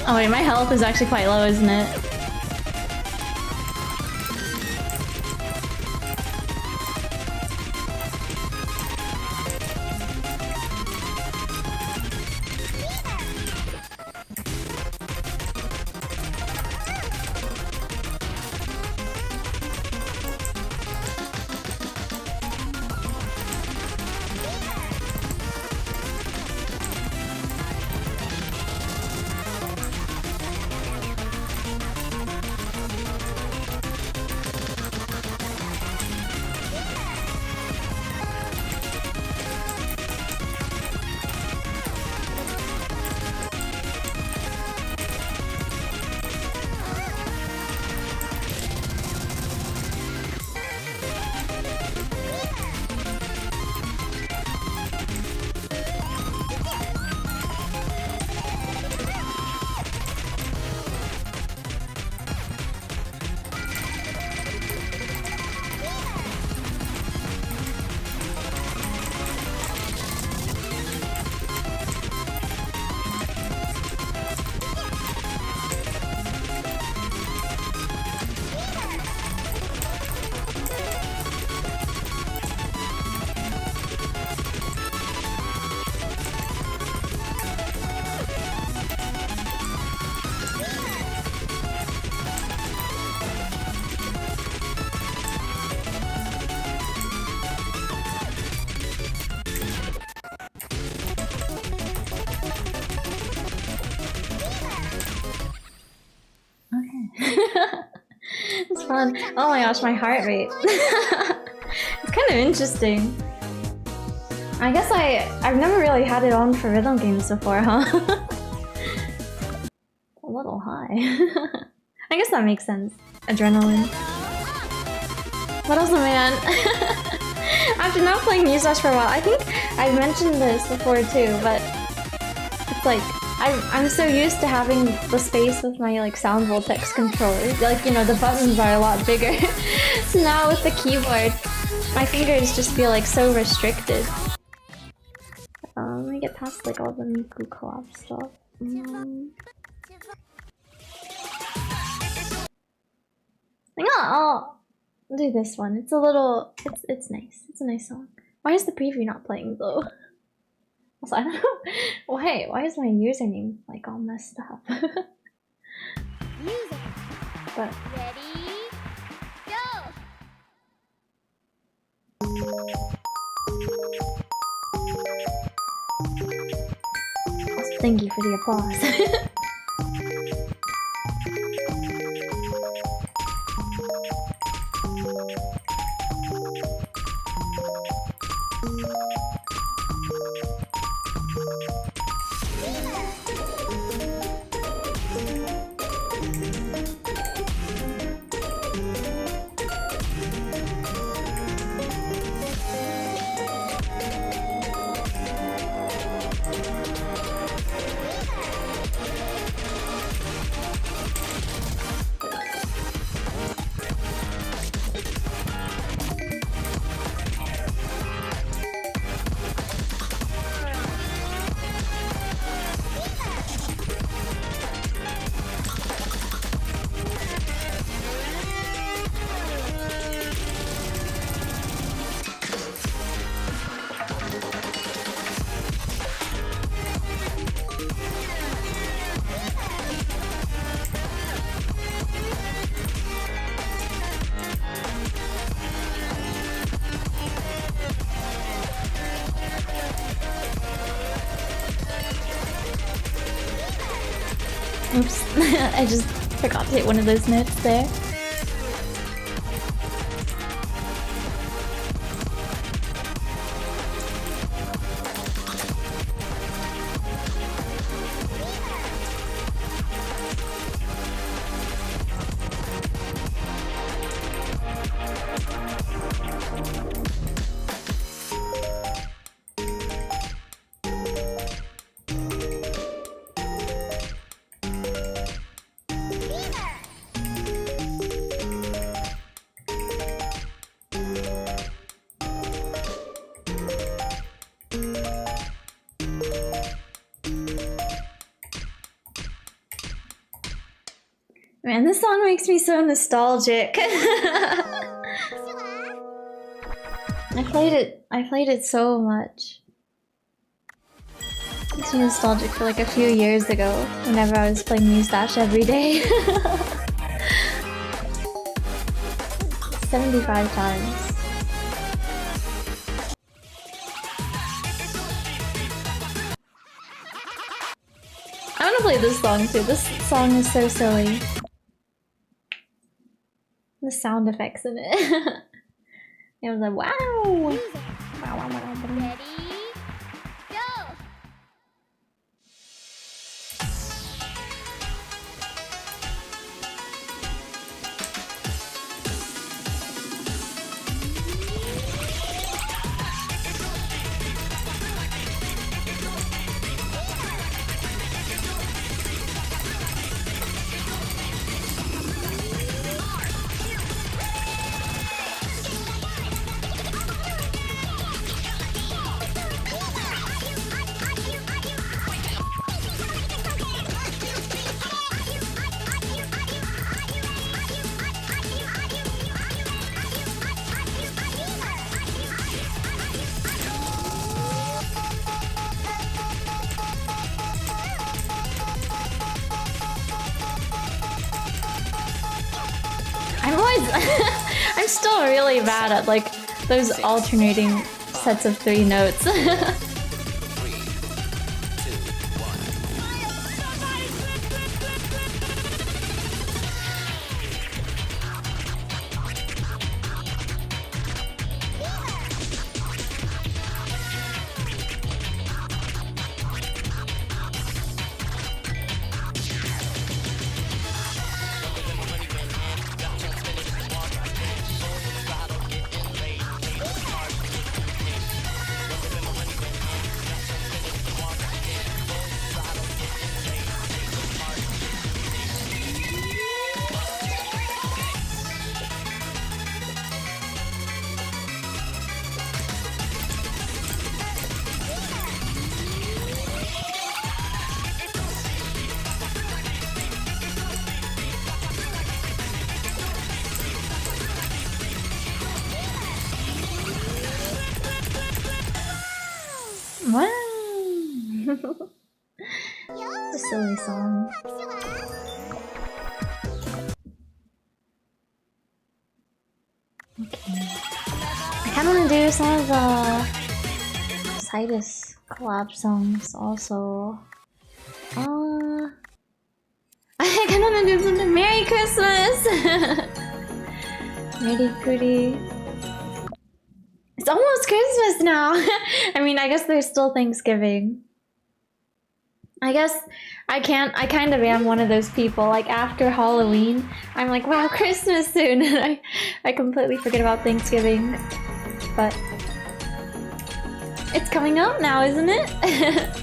Speaker 1: oh wait, my health is actually quite low, isn't it? It's fun. Oh my gosh, my heart rate. It's kind of interesting. I guess I've never really had it on for rhythm games before, huh? A little high. I guess that makes sense. Adrenaline. What else, man? After not playing Muse Dash for a while, I think I've mentioned this before too, but it's like I'm so used to having the space with my like sound vortex controller. Like, you know, the buttons are a lot bigger. So now with the keyboard, my fingers just feel like so restricted. Let me get past like all the Miku collab stuff. I'll do this one. It's a little, it's nice. It's a nice song. Why is the preview not playing though? Also, I don't know. Why is my username like all messed up? But
Speaker 2: Ready? Go!
Speaker 1: also, thank you for the applause. Oops, I just forgot to hit one of those notes there. Man, this song makes me so nostalgic. I played it so much. Makes me nostalgic for like a few years ago, whenever I was playing Muse every day. 75 times. I wanna play this song too. This song is so silly. The sound effects in it. It was like, wow! Wow, wow, wow, wow.
Speaker 2: Ready? Go!
Speaker 1: I'm still really bad at like those alternating sets of 3 notes. Wow! It's a silly song. Okay. I kind of want to do some of the Citus collab songs also. I kind of want to do something. Merry Christmas! Merry Goody. It's almost Christmas now! I mean, I guess there's still Thanksgiving. I guess I kind of am one of those people, like after Halloween, I'm like, wow, Christmas soon, and I completely forget about Thanksgiving. But it's coming up now, isn't it?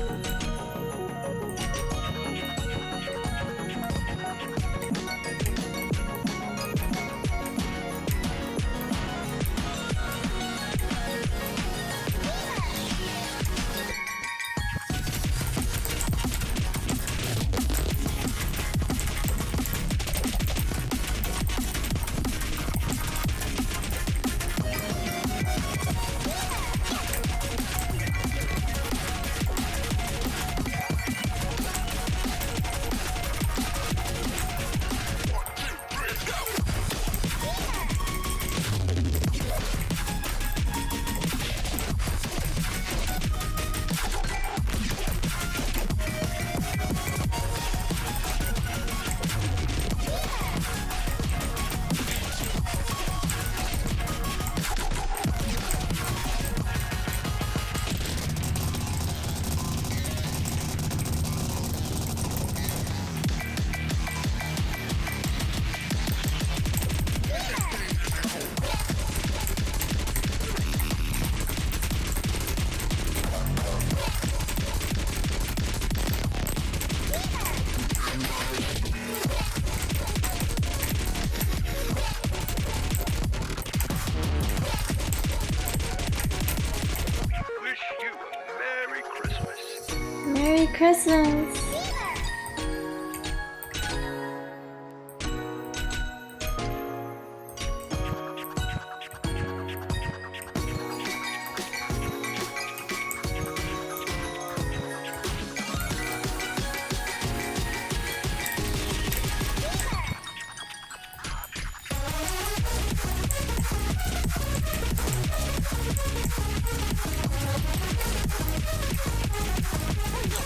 Speaker 1: Christmas.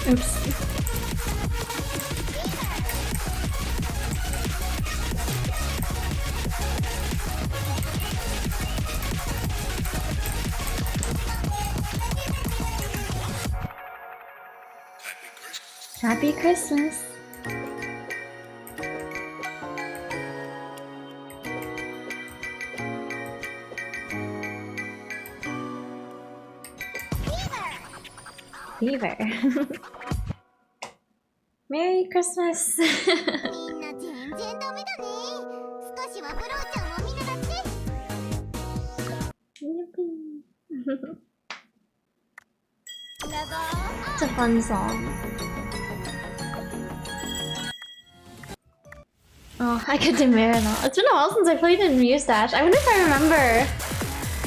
Speaker 1: Oops. Happy Christmas. Fever. Merry Christmas.
Speaker 2: みんな全然ダメだね。少しはブローちゃんを見習って。
Speaker 1: It's a fun song. Oh, I could do Marinol. It's been a while since I played in Muse Dash. I wonder if I remember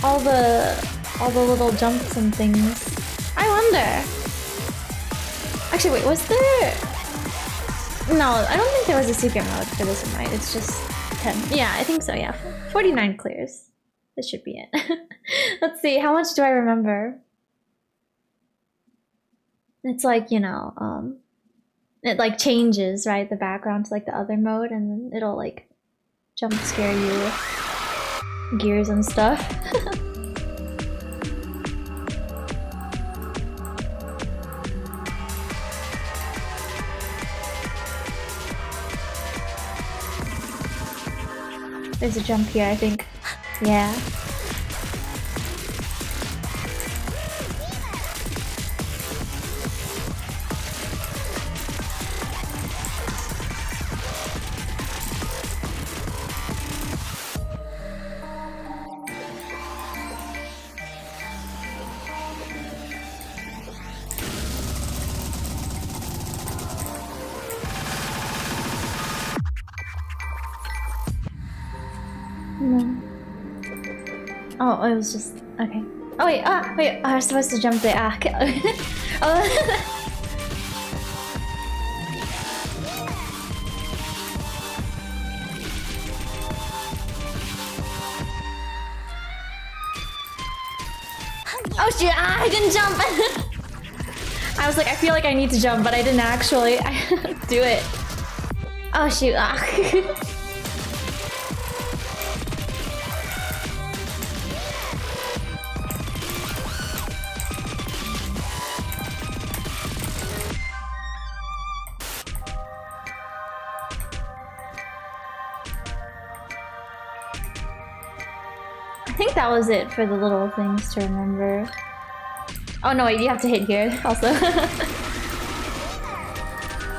Speaker 1: all the little jumps and things. I wonder. Actually, wait, was there? No, I don't think there was a secret mode for this one, right? It's just 10. Yeah, I think so, yeah. 49 clears. This should be it. Let's see, how much do I remember? It's like, you know, it like changes, right? The background to like the other mode, and then it'll like jump scare you. Gears and stuff. There's a jump here, I think. Yeah. No. Oh, it was just okay. Oh wait, I was supposed to jump there. Okay. Oh. Oh shit! I didn't jump. I was like, I feel like I need to jump, but I didn't actually do it. Oh shoot! I think that was it for the little things to remember. Oh no, wait, you have to hit here also.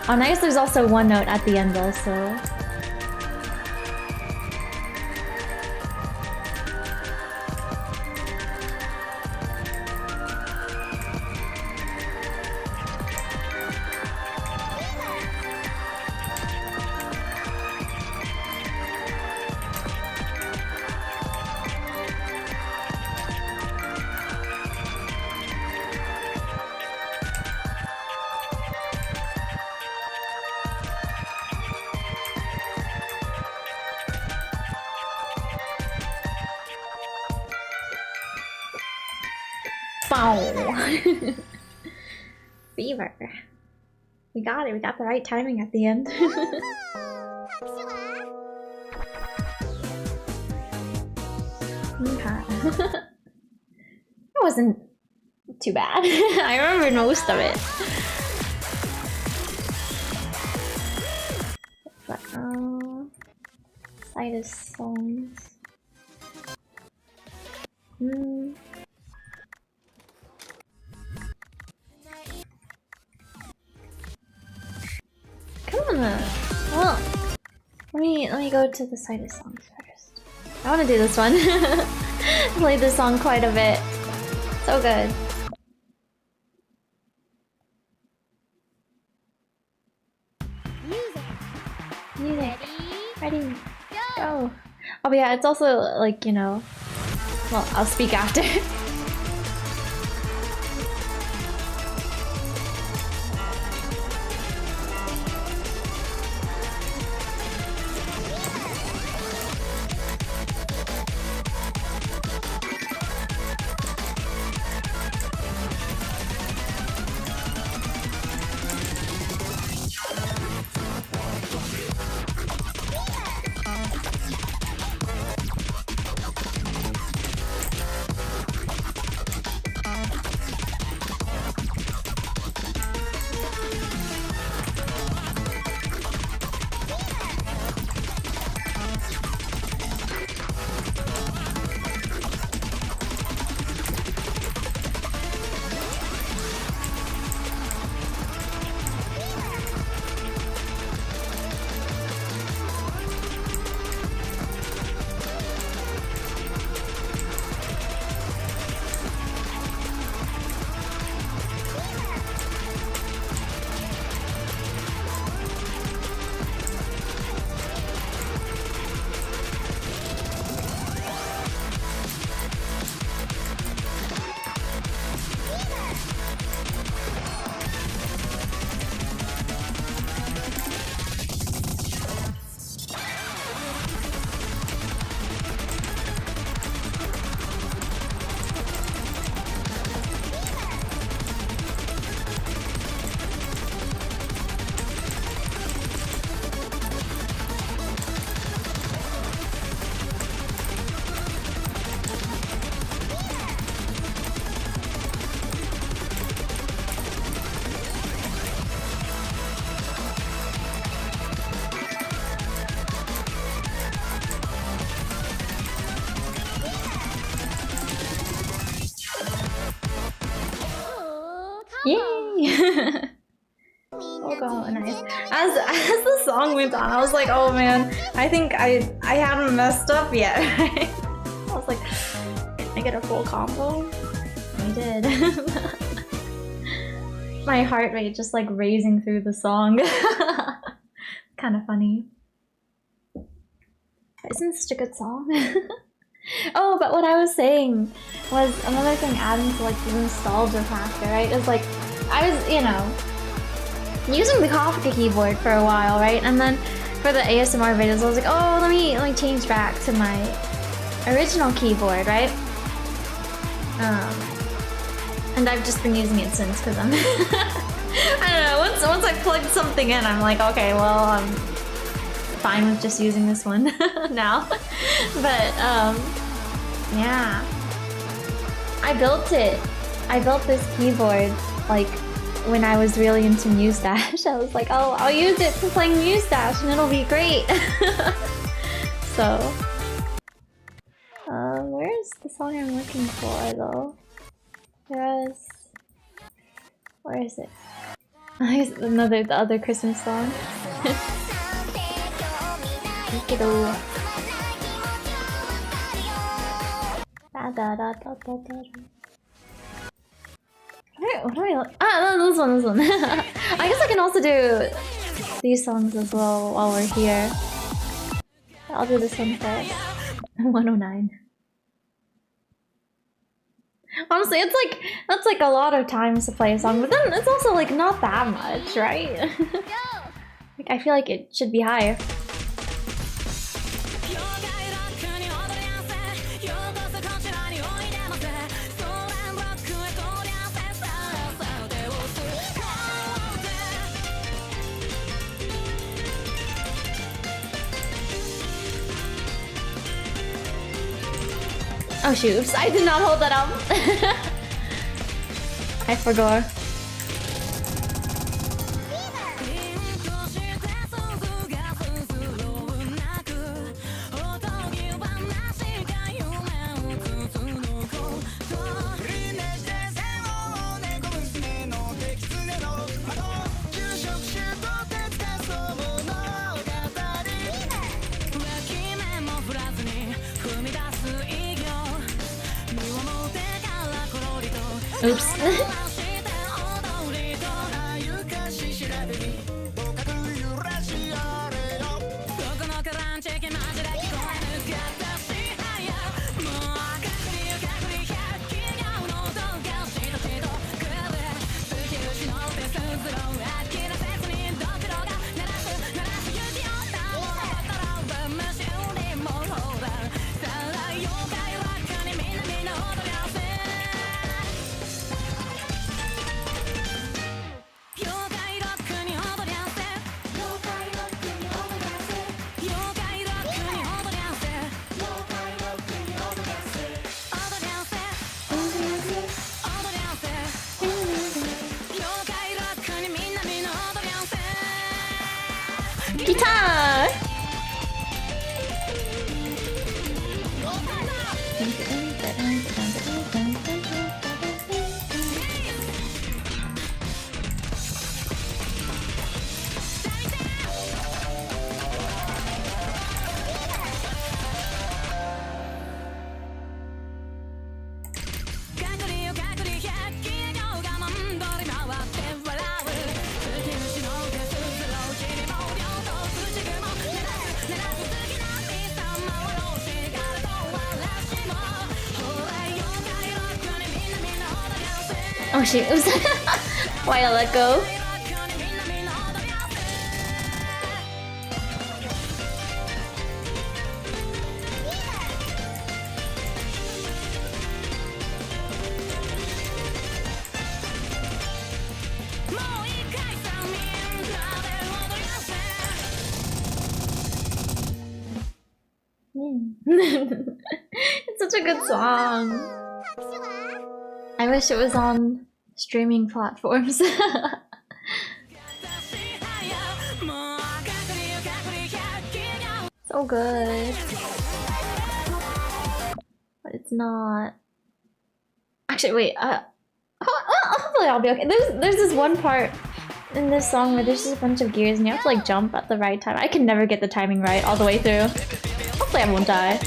Speaker 1: Oh, and I guess there's also one note at the end also. Fever. We got it. We got the right timing at the end. Okay. It wasn't too bad. I remembered most of it. But, Citus songs. Come on. Well, let me go to the Citus songs first. I want to do this one. Played this song quite a bit. So good. Music. Ready. Go. Oh, but yeah, it's also like, you know. Well, I'll speak after. Yay! Oh god, nice. As the song went on, I was like, oh man, I think I haven't messed up yet. Right? I was like, can I get a full combo? I did. My heart rate just like raising through the song. Kind of funny. Isn't it such a good song? Oh, but what I was saying was another thing adding to like the nostalgia factor, right? Is like, I was, you know, using the Kafka keyboard for a while, right? And then for the ASMR videos, I was like, oh, let me change back to my original keyboard, right? And I've just been using it since because I'm, I don't know, once I plugged something in, I'm like, okay, well, I'm fine with just using this one now. But yeah, I built it. I built this keyboard like when I was really into Mustache. I was like, oh, I'll use it for playing Mustache and it'll be great. So where's the song I'm looking for though? Where is it? Here's the other Christmas song. What do I look? Ah, no, this one. I guess I can also do these songs as well while we're here. I'll do this one first. 109. Honestly, it's like, that's like a lot of times to play a song, but then it's also like not that much, right? Like, I feel like it should be higher. Oh shoot, oops, I did not hold that up. I forgot. Oops. Guitar! Oh shoot, oops. Why I let go? It's such a good song. I wish it was on streaming platforms. So good. But it's not. Actually, wait. Hopefully I'll be okay. There's this one part in this song where there's just a bunch of gears and you have to like jump at the right time. I can never get the timing right all the way through. Hopefully I won't die.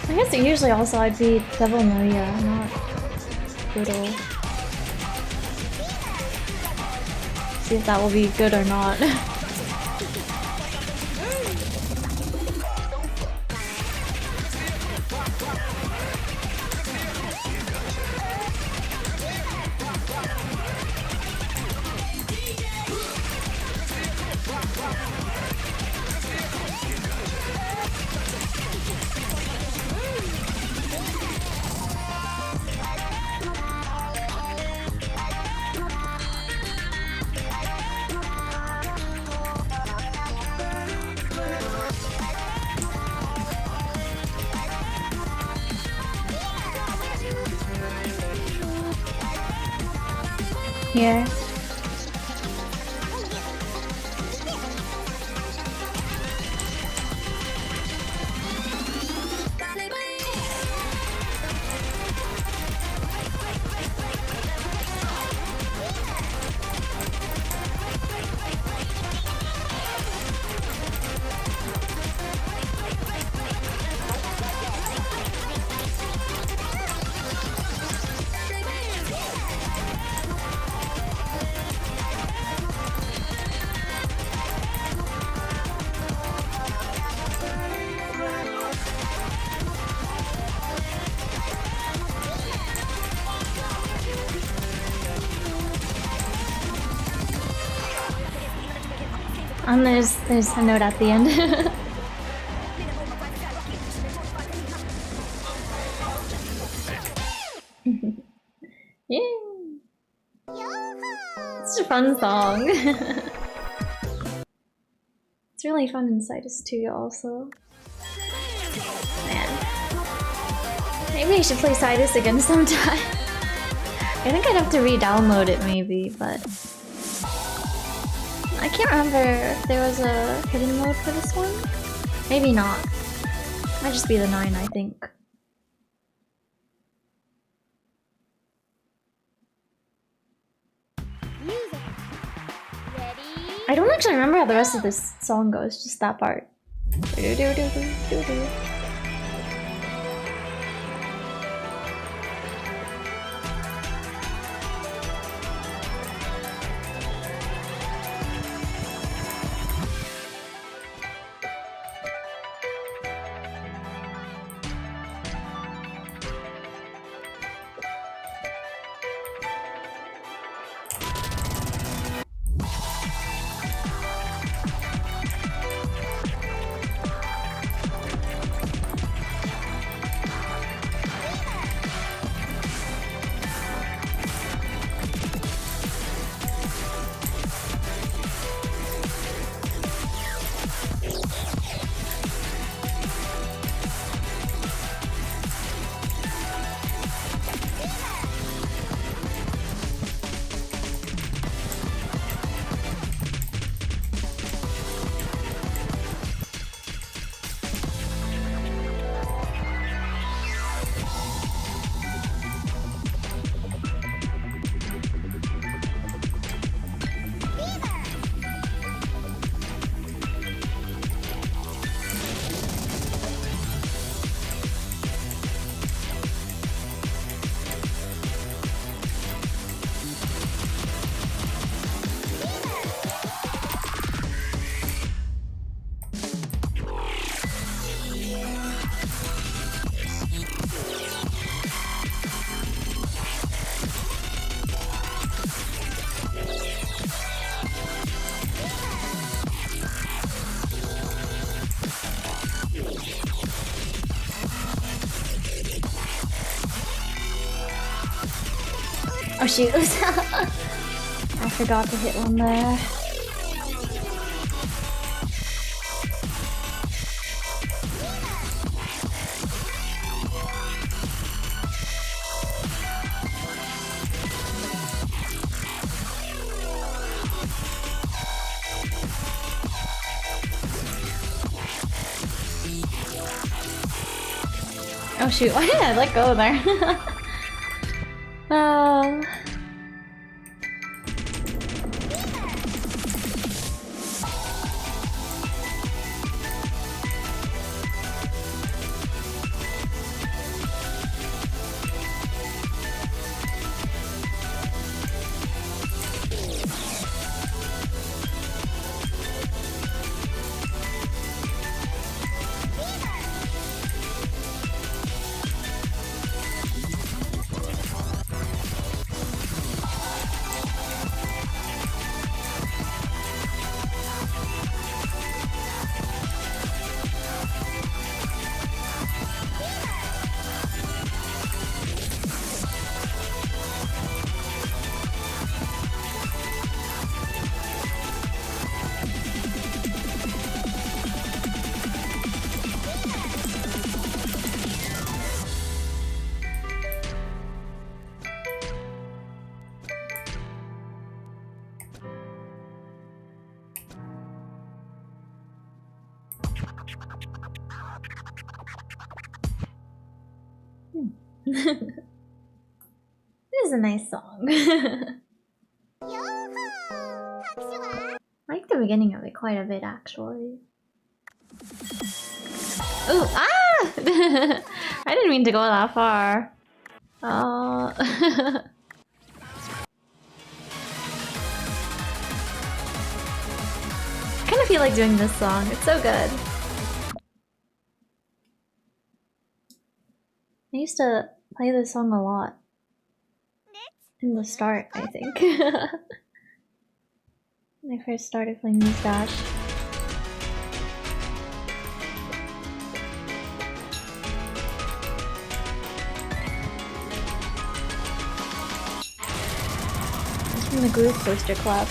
Speaker 1: I guess usually also I'd be Devil Maria, not Brutal. See if that will be good or not. Here. And there's a note at the end. Yeah. It's a fun song. It's really fun in Citus 2 also. Man. Maybe I should play Citus again sometime. I think I'd have to re-download it maybe, but I can't remember if there was a hidden mode for this one. Maybe not. Might just be the 9, I think. I don't actually remember how the rest of this song goes, just that part. Oh shoot. I forgot to hit one there. Oh shoot, why did I let go there? It is a nice song. I like the beginning of it quite a bit, actually. Ooh, ah! I didn't mean to go that far. Oh. I kind of feel like doing this song. It's so good. I used to play this song a lot. In the start, I think. When I first started playing Muse Dash. It's from the Groove Coaster Club.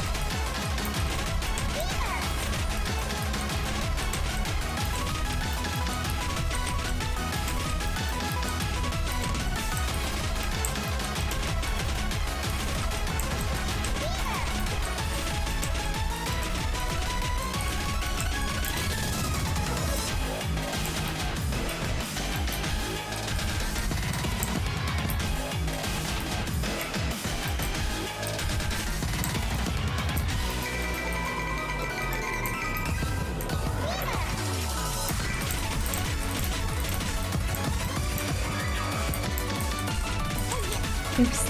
Speaker 1: Oops.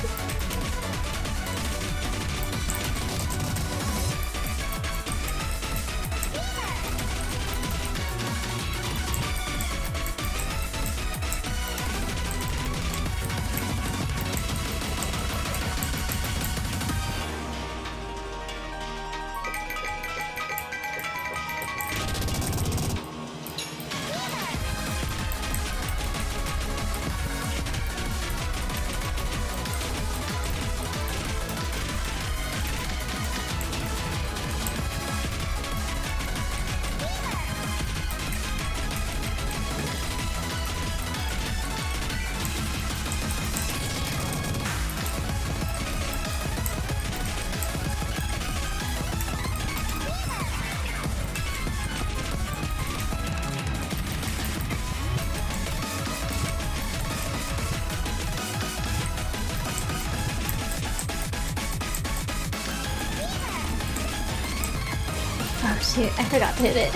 Speaker 1: Oh shoot, I forgot to hit it.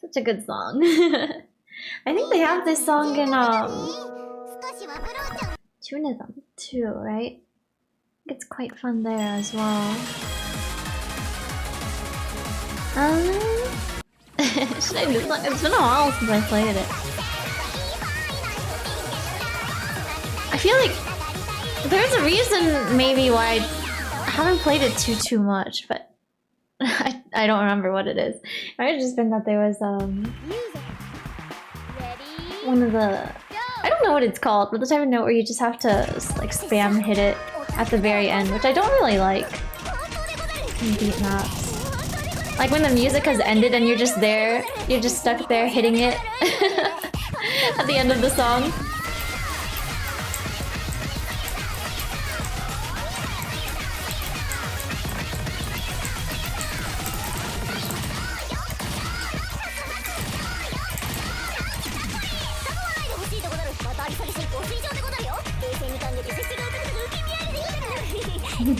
Speaker 1: Such a good song. I think they have this song in Tunism too, right? I think it's quite fun there as well. Should I do that? It's been a while since I played it. I feel like there's a reason maybe why I haven't played it too much, but I don't remember what it is. It might have just been that there was one of the, I don't know what it's called, but the type of note where you just have to like spam hit it at the very end, which I don't really like in beat maps. Like when the music has ended and you're just there, you're just stuck there hitting it at the end of the song.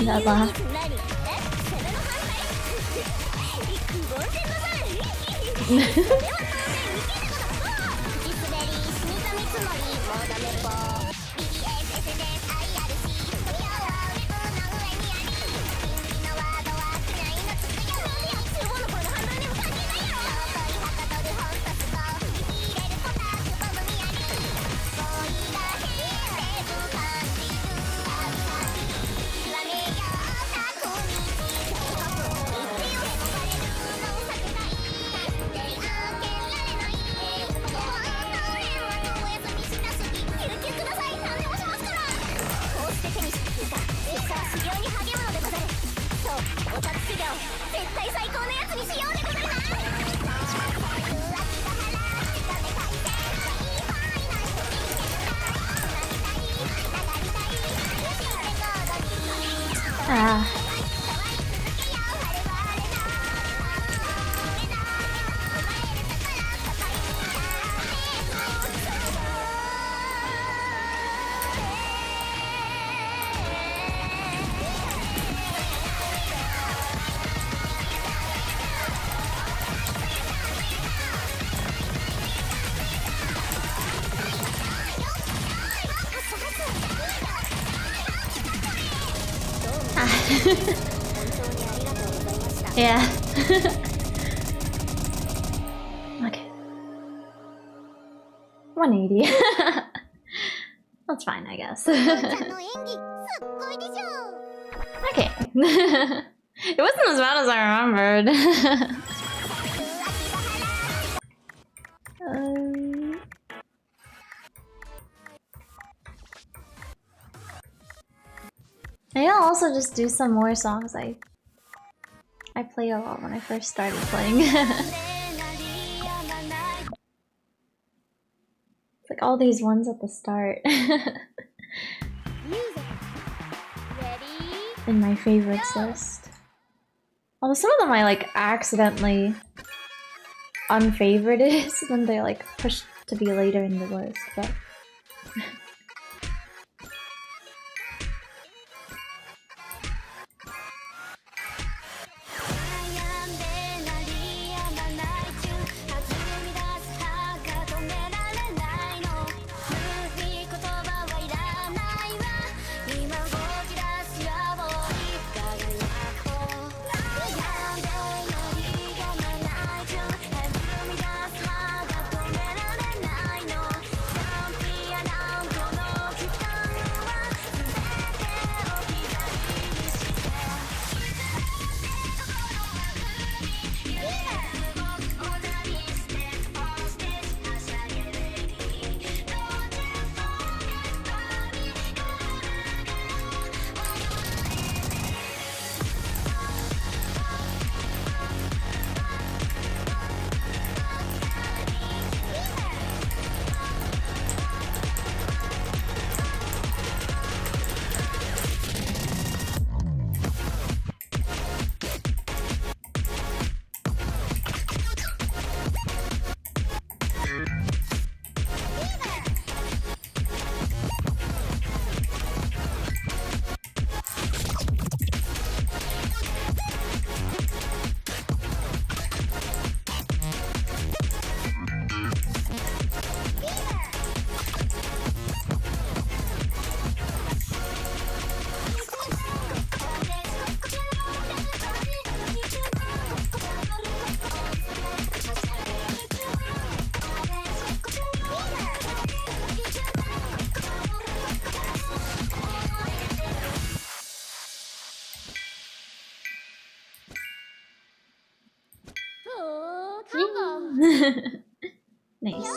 Speaker 1: That laugh. Ah. Yeah. Okay. 180. That's fine, I guess. Okay. It wasn't as bad as I remembered. Maybe I'll also just do some more songs I played a lot when I first started playing. It's like all these ones at the start. In my favorites list. Although some of them I like accidentally unfavorited, so then they're like pushed to be later in the list, but Nice.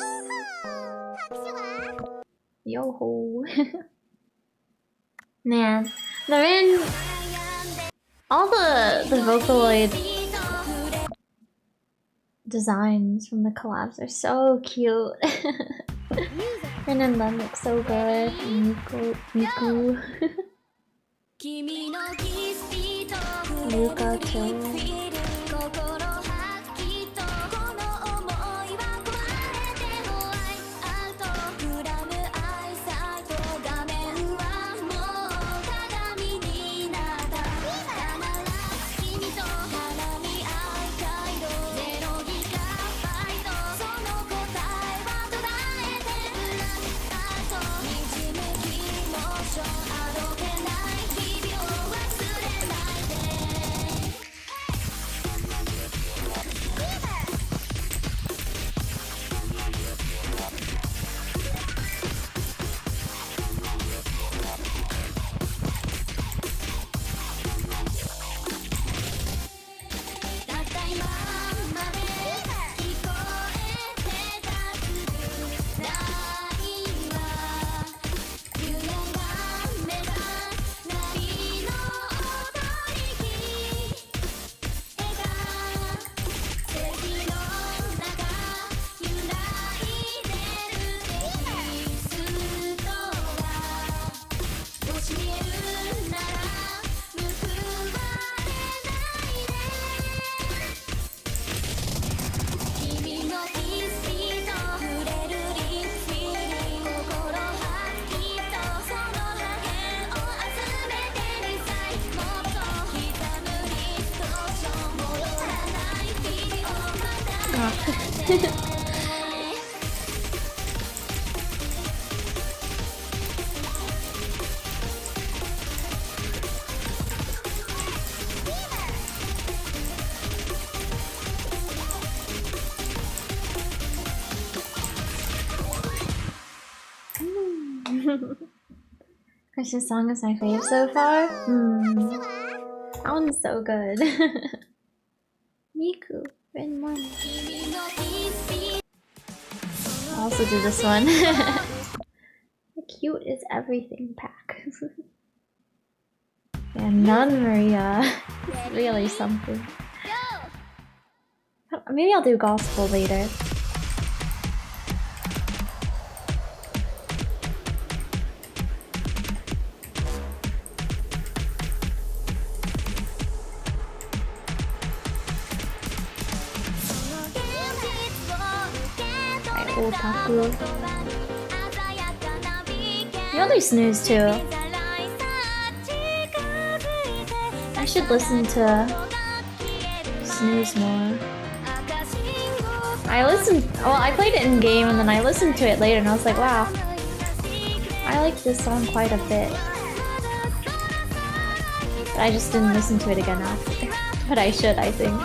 Speaker 1: Yo-ho. Man, all the Vocaloid designs from the collabs are so cute. Rin and Lem look so good. Miku. Luca too. Chris's song is my fave so far. That one's so good. Miku, Rin Mon. I'll also do this one. The cute is everything pack. And Nun Maria is really something. Maybe I'll do gospel later. Otaku. You only snooze too. I should listen to snooze more. I played it in game and then I listened to it later and I was like, wow, I like this song quite a bit. But I just didn't listen to it again after. But I should, I think.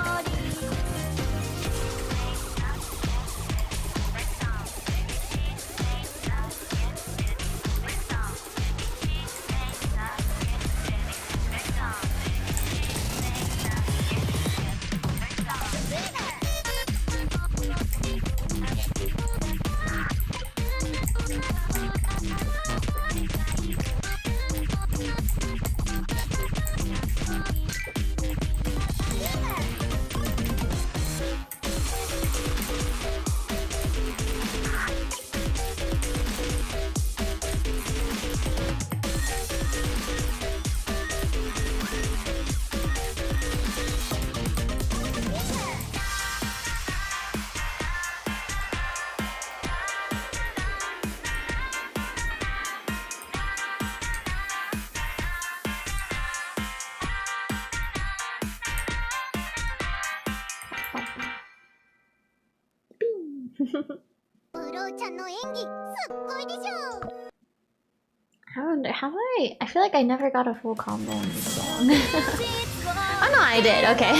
Speaker 1: I feel like I never got a full combo in this song. Oh no, I did, okay.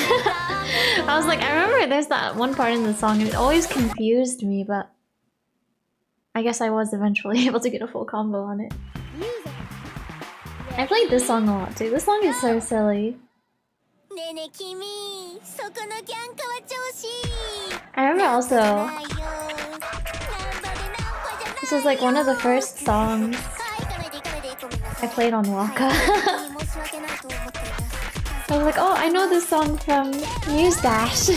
Speaker 1: I was like, I remember there's that one part in the song and it always confused me, but I guess I was eventually able to get a full combo on it. I played this song a lot too. This song is so silly. I remember also, this was like one of the first songs I played on Waka. I was like, oh, I know this song from Muse Dash.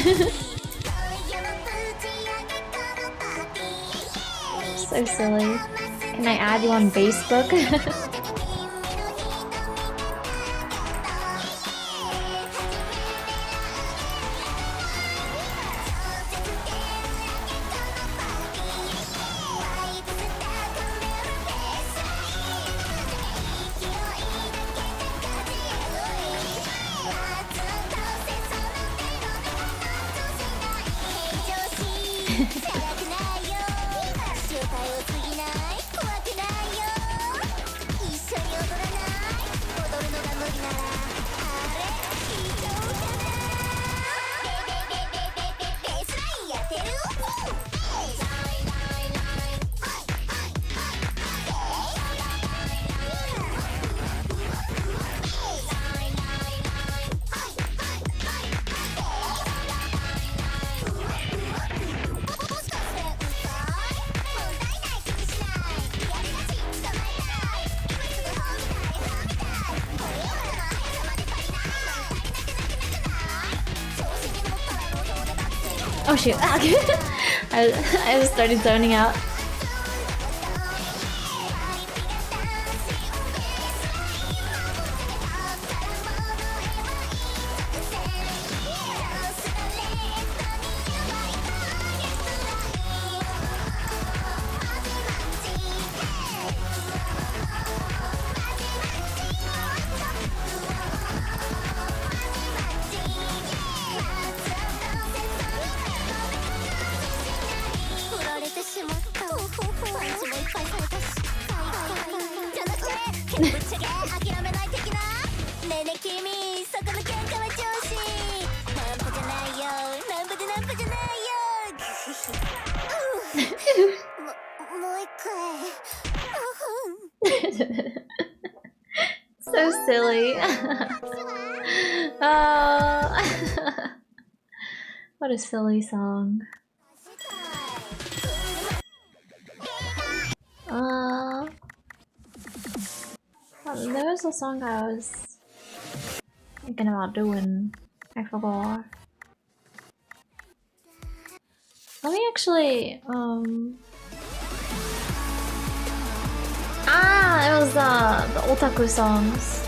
Speaker 1: So silly. Can I add you on Facebook? Oh shoot. I just started zoning out. So silly. What a silly song. There was a song I was thinking about doing. I forgot. Let me actually, it was the otaku songs.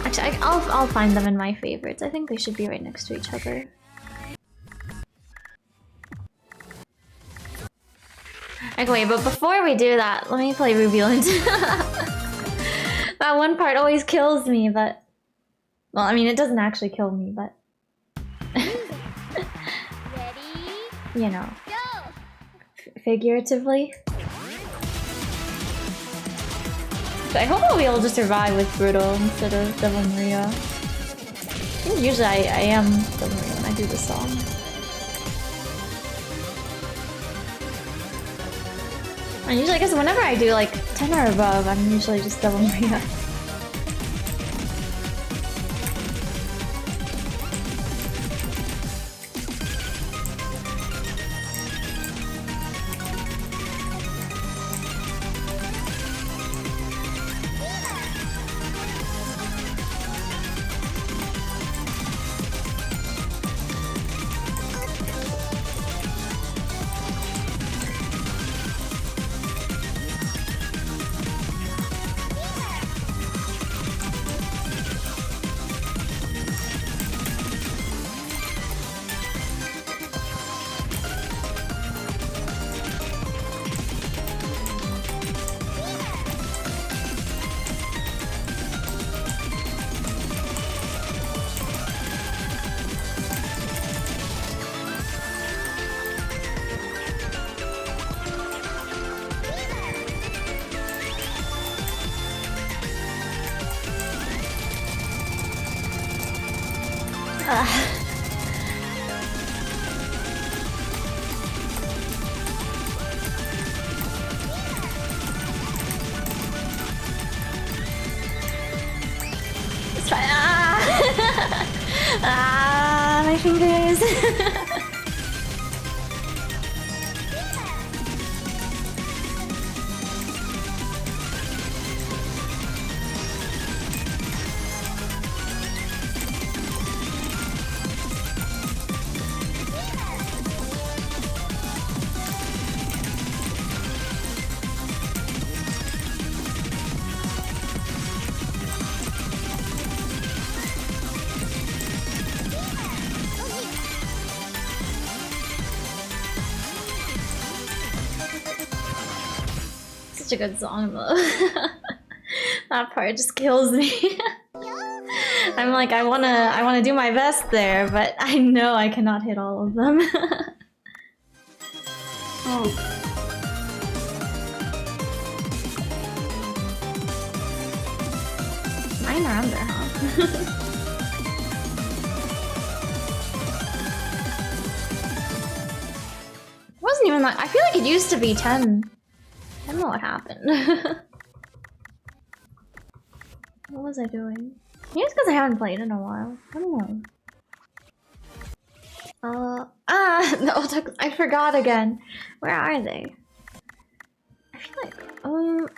Speaker 1: Actually, I'll find them in my favorites. I think they should be right next to each other. Okay, wait, but before we do that, let me play Rubulant. That one part always kills me, but... Well, I mean, it doesn't actually kill me, but... You know. Figuratively. But I hope I'll be able to survive with Brutal instead of Devil Maria. I think usually I am Devil Maria when I do this song. And usually, I guess whenever I do like 10 or above, I'm usually just Devil Maria. Let's try. fingers. Such a good song though. That part just kills me. I'm like, I wanna do my best there, but I know I cannot hit all of them. Oh. Mine are under, huh? It wasn't even like, I feel like it used to be 10. I don't know what happened. What was I doing? Maybe it's because I haven't played in a while. I don't know. No, I forgot again. Where are they? I feel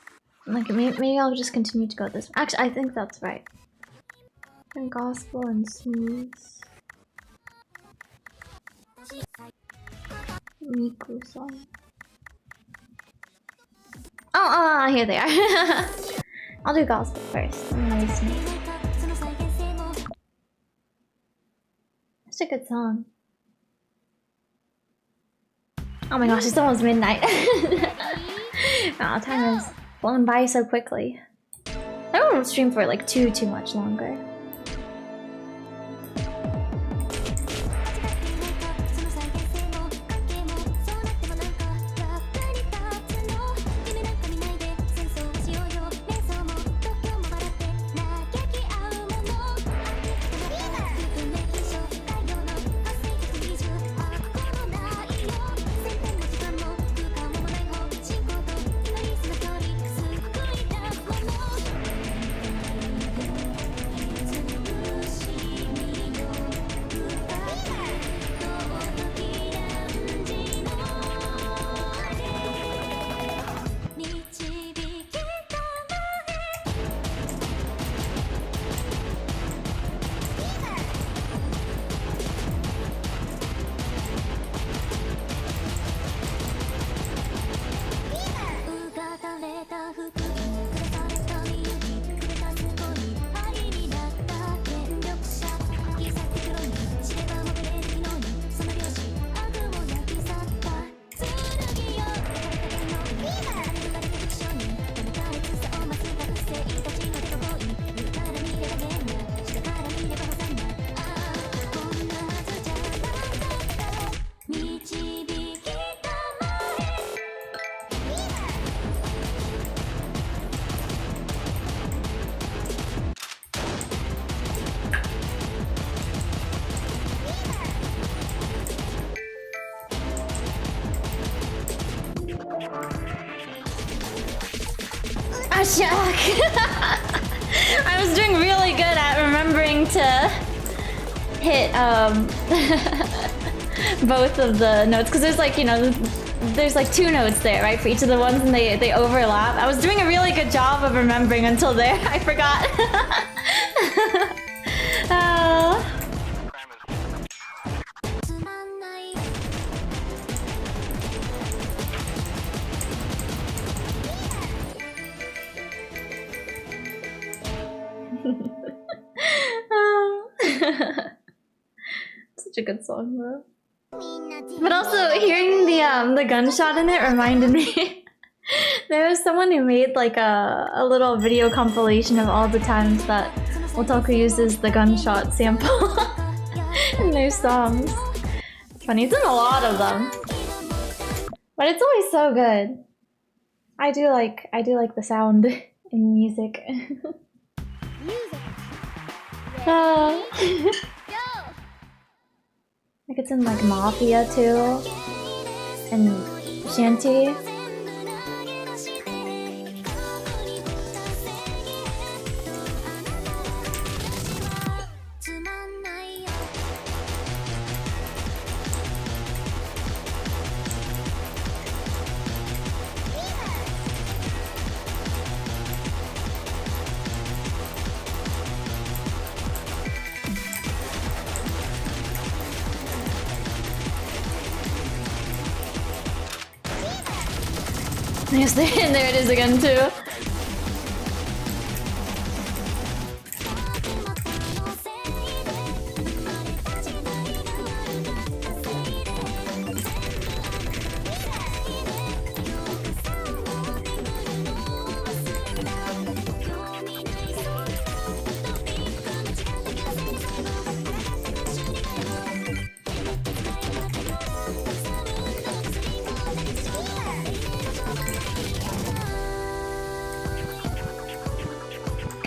Speaker 1: like maybe I'll just continue to go this way. Actually, I think that's right. And gospel and smooth. Miku song. Oh, here they are. I'll do gospel first. Such a good song. Oh my gosh, it's almost midnight. Wow, time has flown by so quickly. I don't stream for like too much longer. I was doing really good at remembering to hit both of the notes because there's like, you know, there's like 2 notes there, right, for each of the ones, and they overlap. I was doing a really good job of remembering until there. I forgot. Such a good song though. But also hearing the gunshot in it reminded me there was someone who made like a little video compilation of all the times that Otaku uses the gunshot sample in their songs. It's funny, it's in a lot of them. But it's always so good. I do like the sound in music. Like it's in like Mafia too, and Shanty. Yes, there it is again too.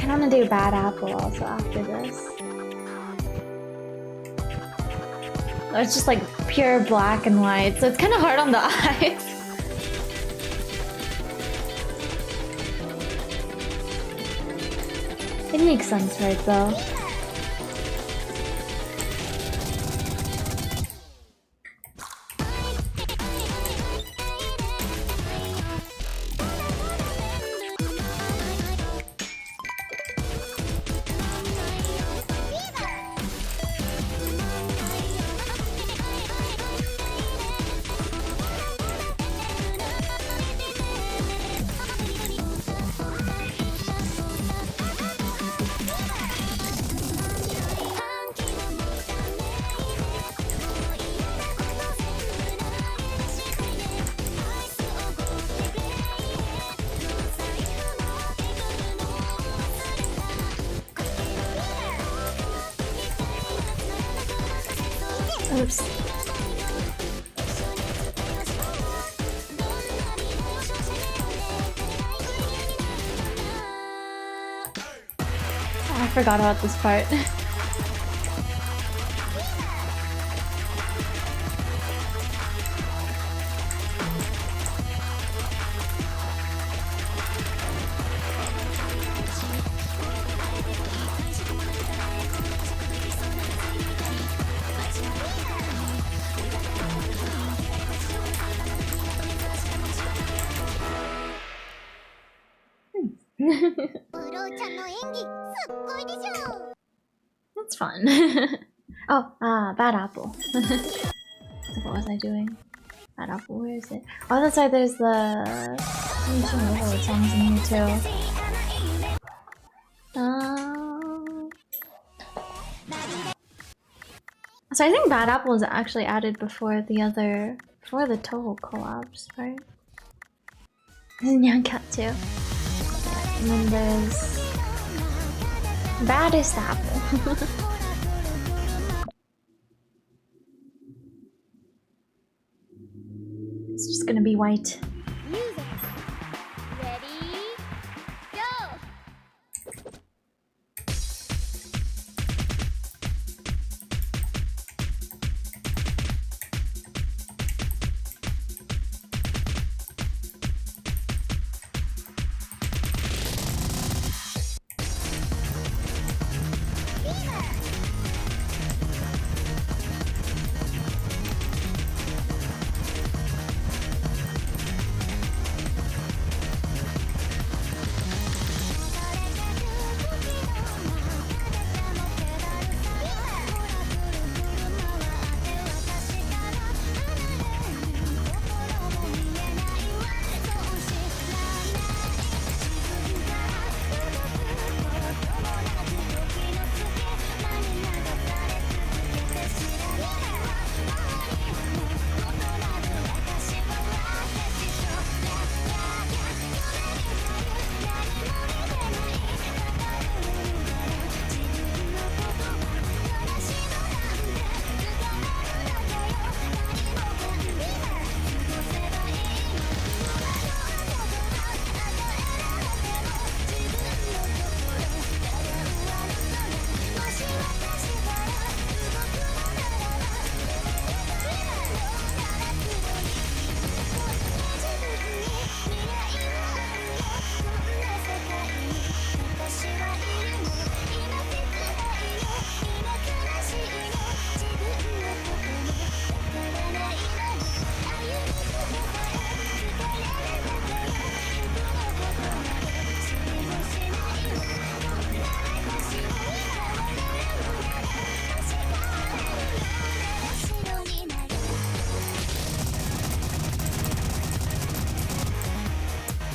Speaker 1: I want to do Bad Apple also after this. Oh, it's just like pure black and white, so it's kind of hard on the eyes. It makes sense, right, though? Oops. Oh, I forgot about this part. That's fun. Oh, Bad Apple. What was I doing? Bad Apple, where is it? Oh, that's why there's the overload songs in here too. So I think Bad Apple is actually added before the Toho collabs, right? There's Nyan Cat too. And then there's Baddest Apple. It's just gonna be white.
Speaker 2: Music. Ready? Go!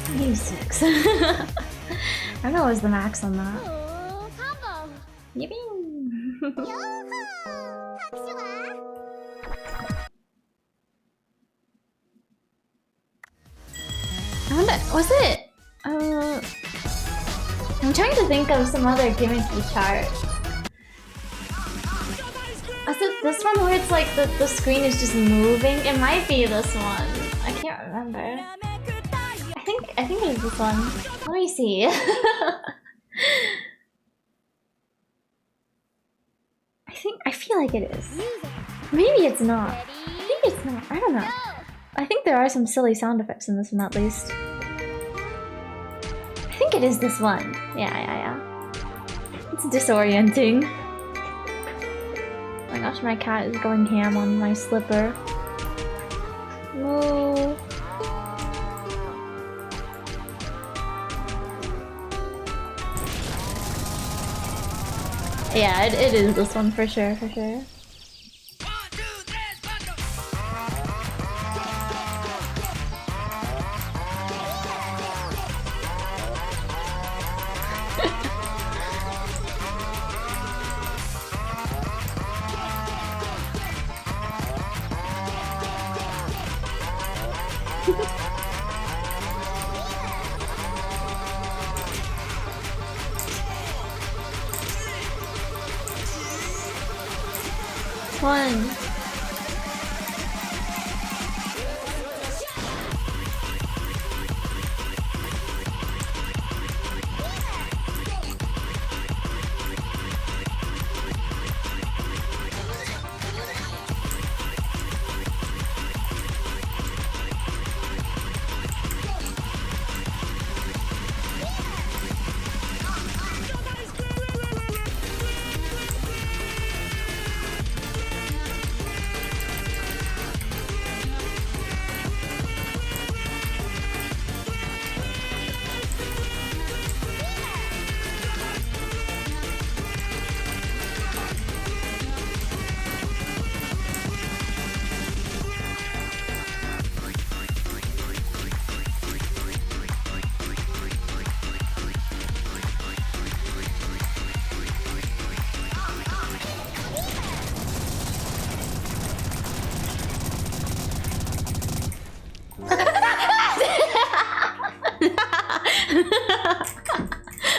Speaker 1: Maybe 6. I don't know what's the max on that. Yippee! I wonder, was it? I'm trying to think of some other gimmicky chart. Was it this one where it's like the screen is just moving? It might be this one. I can't remember. I think it is this one. Let me see. I feel like it is. Maybe it's not. I think it's not. I don't know. I think there are some silly sound effects in this one at least. I think it is this one. Yeah. It's disorienting. Oh my gosh, my cat is going ham on my slipper. Whoa. Yeah, it is this one for sure. One.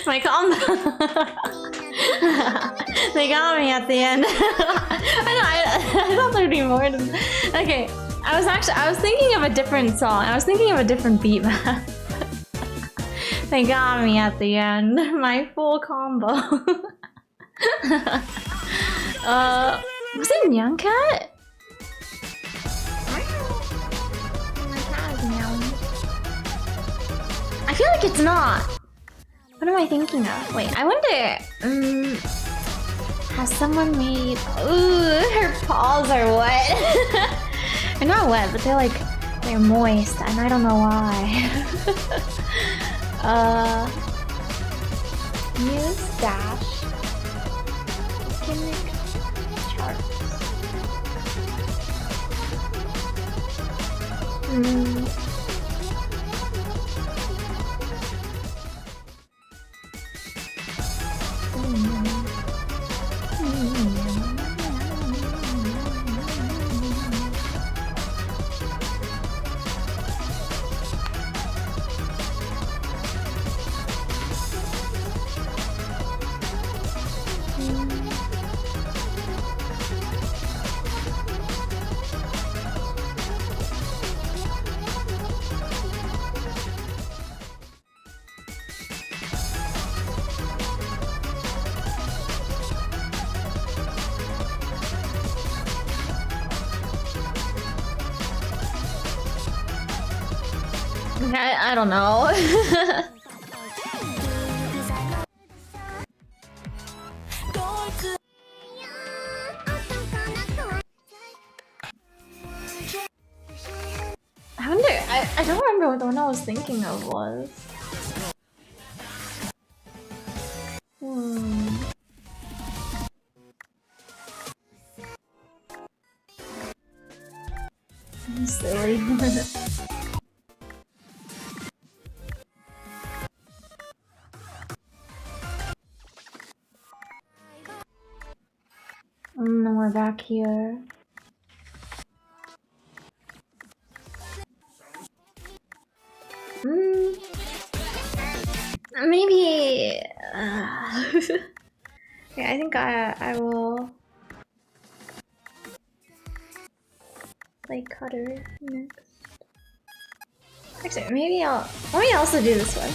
Speaker 1: My combo. They got me at the end. I thought there'd be more to... Okay, I was thinking of a different song. I was thinking of a different beat map. They got me at the end. My full combo. Was it Nyan Cat? My cat is meowing. I feel like it's not. What am I thinking of? Wait, I wonder. Has someone made? Ooh, her paws are wet. They're not wet, but they're moist, and I don't know why. Muse dash gimmick charts. I don't know. I wonder, I don't remember what the one I was thinking of was. I'm silly. more back here. Maybe. Yeah, I think I will play Cutter next. Actually, maybe I'll. Let me also do this one.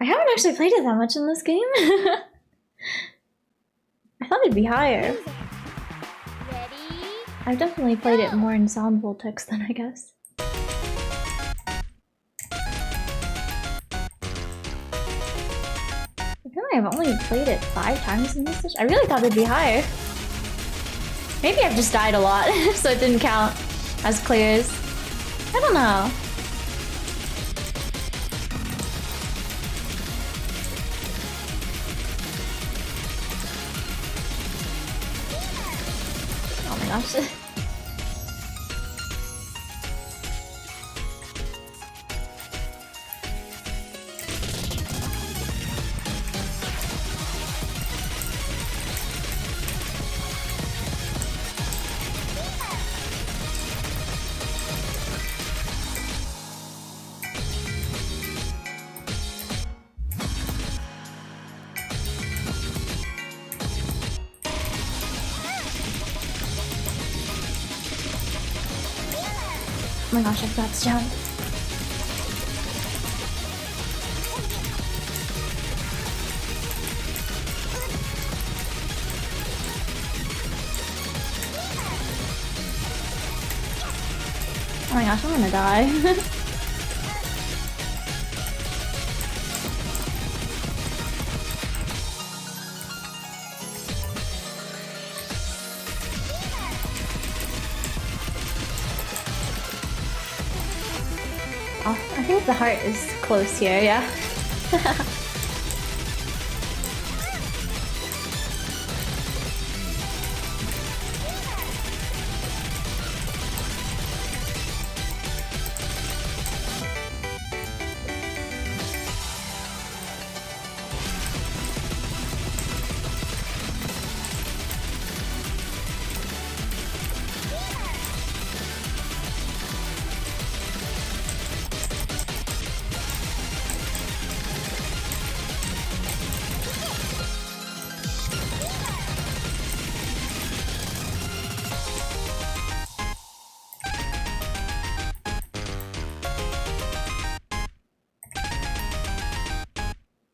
Speaker 1: I haven't actually played it that much in this game. I thought it'd be higher. I've definitely played it more in sound voltex than I guess. I feel like I've only played it 5 times in this session. I really thought it'd be higher. Maybe I've just died a lot, so it didn't count as clears. I don't know. Oh my gosh. Oh my gosh, I forgot to jump. Oh my gosh, I'm gonna die. Oh, I think the heart is close here, yeah.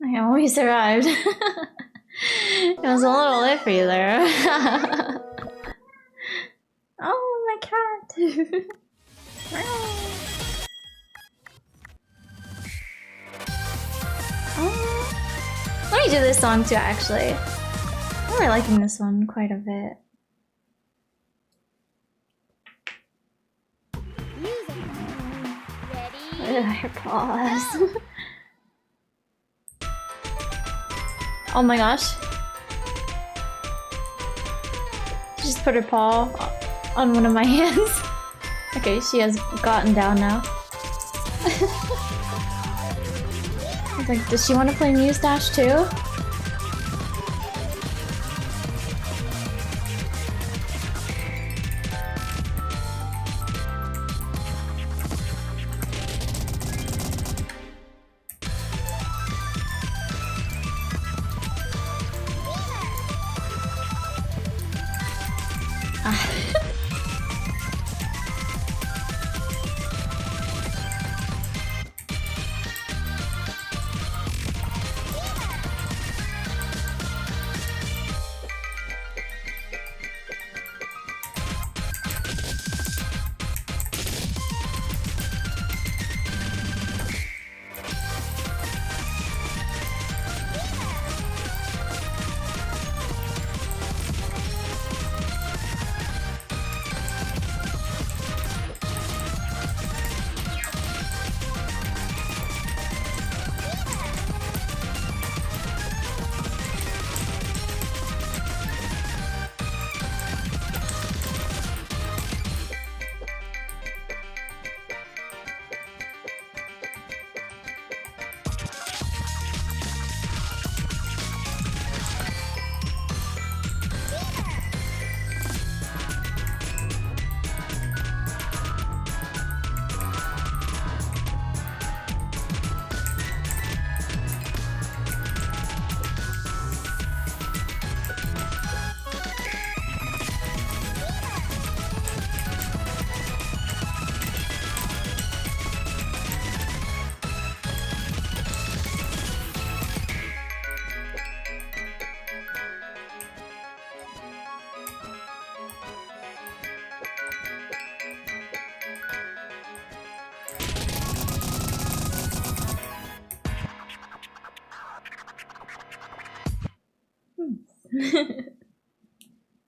Speaker 1: I always survived. It was a little iffy there. Oh, my cat! Oh. Let me do this song too, actually. I'm really liking this one quite a bit. Ugh, pause. Oh my gosh. She just put her paw on one of my hands. Okay, she has gotten down now. I was like, does she want to play Muse Dash too?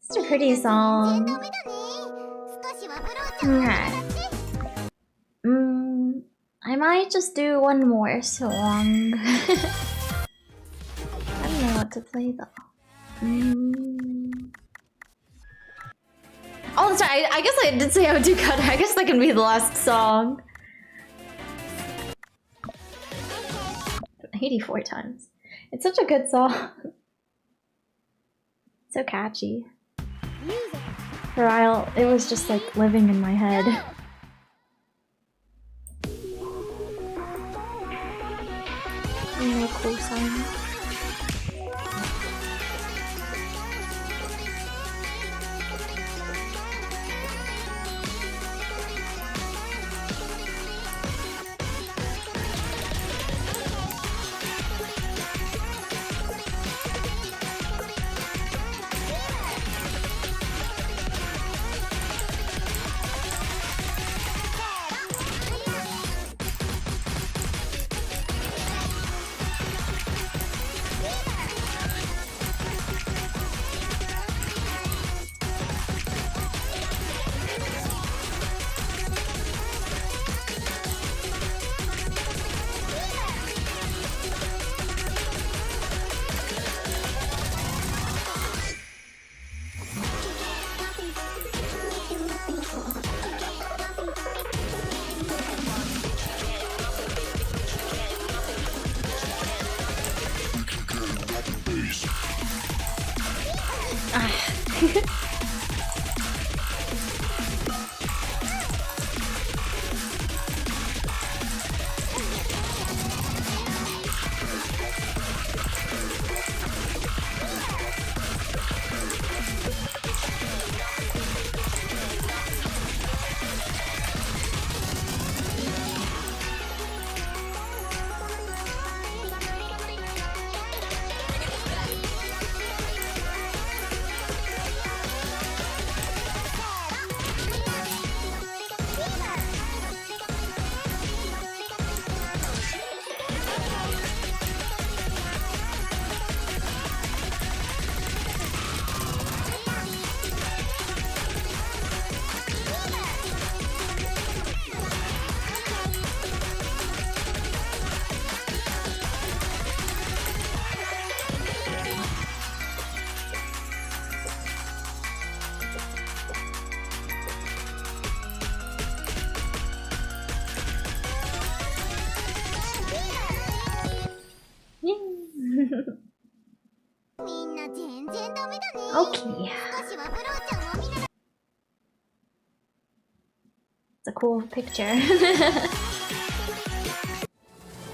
Speaker 1: Such a pretty song. Okay. I might just do one more song. I don't know what to play though. Oh, that's right. I guess I did say I would do Cutter. I guess that can be the last song. 84 times. It's such a good song. So catchy. For a while, it was just like living in my head. No cool sign. Okay. It's a cool picture.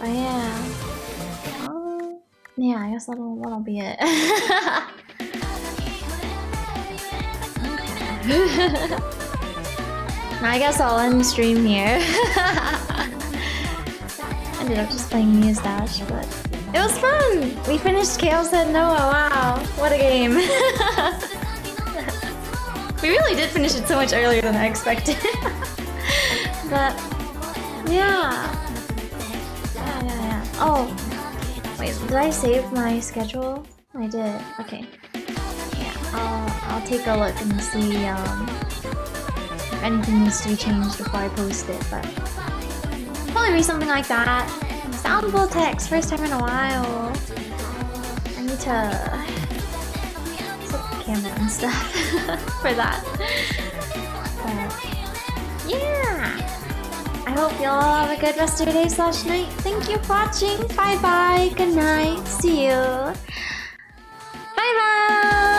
Speaker 1: Oh yeah. Oh, yeah, I guess that'll be it. Okay. I guess I'll end the stream here. Ended up just playing Muse Dash, but it was fun! We finished Chaos Head Noah, wow! What a game! We really did finish it so much earlier than I expected. But, yeah. Oh, wait, did I save my schedule? I did, okay. Yeah, I'll take a look and see if anything needs to be changed before I post it, but probably be something like that. Soundable text, first time in a while. I need to set the camera and stuff for that. But yeah. I hope y'all have a good rest of your day / night. Thank you for watching. Bye bye. Good night. See you. Bye bye.